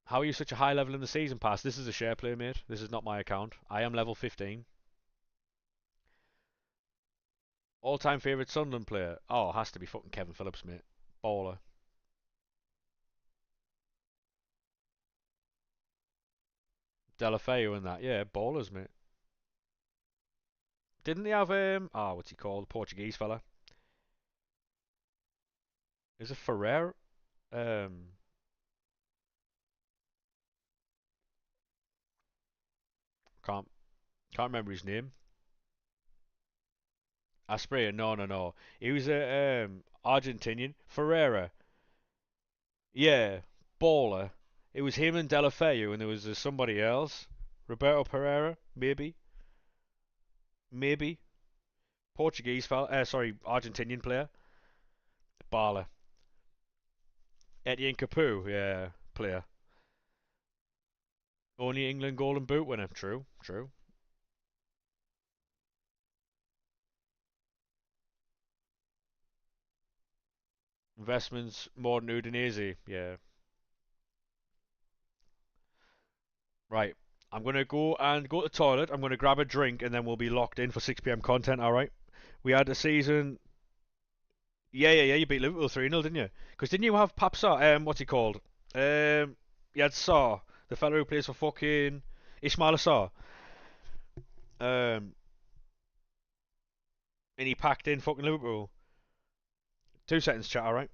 How are you such a high level in the season pass? This is a share play, mate. This is not my account. I am level 15. All-time favourite Sunderland player? Oh, it has to be fucking Kevin Phillips, mate. Baller. Delafeu and that. Yeah, ballers, mate. Didn't they have what's he called? The Portuguese fella. Is it Ferrer? Um can't can't remember his name. Asprey, no, no, no. He was a Argentinian. Ferreira. Yeah, baller. It was him and Delafeu, and there was somebody else. Roberto Pereira, maybe, maybe. Portuguese fella. Sorry, Argentinian player. Baller. Etienne Capoue, yeah, player. Only England Golden Boot winner. True, true. Investments more than Udinese. Yeah. Right. I'm gonna go to the toilet. I'm gonna grab a drink, and then we'll be locked in for 6 p.m. content. All right. We had a season. Yeah, yeah, yeah. You beat Liverpool 3-0, didn't you? Because didn't you have Papsa? What's he called? You had Saw, the fellow who plays for fucking Ismail Saw. Um, and he packed in fucking Liverpool. 2 seconds, chat. All right.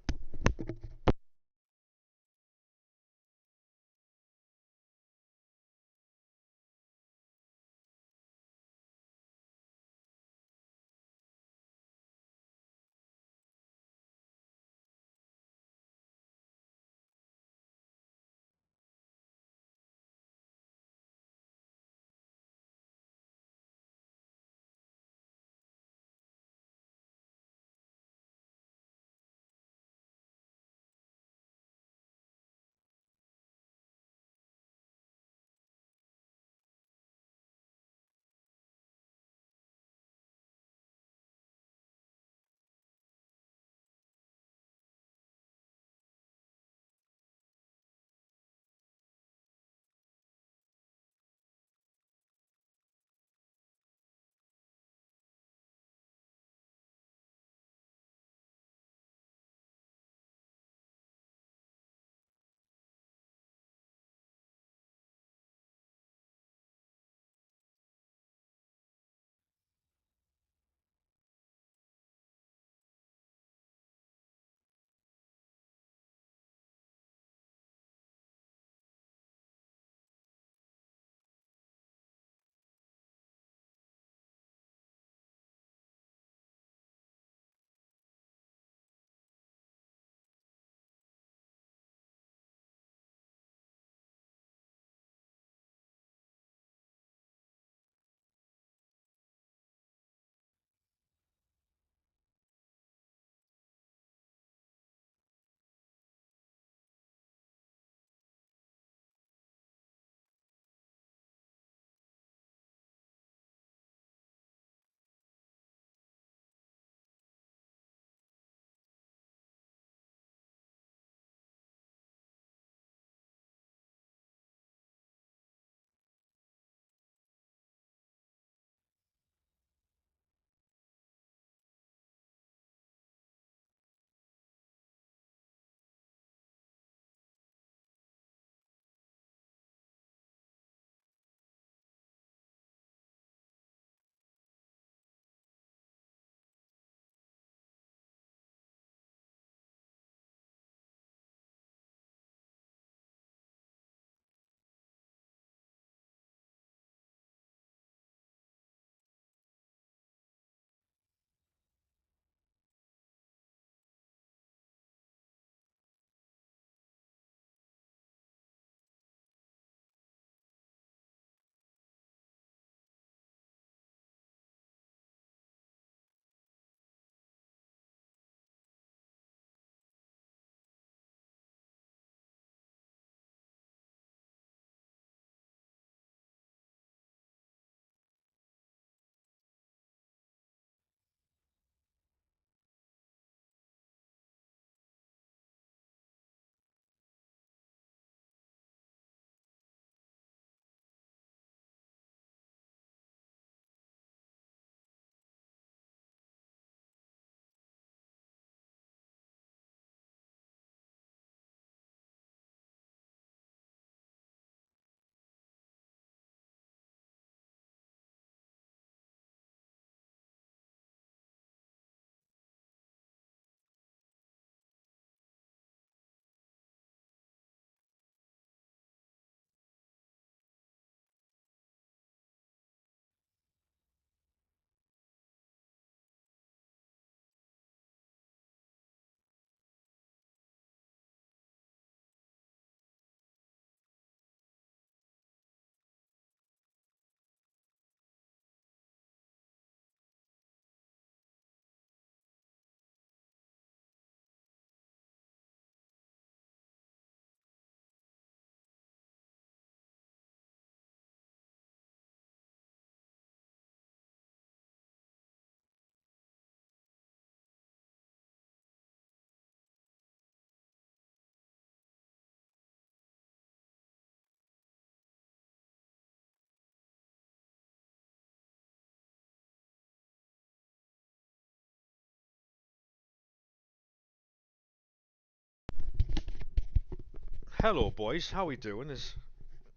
Hello, boys. How we doing? This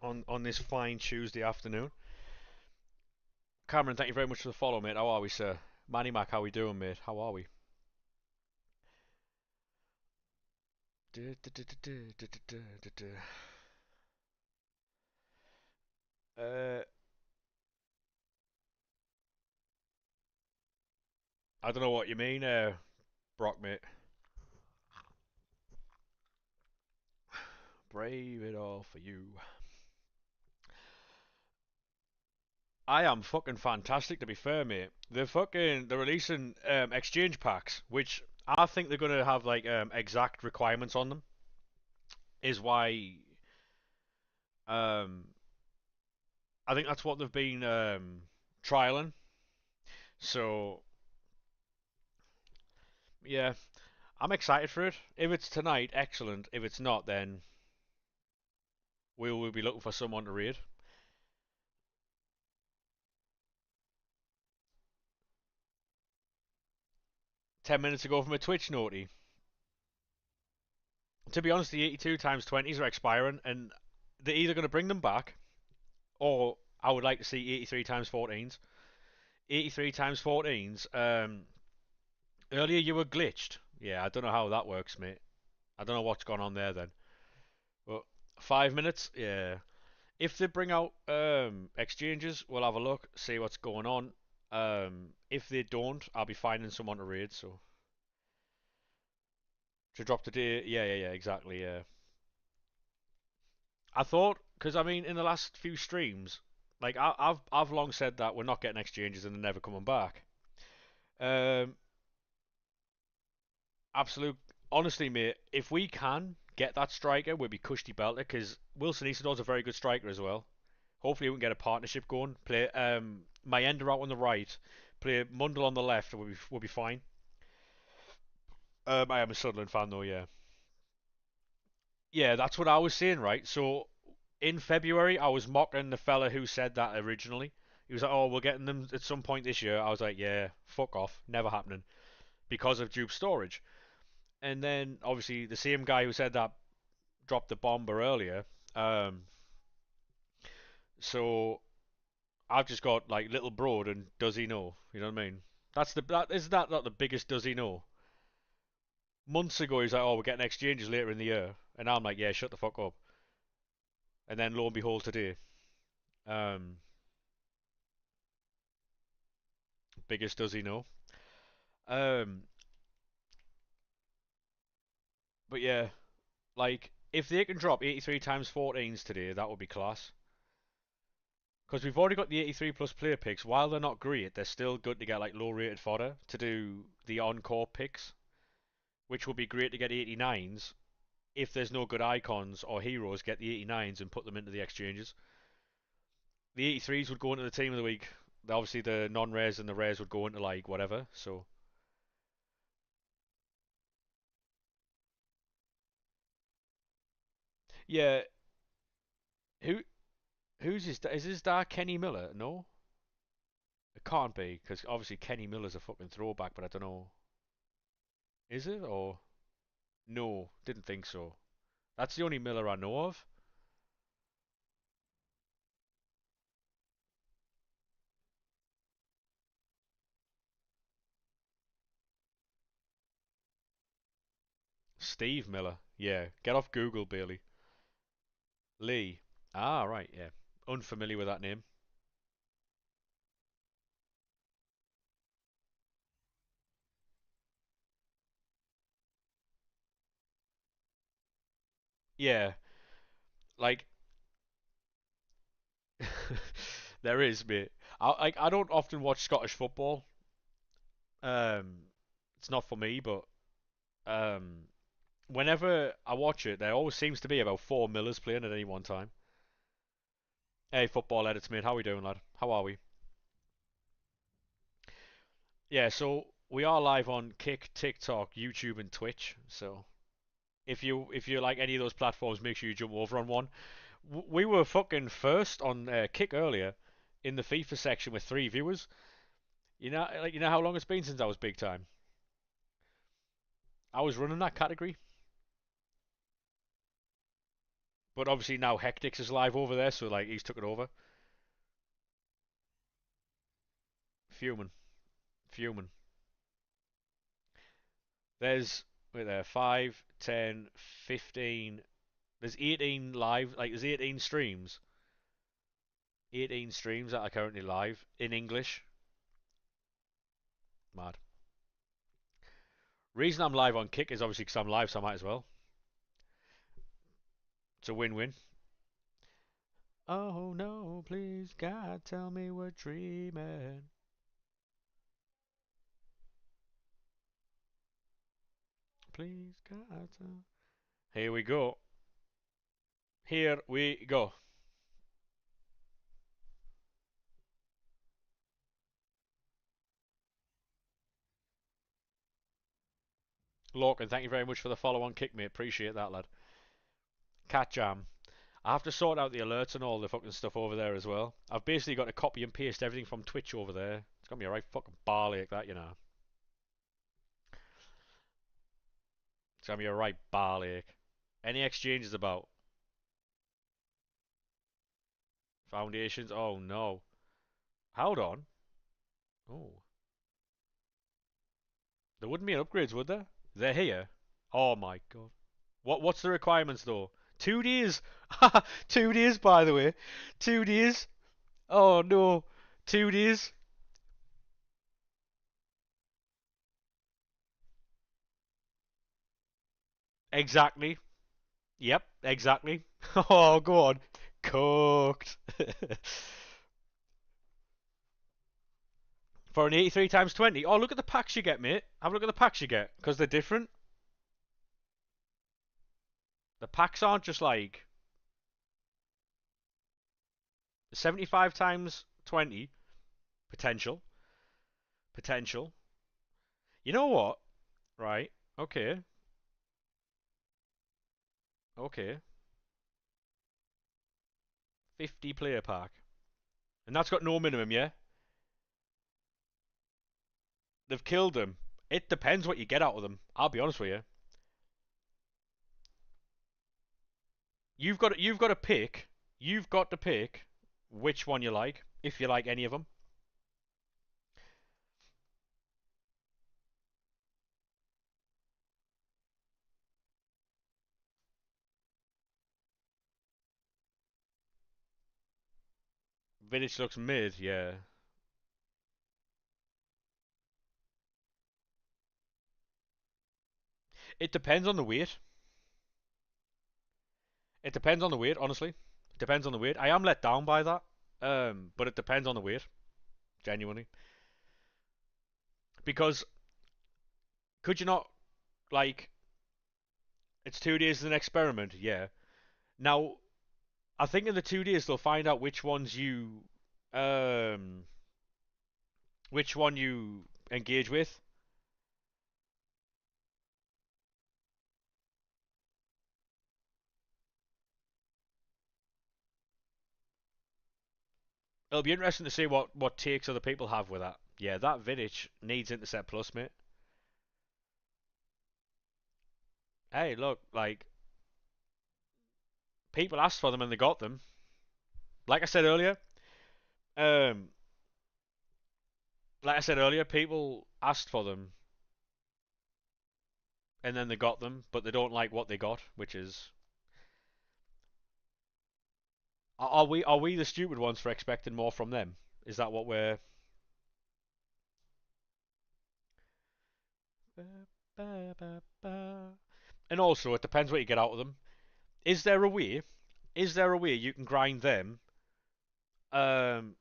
on this fine Tuesday afternoon. Cameron, thank you very much for the follow, mate. How are we, sir? Manny Mac, how we doing, mate? How are we? Uh, I don't know what you mean, Brock, mate. Brave it all for you. I am fucking fantastic, to be fair, mate. They're releasing exchange packs, which I think they're gonna have like exact requirements on them. Is why um I think that's what they've been trialing. So yeah, I'm excited for it. If it's tonight, excellent. If it's not, then we will be looking for someone to raid. 10 minutes ago from a Twitch naughty. To be honest, the 82 times 20s are expiring, and they're either going to bring them back, or I would like to see 83 times 14s. 83 times 14s. Earlier you were glitched. Yeah, I don't know how that works, mate. I don't know what's gone on there then. But 5 minutes, yeah. If they bring out exchanges, we'll have a look, see what's going on. If they don't, I'll be finding someone to raid. So to drop today, yeah, exactly. Yeah, I thought because I mean in the last few streams, like I've long said that we're not getting exchanges and they're never coming back. Um, absolute, honestly, mate. If we can get that striker, we'll be cushy belter because Wilson Isadore's a very good striker as well. Hopefully we can get a partnership going. Play Mayenda out on the right, play Mundle on the left, and we'll be fine. I am a Sunderland fan though, yeah. Yeah, that's what I was saying, right? So in February, I was mocking the fella who said that originally. He was like, "Oh, we're getting them at some point this year." I was like, "Yeah, fuck off, never happening," because of Dupe storage. And then obviously the same guy who said that dropped the bomber earlier. Um, so I've just got like little broad and does he know? You know what I mean? That is that not the biggest does he know? Months ago he's like, "Oh, we're getting exchanges later in the year," and I'm like, "Yeah, shut the fuck up." And then lo and behold, today, um, biggest does he know? Um, but yeah, like if they can drop 83 times 14s today, that would be class. Because we've already got the 83 plus player picks. While they're not great, they're still good to get like low rated fodder to do the encore picks, which would be great to get 89s. If there's no good icons or heroes, get the 89s and put them into the exchanges. The 83s would go into the team of the week. Obviously, the non-rares and the rares would go into like whatever. So yeah, who who's his? Is his dad Kenny Miller? No, it can't be because obviously Kenny Miller's a fucking throwback. But I don't know. Is it or no? Didn't think so. That's the only Miller I know of. Steve Miller. Yeah, get off Google, Bailey. Lee. Ah, right. Yeah, unfamiliar with that name. Yeah, like there is, mate. I don't often watch Scottish football. Um, it's not for me, but um, whenever I watch it, there always seems to be about four Millers playing at any one time. Hey, football edits, mate. How we doing, lad? How are we? Yeah, so we are live on Kick, TikTok, YouTube, and Twitch. So if you like any of those platforms, make sure you jump over on one. We were fucking first on Kick earlier in the FIFA section with 3 viewers. You know how long it's been since I was big time. I was running that category. But obviously now Hectix is live over there, so like he's took it over. Fuming, fuming. There's wait there 5, 10, 15. There's 18 live. Like there's 18 streams. 18 streams that are currently live in English. Mad. Reason I'm live on Kick is obviously because I'm live, so I might as well. It's a win-win. Oh no, please God, tell me we're dreaming. Please God. Here we go. Here we go. Lorcan, thank you very much for the follow on Kick, mate. Appreciate that, lad. Cat Jam. I have to sort out the alerts and all the fucking stuff over there as well. I've basically got to copy and paste everything from Twitch over there. It's got me a right fucking bar like that, you know. It's got me a right bar ache. Any exchanges about foundations? Oh no. Hold on. Oh. There wouldn't be any upgrades, would there? They're here. Oh my god. What's the requirements though? 2 days. 2 days, by the way. 2 days. Oh no. 2 days. Exactly. Yep, exactly. Oh, go on. Cooked. For an 83 times 20. Oh, look at the packs you get, mate. Have a look at the packs you get. Because they're different. The packs aren't just like 75 times 20. Potential. Potential. You know what? Right. Okay. Okay. 50 player pack. And that's got no minimum, yeah? They've killed them. It depends what you get out of them. I'll be honest with you. You've got to pick. You've got to pick which one you like, if you like any of them. Village looks mid, yeah. It depends on the weight. It depends on the weight, honestly. It depends on the weight. I am let down by that. But it depends on the weight, genuinely. Because could you not like it's 2 days as an experiment, yeah. Now, I think in the 2 days they'll find out um which one you engage with. It'll be interesting to see what takes other people have with that. Yeah, that Vidic needs Intercept Plus, mate. Hey, look, like people asked for them and they got them. Like I said earlier, um, people asked for them and then they got them, but they don't like what they got, which is are we the stupid ones for expecting more from them? Is that what we're? And also, it depends what you get out of them. Is there a way? Is there a way you can grind them? Um,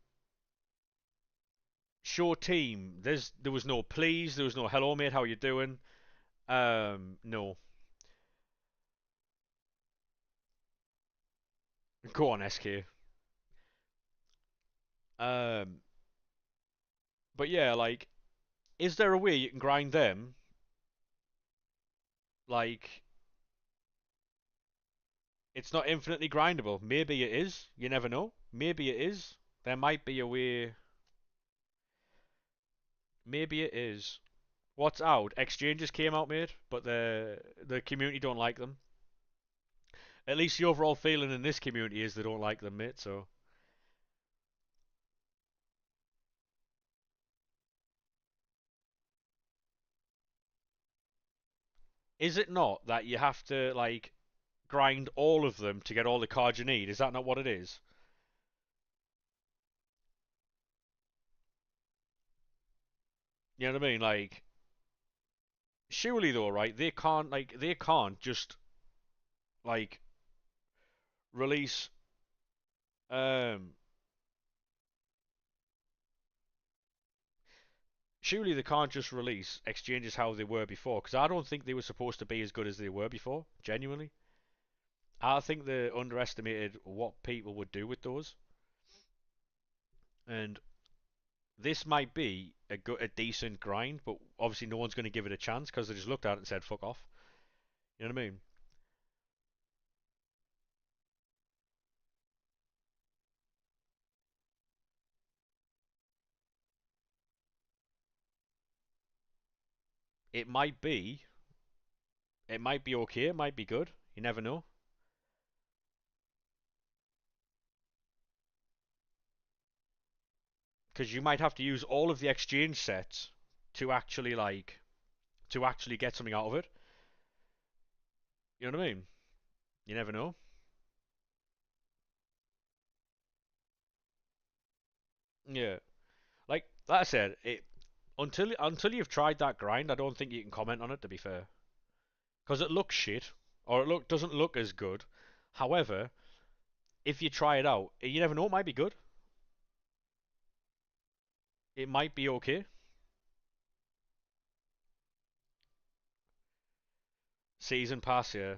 show team. There was no please. There was no hello mate. How you doing? No. Go on, SK. Um, but yeah, like, is there a way you can grind them? Like, it's not infinitely grindable. Maybe it is. You never know. Maybe it is. There might be a way. Maybe it is. What's out? Exchanges came out, mate, but the community don't like them. At least the overall feeling in this community is they don't like them, mate. So is it not that you have to like grind all of them to get all the cards you need? Is that not what it is? You know what I mean? Like, surely though, right? They can't just like release um surely they can't just release exchanges how they were before, because I don't think they were supposed to be as good as they were before. Genuinely, I think they underestimated what people would do with those, and this might be a decent grind, but obviously no one's going to give it a chance because they just looked at it and said fuck off. You know what I mean? It might be, it might be okay, it might be good. You never know. Because you might have to use all of the exchange sets to actually get something out of it. You know what I mean? You never know. Yeah, like I said, until you've tried that grind, I don't think you can comment on it. To be fair, because it looks shit, or it doesn't look as good. However, if you try it out, you never know. It might be good. It might be okay. Season pass, yeah.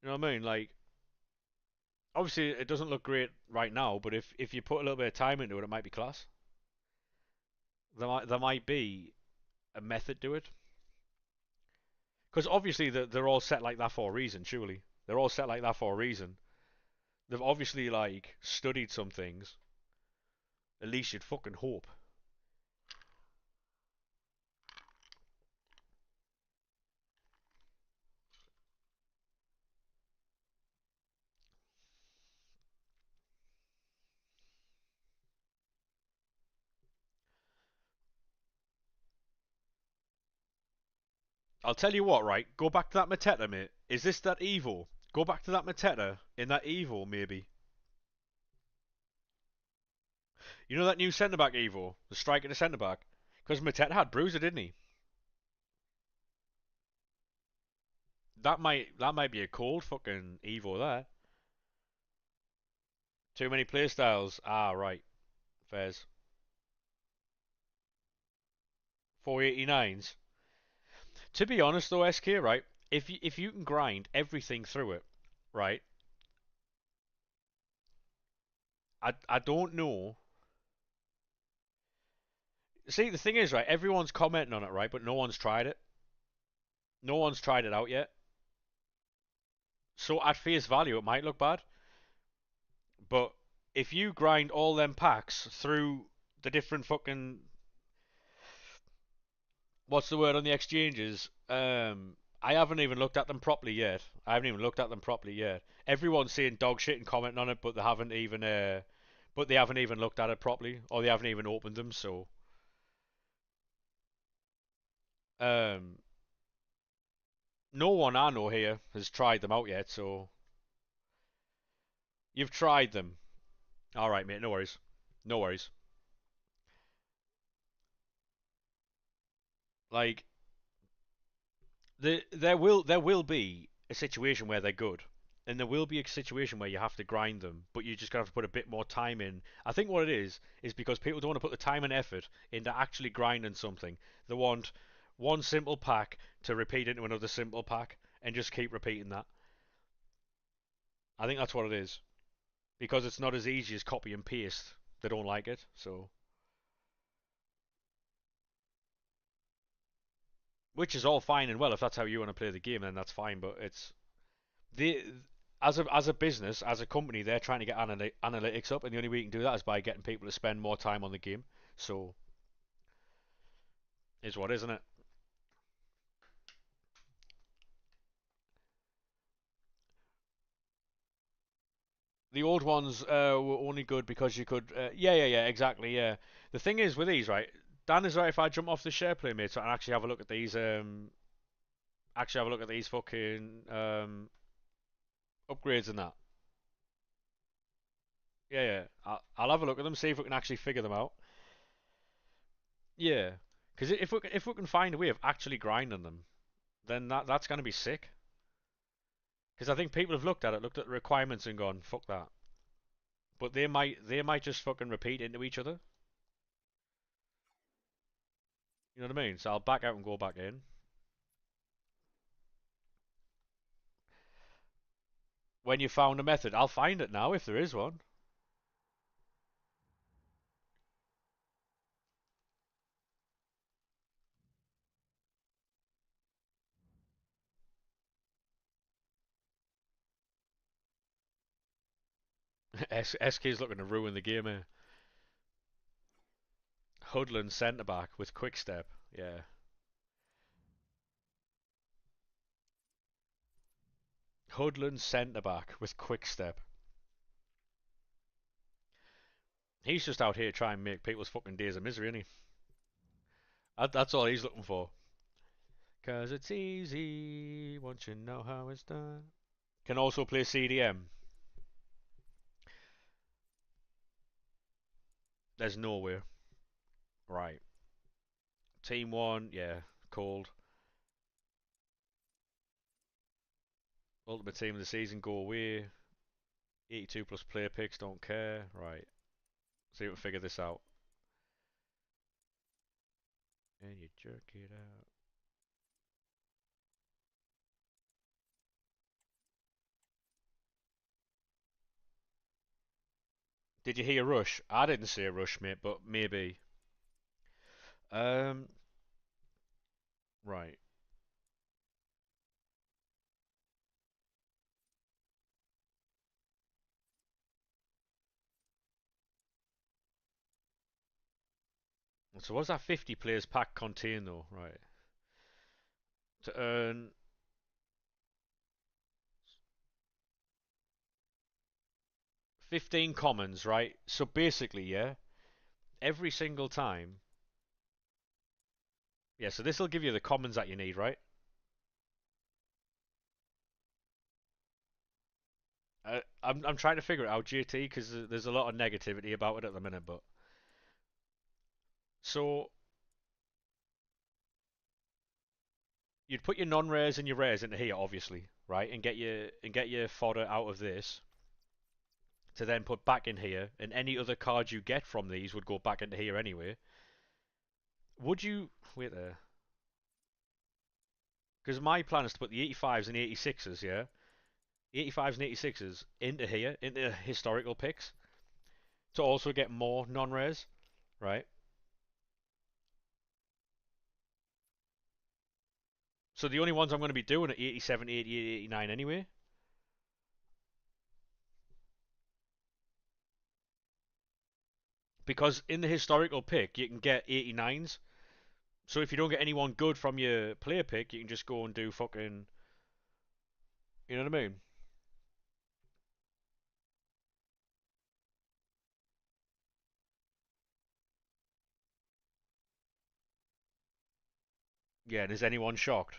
You know what I mean? Like, obviously, it doesn't look great right now, but if you put a little bit of time into it, it might be class. There might be a method to it, because obviously they're all set like that for a reason. Surely they're all set like that for a reason. They've obviously like studied some things. At least you'd fucking hope. I'll tell you what, right? Go back to that Mateta, mate. Is this that evil? Go back to that Mateta in that evil, maybe. You know that new centre back evil, the striker to centre back, because Mateta had Bruiser, didn't he? That might be a cold fucking evil there. Too many playstyles. Ah, right. Fairs. 489s. To be honest though, SK, right? If you can grind everything through it, right? I don't know. See, the thing is, right? Everyone's commenting on it, right? But no one's tried it. No one's tried it out yet. So at face value, it might look bad. But if you grind all them packs through the different fucking what's the word on the exchanges? I haven't even looked at them properly yet. I haven't even looked at them properly yet. Everyone's saying dog shit and commenting on it, but they haven't even looked at it properly, or they haven't even opened them. So, um, no one I know here has tried them out yet. So you've tried them. All right, mate. No worries. No worries. Like there will be a situation where they're good, and there will be a situation where you have to grind them, but you just have to put a bit more time in. I think what it is because people don't want to put the time and effort into actually grinding something. They want one simple pack to repeat into another simple pack and just keep repeating that. I think that's what it is because it's not as easy as copy and paste. They don't like it, so which is all fine and well if that's how you want to play the game, then that's fine. But it's they as a business, as a company, they're trying to get analytics up, and the only way you can do that is by getting people to spend more time on the game. So Is what, isn't it? The old ones were only good because you could. Yeah, exactly. Yeah. The thing is with these, right? Dan is right. If I jump off the share play, mate, so and actually have a look at these, fucking upgrades and that. Yeah. I'll have a look at them, see if we can actually figure them out. Yeah. Because if we can find a way of actually grinding them, then that's gonna be sick. Because I think people have looked at the requirements and gone, fuck that. But they might just fucking repeat into each other. You know what I mean? So I'll back out and go back in. When you found a method, I'll find it now if there is one. SK's looking to ruin the game here. Hudland centre back with quick step. Yeah. Hudland centre back with quick step. He's just out here trying to make people's fucking days of misery, isn't he? That's all he's looking for. Cause it's easy once you know how it's done. Can also play CDM. There's nowhere. Right. Team 1, yeah, cold. Ultimate team of the season, go away. 82 plus player picks, don't care. Right. See if we can figure this out. And you jerk it out. Did you hear Rush? I didn't see a Rush, mate, but maybe. Um, right. So what's that 50 players pack contain though? Right. To earn 15 commons, right? So basically, yeah, every single time. Yeah, so this will give you the commons that you need, right? I'm trying to figure it out, GT, because there's a lot of negativity about it at the minute, but so you'd put your non-rares and your rares into here, obviously, right, and get your fodder out of this to then put back in here, and any other cards you get from these would go back into here anyway. Would you wait there? Because my plan is to put the 85s and 86s, yeah, 85s and 86s into here, into historical picks, to also get more non-rares, right? So the only ones I'm going to be doing are 87, 88, 89 anyway. Because in the historical pick, you can get 89s. So if you don't get anyone good from your player pick, you can just go and do fucking. You know what I mean? Yeah, and is anyone shocked?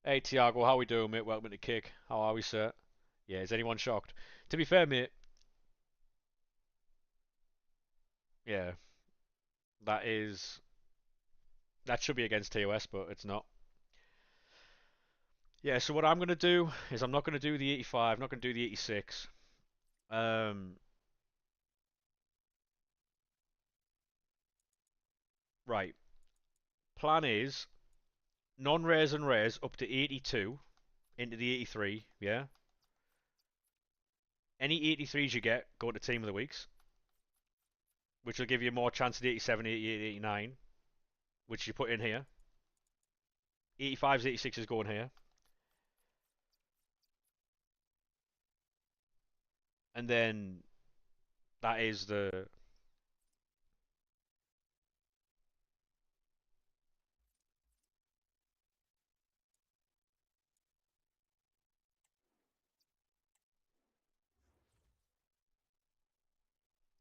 Hey, Tiago, how we doing, mate? Welcome to Kick. How are we, sir? Yeah, is anyone shocked? To be fair, mate, yeah, that is. That should be against TOS, but it's not. Yeah, so what I'm going to do is I'm not going to do the 85, I'm not going to do the 86. Um, right. Plan is non-rares and rares up to 82 into the 83, yeah? Any 83s you get go to Team of the Weeks, which will give you more chance at 87, 88, 89, which you put in here. 85s, 86s go in here. And then that is the.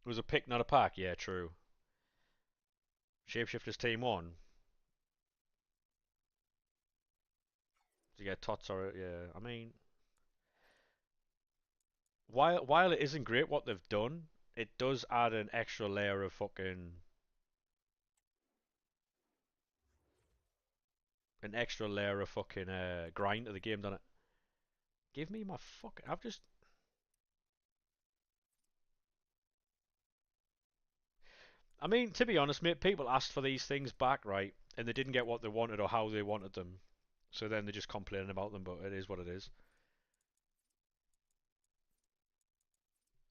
It was a pick, not a pack. Yeah, true. Shapeshifters team one. You get tots or yeah. I mean, while it isn't great what they've done, it does add an extra layer of fucking grind to the game, doesn't it? Give me my fucking. I've just. I mean, to be honest, mate, people asked for these things back, right? And they didn't get what they wanted or how they wanted them. So then they're just complaining about them, but it is what it is.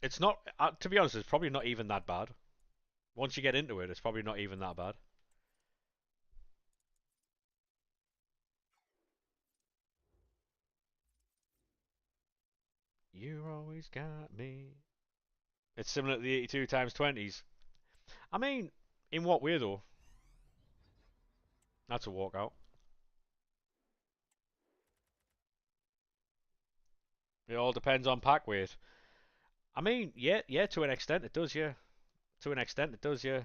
It's not. To be honest, it's probably not even that bad. Once you get into it, it's probably not even that bad. You always got me. It's similar to the 82 times 20s. I mean, in what way though? That's a walkout. It all depends on pack weight. I mean, yeah, to an extent it does, yeah. To an extent it does, yeah.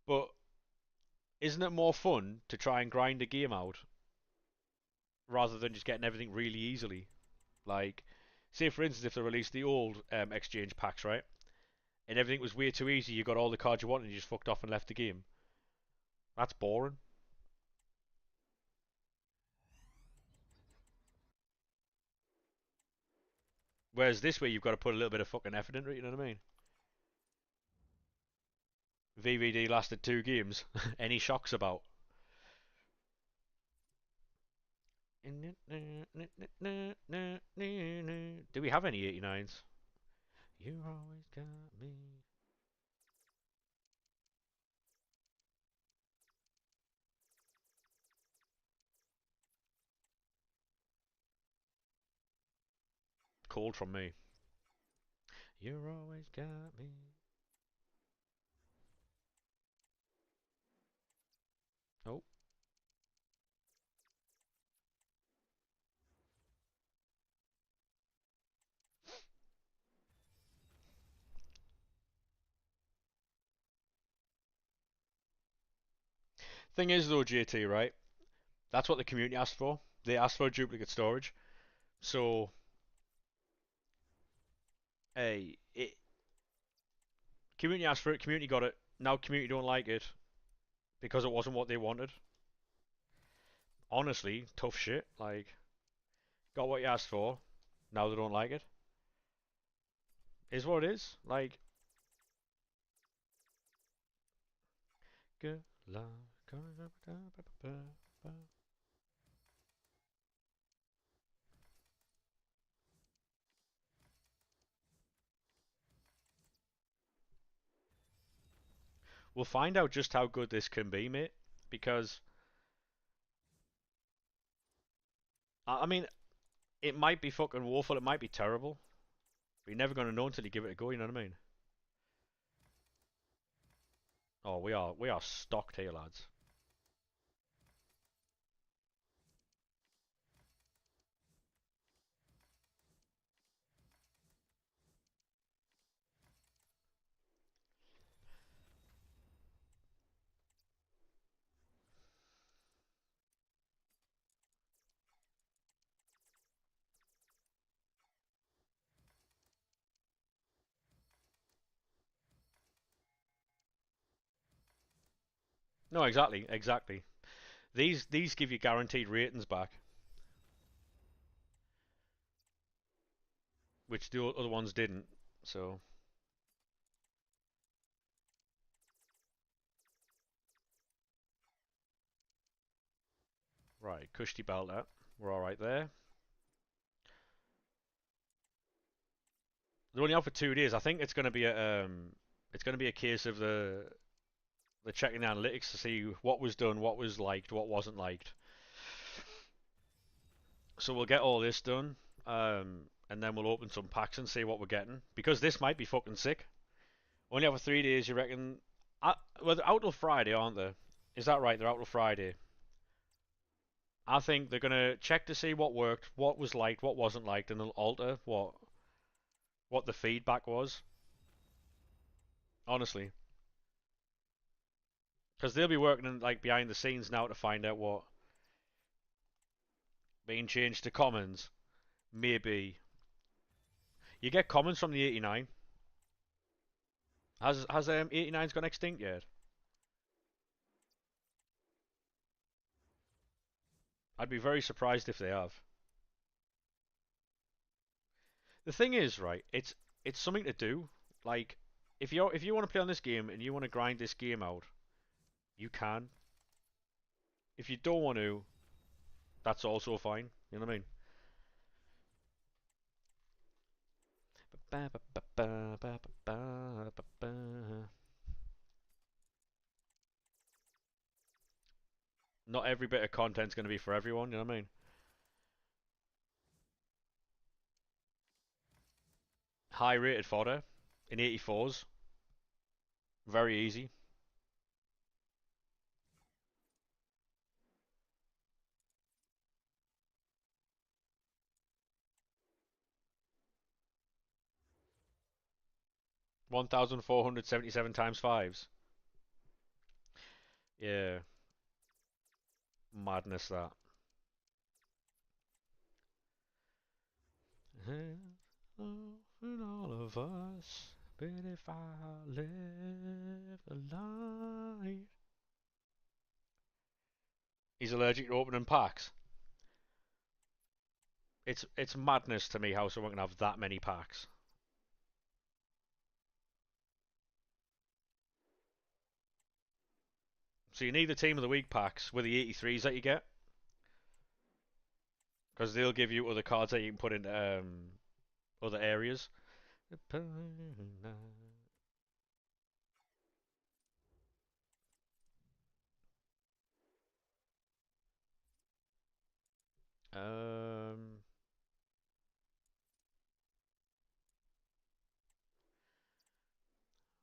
But isn't it more fun to try and grind a game out rather than just getting everything really easily? Like, say for instance, if they released the old exchange packs, right, and everything was way too easy, you got all the cards you wanted, and you just fucked off and left the game. That's boring. Whereas this way, you've got to put a little bit of fucking effort into it. You know what I mean? VVD lasted 2 games. Any shocks about? Do we have any 89s? You always got me. Cold from me. You always got me. Oh. Thing is though, JT, right? That's what the community asked for. They asked for duplicate storage. So, hey, community asked for it, community got it. Now community don't like it because it wasn't what they wanted. Honestly, tough shit. Like, got what you asked for. Now they don't like it. Is what it is. Like, good luck. We'll find out just how good this can be, mate. Because, I mean, it might be fucking woeful, it might be terrible. But you're never going to know until you give it a go, you know what I mean? Oh, we are stocked here, lads. No, exactly, exactly. These give you guaranteed ratings back, which the other ones didn't. So, right, cushy belter. We're all right there. They're only out for 2 days. I think it's going to be a case of the checking the analytics to see what was done, what was liked, what wasn't liked. So we'll get all this done, and then we'll open some packs and see what we're getting. Because this might be fucking sick. Only out for 3 days, you reckon? Well, they're out till Friday, aren't they? Is that right? They're out till Friday. I think they're gonna check to see what worked, what was liked, what wasn't liked, and they'll alter what the feedback was. Honestly, because they'll be working like behind the scenes now to find out what being changed to commons. Maybe you get commons from the 89. Has 89's gone extinct yet? I'd be very surprised if they have. The thing is, right? It's something to do. Like if you want to play on this game and you want to grind this game out, you can. If you don't want to, that's also fine. You know what I mean? Not every bit of content's going to be for everyone. You know what I mean? High rated fodder in 84s, very easy. 1,477 times fives. Yeah, madness that. In all of us, but if I live a life. He's allergic to opening packs. It's madness to me how someone can have that many packs. So you need the team of the week packs with the 83s that you get, because they'll give you other cards that you can put in other areas. Um,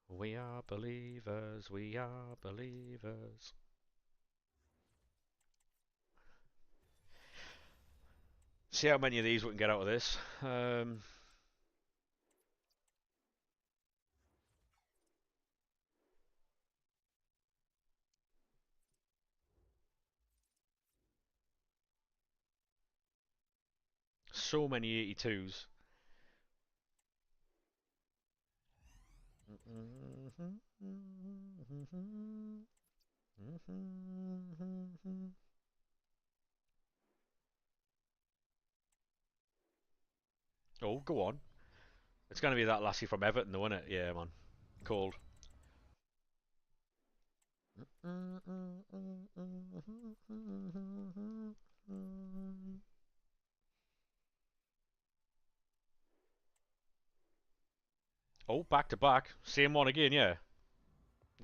we are believers. We are believers. See how many of these we can get out of this. So many 82s. Oh, go on. It's going to be that lassie from Everton, though, isn't it? Yeah, man. Cold. Oh, back to back. Same one again, yeah.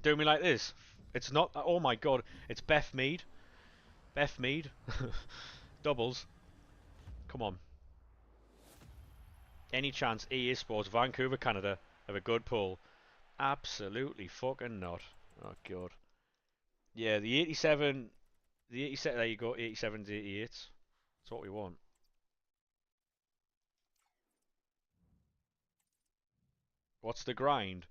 Do me like this. It's not. Oh my god. It's Beth Mead. Beth Mead. Doubles. Come on. Any chance EA Sports Vancouver, Canada have a good pull? Absolutely fucking not. Oh god. Yeah, the 87. The 87. There you go. 87 to 88. That's what we want. What's the grind?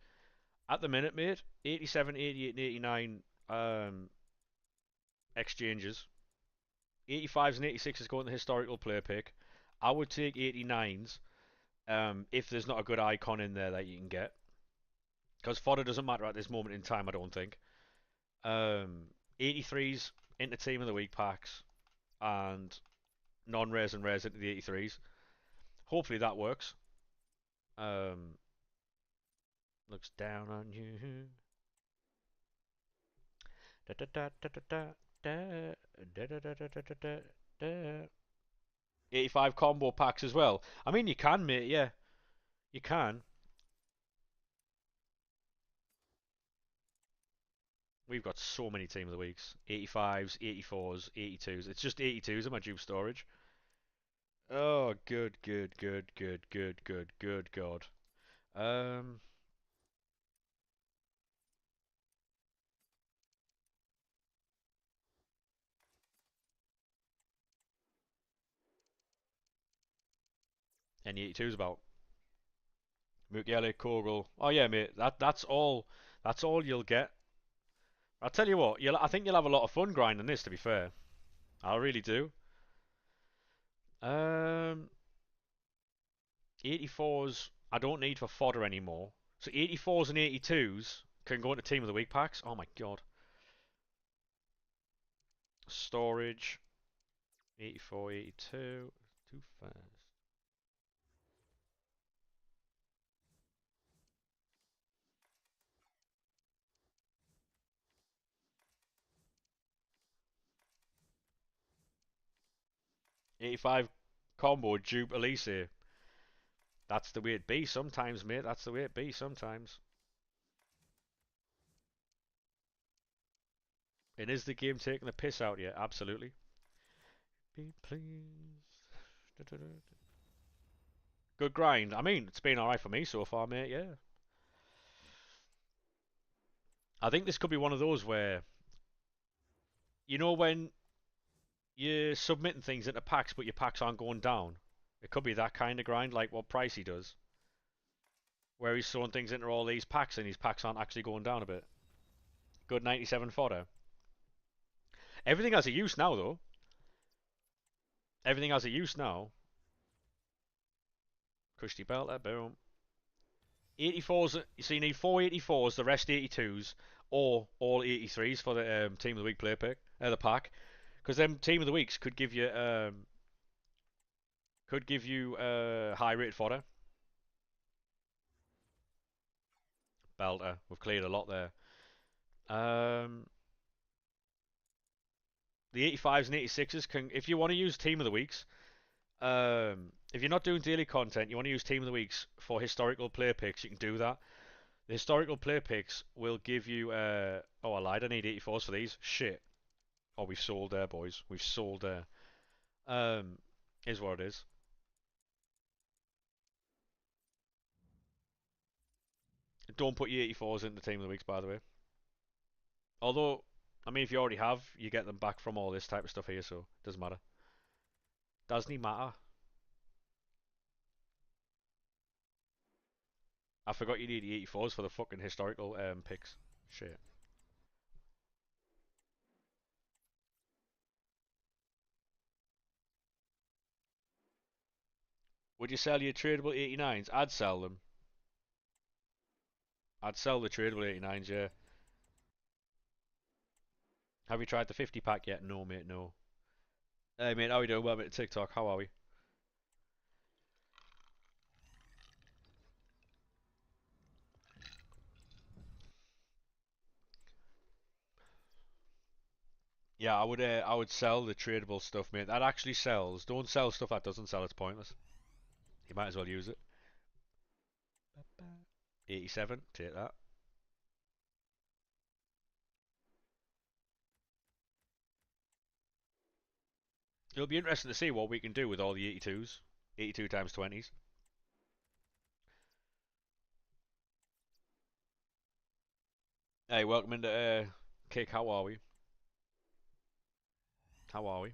At the minute, mate, 87, 88, and 89 exchanges. 85s and 86s going to historical player pick. I would take 89s if there's not a good icon in there that you can get. Because fodder doesn't matter at this moment in time, I don't think. 83s into team of the week packs and non-rares and rares into the 83s. Hopefully that works. Um, looks down on you. Da da da da da da da da da da da da da. 85 combo packs as well. I mean, you can, mate. Yeah, you can. We've got so many team of the weeks. 85s, 84s, 82s. It's just 82s in my juice storage. Oh, good, good, good, good, good, good, good God. Um, any 82s about? Mukiele, Kogel. Oh yeah, mate. That's all. That's all you'll get. I'll tell you what. I think you'll have a lot of fun grinding this. To be fair, I really do. Um, 84s I don't need for fodder anymore. So 84s and 82s can go into Team of the Week packs. Oh my god. Storage. 84, 82. Too fast. 85 combo dupe Elise. That's the way it be sometimes, mate. That's the way it be sometimes. And is the game taking the piss out of you? Absolutely. Be pleased. Good grind. I mean, it's been alright for me so far, mate, yeah. I think this could be one of those where, when you're submitting things into packs but your packs aren't going down, it could be that kind of grind, like what Pricey does, where he's throwing things into all these packs and these packs aren't actually going down a bit. Good 97 fodder. Everything has a use now, though. Everything has a use now. Cushy belter, boom. 84s, so you need 4 84s, the rest 82s, or all 83s for the Team of the Week player pick, the pack. Because them Team of the Weeks could give you high rated fodder. Belter. We've cleared a lot there. Um, the 85s and 86s can, if you want to use Team of the Weeks, if you're not doing daily content, you want to use Team of the Weeks for historical player picks, you can do that. The historical player picks will give you. Oh, I lied. I need 84s for these. Shit. Oh, we've sold there, boys. We've sold there. Um, is what it is. Don't put your 84s in the Team of the Weeks, by the way. Although, I mean, if you already have, you get them back from all this type of stuff here, so it doesn't matter. Doesn't matter. I forgot you need the 84s for the fucking historical picks. Shit. Would you sell your tradable 89s? I'd sell them. I'd sell the tradable 89s, yeah. Have you tried the 50 pack yet? No, mate, no. Hey, mate, how we doing? Welcome to TikTok. How are we? Yeah, I would sell the tradable stuff, mate. That actually sells. Don't sell stuff that doesn't sell. It's pointless. You might as well use it. 87, take that. It'll be interesting to see what we can do with all the 82s. 82 times 20s. Hey, welcome into Kick. How are we? How are we?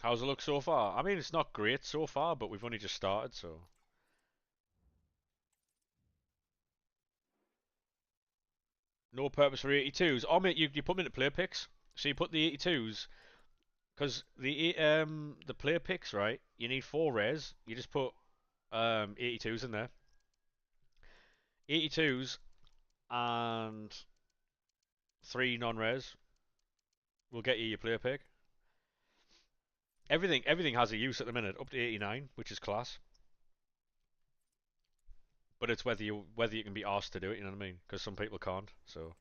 How's it look so far? I mean, it's not great so far, but we've only just started, so. No purpose for 82s. Oh, mate, you put them into player picks. So you put the 82s, because the player picks, right? You need 4 rares. You just put 82s in there. 82s and 3 non-rares will get you your player pick. Everything has a use at the minute, up to 89, which is class. But it's whether you can be asked to do it. You know what I mean? Because some people can't. So.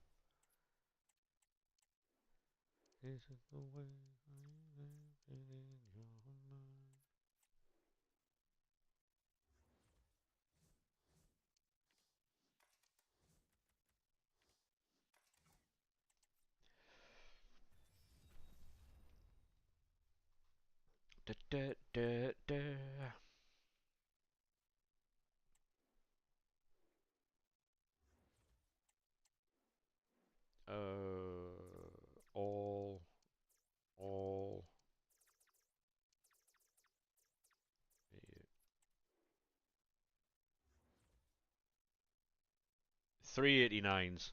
Is it the way I live in your mind? Da, da, da, da. All, all, 389s.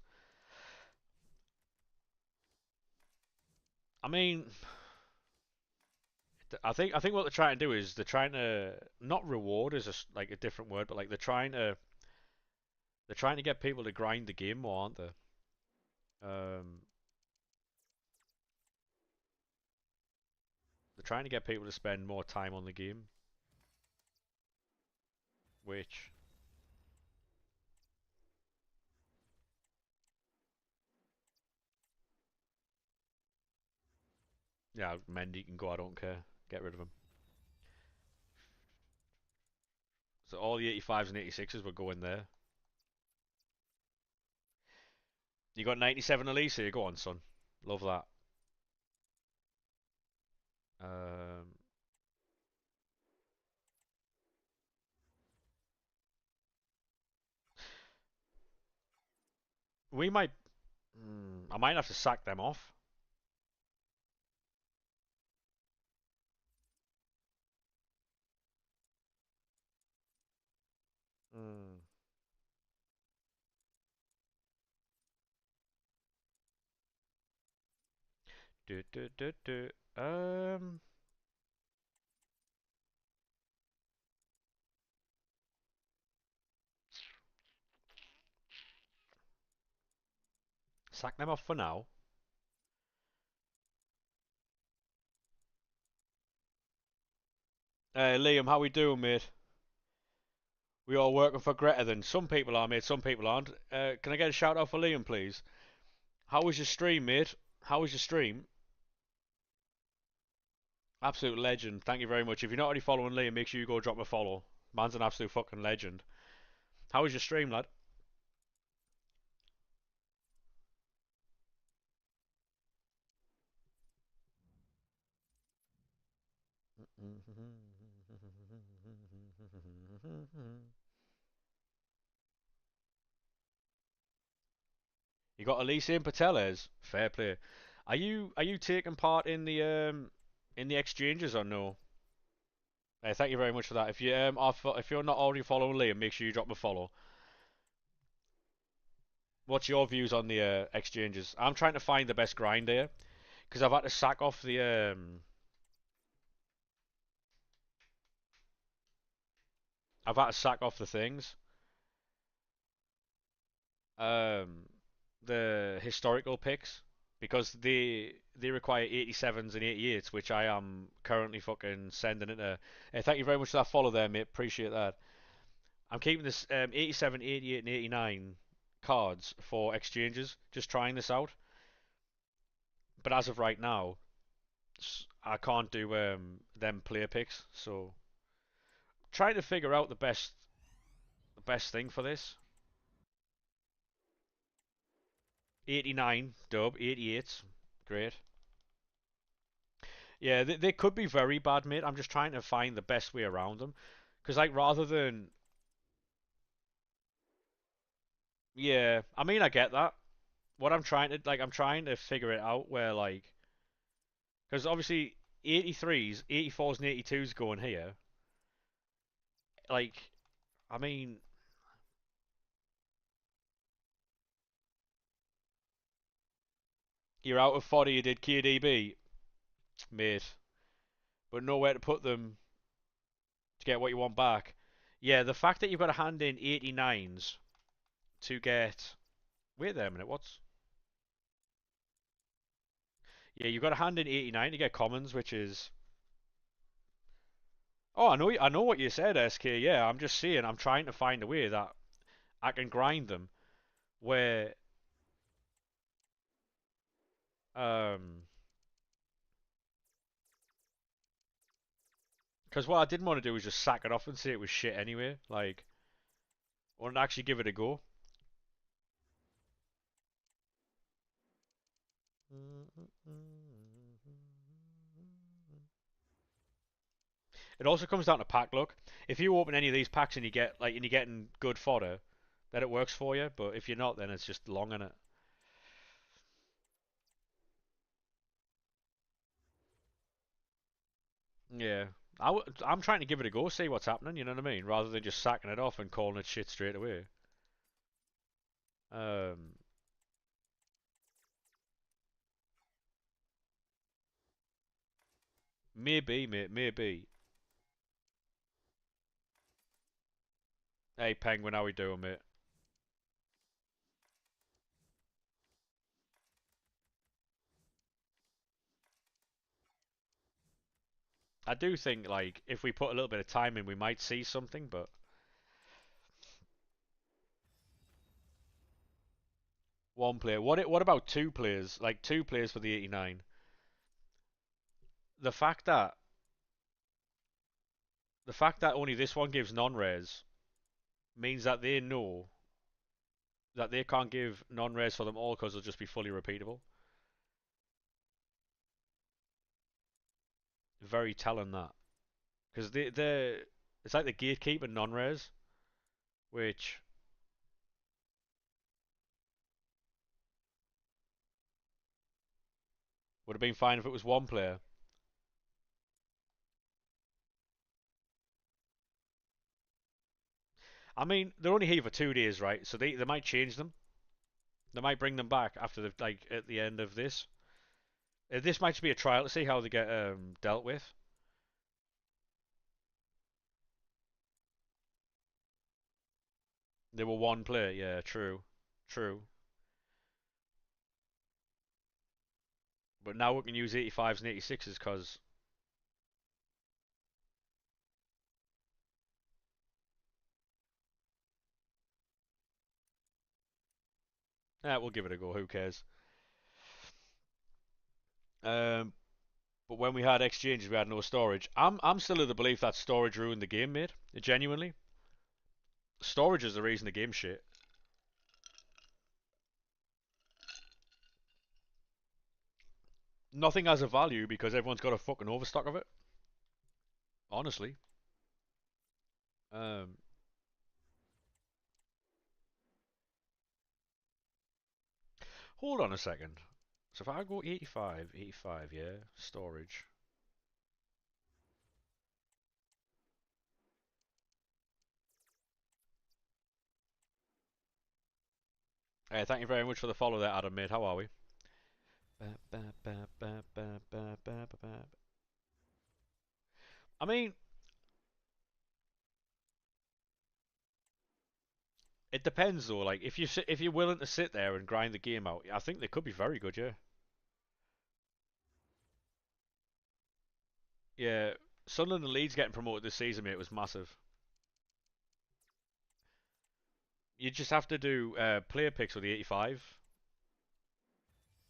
I mean, I think what they're trying to do is they're trying to not reward is like a different word, but like they're trying to get people to grind the game more, aren't they? Um, they're trying to get people to spend more time on the game, which yeah, Mendy can go. I don't care. Get rid of him. So all the 85s and 86s were going there. You got 97 Elise here. Go on, son. Love that. Um, we might. I might have to sack them off. Mm. Do, do, do, do. Sack them off for now. Hey, Liam, how we doing, mate? We all working for Greta then. Some people are, mate, some people aren't. Can I get a shout out for Liam, please? How was your stream, mate? How was your stream? Absolute legend. Thank you very much. If you're not already following Liam, make sure you go drop a follow. Man's an absolute fucking legend. How was your stream, lad? You got Elise and Pateles. Fair play. Are you taking part in the exchanges or no? Thank you very much for that. If you if you're not already following Liam, make sure you drop a follow. What's your views on the exchanges? I'm trying to find the best grind here because I've had to sack off I've had to sack off the things. Um, the historical picks because they require 87s and 88s, which I am currently fucking sending into. Thank you very much for that follow there, mate. Appreciate that. I'm keeping this 87, 88, and 89 cards for exchanges. Just trying this out, but as of right now, I can't do them player picks. So trying to figure out the best thing for this. 89 dub, 88, great. Yeah, they could be very bad, mate. I'm just trying to find the best way around them. Because, like, rather than. Yeah, I mean, I get that. What I'm trying to. Like, I'm trying to figure it out where, like. Because obviously, 83s, 84s, and 82s going here. Like, I mean. You're out of 40, you did KDB, mate. But nowhere to put them to get what you want back. Yeah, the fact that you've got to hand in 89s to get. Wait there a minute, what's. Yeah, you've got to hand in 89 to get commons, which is. Oh, I know what you said, SK. Yeah, I'm just saying, I'm trying to find a way that I can grind them where, um, because what I didn't want to do was just sack it off and say it was shit anyway. Like, I wanted to actually give it a go. It also comes down to pack luck. If you open any of these packs and you get like and you're getting good fodder, then it works for you. But if you're not, then it's just long in it. Yeah. I'm trying to give it a go, see what's happening, you know what I mean? Rather than just sacking it off and calling it shit straight away. Um, maybe, mate, maybe. Hey, Penguin, how we doing, mate? I do think, like, if we put a little bit of time in, we might see something, but one player. What about two players? Like, two players for the 89. The fact that the fact that only this one gives non-rares means that they know that they can't give non-rares for them all because they'll just be fully repeatable. Very telling that. Because they're it's like the gatekeeper non-rares, which would have been fine if it was one player. I mean, they're only here for 2 days, right? So they might change them. They might bring them back after the like at the end of this. This might just be a trial to see how they get dealt with. They were one player, yeah, true, true. But now we can use 85s and 86s because we'll give it a go. Who cares? Um, but when we had exchanges, we had no storage. I'm still of the belief that storage ruined the game, mate. Genuinely, storage is the reason the game's shit. Nothing has a value because everyone's got a fucking overstock of it. Honestly. Um, hold on a second. So if I go 85, 85, yeah, storage. Hey, thank you very much for the follow there, Adam, mate. How are we? I mean, it depends though. Like, if you're willing to sit there and grind the game out, I think they could be very good. Yeah, yeah. Sunderland and Leeds getting promoted this season, mate, was massive. You just have to do player picks with the 85.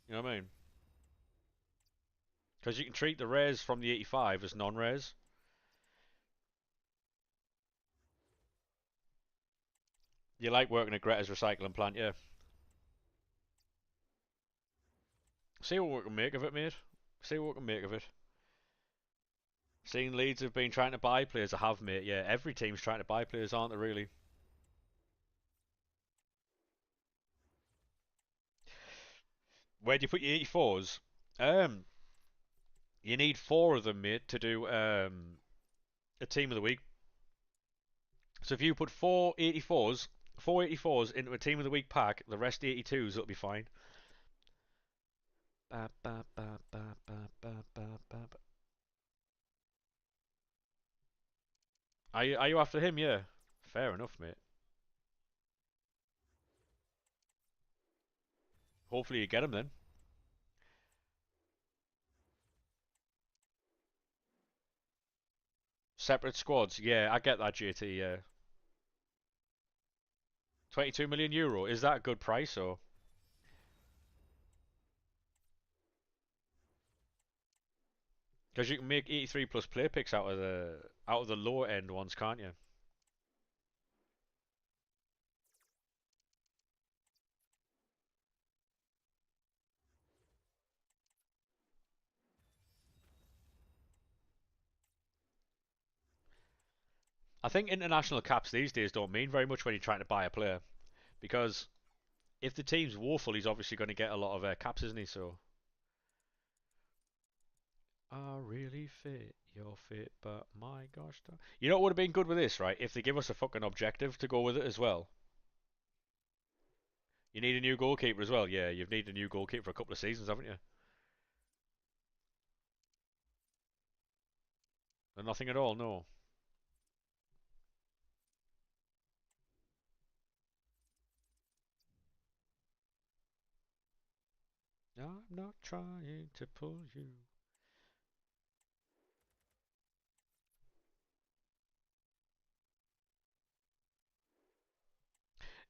You know what I mean? Because you can treat the rares from the 85 as non-rares. You like working at Greta's recycling plant, yeah. See what we can make of it, mate. See what we can make of it. Seeing Leeds have been trying to buy players, I have, mate. Yeah, every team's trying to buy players, aren't they? Really? Where do you put your 84s? Um, you need four of them, mate, to do a team of the week. So if you put four 84s into a team of the week pack, the rest 82s will be fine. Ba, ba, ba, ba, ba, ba, ba, ba. Are you after him? Yeah. Fair enough, mate. Hopefully you get him then. Separate squads. Yeah, I get that, JT. Yeah. 22 million euro. Is that a good price or? Because you can make 83 plus play picks out of the lower end ones, can't you? I think international caps these days don't mean very much when you're trying to buy a player because if the team's woeful, he's obviously going to get a lot of caps, isn't he? So are really fit. You're fit, but my gosh. You know what would have been good with this, right? If they give us a fucking objective to go with it as well. You need a new goalkeeper as well. Yeah, you've needed a new goalkeeper for a couple of seasons, haven't you? Or nothing at all, no. I'm not trying to pull you.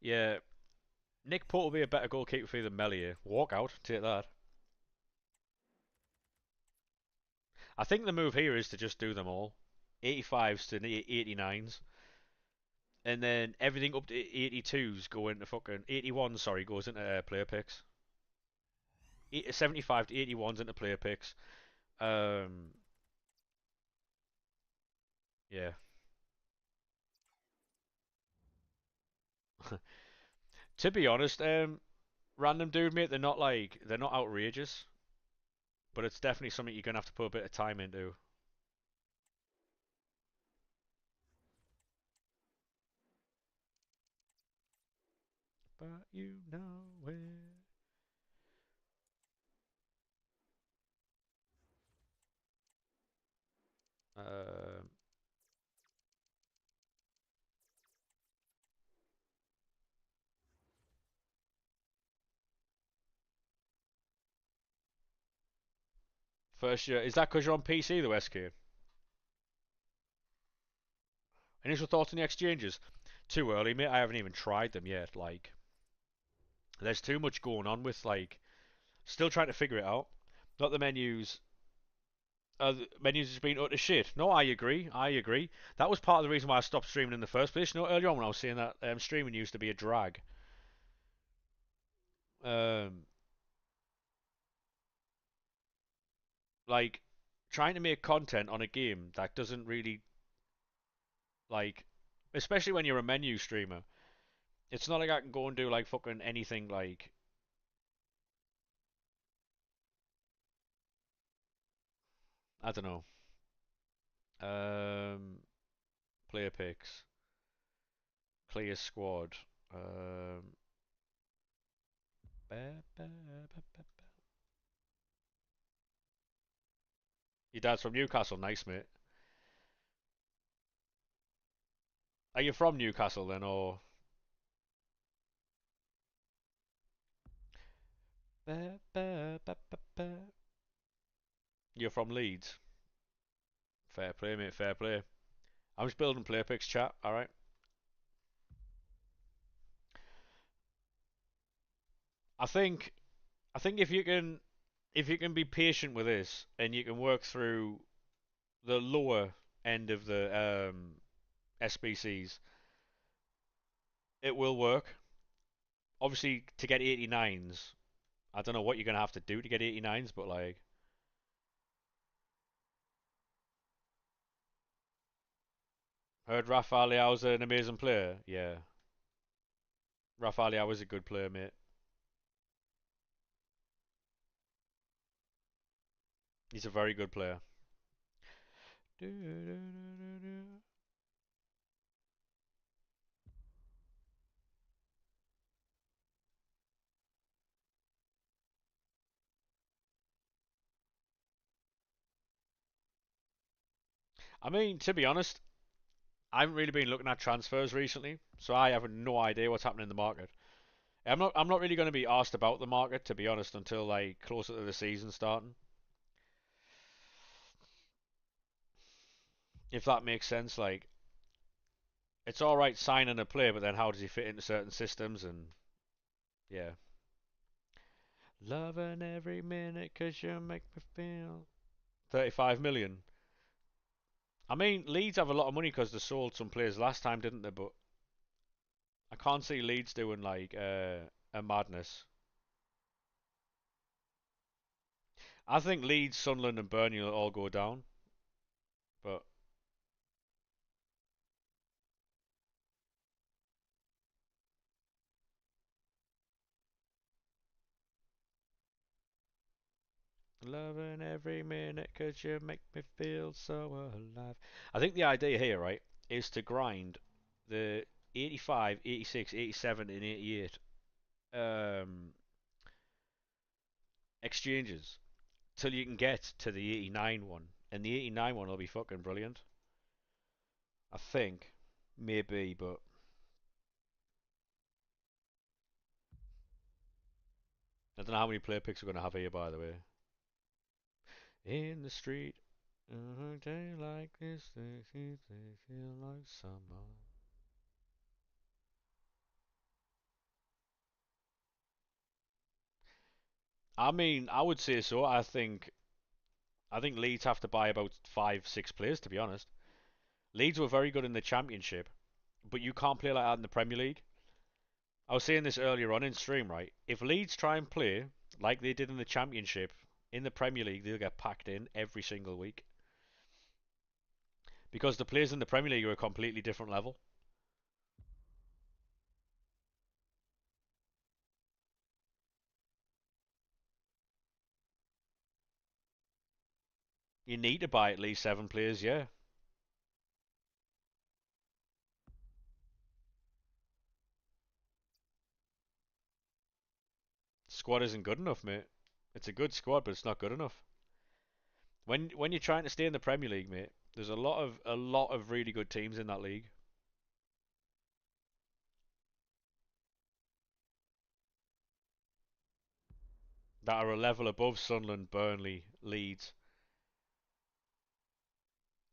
Yeah, Nick Pope will be a better goalkeeper for you than Melier. Walk out, take that. I think the move here is to just do them all. 85s to 89s. And then everything up to 82s go into fucking 81. Sorry, goes into player picks. 75 to 81s into player picks. Um, yeah. To be honest, random dude, mate, they're not outrageous, but it's definitely something you're gonna have to put a bit of time into. But you know where. Um, First year, is that because you're on PC, the SK? Initial thoughts on the exchanges? Too early, mate. I haven't even tried them yet. Like, there's too much going on with still trying to figure it out. Not the menus. The menus has been utter shit. No, I agree. I agree. That was part of the reason why I stopped streaming in the first place. You know, earlier on when I was saying that streaming used to be a drag. Um, like trying to make content on a game that doesn't really like, especially when you're a menu streamer. It's not like I can go and do like fucking anything like I don't know. Player picks, clear squad. Um, ba, ba, ba, ba, ba. Your dad's from Newcastle, nice mate. Are you from Newcastle then, or ba, ba, ba, ba, ba. You're from Leeds? Fair play, mate. Fair play. I'm just building player picks, chat. All right. I think I think if you can be patient with this and you can work through the lower end of the SBCs, it will work. Obviously, to get 89s, I don't know what you're gonna have to do to get 89s, but like, heard Rafa Leao's an amazing player. Yeah, Rafa Leao is a good player, mate. He's a very good player. I mean, to be honest, I haven't really been looking at transfers recently, so I have no idea what's happening in the market. I'm not really going to be asked about the market, to be honest, until like closer to the season starting. If that makes sense, like it's all right signing a player, but then how does he fit into certain systems? And yeah, loving every minute 'cause you make me feel 35 million. I mean, Leeds have a lot of money 'cause they sold some players last time, didn't they? But I can't see Leeds doing like a madness. I think Leeds, Sunderland, and Burnley will all go down, but Loving every minute 'cause you make me feel so alive. I think the idea here, right, is to grind the 85, 86, 87, and 88 um, exchanges till you can get to the 89 one. And the 89 one will be fucking brilliant. I think. Maybe, but I don't know how many player picks we're going to have here, by the way. In the street, on a day like this, they feel like summer. I mean, I would say so. I think Leeds have to buy about 5, 6 players, to be honest. Leeds were very good in the Championship, but you can't play like that in the Premier League. I was saying this earlier on in stream, right? If Leeds try and play like they did in the Championship in the Premier League, they'll get packed in every single week because the players in the Premier League are a completely different level. You need to buy at least 7 players, yeah. Squad isn't good enough, mate. It's a good squad, but it's not good enough. When you're trying to stay in the Premier League, mate, there's a lot of really good teams in that league that are a level above Sunderland, Burnley, Leeds.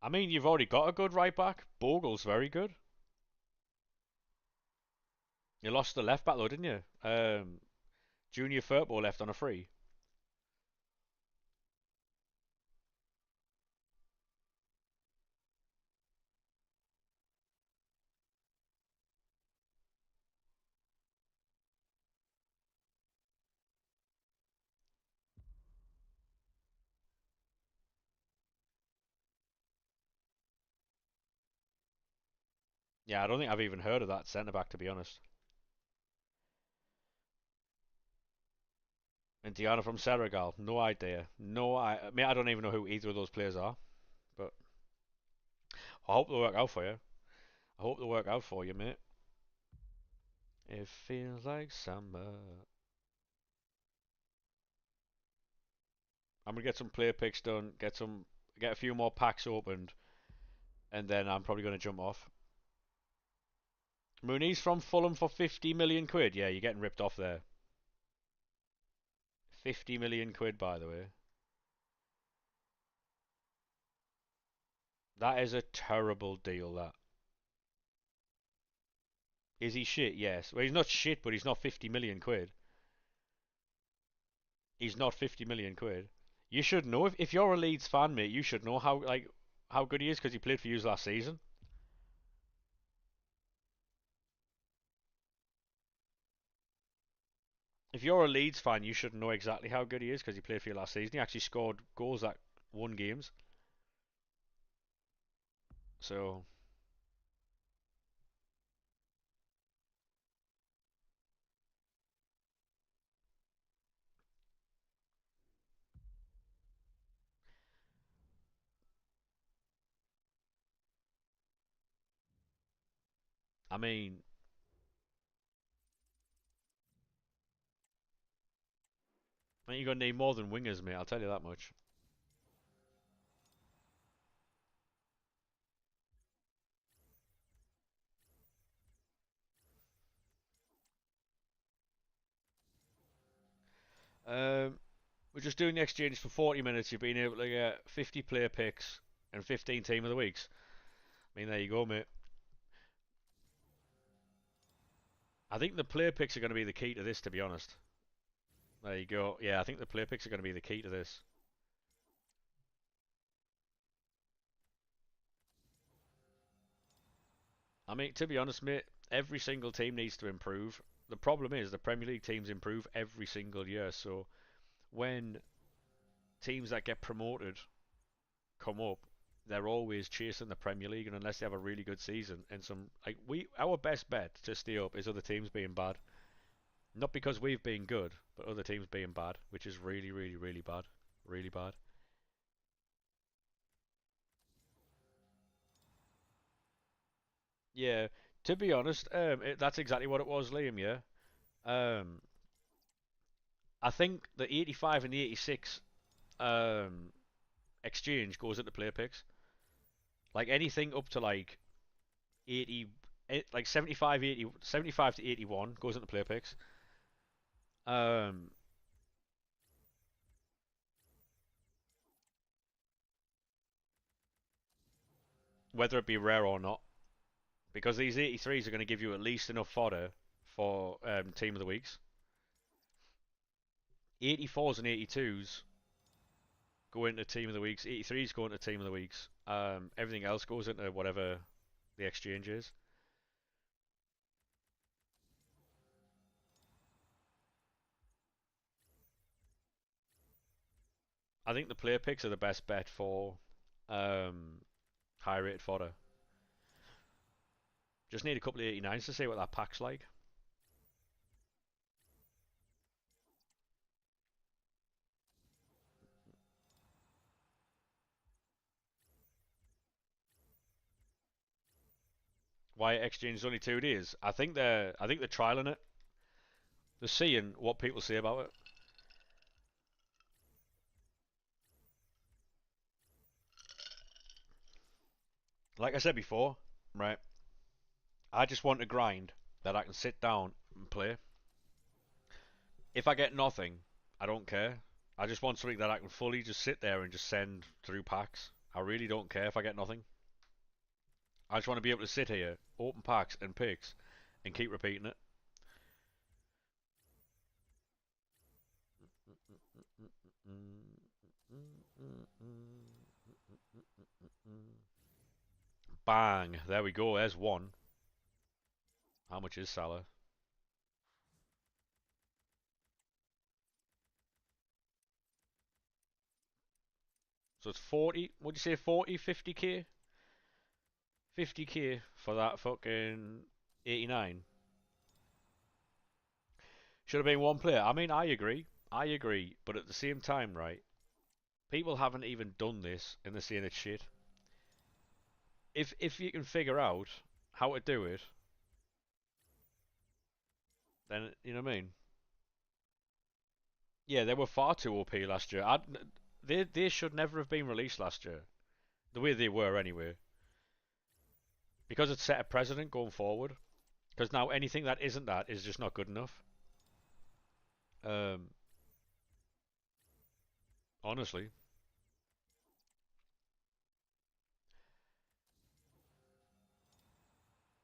I mean, you've already got a good right back. Bogle's very good. You lost the left back though, didn't you? Junior Firpo left on a free. Yeah, I don't think I've even heard of that centre back to be honest. And Diana from Senegal, no idea. No, I mean I don't even know who either of those players are. But I hope they work out for you. I hope they work out for you, mate. It feels like summer. I'm gonna get some player picks done, get a few more packs opened, and then I'm probably gonna jump off. Mooney's from Fulham for 50 million quid. Yeah, you're getting ripped off there. 50 million quid, by the way. That is a terrible deal. That is he shit? Yes. Well, he's not shit, but he's not 50 million quid. He's not 50 million quid. You should know if you're a Leeds fan, mate. You should know how good he is because he played for you last season. If you're a Leeds fan, you should know exactly how good he is because he played for you last season. He actually scored goals that won games. So, I mean, you're gonna need more than wingers, mate. I'll tell you that much. Um, we're just doing the exchange for 40 minutes. You've been able to get 50 player picks and 15 team of the weeks. I mean, there you go, mate. I think the player picks are going to be the key to this, to be honest. There you go. Yeah, I think the player picks are going to be the key to this. I mean, to be honest, mate, every single team needs to improve. The problem is the Premier League teams improve every single year. So when teams that get promoted come up, they're always chasing the Premier League, and unless they have a really good season and our best bet to stay up is other teams being bad. Not because we've been good, but other teams being bad, which is really, really, really bad. Really bad. Yeah, to be honest, that's exactly what it was, Liam. Yeah. Um, I think the 85 and the 86 um exchange goes into player picks. Like anything up to like 80, like 75, 80, 75 to 81 goes into player picks. Um, whether it be rare or not, because these 83s are going to give you at least enough fodder for team of the weeks. 84s and 82s go into team of the weeks. 83s go into team of the weeks. Everything else goes into whatever the exchange is. I think the player picks are the best bet for um, high rated fodder. Just need a couple of 89s to see what that pack's like. Why exchange is only 2 days? I think they're trialing it. They're seeing what people say about it. Like I said before, right? I just want a grind that I can sit down and play. If I get nothing, I don't care. I just want something that I can fully just sit there and just send through packs. I really don't care if I get nothing. I just want to be able to sit here, open packs and picks, and keep repeating it. Bang! There we go. There's one. How much is Salah? So it's 40. What'd you say? 40, 50k? 50k for that fucking 89. Should have been one player. I mean, I agree. I agree. But at the same time, right? People haven't even done this and they're saying it's shit. If you can figure out how to do it, then you know what I mean. Yeah, they were far too OP last year. They should never have been released last year. The way they were anyway. Because it set a precedent going forward. Because now anything that isn't that is just not good enough. Um, honestly.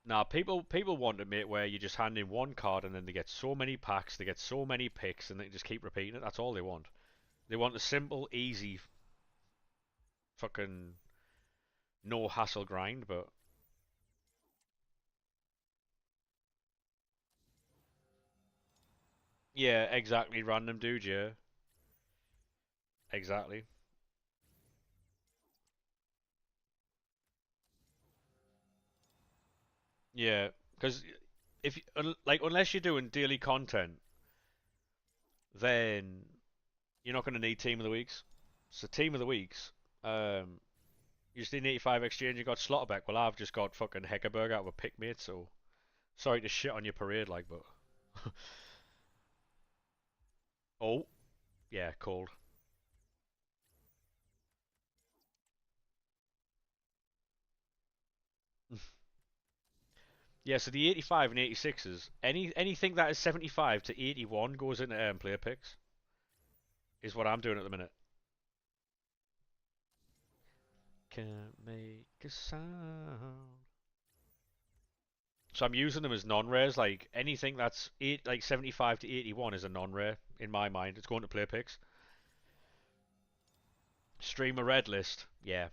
Now people want to make where you just hand in one card and then they get so many packs, they get so many picks, and they just keep repeating it. That's all they want. They want a simple, easy, fucking no hassle grind. But yeah, exactly. Random dude. Yeah, exactly. Yeah, because if like unless you're doing daily content, then you're not going to need team of the weeks. So team of the weeks, um, you just need an 85 exchange. You got Slotterbeck. Well, I've just got fucking Heckerberg out of a pick, mate. So sorry to shit on your parade, like, but oh yeah, cold. Yeah, so the 85 and 86s, anything that is 75 to 81 goes into player picks. Is what I'm doing at the minute. Can't make a sound. So I'm using them as non-rares. Like anything that's like 75 to 81 is a non-rare in my mind. It's going to player picks. Stream a red list. Yeah.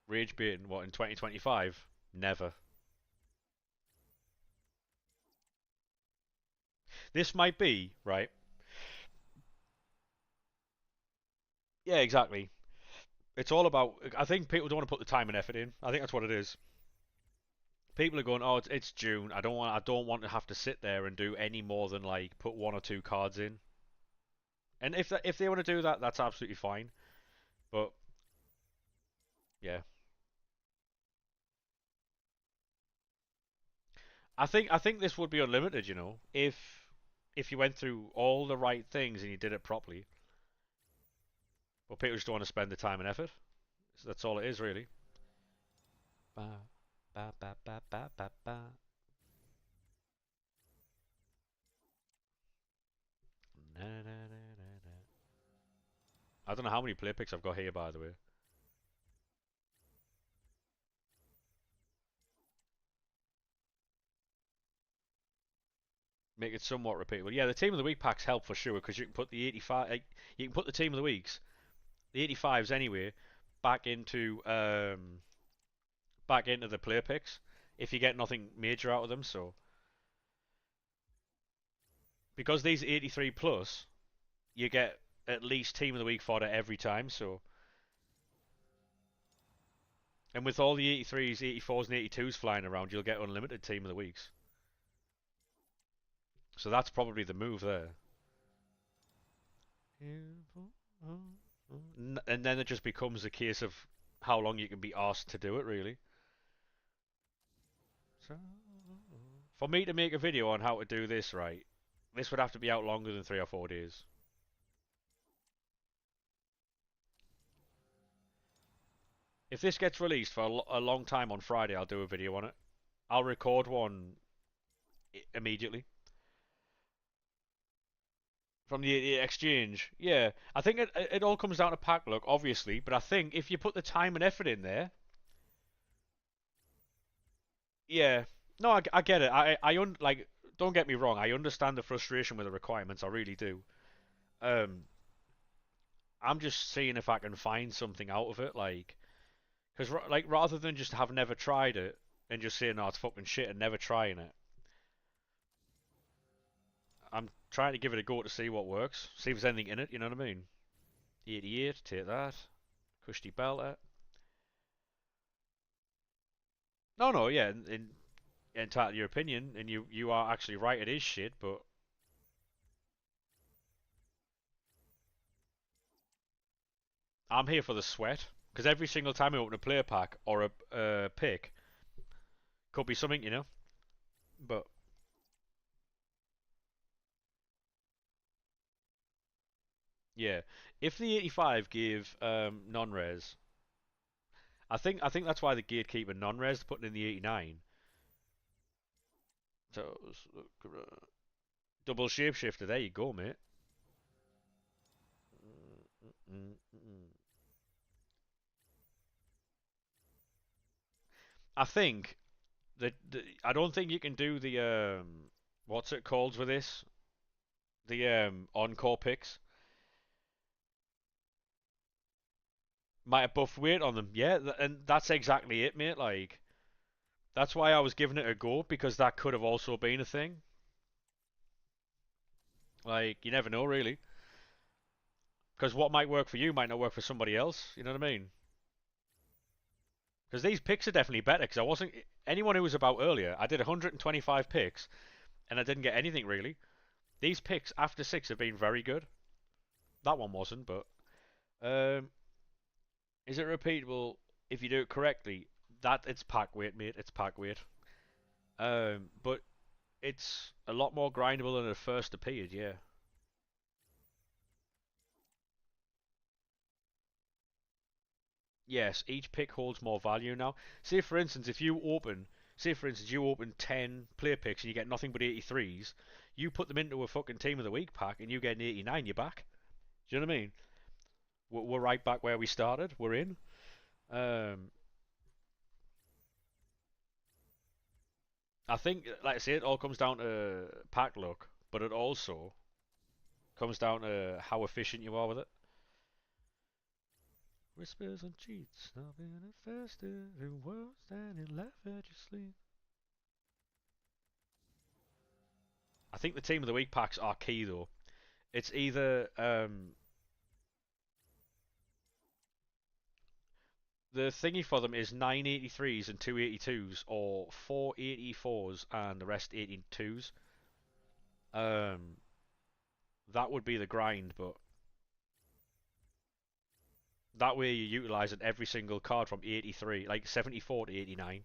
Rage baiting. What in 2025? Never. This might be right. Yeah, exactly. It's all about. I think people don't want to put the time and effort in. I think that's what it is. People are going, oh, it's June. I don't want to have to sit there and do any more than like put one or two cards in. And if they want to do that, that's absolutely fine. But yeah, I think this would be unlimited. If you went through all the right things and you did it properly. But people just don't want to spend the time and effort. So that's all it is, really. Ba, ba, ba, ba, ba, ba, ba. Na, na, na, na, na. I don't know how many play picks I've got here, by the way. Make it somewhat repeatable. Yeah, the team of the week packs help for sure because you can put the 85, you can put the team of the weeks, the 85s anyway, back into um back into the player picks if you get nothing major out of them. So because these 83 plus, you get at least team of the week fodder every time. So and with all the 83s, 84s, and 82s flying around, you'll get unlimited team of the weeks. So that's probably the move there. And then it just becomes a case of how long you can be asked to do it, really. For me to make a video on how to do this right, this would have to be out longer than 3 or 4 days. If this gets released for a long time on Friday, I'll do a video on it. I'll record one immediately from the exchange. Yeah, I think it all comes down to pack luck, obviously, but I think if you put the time and effort in there, yeah. No, I get it. Like, don't get me wrong. I understand the frustration with the requirements. I really do. Um, I'm just seeing if I can find something out of it, like, because like rather than just have never tried it and just saying, "No, it's fucking shit," and never trying it, I'm trying to give it a go to see what works, see if there's anything in it. You know what I mean? 88, take that. Cushy belter. No, no, yeah, in entitled your opinion, and you are actually right. It is shit, but I'm here for the sweat because every single time I open a player pack or a pick, could be something, you know. But yeah, if the 85 gave non-res, I think that's why the gatekeeper non-res putting in the 89. So double shapeshifter. There you go, mate. I think I don't think you can do the what's it called with this? The encore picks. Might have buffed weight on them. Yeah, and that's exactly it, mate. Like that's why I was giving it a go because that could have also been a thing. Like you never know, really. Because what might work for you might not work for somebody else. You know what I mean? Because these picks are definitely better. Because I wasn't anyone who was about earlier. I did 125 picks and I didn't get anything really. These picks after 6 have been very good. That one wasn't, but um, is it repeatable if you do it correctly? That it's pack weight, mate. It's pack weight. But it's a lot more grindable than it first appeared. Yeah. Yes, each pick holds more value now. Say for instance, you open 10 player picks and you get nothing but 83s. You put them into a fucking team of the week pack and you get an 89. You're back. Do you know what I mean? We're right back where we started. We're in. Um, I think, like I say, it all comes down to pack luck, but it also comes down to how efficient you are with it. Whispers and cheats, stopping it faster, and words standing laugh at your sleep. I think the team of the week packs are key though. It's either the thingy for them is 983s and 282s, or 484s and the rest 82s. Um, that would be the grind, but that way you're utilizing every single card from 83, like 74 to 89.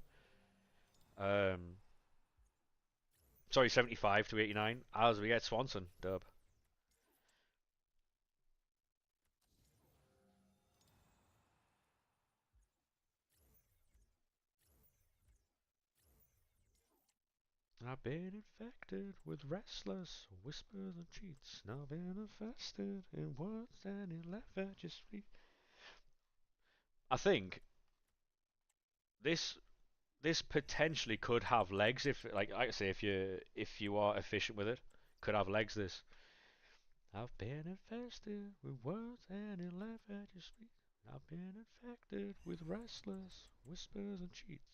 Um, sorry, 75 to 89. As we get Swanson, dub. I've been infected with restless whispers and cheats. Now been infested in words and in left at your feet. I think this this potentially could have legs if, like I say, if you are efficient with it, could have legs. This I've been infested with words and in left at your feet. I've been infected with restless whispers and cheats.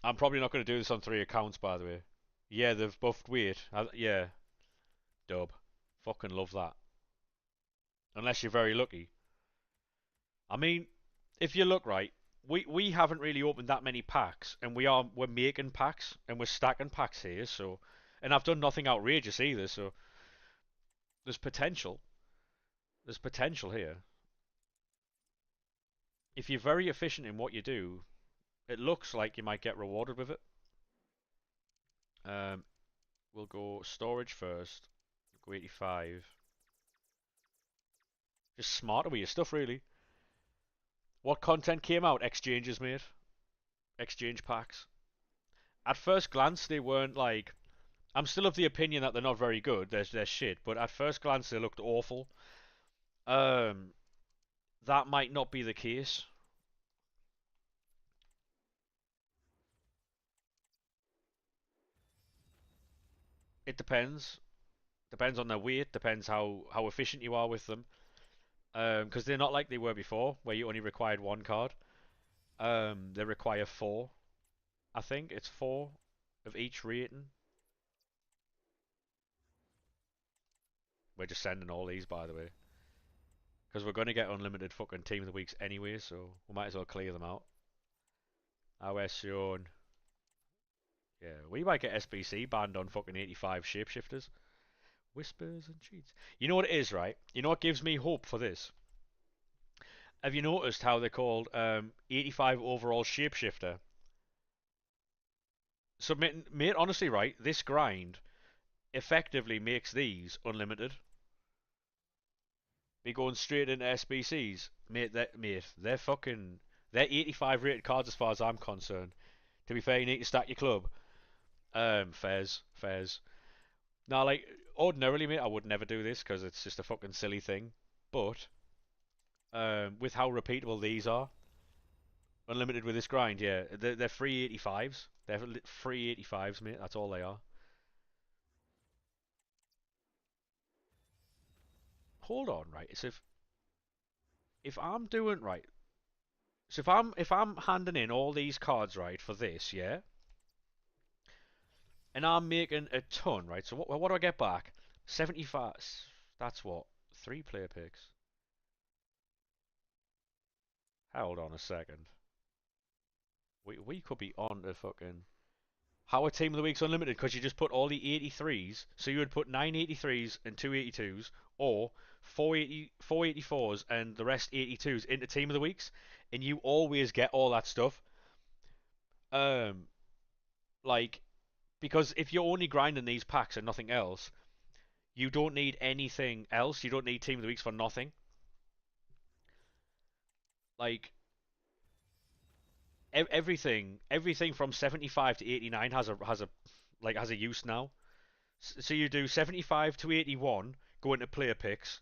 I'm probably not going to do this on 3 accounts, by the way. Yeah, they've buffed weird. Yeah, dub. Fucking love that. Unless you're very lucky. I mean, if you look right, we haven't really opened that many packs, and we're making packs and we're stacking packs here. So, and I've done nothing outrageous either. So there's potential. There's potential here. If you're very efficient in what you do, it looks like you might get rewarded with it. Um, we'll go storage first. Go 85. Just smarter with your stuff, really. What content came out? Exchanges, mate. Exchange packs. At first glance, they weren't like. I'm still of the opinion that they're not very good. They're shit. But at first glance, they looked awful. Um, that might not be the case. It depends. Depends on their weight. Depends how efficient you are with them. Because they're not like they were before, where you only required one card. They require four. I think it's four of each rating. We're just sending all these, by the way, because we're going to get unlimited fucking team of the weeks anyway, so we might as well clear them out. Our Sean. Yeah, we might get SBC banned on fucking 85 shapeshifters. Whispers and cheats. You know what it is, right? You know what gives me hope for this? Have you noticed how they're called 85 overall shapeshifter? So, mate, honestly, right, this grind effectively makes these unlimited. Be going straight into SBCs, they're fucking, they're 85 rated cards as far as I'm concerned. To be fair, you need to stack your club. Fairs. Now, like, ordinarily, mate, I would never do this because it's just a fucking silly thing. But with how repeatable these are, unlimited with this grind, yeah, they're free 85s. They're free 85s, mate. That's all they are. Hold on, right? So if I'm doing right, so if I'm handing in all these cards right for this, yeah, and I'm making a ton, right? So what do I get back? 75. That's what, 3 player picks. Hold on a second. We could be on to fucking how a team of the week's unlimited because you just put all the 83s. So you would put 983s and 282s, or 484s and the rest 82s into team of the weeks, and you always get all that stuff. Um, like, because if you're only grinding these packs and nothing else, you don't need anything else. You don't need team of the weeks for nothing. Like, everything from 75 to 89 has a use now. So you do 75 to 81 go into player picks.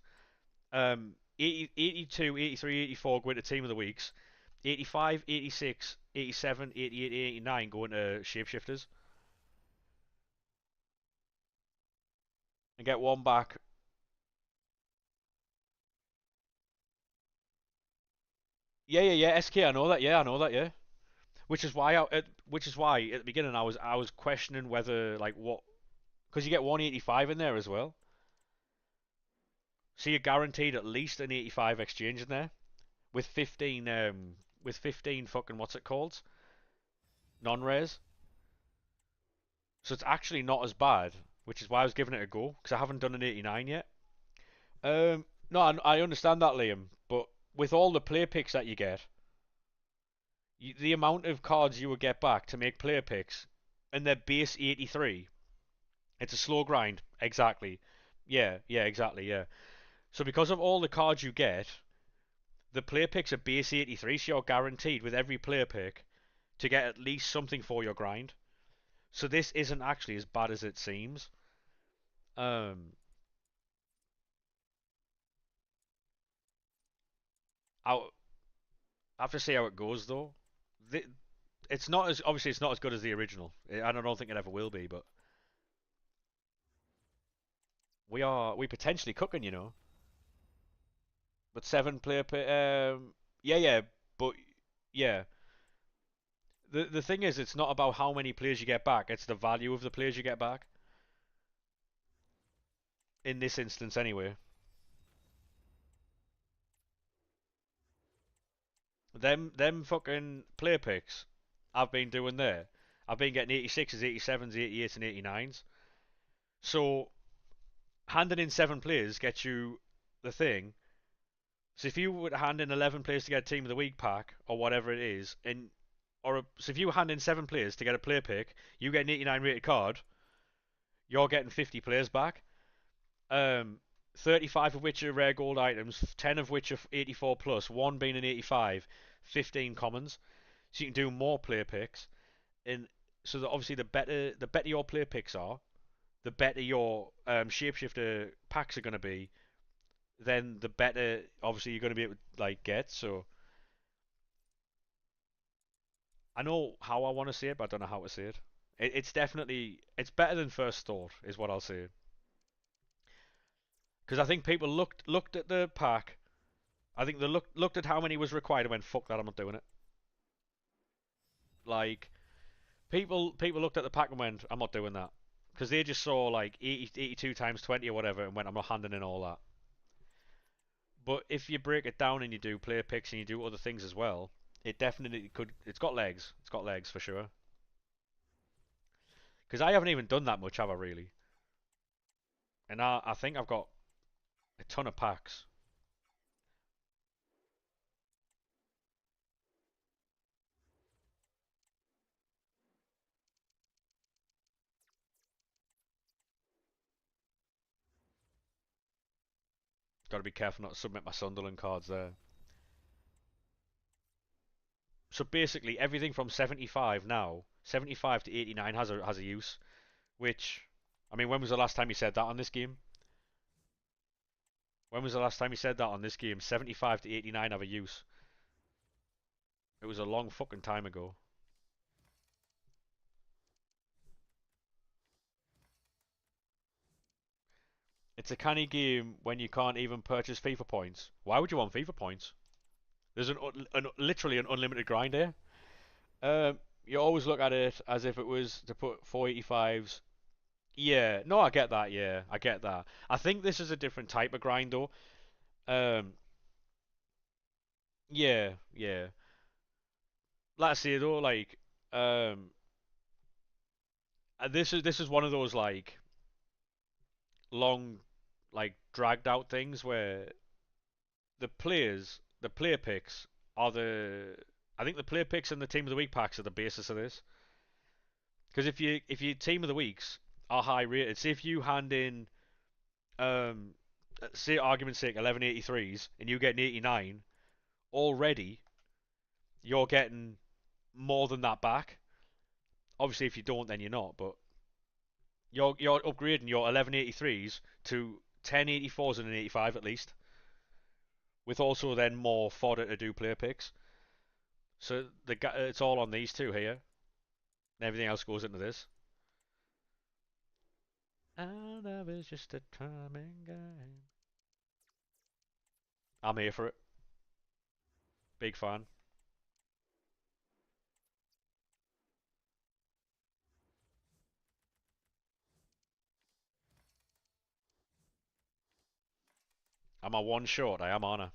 80, 82, 83, 84 go into team of the weeks. 85, 86, 87, 88, 89 go into shapeshifters and get one back. Yeah. SK, I know that. Yeah, I know that. Yeah, which is why at the beginning I was questioning whether like what, because you get 185 in there as well. So you're guaranteed at least an 85 exchange in there with 15 with 15 fucking what's it called? Non-rares. So it's actually not as bad, which is why I was giving it a go because I haven't done an 89 yet. No, I understand that, Liam, but with all the player picks that you get, the amount of cards you would get back to make player picks, and they're base 83, it's a slow grind. Exactly. Yeah, yeah, exactly, yeah. So because of all the cards you get, the player picks are base 83, so you're guaranteed with every player pick to get at least something for your grind. So this isn't actually as bad as it seems. Um, I have to see how it goes though. It's not as obviously it's not as good as the original, and I don't think it ever will be. But we potentially cooking, you know. But seven player, yeah, yeah, but yeah. The thing is, it's not about how many players you get back. It's the value of the players you get back. In this instance, anyway. Them fucking player picks I've been doing there. I've been getting 86s, 87s, 88s, and 89s. So handing in seven players gets you the thing. So if you would hand in 11 players to get a team of the week pack or whatever it is, so if you hand in seven players to get a player pick, you get an 89 rated card. You're getting 50 players back. 35 of which are rare gold items, 10 of which are 84 plus, one being an 85, 15 commons. So you can do more player picks, and so that obviously the better your player picks are, the better your shapeshifter packs are going to be. Then the better obviously you're going to be able to like get. So I know how I want to say it, but I don't know how to say it. It's definitely it's better than first thought, is what I'll say. Because I think people looked at the pack. I think they looked at how many was required and went, "Fuck that, I'm not doing it." Like people looked at the pack and went, "I'm not doing that," because they just saw like 80, 82 times 20 or whatever and went, "I'm not handing in all that." But if you break it down and you do player picks and you do other things as well, it definitely could. It's got legs. It's got legs for sure. Because I haven't even done that much, have I really? And I think I've got a ton of packs. Got to be careful not to submit my Sunderland cards there. So basically, everything from 75 now, 75 to 89 has a use. Which, I mean, when was the last time you said that on this game? When was the last time you said that on this game? 75 to 89 have a use. It was a long fucking time ago. It's a canny game when you can't even purchase FIFA points. Why would you want FIFA points? There's literally an unlimited grind here. You always look at it as if it was to put 485s. Yeah, no, I get that. Yeah, I get that. I think this is a different type of grind though. Um, yeah, yeah. Like I say though, like, um, this is one of those like long, like dragged out things where the player picks are I think the player picks and the team of the week packs are the basis of this. Because if your team of the weeks are high rated, say if you hand in um say argument's sake 1183s and you get an 89, already you're getting more than that back. Obviously, if you don't, then you're not. But you're upgrading your 1183s to 1084s and an 85 at least, with also then more fodder to do player picks. So it's all on these two here, and everything else goes into this. And love is just a timing game. I'm here for it. Big fan. Am I one short? I am, aren't I?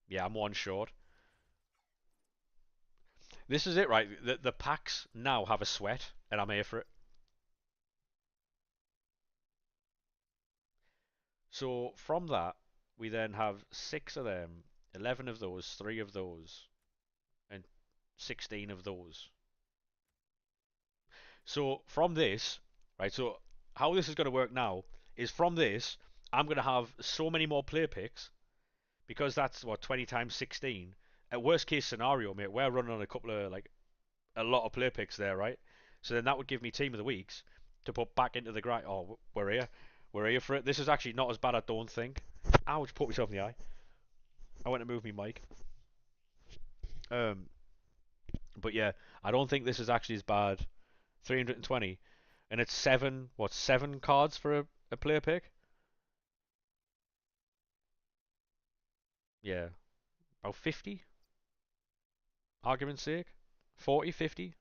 Yeah, I'm one short. This is it, right? The packs now have a sweat, and I'm here for it. So from that, we then have 6 of them, 11 of those, 3 of those, and 16 of those. So from this, right? So how this is going to work now is from this, I'm going to have so many more player picks because that's what 20 times 16. At worst case scenario, mate, we're running on a couple of like a lot of player picks there, right? So then that would give me team of the weeks to put back into the grind. Oh, we're here for it. This is actually not as bad, I don't think. Ow, just put myself in the eye. I went to move my mic. Um, but yeah, I don't think this is actually as bad. 320, and it's seven cards for a player pick? Yeah, about 50, argument's sake. 40, 50,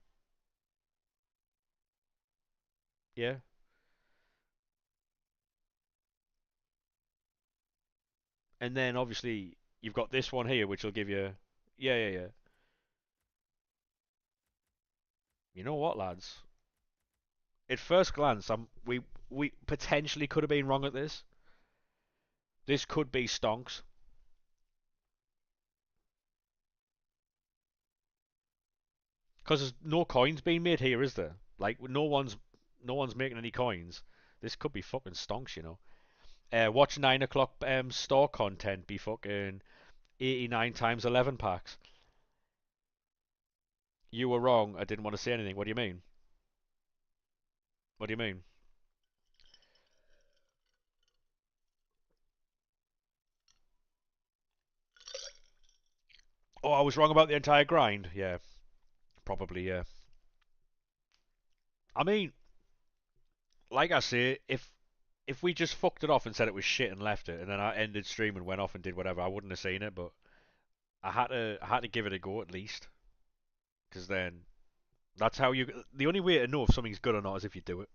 yeah. And then obviously you've got this one here, which will give you, yeah, yeah, yeah. You know what, lads? At first glance, we potentially could have been wrong at this. This could be stonks. Because there's no coins being made here, is there? Like no one's making any coins. This could be fucking stonks, you know. Watch 9 o'clock store content be fucking 89 times 11 packs. You were wrong. I didn't want to say anything. What do you mean? What do you mean? Oh, I was wrong about the entire grind. Yeah, probably. Yeah. I mean, like I say, if we just fucked it off and said it was shit and left it, and then I ended stream and went off and did whatever, I wouldn't have seen it. But I had to give it a go at least, because then that's how you. The only way to know if something's good or not is if you do it.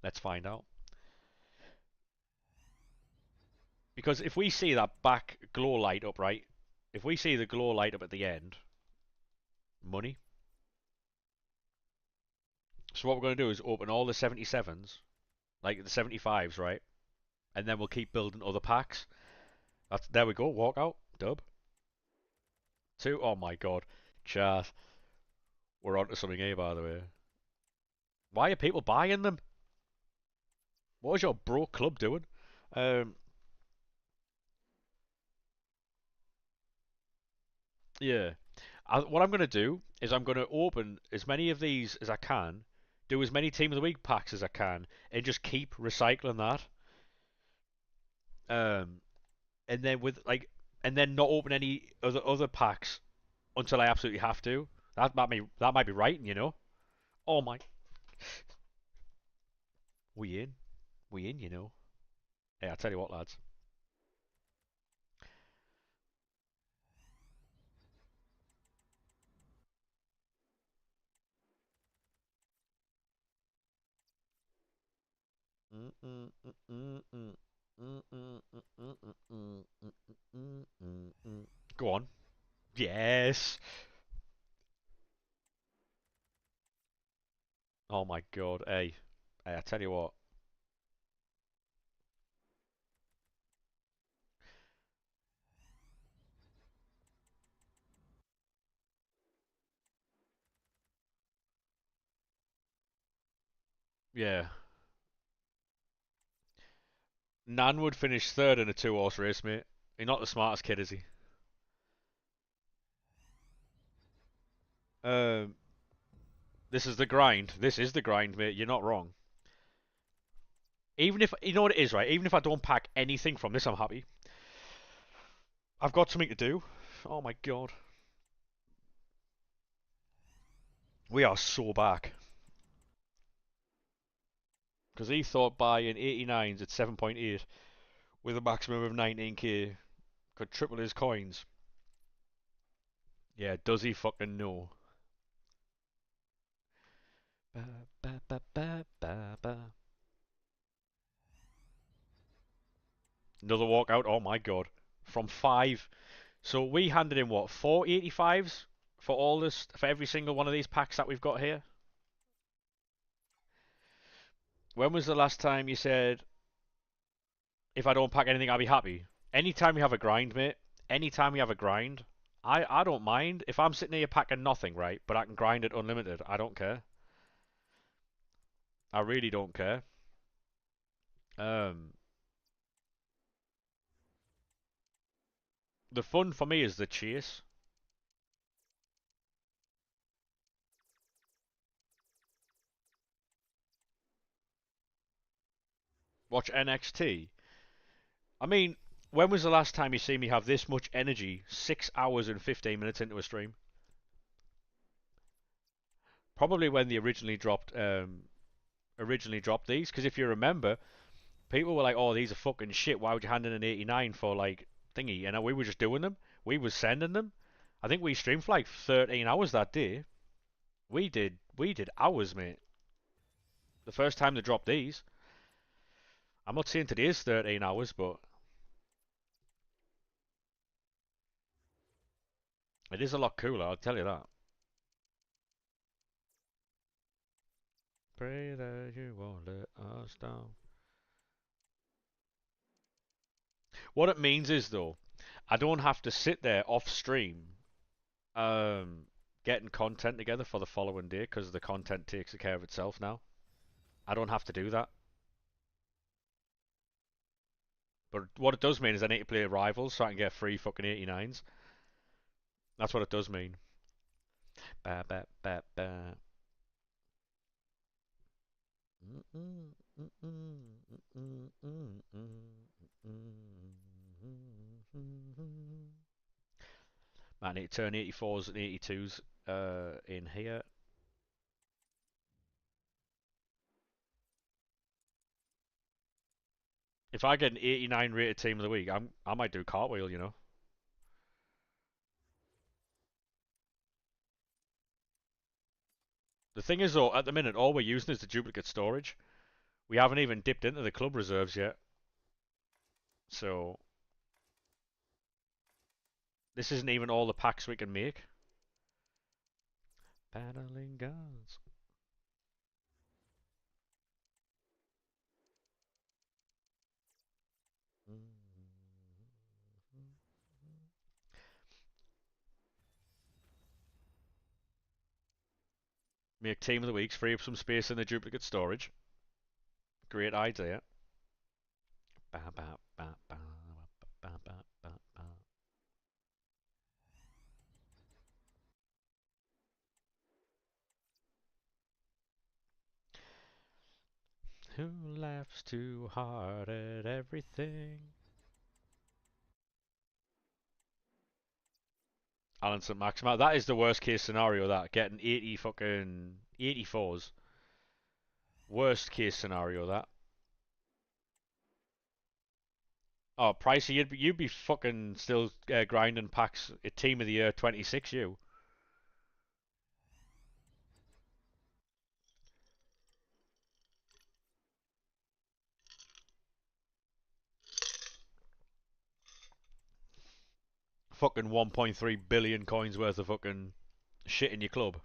Let's find out. Because if we see that back glow light up, right? If we see the glow light up at the end, money. So what we're going to do is open all the 77s, like the 75s, right? And then we'll keep building other packs. There we go. Walk out. Dub. Two. Oh my god. Chat. We're on to something here, by the way. Why are people buying them? What is your bro club doing? Um, yeah. What I'm going to do is I'm going to open as many of these as I can, do as many Team of the Week packs as I can, and just keep recycling that. Um, and then and then not open any other packs until I absolutely have to. That might be right, you know. Oh my, we in, we in, you know. Hey, I tell you what, lads. Go on. Yes. Oh my god. Hey, I tell you what. Yeah. Nan would finish third in a two-horse race, mate. He's not the smartest kid, is he? Um, this is the grind. This is the grind, mate. You're not wrong. Even if you know what it is, right? Even if I don't pack anything from this, I'm happy. I've got something to do. Oh my god. We are so back. Because he thought buying 89s at 7.8 with a maximum of 19k could triple his coins. Yeah, does he fucking know? Ba, ba, ba, ba, ba, ba. Another walkout. Oh my god. From five. So we handed in what, 485s for all this, for every single one of these packs that we've got here. When was the last time you said, if I don't pack anything, I'll be happy? Anytime you have a grind, mate. Anytime you have a grind, I don't mind if I'm sitting here packing nothing, right? But I can grind it unlimited. I don't care. I really don't care. Um, the fun for me is the chase. Watch NXT. I mean, when was the last time you see me have this much energy 6 hours and 15 minutes into a stream? Probably when they originally dropped these, because if you remember, people were like, "Oh, these are fucking shit. Why would you hand in an 89 for like thingy?" And we were just doing them. We was sending them. I think we streamed for like 13 hours that day. We did hours, mate. The first time they dropped these. I'm not saying today's 13 hours, but it is a lot cooler. I'll tell you that. Pray that you won't let us down. What it means is though, I don't have to sit there off stream, um, getting content together for the following day because the content takes care of itself now. I don't have to do that. But what it does mean is I need to play rivals so I can get free fucking 89s. That's what it does mean. Ba, ba, ba, ba. I need to turn 84s and 82s in here. If I get an 89 rated team of the week, I might do cartwheel, you know. The thing is though, at the minute, all we're using is the duplicate storage. We haven't even dipped into the club reserves yet. So, this isn't even all the packs we can make. Battling guns. Make team of the weeks, free up some space in the duplicate storage. Great idea. Ba, ba, ba, ba, ba, ba, ba, ba. Who laughs too hard at everything? Alan St. Maxima. That is the worst case scenario, that. Getting 80 fucking 84s. Worst case scenario, that. Oh, Pricey, you'd be fucking still grinding packs at Team of the Year 26, you. Fucking 1.3 billion coins worth of fucking shit in your club.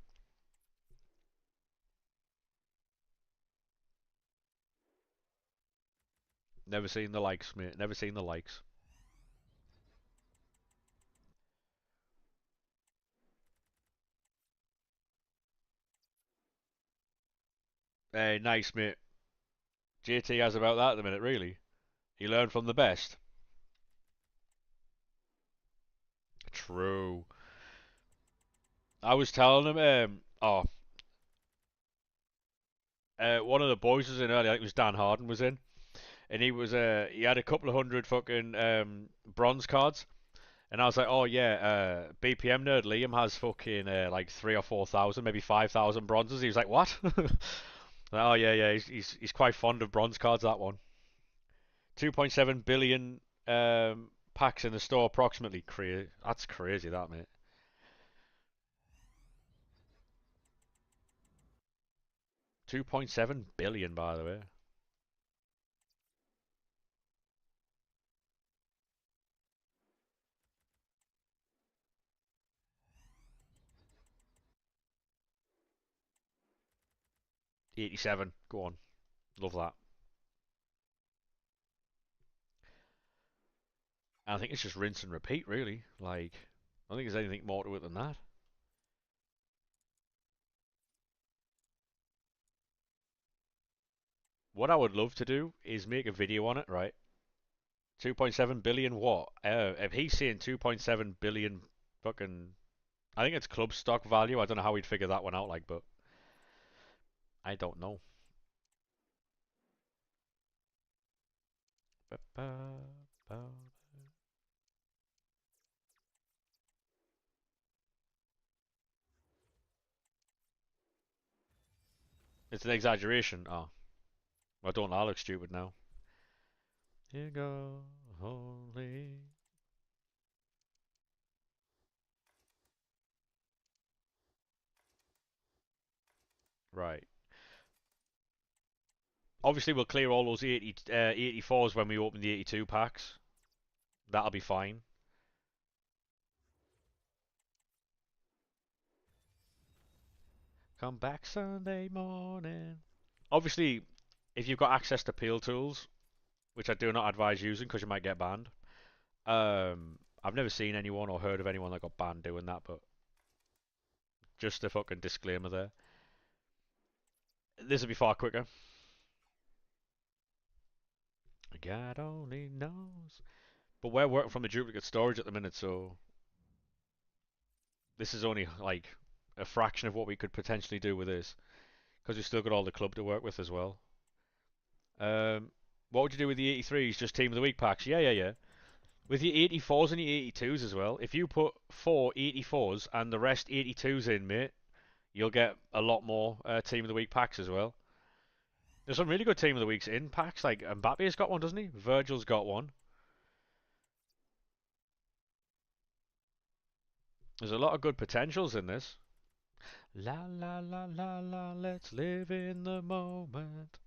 Never seen the likes, mate. Never seen the likes. Hey, nice, mate. JT has about that at the minute, really. He learned from the best. True. I was telling him, one of the boys was in earlier. I think it was Dan Harden was in, and he had a couple of hundred fucking bronze cards, and I was like, oh yeah, BPM nerd Liam has fucking like 3 or 4 thousand, maybe 5,000 bronzes. He was like, what? Oh yeah, yeah, he's quite fond of bronze cards. That one. 2.7 billion packs in the store approximately. That's crazy, that mate. 2.7 billion, by the way. 87. Go on. Love that. And I think it's just rinse and repeat, really. Like, I don't think there's anything more to it than that. What I would love to do is make a video on it, right? 2.7 billion what? If he's saying 2.7 billion fucking. I think it's club stock value. I don't know how he'd figure that one out, like, but I don't know. It's an exaggeration. Oh, I don't. I look stupid now. Here go holy. Right. Obviously, we'll clear all those 84s when we open the 82 packs. That'll be fine. Come back Sunday morning. Obviously, if you've got access to peel tools, which I do not advise using because you might get banned. I've never seen anyone or heard of anyone that got banned doing that, but just a fucking disclaimer there. This will be far quicker. God only knows. But we're working from the duplicate storage at the minute, so this is only like a fraction of what we could potentially do with this, because we've still got all the club to work with as well. What would you do with the 83s? Just team of the week packs? Yeah. With your 84s and your 82s as well. If you put 4 84s and the rest 82s in, mate, you'll get a lot more team of the week packs as well. There's some really good team of the weeks in packs. Like Mbappe's got one, doesn't he? Virgil's got one. There's a lot of good potentials in this. La la la la la, let's live in the moment.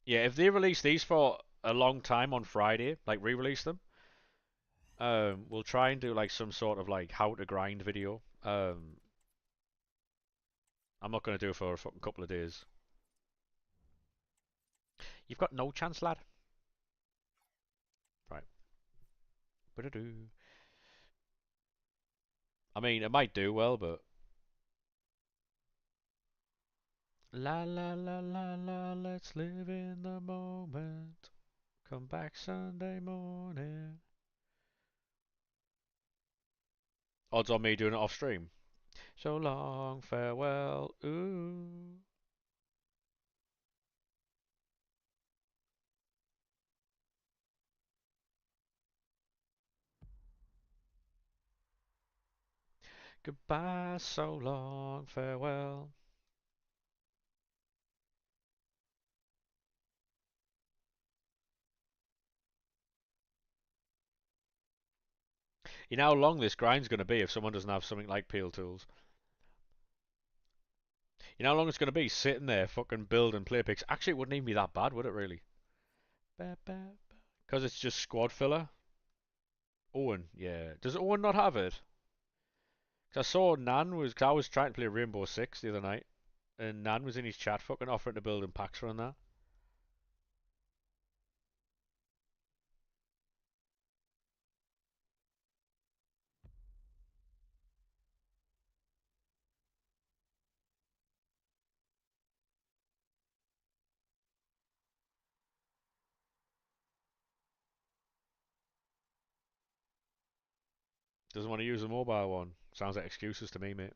Yeah, if they release these for a long time on Friday, like re-release them, we'll try and do like some sort of like how to grind video. I'm not going to do it for a fucking couple of days. You've got no chance, lad. Right. Ba-da-doo. I mean, it might do well, but la la la la la, let's live in the moment. Come back Sunday morning. Odds on me doing it off stream. So long, farewell, ooh. Goodbye, so long, farewell. You know how long this grind's going to be if someone doesn't have something like peel tools. You know how long it's going to be sitting there fucking building play picks. Actually, it wouldn't even be that bad, would it really? Because it's just squad filler. Owen, yeah. Does Owen not have it? Because I saw Nan was. Cause I was trying to play Rainbow Six the other night, and Nan was in his chat fucking offering to build him packs for that. Doesn't want to use a mobile one. Sounds like excuses to me, mate.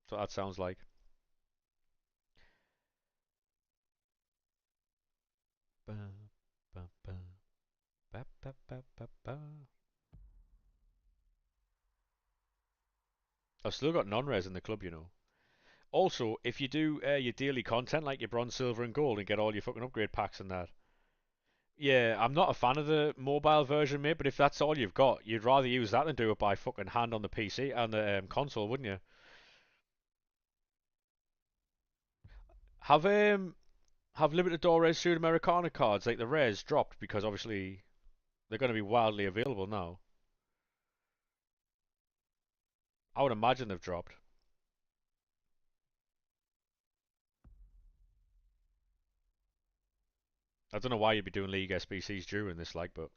That's what that sounds like. Ba, ba, ba, ba, ba, ba, ba, ba. I've still got non-res in the club, you know. Also, if you do your daily content like your bronze, silver, and gold and get all your fucking upgrade packs and that, yeah, I'm not a fan of the mobile version, mate. But if that's all you've got, you'd rather use that than do it by fucking hand on the PC and the console, wouldn't you? Have have Libertadores Sudamericana cards like the rares dropped because obviously they're going to be wildly available now. I would imagine they've dropped. I don't know why you'd be doing League SBCs during this, like, but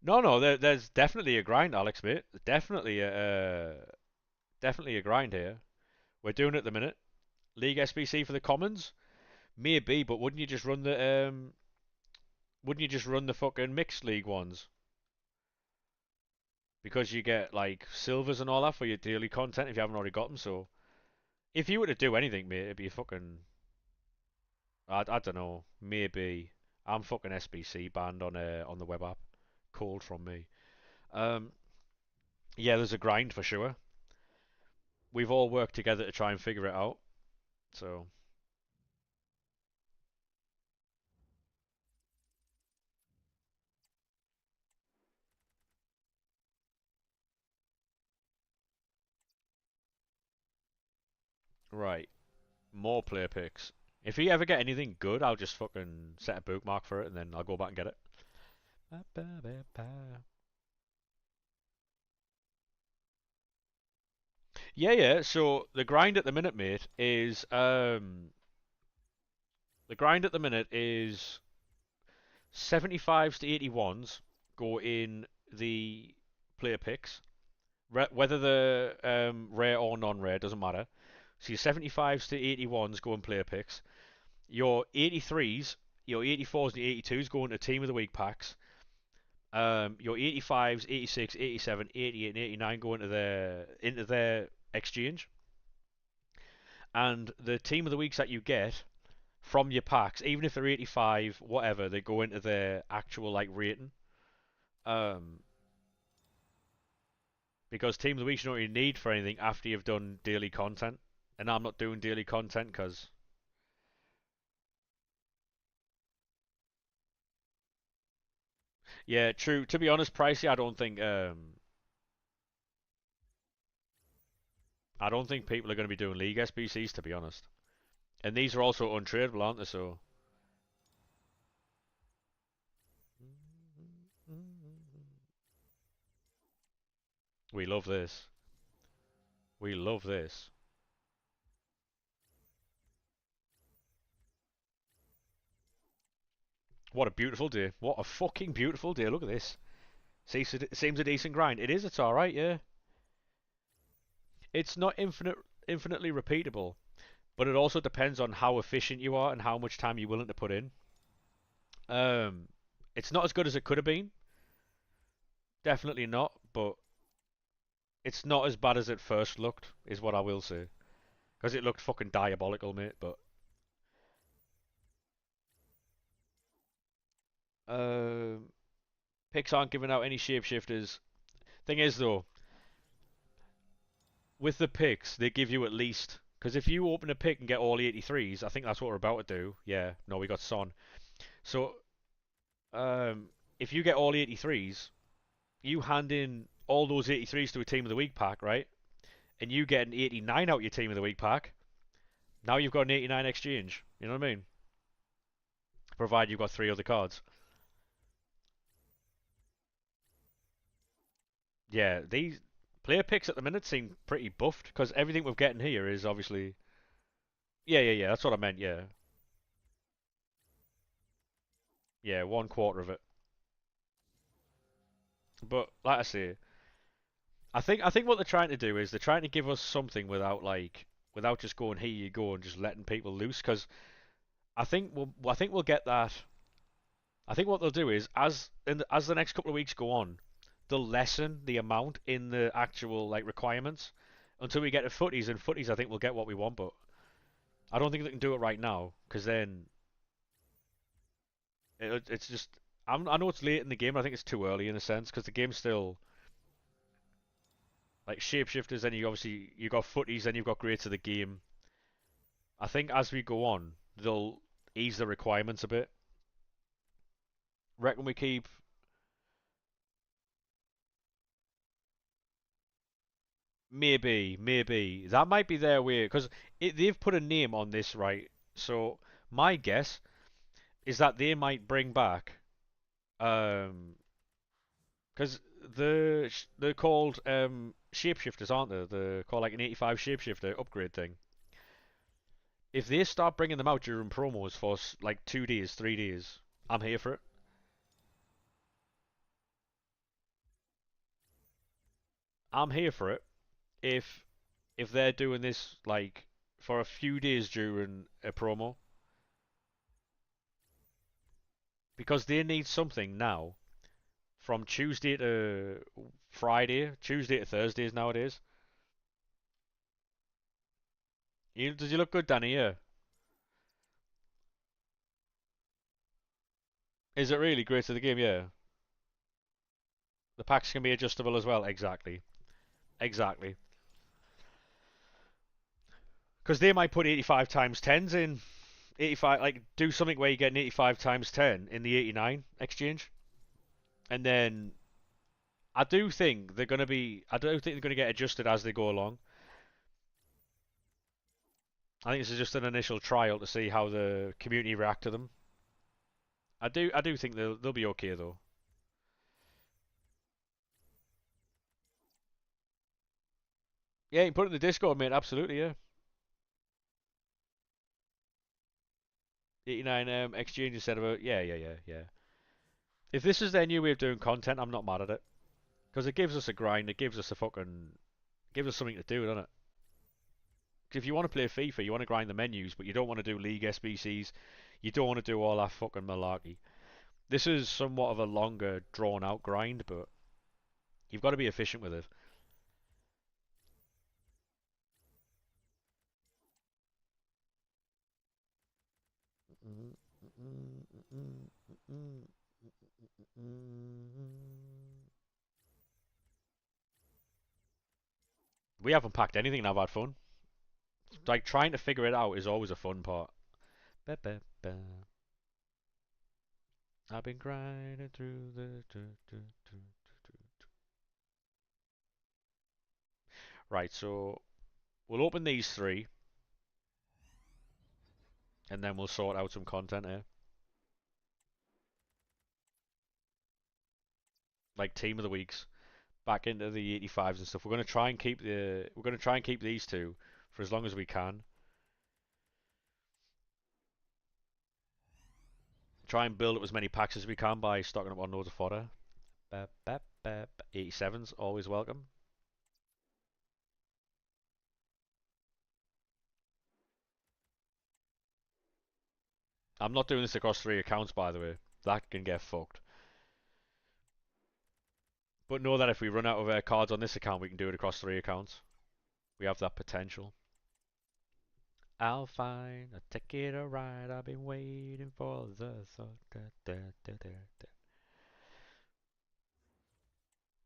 no, no, there's definitely a grind, Alex, mate. Definitely a grind here. We're doing it at the minute. League SBC for the commons, maybe, but wouldn't you just run the fucking mixed league ones? Because you get like silvers and all that for your daily content if you haven't already got them. So if you were to do anything, mate, it'd be fucking. I don't know. Maybe I'm fucking SBC banned on the web app. Cold from me. Um, yeah, there's a grind for sure. We've all worked together to try and figure it out. So right, more player picks. If you ever get anything good, I'll just fucking set a bookmark for it and then I'll go back and get it. Yeah, yeah. So the grind at the minute is 75s to 81s go in the player picks, whether they're rare or non-rare doesn't matter. So your 75s to 81s go in player picks. Your 83s, your 84s and 82s go into team of the week packs. Your 85s, 86, 87, 88, and 89 go into their exchange, and the team of the weeks that you get from your packs, even if they're 85, whatever, they go into their actual like rating. Um, because team of the weeks you don't really need for anything after you've done daily content, and I'm not doing daily content because yeah, true. To be honest, pricey. I don't think people are going to be doing league SBCs to be honest. And these are also untradeable, aren't they? So we love this. We love this. What a beautiful day. What a fucking beautiful day. Look at this. Seems a decent grind. It is. It's all right. Yeah. It's not infinitely repeatable, but it also depends on how efficient you are and how much time you're willing to put in. Um, it's not as good as it could have been. Definitely not. But it's not as bad as it first looked, is what I will say. Because it looked fucking diabolical, mate. But um, picks aren't giving out any shapeshifters. Thing is, though, with the picks, they give you at least. Because if you open a pick and get all 83s, I think that's what we're about to do. Yeah, no, we got Son. So, um, if you get all 83s, you hand in all those 83s to a Team of the Week pack, right? And you get an 89 out your Team of the Week pack. Now you've got an 89 exchange. You know what I mean? Provided you've got three other cards. Yeah, these player picks at the minute seem pretty buffed because everything we're getting here is obviously. Yeah, yeah, yeah. That's what I meant. Yeah, yeah. 1/4 of it. But like I say, I think what they're trying to do is they're trying to give us something without just going here you go and just letting people loose. Because I think we'll get that. I think what they'll do is as the next couple of weeks go on, they'll lessen the amount in the actual like requirements until we get to footies. And footies, I think we'll get what we want, but I don't think they can do it right now because then it's just. I know it's late in the game. I think it's too early in a sense because the game's still like shapeshifters. Then you got footies. Then you've got greats of the game. I think as we go on, they'll ease the requirements a bit. Reckon we keep maybe that might be their way because they've put a name on this, right? So my guess is that they might bring back. Um, because they're called shapeshifters, aren't they? They're called like an 85 shapeshifter upgrade thing. If they start bringing them out during promos for like 2 days, 3 days, I'm here for it. I'm here for it. If they're doing this like for a few days during a promo, because they need something now from Tuesday to Friday, Tuesday to Thursdays nowadays. Does he look good, Danny? Yeah. Is it really great to the game? Yeah. The packs can be adjustable as well. Exactly. Exactly. Because they might put 85 times 10s in. 85, like, do something where you get an 85 times 10 in the 89 exchange. And then I do think they're going to be. I do think they're going to get adjusted as they go along. I think this is just an initial trial to see how the community react to them. I do think they'll be okay though. Yeah, you can put it in the Discord, mate. Absolutely, yeah. 89 exchange instead of a yeah. If this is their new way of doing content, I'm not mad at it because it gives us a grind. It gives us a fucking gives us something to do, doesn't it? 'Cause if you want to play FIFA, you want to grind the menus, but you don't want to do League SBCs. You don't want to do all that fucking malarkey. This is somewhat of a longer, drawn out grind, but you've got to be efficient with it. We haven't packed anything and I've had fun. Like trying to figure it out is always a fun part. Ba, ba, ba. I've been grinding through the. Right, so we'll open these three and then we'll sort out some content here. Like team of the weeks. Back into the 85s and stuff. We're gonna try and keep these two for as long as we can. Try and build up as many packs as we can by stocking up on loads of fodder. 87s always welcome. I'm not doing this across 3 accounts, by the way. That can get fucked. But know that if we run out of cards on this account, we can do it across 3 accounts. We have that potential. I'll find a ticket or ride. I've been waiting for the thought.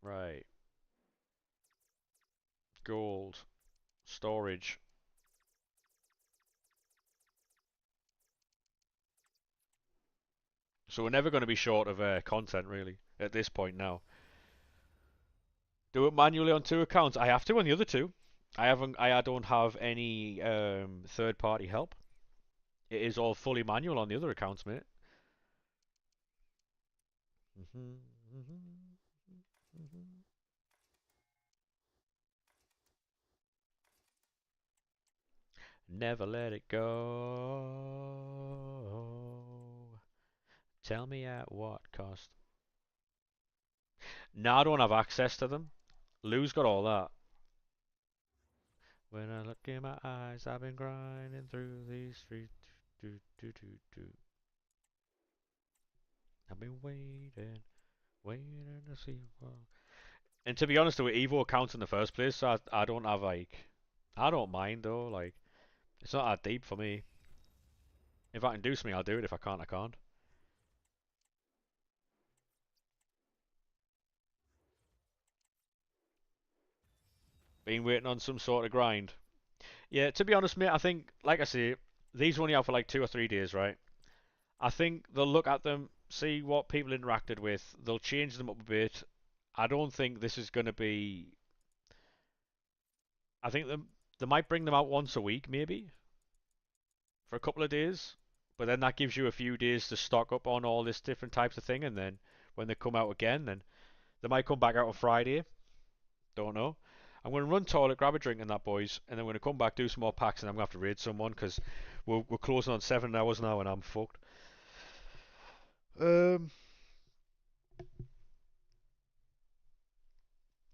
Right. Gold. Storage. So we're never going to be short of content, really, at this point now. Do it manually on 2 accounts. I have to on the other two. I haven't. I don't have any third-party help. It is all fully manual on the other accounts, mate. Never let it go. Tell me at what cost. No, I don't have access to them. Lou's got all that. When I look in my eyes, I've been grinding through these streets. Do, do, do, do. I've been waiting to see what. And to be honest, there were Evo accounts in the first place, so I don't have like. I don't mind though, like. It's not that deep for me. If I can do something, I'll do it. If I can't, I can't. Been waiting on some sort of grind. Yeah, to be honest, mate, I think, like I say, these are only out for like 2 or 3 days, right? I think they'll look at them, see what people interacted with, they'll change them up a bit. I don't think this is going to be. I think they might bring them out once a week, maybe, for a couple of days. But then that gives you a few days to stock up on all this different types of thing, and then when they come out again, then they might come back out on Friday. Don't know. I'm going to run toilet, grab a drink and that, boys, and then we're going to come back, do some more packs, and I'm going to have to raid someone because we're closing on 7 hours now and I'm fucked. Um,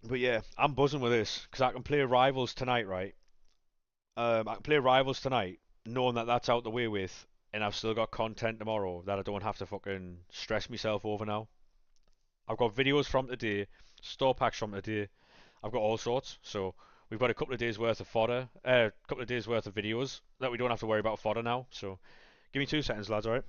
but yeah, I'm buzzing with this because I can play Rivals tonight, right? I can play Rivals tonight, knowing that that's out the way with, and I've still got content tomorrow that I don't have to fucking stress myself over now. I've got videos from today, store packs from today. I've got all sorts. So we've got a couple of days worth of fodder, a couple of days worth of videos that we don't have to worry about fodder now. So give me 2 seconds, lads. All right.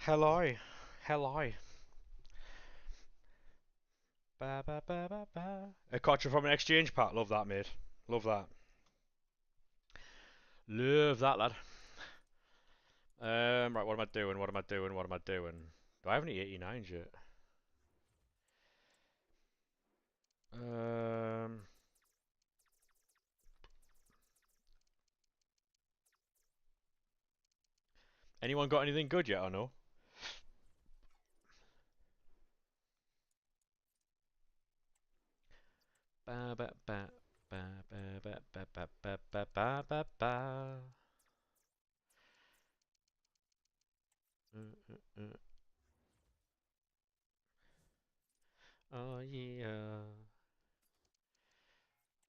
Hello. Hello. Ba ba ba ba ba. A gotcha from an exchange pack. Love that, mate. Love that. Love that, lad. Right, what am I doing? What am I doing? What am I doing? Do I have any 89s yet? Um, Anyone got anything good yet or no? Ba ba ba ba ba ba ba ba ba ba ba ba ba. Uh. Oh yeah.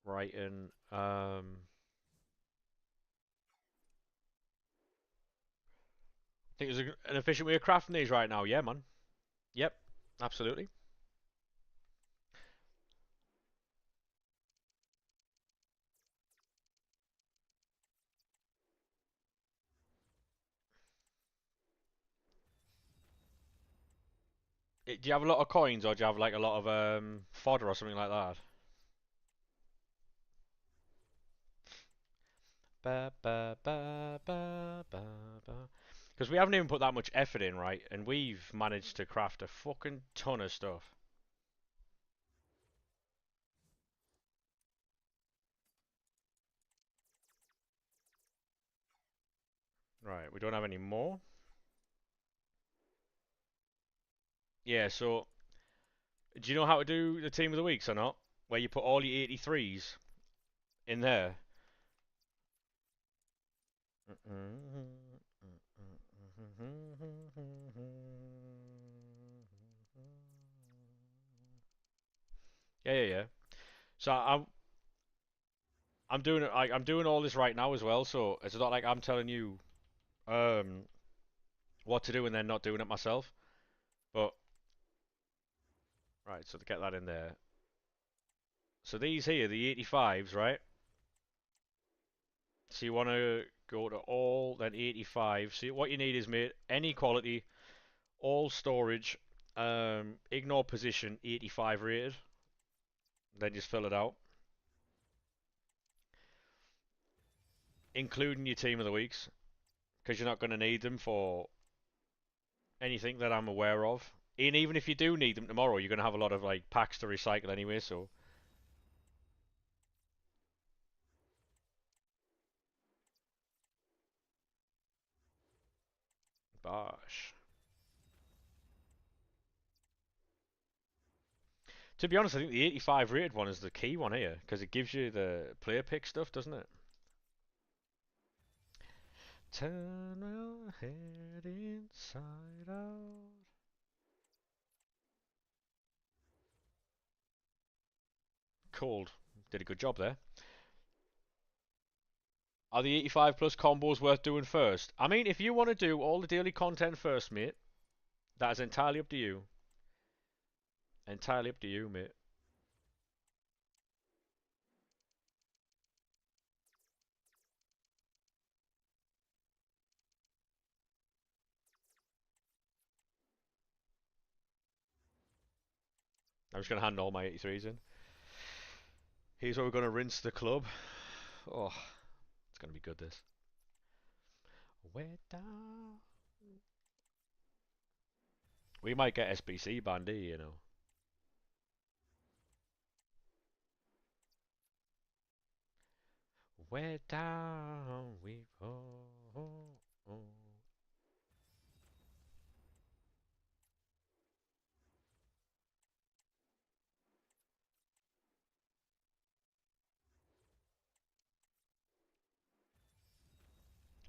Right, and think there's an efficient way of crafting these right now. Yeah, man. Yep, absolutely. Do you have a lot of coins, or do you have like a lot of fodder or something like that? Ba ba ba ba ba ba. Because we haven't even put that much effort in, right? And we've managed to craft a fucking ton of stuff. Right, we don't have any more. Yeah, so do you know how to do the team of the weeks or not? Where you put all your 83s in there. Yeah, yeah, yeah. So I'm doing it. I'm doing all this right now as well. So it's not like I'm telling you um what to do and then not doing it myself. But right, so to get that in there. So these here, the 85s, right? So you want to go to all, then 85. So what you need is, mate, any quality, all storage, ignore position, 85 rated. Then just fill it out, including your team of the weeks, because you're not going to need them for anything that I'm aware of. And even if you do need them tomorrow, you're going to have a lot of like packs to recycle anyway. So, bosh. To be honest, I think the 85 rated one is the key one here because it gives you the player pick stuff, doesn't it? Turn my head inside out. Cold. Did a good job there. Are the 85 plus combos worth doing first? I mean, if you want to do all the daily content first, mate, that is entirely up to you. Entirely up to you, mate. I'm just going to hand all my 83s in. Here's where we're going to rinse the club. Oh, it's going to be good, this. Way down. We might get SBC banned here, you know. Way down we go.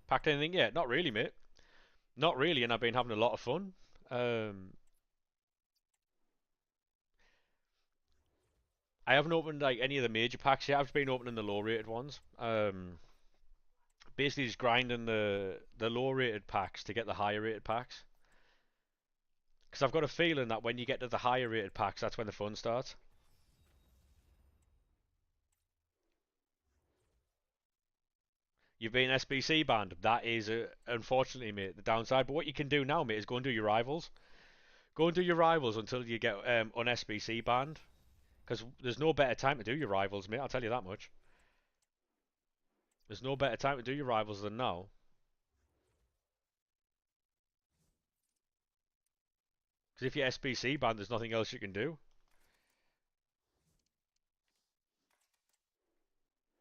Packed anything yet? Not really, mate. Not really, and I've been having a lot of fun. Um, I haven't opened like any of the major packs yet. I've been opening the low rated ones. Basically just grinding the low rated packs to get the higher rated packs. Because I've got a feeling that when you get to the higher rated packs, that's when the fun starts. You've been SBC banned. That is, unfortunately, mate, the downside. But what you can do now, mate, is go and do your rivals. Go and do your rivals until you get on SBC banned. Because there's no better time to do your rivals, mate. I'll tell you that much. There's no better time to do your rivals than now. Because if you're SBC banned, there's nothing else you can do.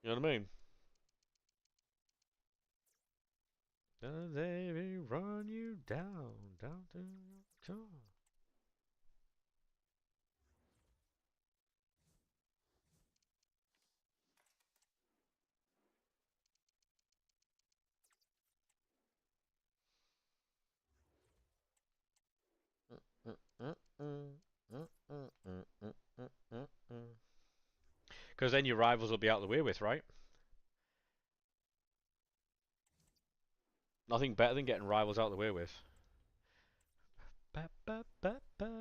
You know what I mean? They run you down, down to your car. Because then your rivals will be out of the way with, right? Nothing better than getting rivals out of the way with. Ba, ba, ba, ba.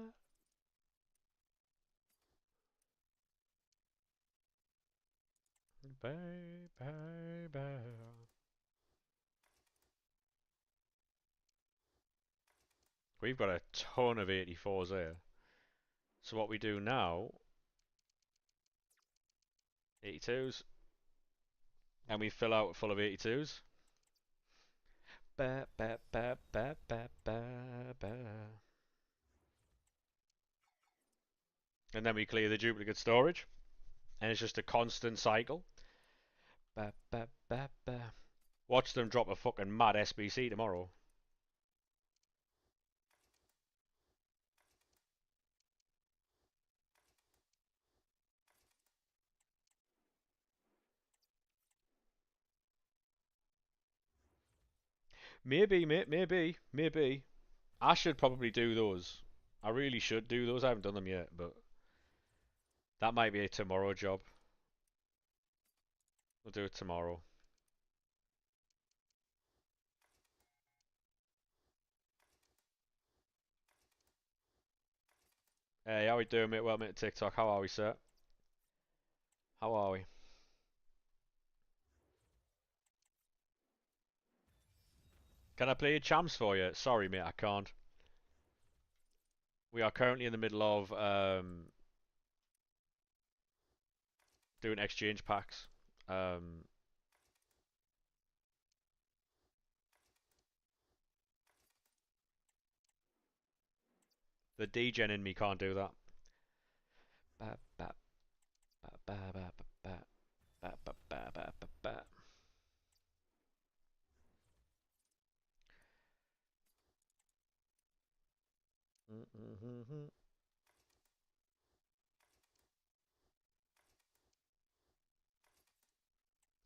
Bye, bye, bye. We've got a ton of 84s here. So what we do now, 82s, and we fill out full of 82s. Ba, ba, ba, ba, ba, ba, ba. And then we clear the duplicate storage. And it's just a constant cycle. Ba, ba, ba, ba. Watch them drop a fucking mad SBC tomorrow. Maybe, mate, maybe. I should probably do those. I really should do those. I haven't done them yet, but that might be a tomorrow job. We'll do it tomorrow. Hey, how we doing, mate? Welcome to TikTok. How are we, sir? How are we? Can I play your champs for you? Sorry, mate, I can't. We are currently in the middle of doing exchange packs. The degen in me can't do that. Ba, ba, ba, ba, ba, ba, ba, ba, ba, ba, ba, ba.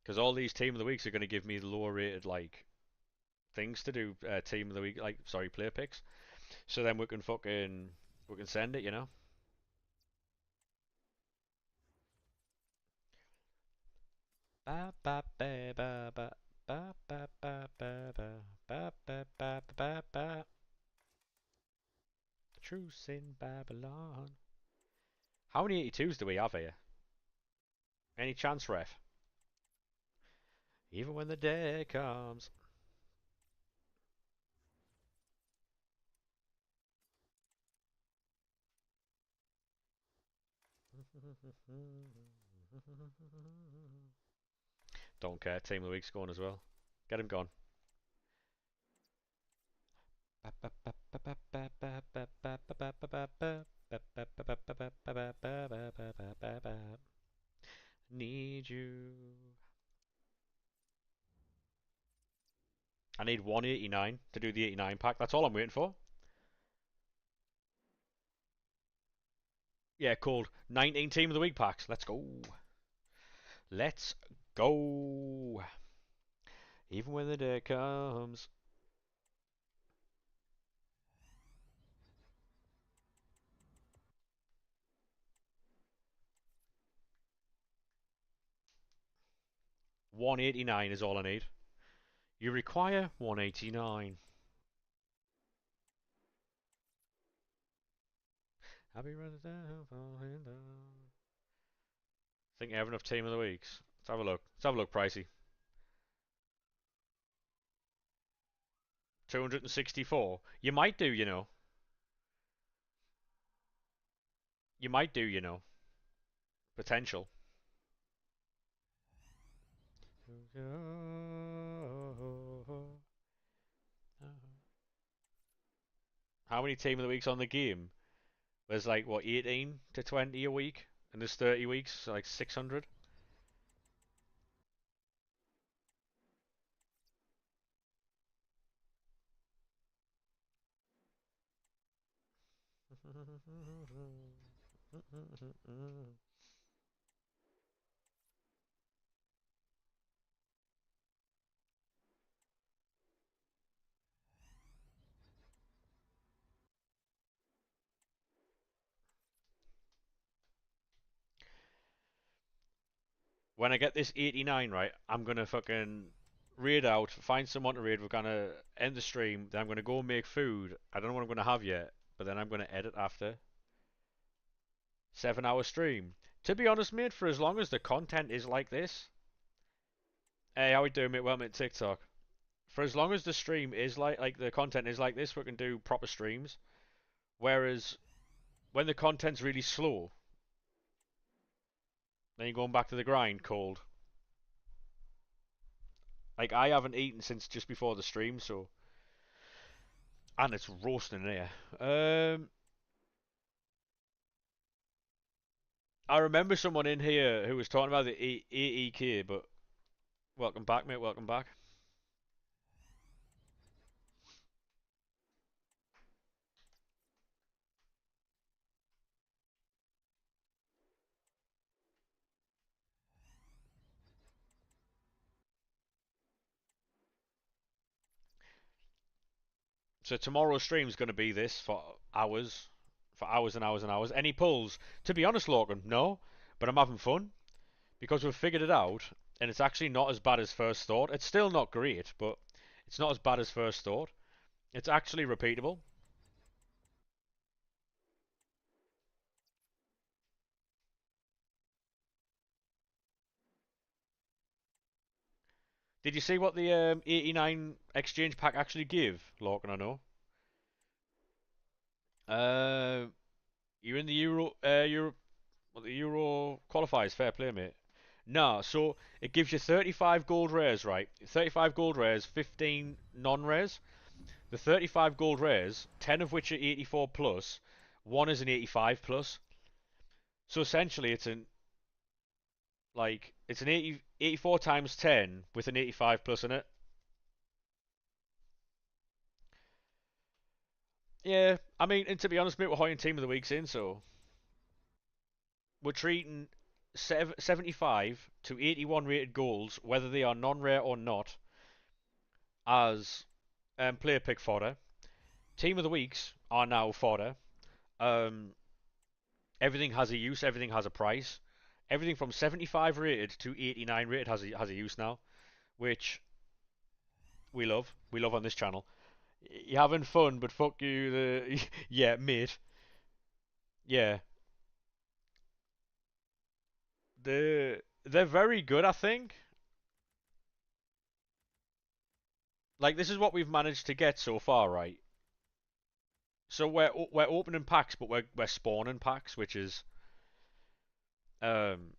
Because all these team of the weeks are going to give me lower rated like things to do. Team of the week, like sorry, player picks. So then we can send it, you know. Ba ba ba ba ba ba ba ba ba ba ba ba ba ba ba. Truce in Babylon. How many 82s do we have here? Any chance, ref? Even when the day comes. Don't care. Team of the week's going as well. Get him gone. Need you. I need 189 to do the 89 pack. That's all I'm waiting for. Yeah, called 19 Team of the Week packs. Let's go. Let's go. Even when the day comes. $189 is all I need. You require 189. I'll be running down, falling down. Think I have enough Team of the Weeks. Let's have a look. Let's have a look, Pricey. 264. You might do, you know. You might do, you know. Potential. How many team of the weeks on the game? There's like what 18 to 20 a week, and there's 30 weeks, so like 600. When I get this 89 right, I'm gonna fucking raid out, find someone to raid. We're gonna end the stream. Then I'm gonna go make food. I don't know what I'm gonna have yet, but then I'm gonna edit after. 7 hour stream. To be honest, mate, for as long as the content is like this, hey, how we doing, mate? Welcome to TikTok. For as long as the stream is like the content is like this, we can do proper streams. Whereas when the content's really slow, then you're going back to the grind cold. Like I haven't eaten since just before the stream, so and it's roasting in here. I remember someone in here who was talking about the AEK, but welcome back, mate. Welcome back. So tomorrow's stream is going to be this for hours and hours and hours. Any pulls? To be honest, Logan, no. But I'm having fun because we've figured it out, and it's actually not as bad as first thought. It's still not great, but it's not as bad as first thought. It's actually repeatable. Did you see what the 89 exchange pack actually give, Logan? I know. Uh, you're in the well, the Euro qualifiers. Fair play, mate. No, so it gives you 35 gold rares, right? 35 gold rares, 15 non-rares. The 35 gold rares, 10 of which are 84 plus, one is an 85 plus. So essentially, it's an 84 times 10 with an 85 plus in it. Yeah, I mean, and to be honest, mate, we're holding team of the weeks in, so we're treating 75 to 81 rated goals, whether they are non-rare or not, as player pick fodder. Team of the weeks are now fodder. Um, everything has a use. Everything has a price. Everything from 75 rated to 89 rated has a use now, which we love. We love on this channel. You're having fun, but fuck you. Yeah, mate. Yeah, they're very good. I think. Like this is what we've managed to get so far, right? So we're opening packs, but we're spawning packs, which is um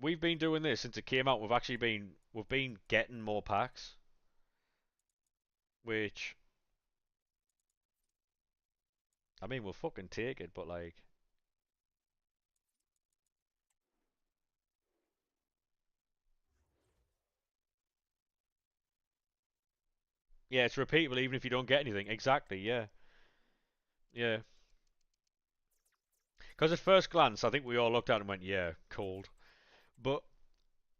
we've been doing this since it came out. We've been getting more packs, which I mean we'll fucking take it, but like yeah, it's repeatable even if you don't get anything. Exactly, yeah, yeah. Because at first glance, I think we all looked at it and went, yeah, cold. But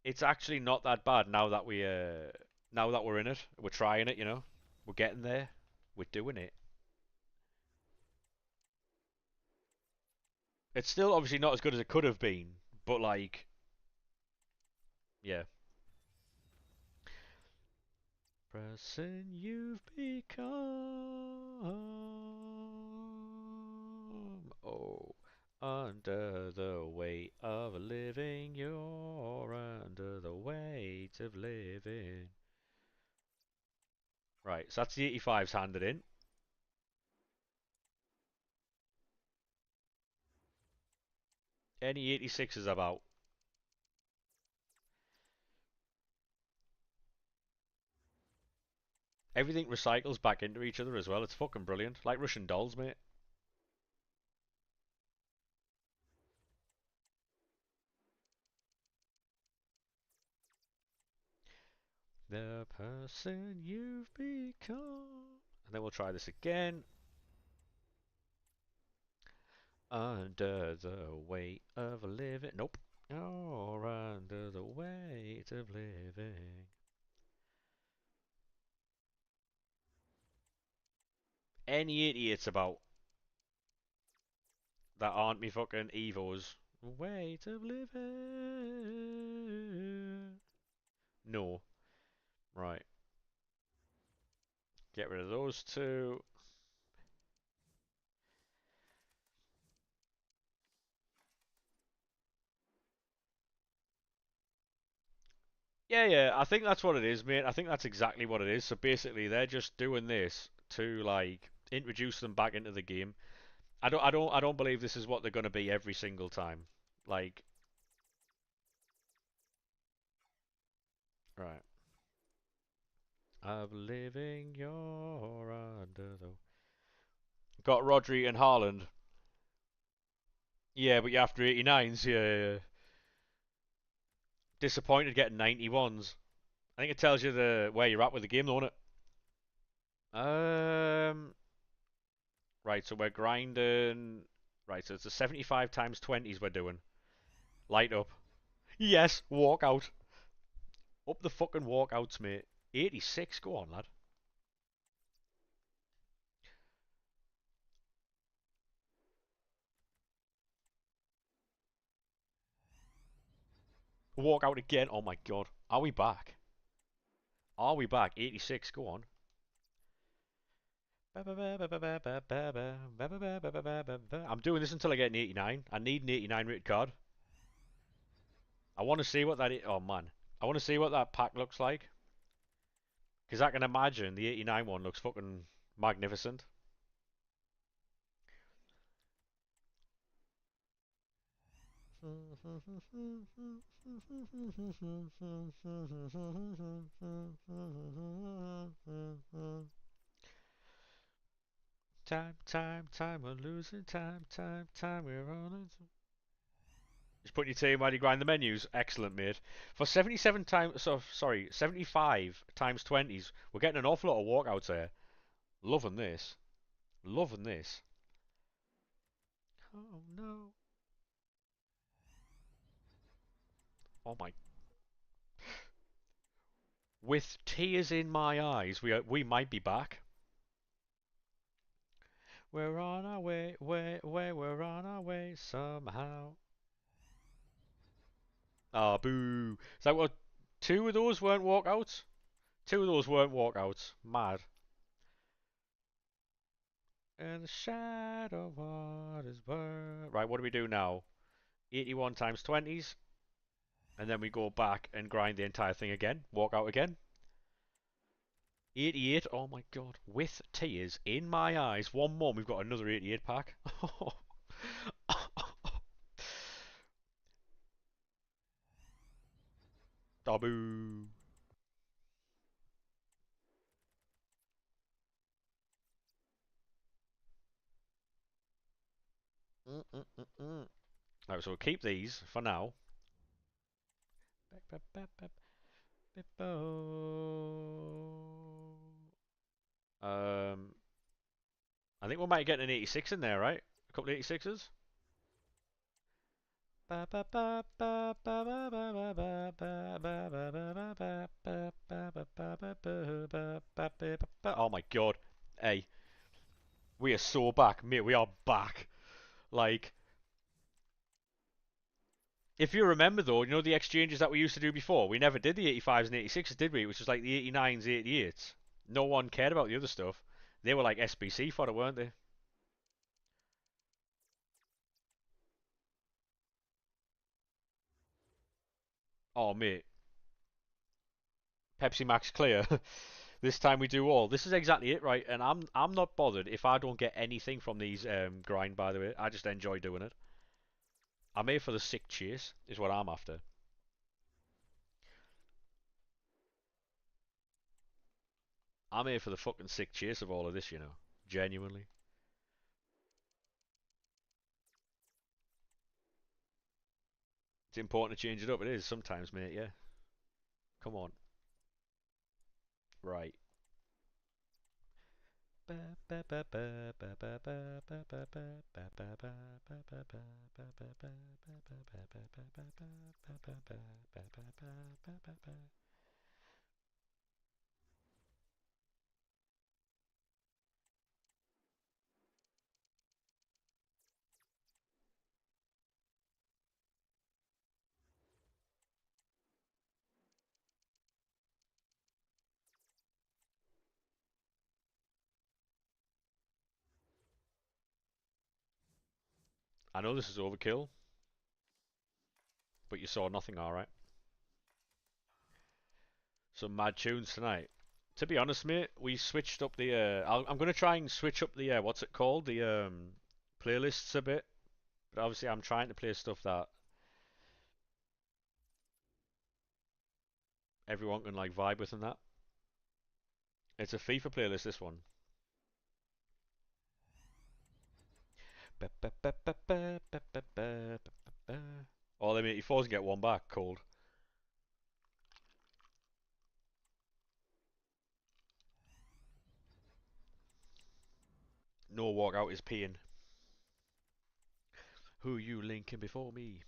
it's actually not that bad now that we're in it. We're trying it, you know. We're getting there. We're doing it. It's still obviously not as good as it could have been, but like, yeah. Person you've become. Oh, Under the weight of living, you're under the weight of living. Right, so that's the 85s handed in. Any 86s about? Everything recycles back into each other as well. It's fucking brilliant. Like Russian dolls, mate. The person you've become. And then we'll try this again. Under the weight of living. Nope. You're under the weight of living. Any idiots about that aren't me fucking Evos. Weight of living. No. Right. Get rid of those two. Yeah, yeah, I think that's what it is, mate. I think that's exactly what it is. So basically, they're just doing this to like introduce them back into the game. I don't believe this is what they're going to be every single time. Like, right. Of living, you're under the. Got Rodri and Haaland. Yeah, but you're after 89s. Yeah, yeah, yeah. Disappointed getting 91s. I think it tells you the where you're at with the game, don't it? Right. So we're grinding. Right. So it's the 75 times 20s we're doing. Light up. Yes. Walk out. Up the fucking walkouts, mate. 86. Go on, lad. Walk out again. Oh my god. Are we back? Are we back? 86. Go on. I'm doing this until I get an 89. I need an 89 rated card. I want to see what that. Oh man. I want to see what that pack looks like. Because I can imagine the 89 one looks fucking magnificent. Time, we're losing time, we're on it. Just put your team while you grind the menus. Excellent, mate. For 77 times, so sorry, 75 times 20s, we're getting an awful lot of walkouts here. Loving this. Loving this. Oh no. Oh my. With tears in my eyes, we might be back. We're on our we're on our way somehow. Ah, boo. Is that what? Two of those weren't walkouts? Two of those weren't walkouts. Mad. And the shadow of what is worth. Right, what do we do now? 81 times 20s. And then we go back and grind the entire thing again. Walk out again. 88. Oh my god. With tears in my eyes. One more. We've got another 88 pack. Taboo. Right, so we'll keep these for now. Um, I think we might get an 86 in there, right? A couple of 86s. Oh my god. Hey, we are so back, mate. We are back. Like, if you remember though, you know the exchanges that we used to do before? We never did the 85s and 86s, did we? Which was like the 89s, 88s. No one cared about the other stuff. They were like SBC for it, weren't they? Oh, mate, Pepsi Max Clear. This time we do all. This is exactly it, right? And I'm not bothered if I don't get anything from these grind. By the way, I just enjoy doing it. I'm here for the sick chase, is what I'm after. I'm here for the fucking sick chase of all of this, you know. Genuinely. It's important to change it up. It is sometimes, mate. Yeah. Come on. Right. I know this is overkill, but you saw nothing, alright. Some mad tunes tonight. To be honest, mate, we switched up the. I'm gonna try and switch up the. What's it called? The playlists a bit. But obviously, I'm trying to play stuff that everyone can like vibe with and that. It's a FIFA playlist. This one. Oh, they make you force and get one back. Cold. No walkout is peeing. Who you linking before me?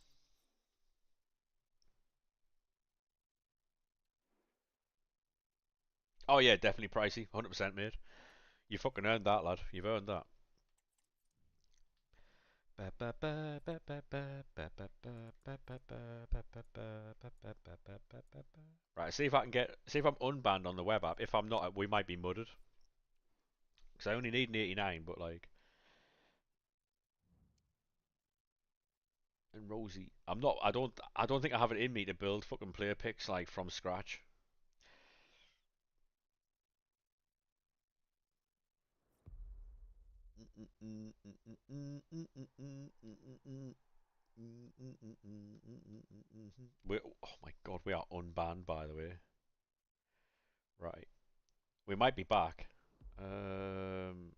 Oh yeah, definitely pricey. 100% mate. You fucking earned that, lad. You've earned that. Right, see if I can get. See if I'm unbanned on the web app. If I'm not, we might be mudded. Because I only need an 89, but like. And Rosie. I'm not. I don't think I have it in me to build fucking player picks like from scratch. Oh my god, we are unbanned by the way. Right. We might be back. Um,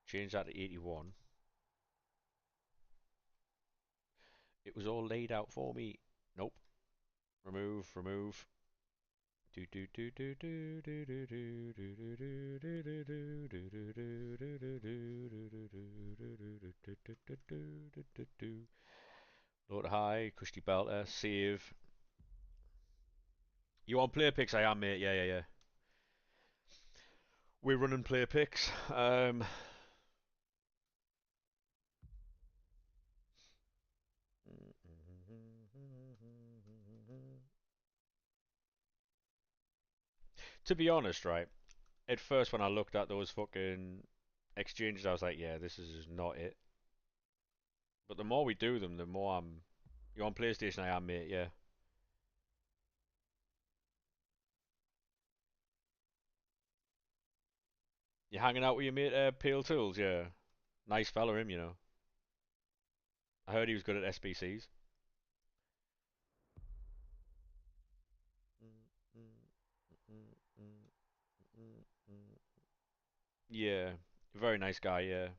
change that to 81. It was all laid out for me. Nope. Remove, remove. Do do do do do do do do do do do do do do do do do do do. Load high, cushy belter, save. You want player picks? I am, mate. Yeah, yeah, yeah. We're running player picks. To be honest, right? At first, when I looked at those fucking exchanges, I was like, yeah, this is just not it. But the more we do them, the more I'm. You on PlayStation? I am, mate. Yeah. You hanging out with your mate, Pale Tools? Yeah. Nice fella, him. You know. I heard he was good at SBCs. Yeah. Very nice guy. Yeah.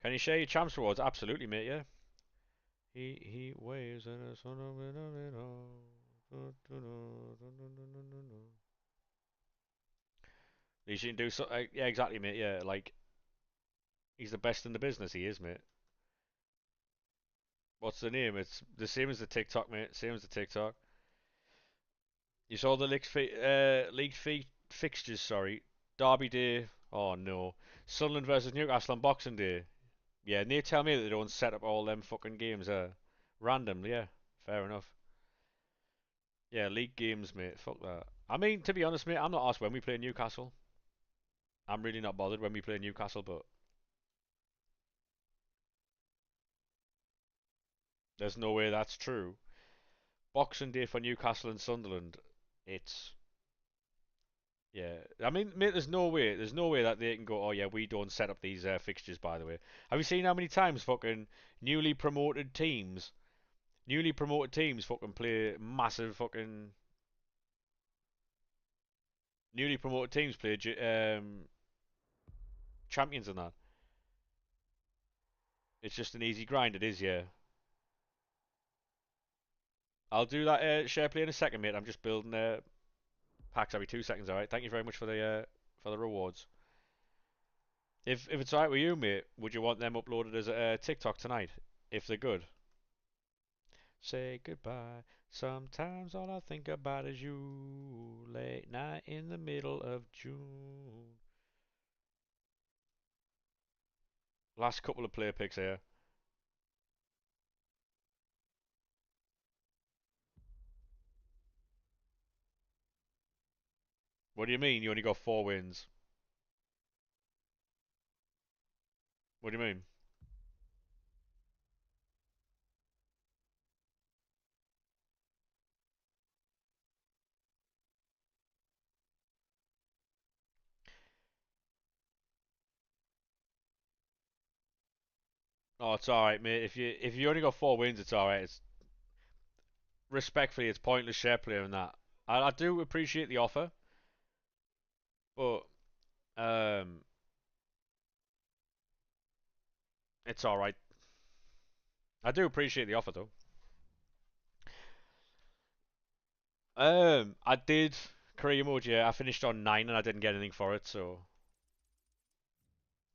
Can you share your champs rewards? Absolutely, mate. Yeah. He waves in a phenomenal. You should do so. Yeah, exactly, mate. Yeah, like he's the best in the business. He is, mate. What's the name? It's the same as the TikTok, mate. Same as the TikTok. You saw the league fixtures. Sorry, Derby Day. Oh no, Sunderland versus Newcastle on Boxing Day. Yeah, and they tell me that they don't set up all them fucking games. Random. Yeah, fair enough. Yeah, league games, mate. Fuck that. I mean, to be honest, mate, I'm not asked when we play Newcastle. I'm really not bothered when we play Newcastle, but There's no way that's true. Boxing Day for Newcastle and Sunderland. It's yeah. I mean, mate, there's no way that they can go. Oh yeah, we don't set up these fixtures. By the way, have you seen how many times fucking newly promoted teams, newly promoted teams, fucking play massive fucking newly promoted teams play champions and that. It's just an easy grind. It is, yeah. I'll do that share play in a second, mate. I'm just building packs every 2 seconds. All right. Thank you very much for the rewards. If it's alright with you, mate, would you want them uploaded as a TikTok tonight? If they're good. Say goodbye. Sometimes all I think about is you. Late night in the middle of June. Last couple of player picks here. What do you mean? You only got 4 wins. What do you mean? Oh, it's alright, mate. If you only got 4 wins, it's alright. It's respectfully, it's pointless share player and that. I do appreciate the offer, but um, it's alright. I do appreciate the offer though. I did career mode, yeah. I finished on 9 and I didn't get anything for it, so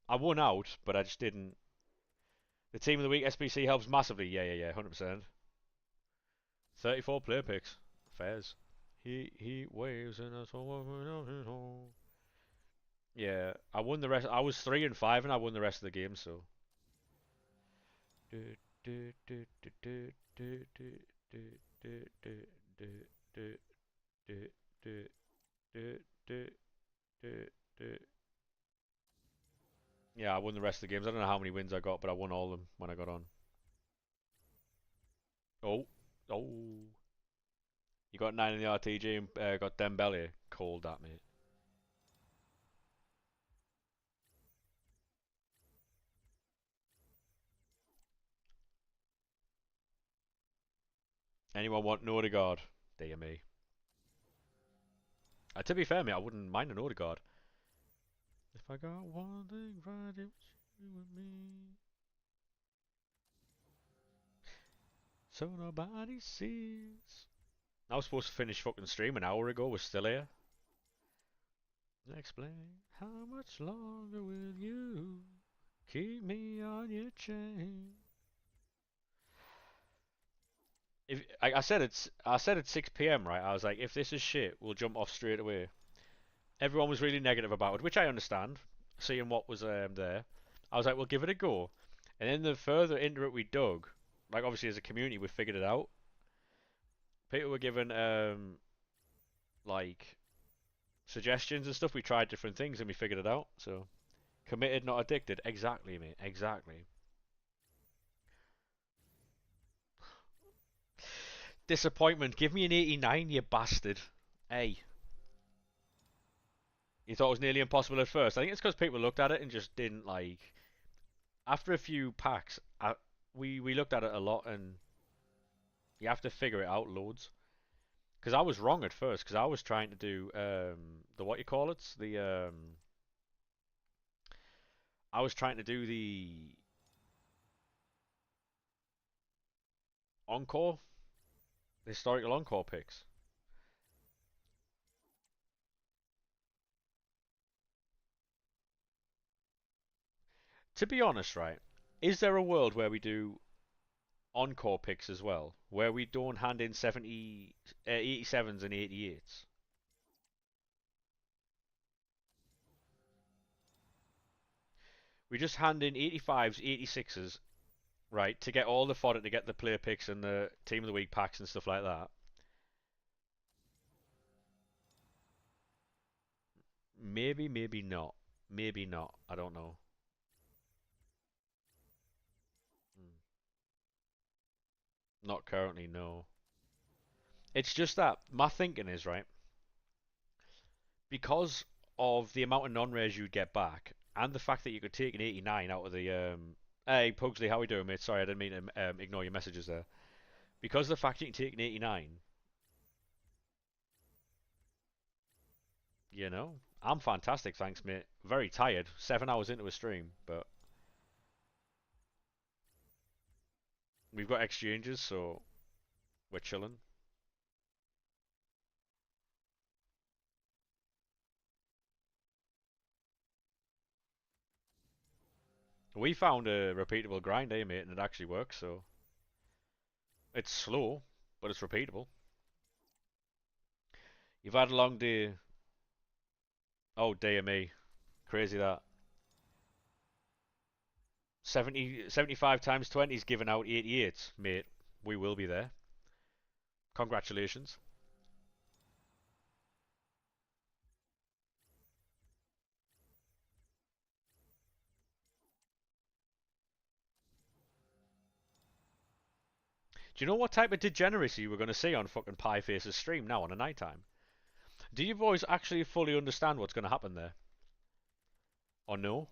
I won out, but I just didn't. The team of the week SBC helps massively. Yeah, yeah, yeah, 100%. 34 player picks. Fairs. He waves and that's all. Yeah, I won the rest. I was 3 and 5 and I won the rest of the game. So. Yeah, I won the rest of the games. I don't know how many wins I got, but I won all of them when I got on. Oh, oh. You got 9 in the RTG and got Dembele. Cold that, mate. Anyone want an Odegaard? Dear me. To be fair, mate, I wouldn't mind an Odegaard. If I got one thing right, it's you and me. So nobody sees. I was supposed to finish fucking stream an hour ago. We're still here. Explain how much longer will you keep me on your chain? If I said it's 6 p.m. right? I was like, if this is shit, we'll jump off straight away. Everyone was really negative about it, which I understand. Seeing what was there, I was like, we'll give it a go. And then the further into it we dug, like obviously as a community we figured it out. People were given like suggestions and stuff. We tried different things and we figured it out. So committed, not addicted. Exactly, mate. Exactly. Disappointment. Give me an 89, you bastard. Hey. You thought it was nearly impossible at first. I think it's because people looked at it and just didn't like. After a few packs, we looked at it a lot and you have to figure it out loads. Because I was wrong at first. Because I was trying to do the what you call it, the I was trying to do the encore, the historical encore picks. To be honest, right, is there a world where we do encore picks as well, where we don't hand in 87s and 88s? We just hand in 85s, 86s, right, to get all the fodder, to get the player picks and the team of the week packs and stuff like that. Maybe, maybe not. Maybe not. I don't know. Hmm. Not currently, no. It's just that my thinking is right because of the amount of non-rares you'd get back, and the fact that you could take an 89 out of the Hey Pugsley, how we doing, mate? Sorry, I didn't mean to ignore your messages there. Because of the fact you can take an 89, you know, I'm fantastic, thanks, mate. Very tired, 7 hours into a stream, but we've got exchanges, so we're chilling. We found a repeatable grind, eh, mate, and it actually works. So it's slow, but it's repeatable. You've had a long day. Oh dear me, crazy that. 75 times 20 is giving out 88, mate. We will be there. Congratulations. Do you know what type of degeneracy we're going to see on fucking Pieface's stream now on a night time? Do you boys actually fully understand what's going to happen there? Or no?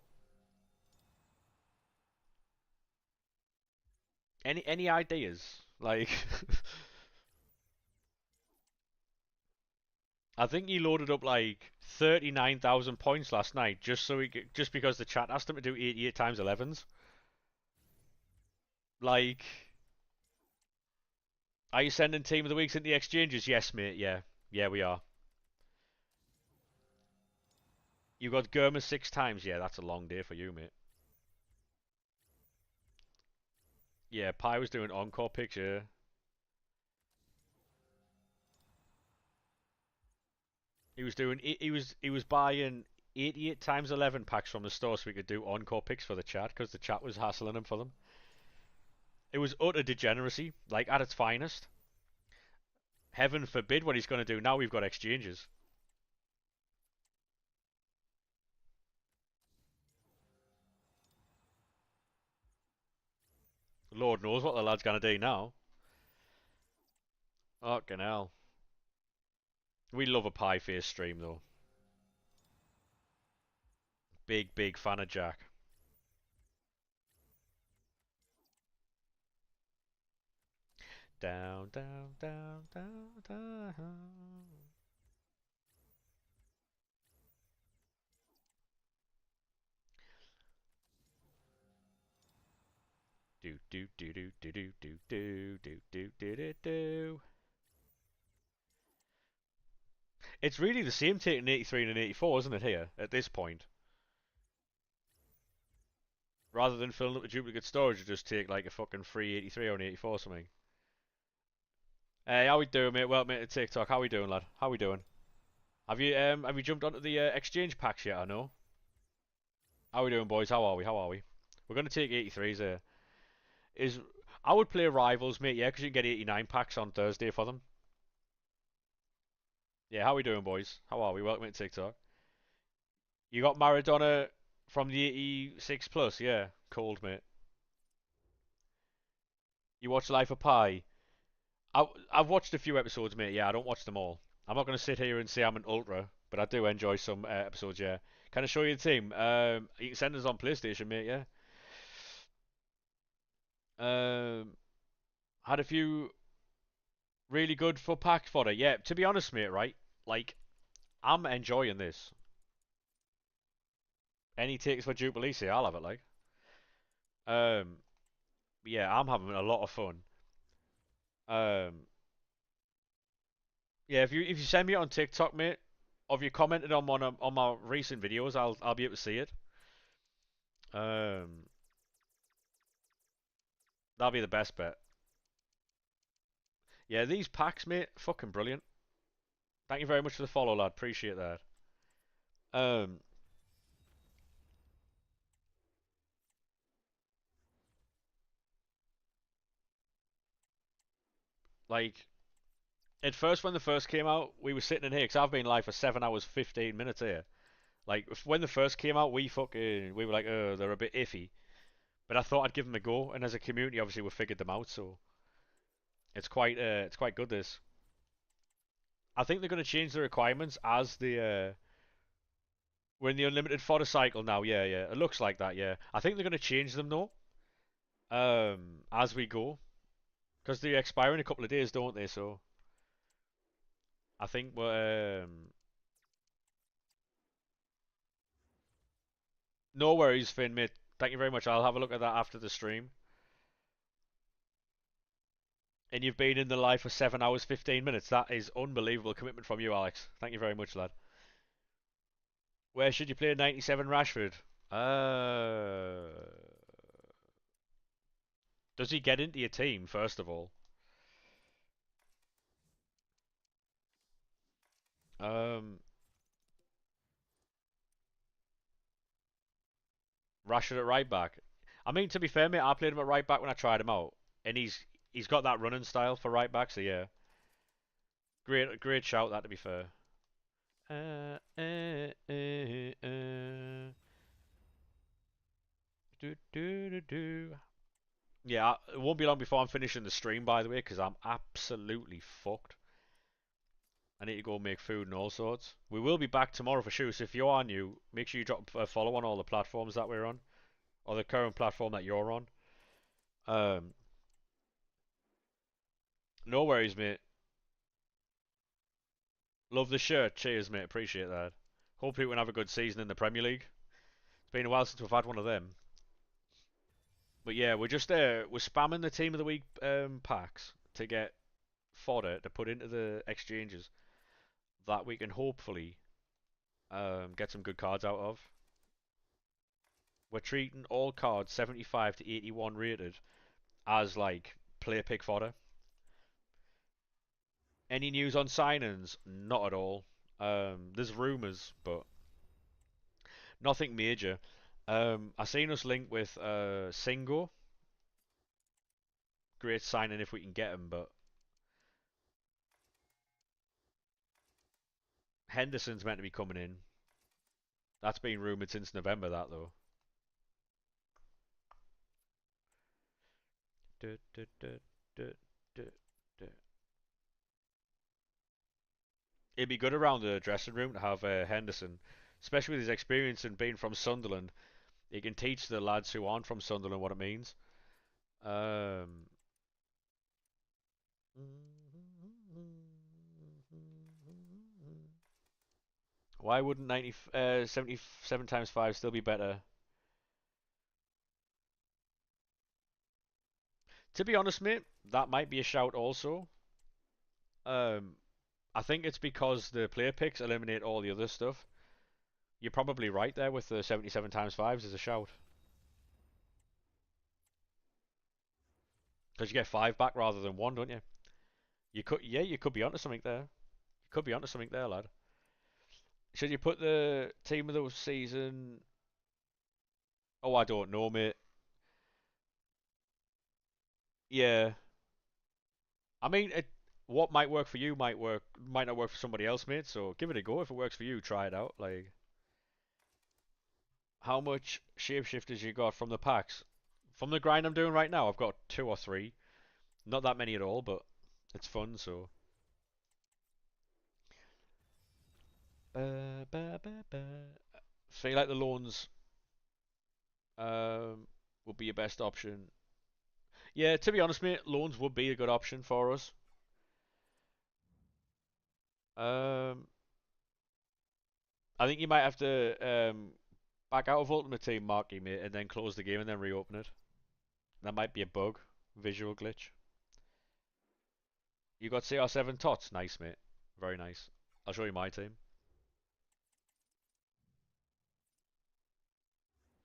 Any ideas? Like, I think he loaded up like 39,000 points last night just because the chat asked him to do 88 times 11s. Like, are you sending team of the weeks into the exchanges? Yes, mate. Yeah, yeah, we are. You got Gurma 6 times. Yeah, that's a long day for you, mate. Yeah, Pi was doing encore picture. He was buying 88 times 11 packs from the store so we could do encore picks for the chat because the chat was hassling him for them. It was utter degeneracy, like at its finest. Heaven forbid what he's going to do now. We've got exchanges. Lord knows what the lad's going to do now. Fucking hell. We love a pie face stream though. Big, big fan of Jack. Down, down, down, down, down. Do do do do do do do do do do do do do. It's really the same taking an 83 and an 84, isn't it? Here at this point, rather than filling up the duplicate storage, you just take like a fucking free 83 or an 84 or something. Hey, how we doing, mate? Welcome to TikTok. How we doing, lad? How we doing? Have you jumped onto the exchange packs yet? I know. How we doing, boys? How are we? How are we? We're gonna take 83s here. Is I would play rivals, mate. Yeah, because you can get 89 packs on Thursday for them. Yeah, how we doing, boys? How are we? Welcome to TikTok. You got Maradona from the 86 plus. Yeah, cold, mate. You watch Life of Pi. I've watched a few episodes, mate. Yeah, I don't watch them all. I'm not gonna sit here and say I'm an ultra, but I do enjoy some episodes. Yeah. Can I show you the team? You can send us on PlayStation, mate. Yeah. Um, had a few really good for packs for it. Yeah. To be honest, mate, right? Like, I'm enjoying this. Any takes for Jubilee? Say I'll have it. Like, um, yeah, I'm having a lot of fun. Um, yeah, if you send me it on TikTok, mate, or if you commented on one on my recent videos, I'll be able to see it. Um, that'll be the best bet. Yeah, these packs, mate, fucking brilliant. Thank you very much for the follow, lad. Appreciate that. Um, like at first when the first came out, we were sitting in here because I've been live for 7 hours 15 minutes here. Like when the first came out, we were like, they're a bit iffy. But I thought I'd give them a go, and as a community, obviously we figured them out. So It's quite good. This. I think they're going to change the requirements as we're in the unlimited fodder cycle now. Yeah, yeah. It looks like that. Yeah. I think they're going to change them though. As we go, because they expire in a couple of days, don't they? So I think we're no worries, Finn, mate. Thank you very much. I'll have a look at that after the stream. And you've been in the live for 7 hours 15 minutes. That is unbelievable commitment from you, Alex. Thank you very much, lad. Where should you play 97 Rashford? Uh, does he get into your team first of all? Um, Rashford at right back. I mean, to be fair, mate, I played him at right back when I tried him out, and he's got that running style for right back. So yeah, great shout that to be fair. Uh, uh, uh, uh. Do. Yeah, it won't be long before I'm finishing the stream, by the way, because I'm absolutely fucked. I need to go make food and all sorts. We will be back tomorrow for sure, so if you are new, make sure you drop a follow on all the platforms that we're on, or the current platform that you're on. Um, no worries, mate. Love the shirt. Cheers, mate. Appreciate that. Hopefully we can have a good season in the Premier League. It's been a while since we've had one of them. But yeah, we're spamming the team of the week packs to get fodder to put into the exchanges that we can hopefully get some good cards out of. We're treating all cards 75 to 81 rated as like player pick fodder. Any news on signings? Not at all. There's rumours, but nothing major. I seen us linked with Singo. Great signing if we can get him, but Henderson's meant to be coming in. That's been rumoured since November, that though. Du, du, du, du, du, du. It'd be good around the dressing room to have Henderson, especially with his experience in being from Sunderland. He can teach the lads who aren't from Sunderland what it means. Um, why wouldn't 77 times 5 still be better? To be honest, mate, that might be a shout also. Um, I think it's because the player picks eliminate all the other stuff. You're probably right there with the 77 times 5s as a shout. Because you get 5 back rather than 1, don't you? Yeah, you could be onto something there. You could be onto something there, lad. Should you put the team of the season? Oh, I don't know, mate. Yeah, I mean, what might work for you might not work for somebody else, mate. So give it a go. If it works for you, try it out. Like, how much shapeshifters you got from the packs? From the grind I'm doing right now, I've got 2 or 3. Not that many at all, but it's fun. So, feel like the loans um would be your best option. Yeah, to be honest, mate, loans would be a good option for us. Um, I think you might have to back out of Ultimate Team, Marky, mate, and then close the game and then reopen it. That might be a bug, visual glitch. You got CR7 tots, nice, mate, very nice. I'll show you my team.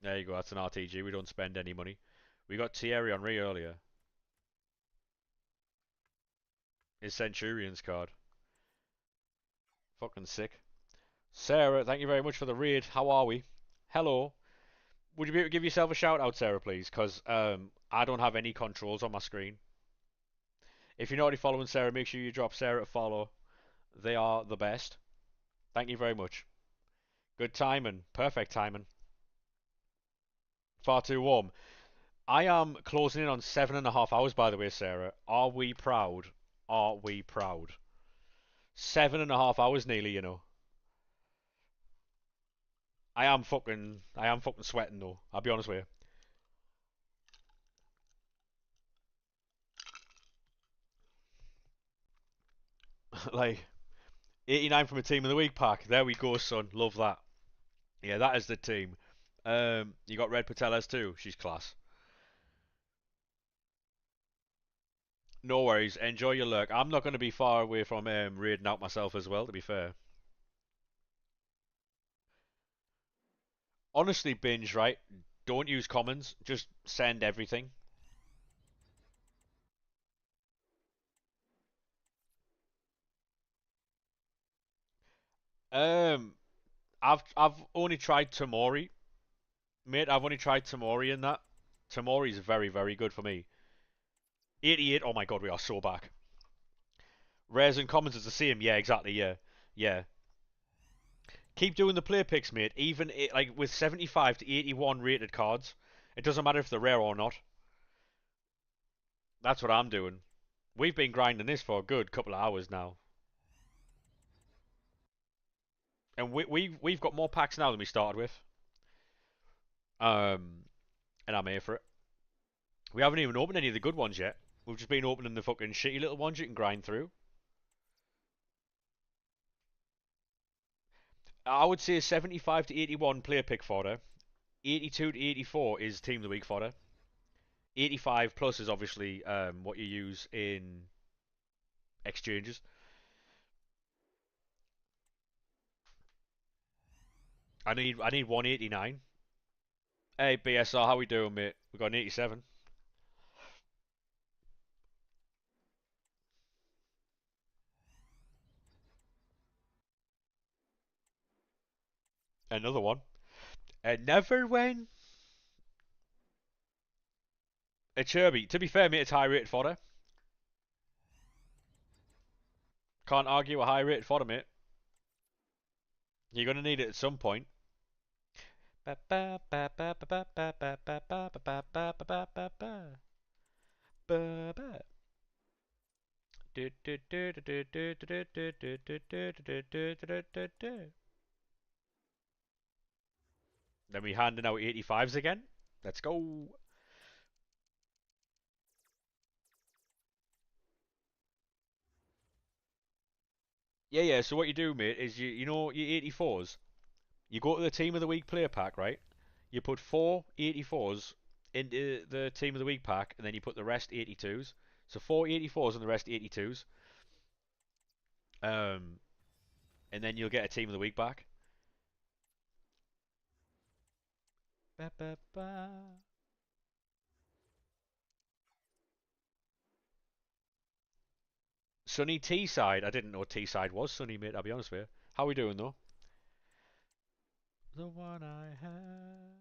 There you go, that's an RTG. We don't spend any money. We got Thierry Henry earlier. His Centurions card. Fucking sick. Sarah, thank you very much for the raid. How are we? Hello. Would you be able to give yourself a shout out, Sarah, please? Because I don't have any controls on my screen. If you're not already following Sarah, make sure you drop Sarah a follow. They are the best. Thank you very much. Good timing. Perfect timing. Far too warm. I am closing in on 7.5 hours, by the way, Sarah. Are we proud? Are we proud? 7.5 hours nearly, you know. I am fucking sweating though. I'll be honest with you. Like 89 from a team of the week pack. There we go, son. Love that. Yeah, that is the team. You got Red Pateles too. She's class. No worries. Enjoy your lurk. I'm not going to be far away from raiding out myself as well. To be fair, honestly, binge right. Don't use commons. Just send everything. Um, I've only tried Tamori, mate. I've only tried Tamori in that. Tamori is very good for me. 88. Oh my god, we are so back. Rares and commons is the same. Yeah, exactly. Yeah, yeah. Keep doing the play picks, mate. Even like with 75 to 81 rated cards, it doesn't matter if they're rare or not. That's what I'm doing. We've been grinding this for a good couple of hours now, and we've got more packs now than we started with. Um, and I'm here for it. We haven't even opened any of the good ones yet. We've just been opening the fucking shitty little ones you can grind through. I would say 75 to 81 player pick fodder. 82 to 84 is team of the week fodder. 85 plus is obviously what you use in exchanges. I need 189. Hey BSR, how we doing, mate? We got an 87. Another one. And never win. A Chirby. To be fair, mate, it's high rated fodder. Can't argue a high rated fodder, mate. You're gonna need it at some point. Then we handing out 85s again. Let's go. Yeah. So what you do, mate, is you know your 84s. You go to the team of the week player pack, right? You put four 84s into the team of the week pack, and then you put the rest 82s. So four 84s and the rest 82s. Um, and then you'll get a team of the week back. Ba, ba, ba. Sunny Teesside. I didn't know Teesside was sunny, mate. I'll be honest with you. How we doing though? The one I have.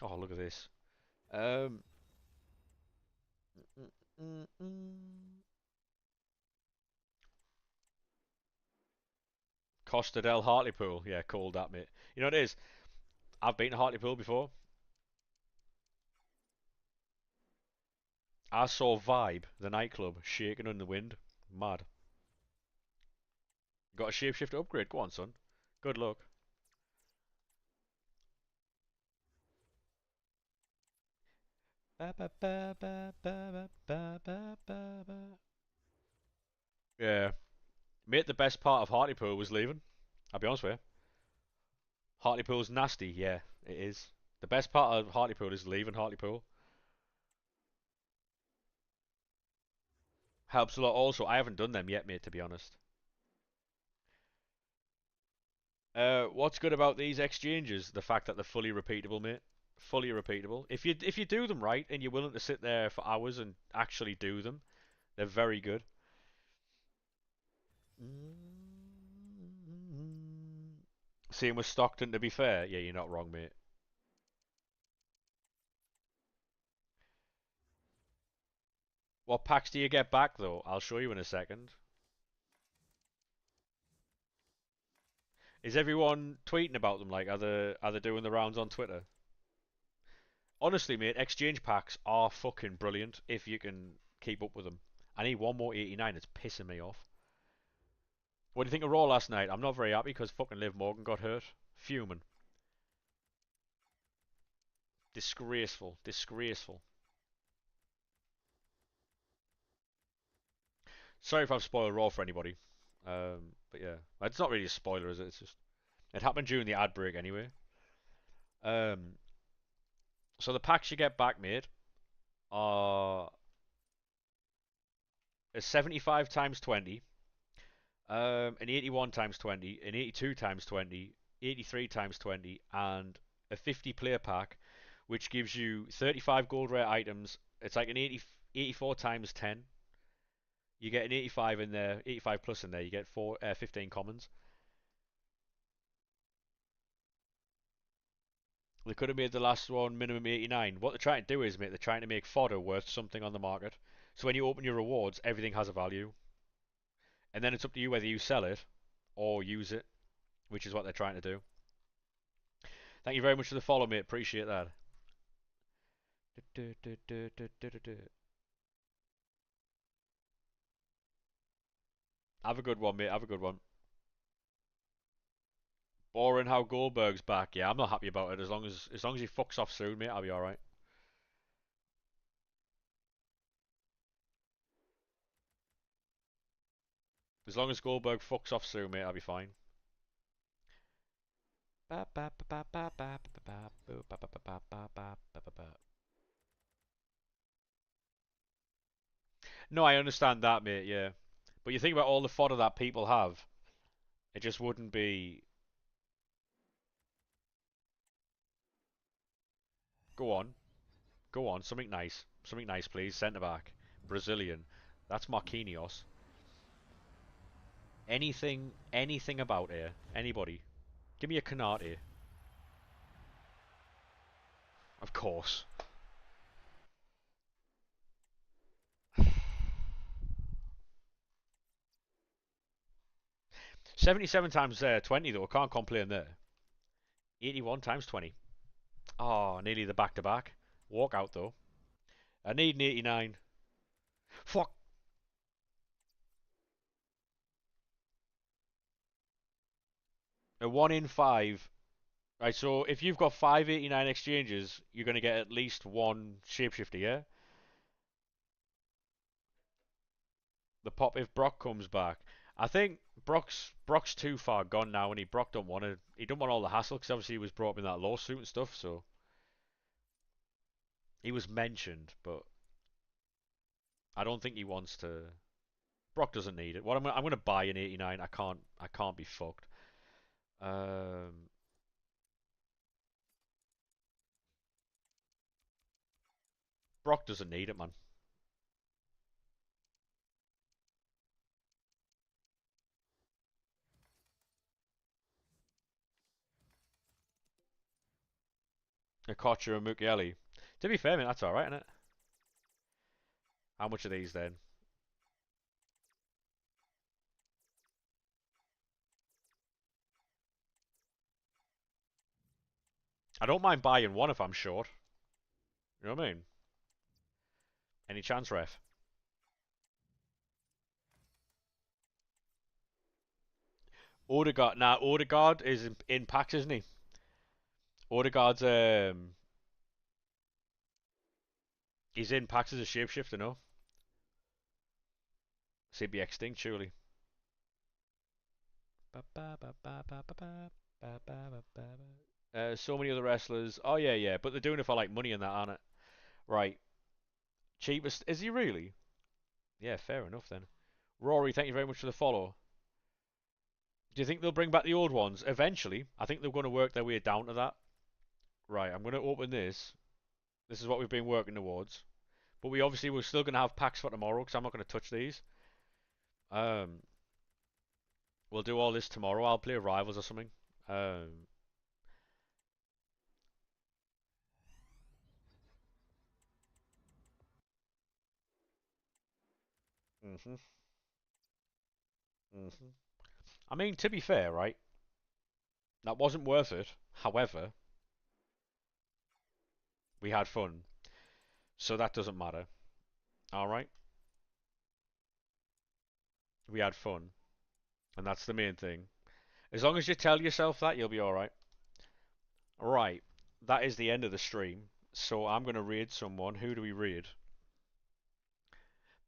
Oh, look at this. Um, mm, mm, mm. Costa del Hartlepool. Yeah, called that, mate. You know what it is? I've been to Hartlepool before. I saw Vibe, the nightclub, shaking in the wind. Mad. Got a shapeshifter upgrade. Go on, son. Good luck. Ba, ba, ba, ba, ba, ba, ba, ba, ba. Yeah. Mate, the best part of Hartlepool was leaving. I'll be honest with you. Hartlepool's nasty. Yeah, it is. The best part of Hartlepool is leaving Hartlepool. Helps a lot also. I haven't done them yet, mate, to be honest. What's good about these exchanges? The fact that they're fully repeatable, mate. Fully repeatable. If you do them right and you're willing to sit there for hours and actually do them, they're very good. Same with Stockton, to be fair. Yeah, you're not wrong, mate. What packs do you get back, though? I'll show you in a second. Is everyone tweeting about them? Like, are they doing the rounds on Twitter? Honestly, mate, exchange packs are fucking brilliant if you can keep up with them. I need one more 89. It's pissing me off. What do you think of Raw last night? I'm not very happy because fucking Liv Morgan got hurt. Fuming. Disgraceful. Disgraceful. Sorry if I've spoiled Raw for anybody. But yeah, it's not really a spoiler, is it? It's just it happened during the ad break anyway. Um, so the packs you get back, mate, are a 75 times 20, an 81 times 20, an 82 times 20, 83 times 20, and a 50 player pack, which gives you 35 gold rare items. It's like an 84 times 10. You get an 85 in there, 85 plus in there. You get 15 commons. They could have made the last one minimum 89. What they're trying to do is, mate, they're trying to make fodder worth something on the market. So when you open your rewards, everything has a value. And then it's up to you whether you sell it or use it, which is what they're trying to do. Thank you very much for the follow, mate. Appreciate that. Have a good one, mate. Have a good one. Boring how Goldberg's back. Yeah, I'm not happy about it. As long as he fucks off soon, mate, I'll be alright. As long as Goldberg fucks off soon, mate, I'll be fine. No, I understand that, mate, yeah. But you think about all the fodder that people have, it just wouldn't be. Go on. Go on. Something nice. Something nice, please. Centre back. Brazilian. That's Marquinhos. Anything about here. Anybody. Give me a Canate. Of course. 77 times 20, though. I can't complain there. 81 times 20. Oh, nearly the back-to-back. Walk out, though. I need an 89. Fuck. A 1 in 5. Right, so if you've got 589 exchanges, you're going to get at least one shapeshifter, yeah? The pop if Brock comes back. I think Brock's too far gone now, and Brock don't want to. He don't want all the hassle because obviously he was brought up in that lawsuit and stuff. So he was mentioned, but I don't think he wants to. Brock doesn't need it. What I'm gonna buy an 89. I can't be fucked. Um, Brock doesn't need it, man. Akocha and Mukiele. To be fair, man, that's alright, isn't it? How much are these then? I don't mind buying one if I'm short. You know what I mean? Any chance, ref? Odegaard. Nah, Odegaard is in packs, isn't he? Odegaard's he's in packs as a shapeshifter, no? So he'd be extinct, surely. So many other wrestlers. Oh yeah, yeah, but they're doing it for like money and that, aren't it? Right. Cheapest. Is he really? Yeah, fair enough then. Rory, thank you very much for the follow. Do you think they'll bring back the old ones eventually? I think they're going to work their way down to that. Right, I'm going to open this. This is what we've been working towards. But we're still going to have packs for tomorrow because I'm not going to touch these. Um, we'll do all this tomorrow. I'll play Rivals or something. Um, mhm, mhm. I mean, to be fair, right? That wasn't worth it. However, we had fun, so that doesn't matter. All right, we had fun, and that's the main thing. As long as you tell yourself that, you'll be all right. Right, that is the end of the stream. So I'm gonna raid someone. Who do we raid?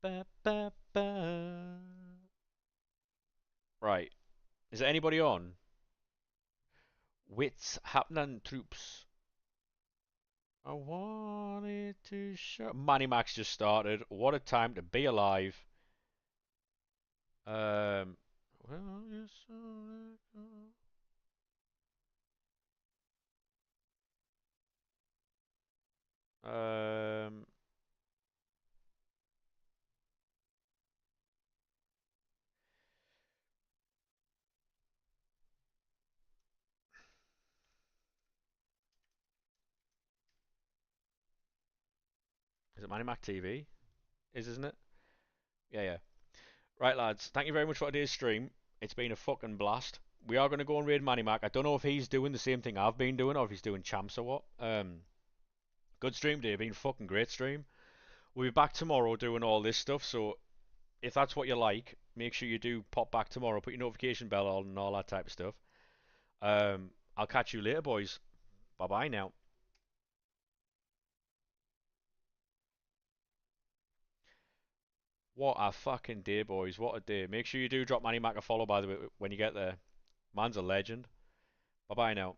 Ba, ba, ba. Right, is there anybody on? What's happening, troops? I wanted to show. Manny Max just started. What a time to be alive. Um, well, yes, um, is it Manny Mac TV? Isn't it? Yeah, yeah. Right, lads. Thank you very much for today's stream. It's been a fucking blast. We are going to go and raid Manny Mac. I don't know if he's doing the same thing I've been doing or if he's doing champs or what. Good stream today. Been a fucking great stream. We'll be back tomorrow doing all this stuff. So if that's what you like, make sure you do pop back tomorrow. Put your notification bell on and all that type of stuff. I'll catch you later, boys. Bye bye now. What a fucking day, boys. What a day. Make sure you do drop Manny Mac a follow, by the way, when you get there. Man's a legend. Bye bye now.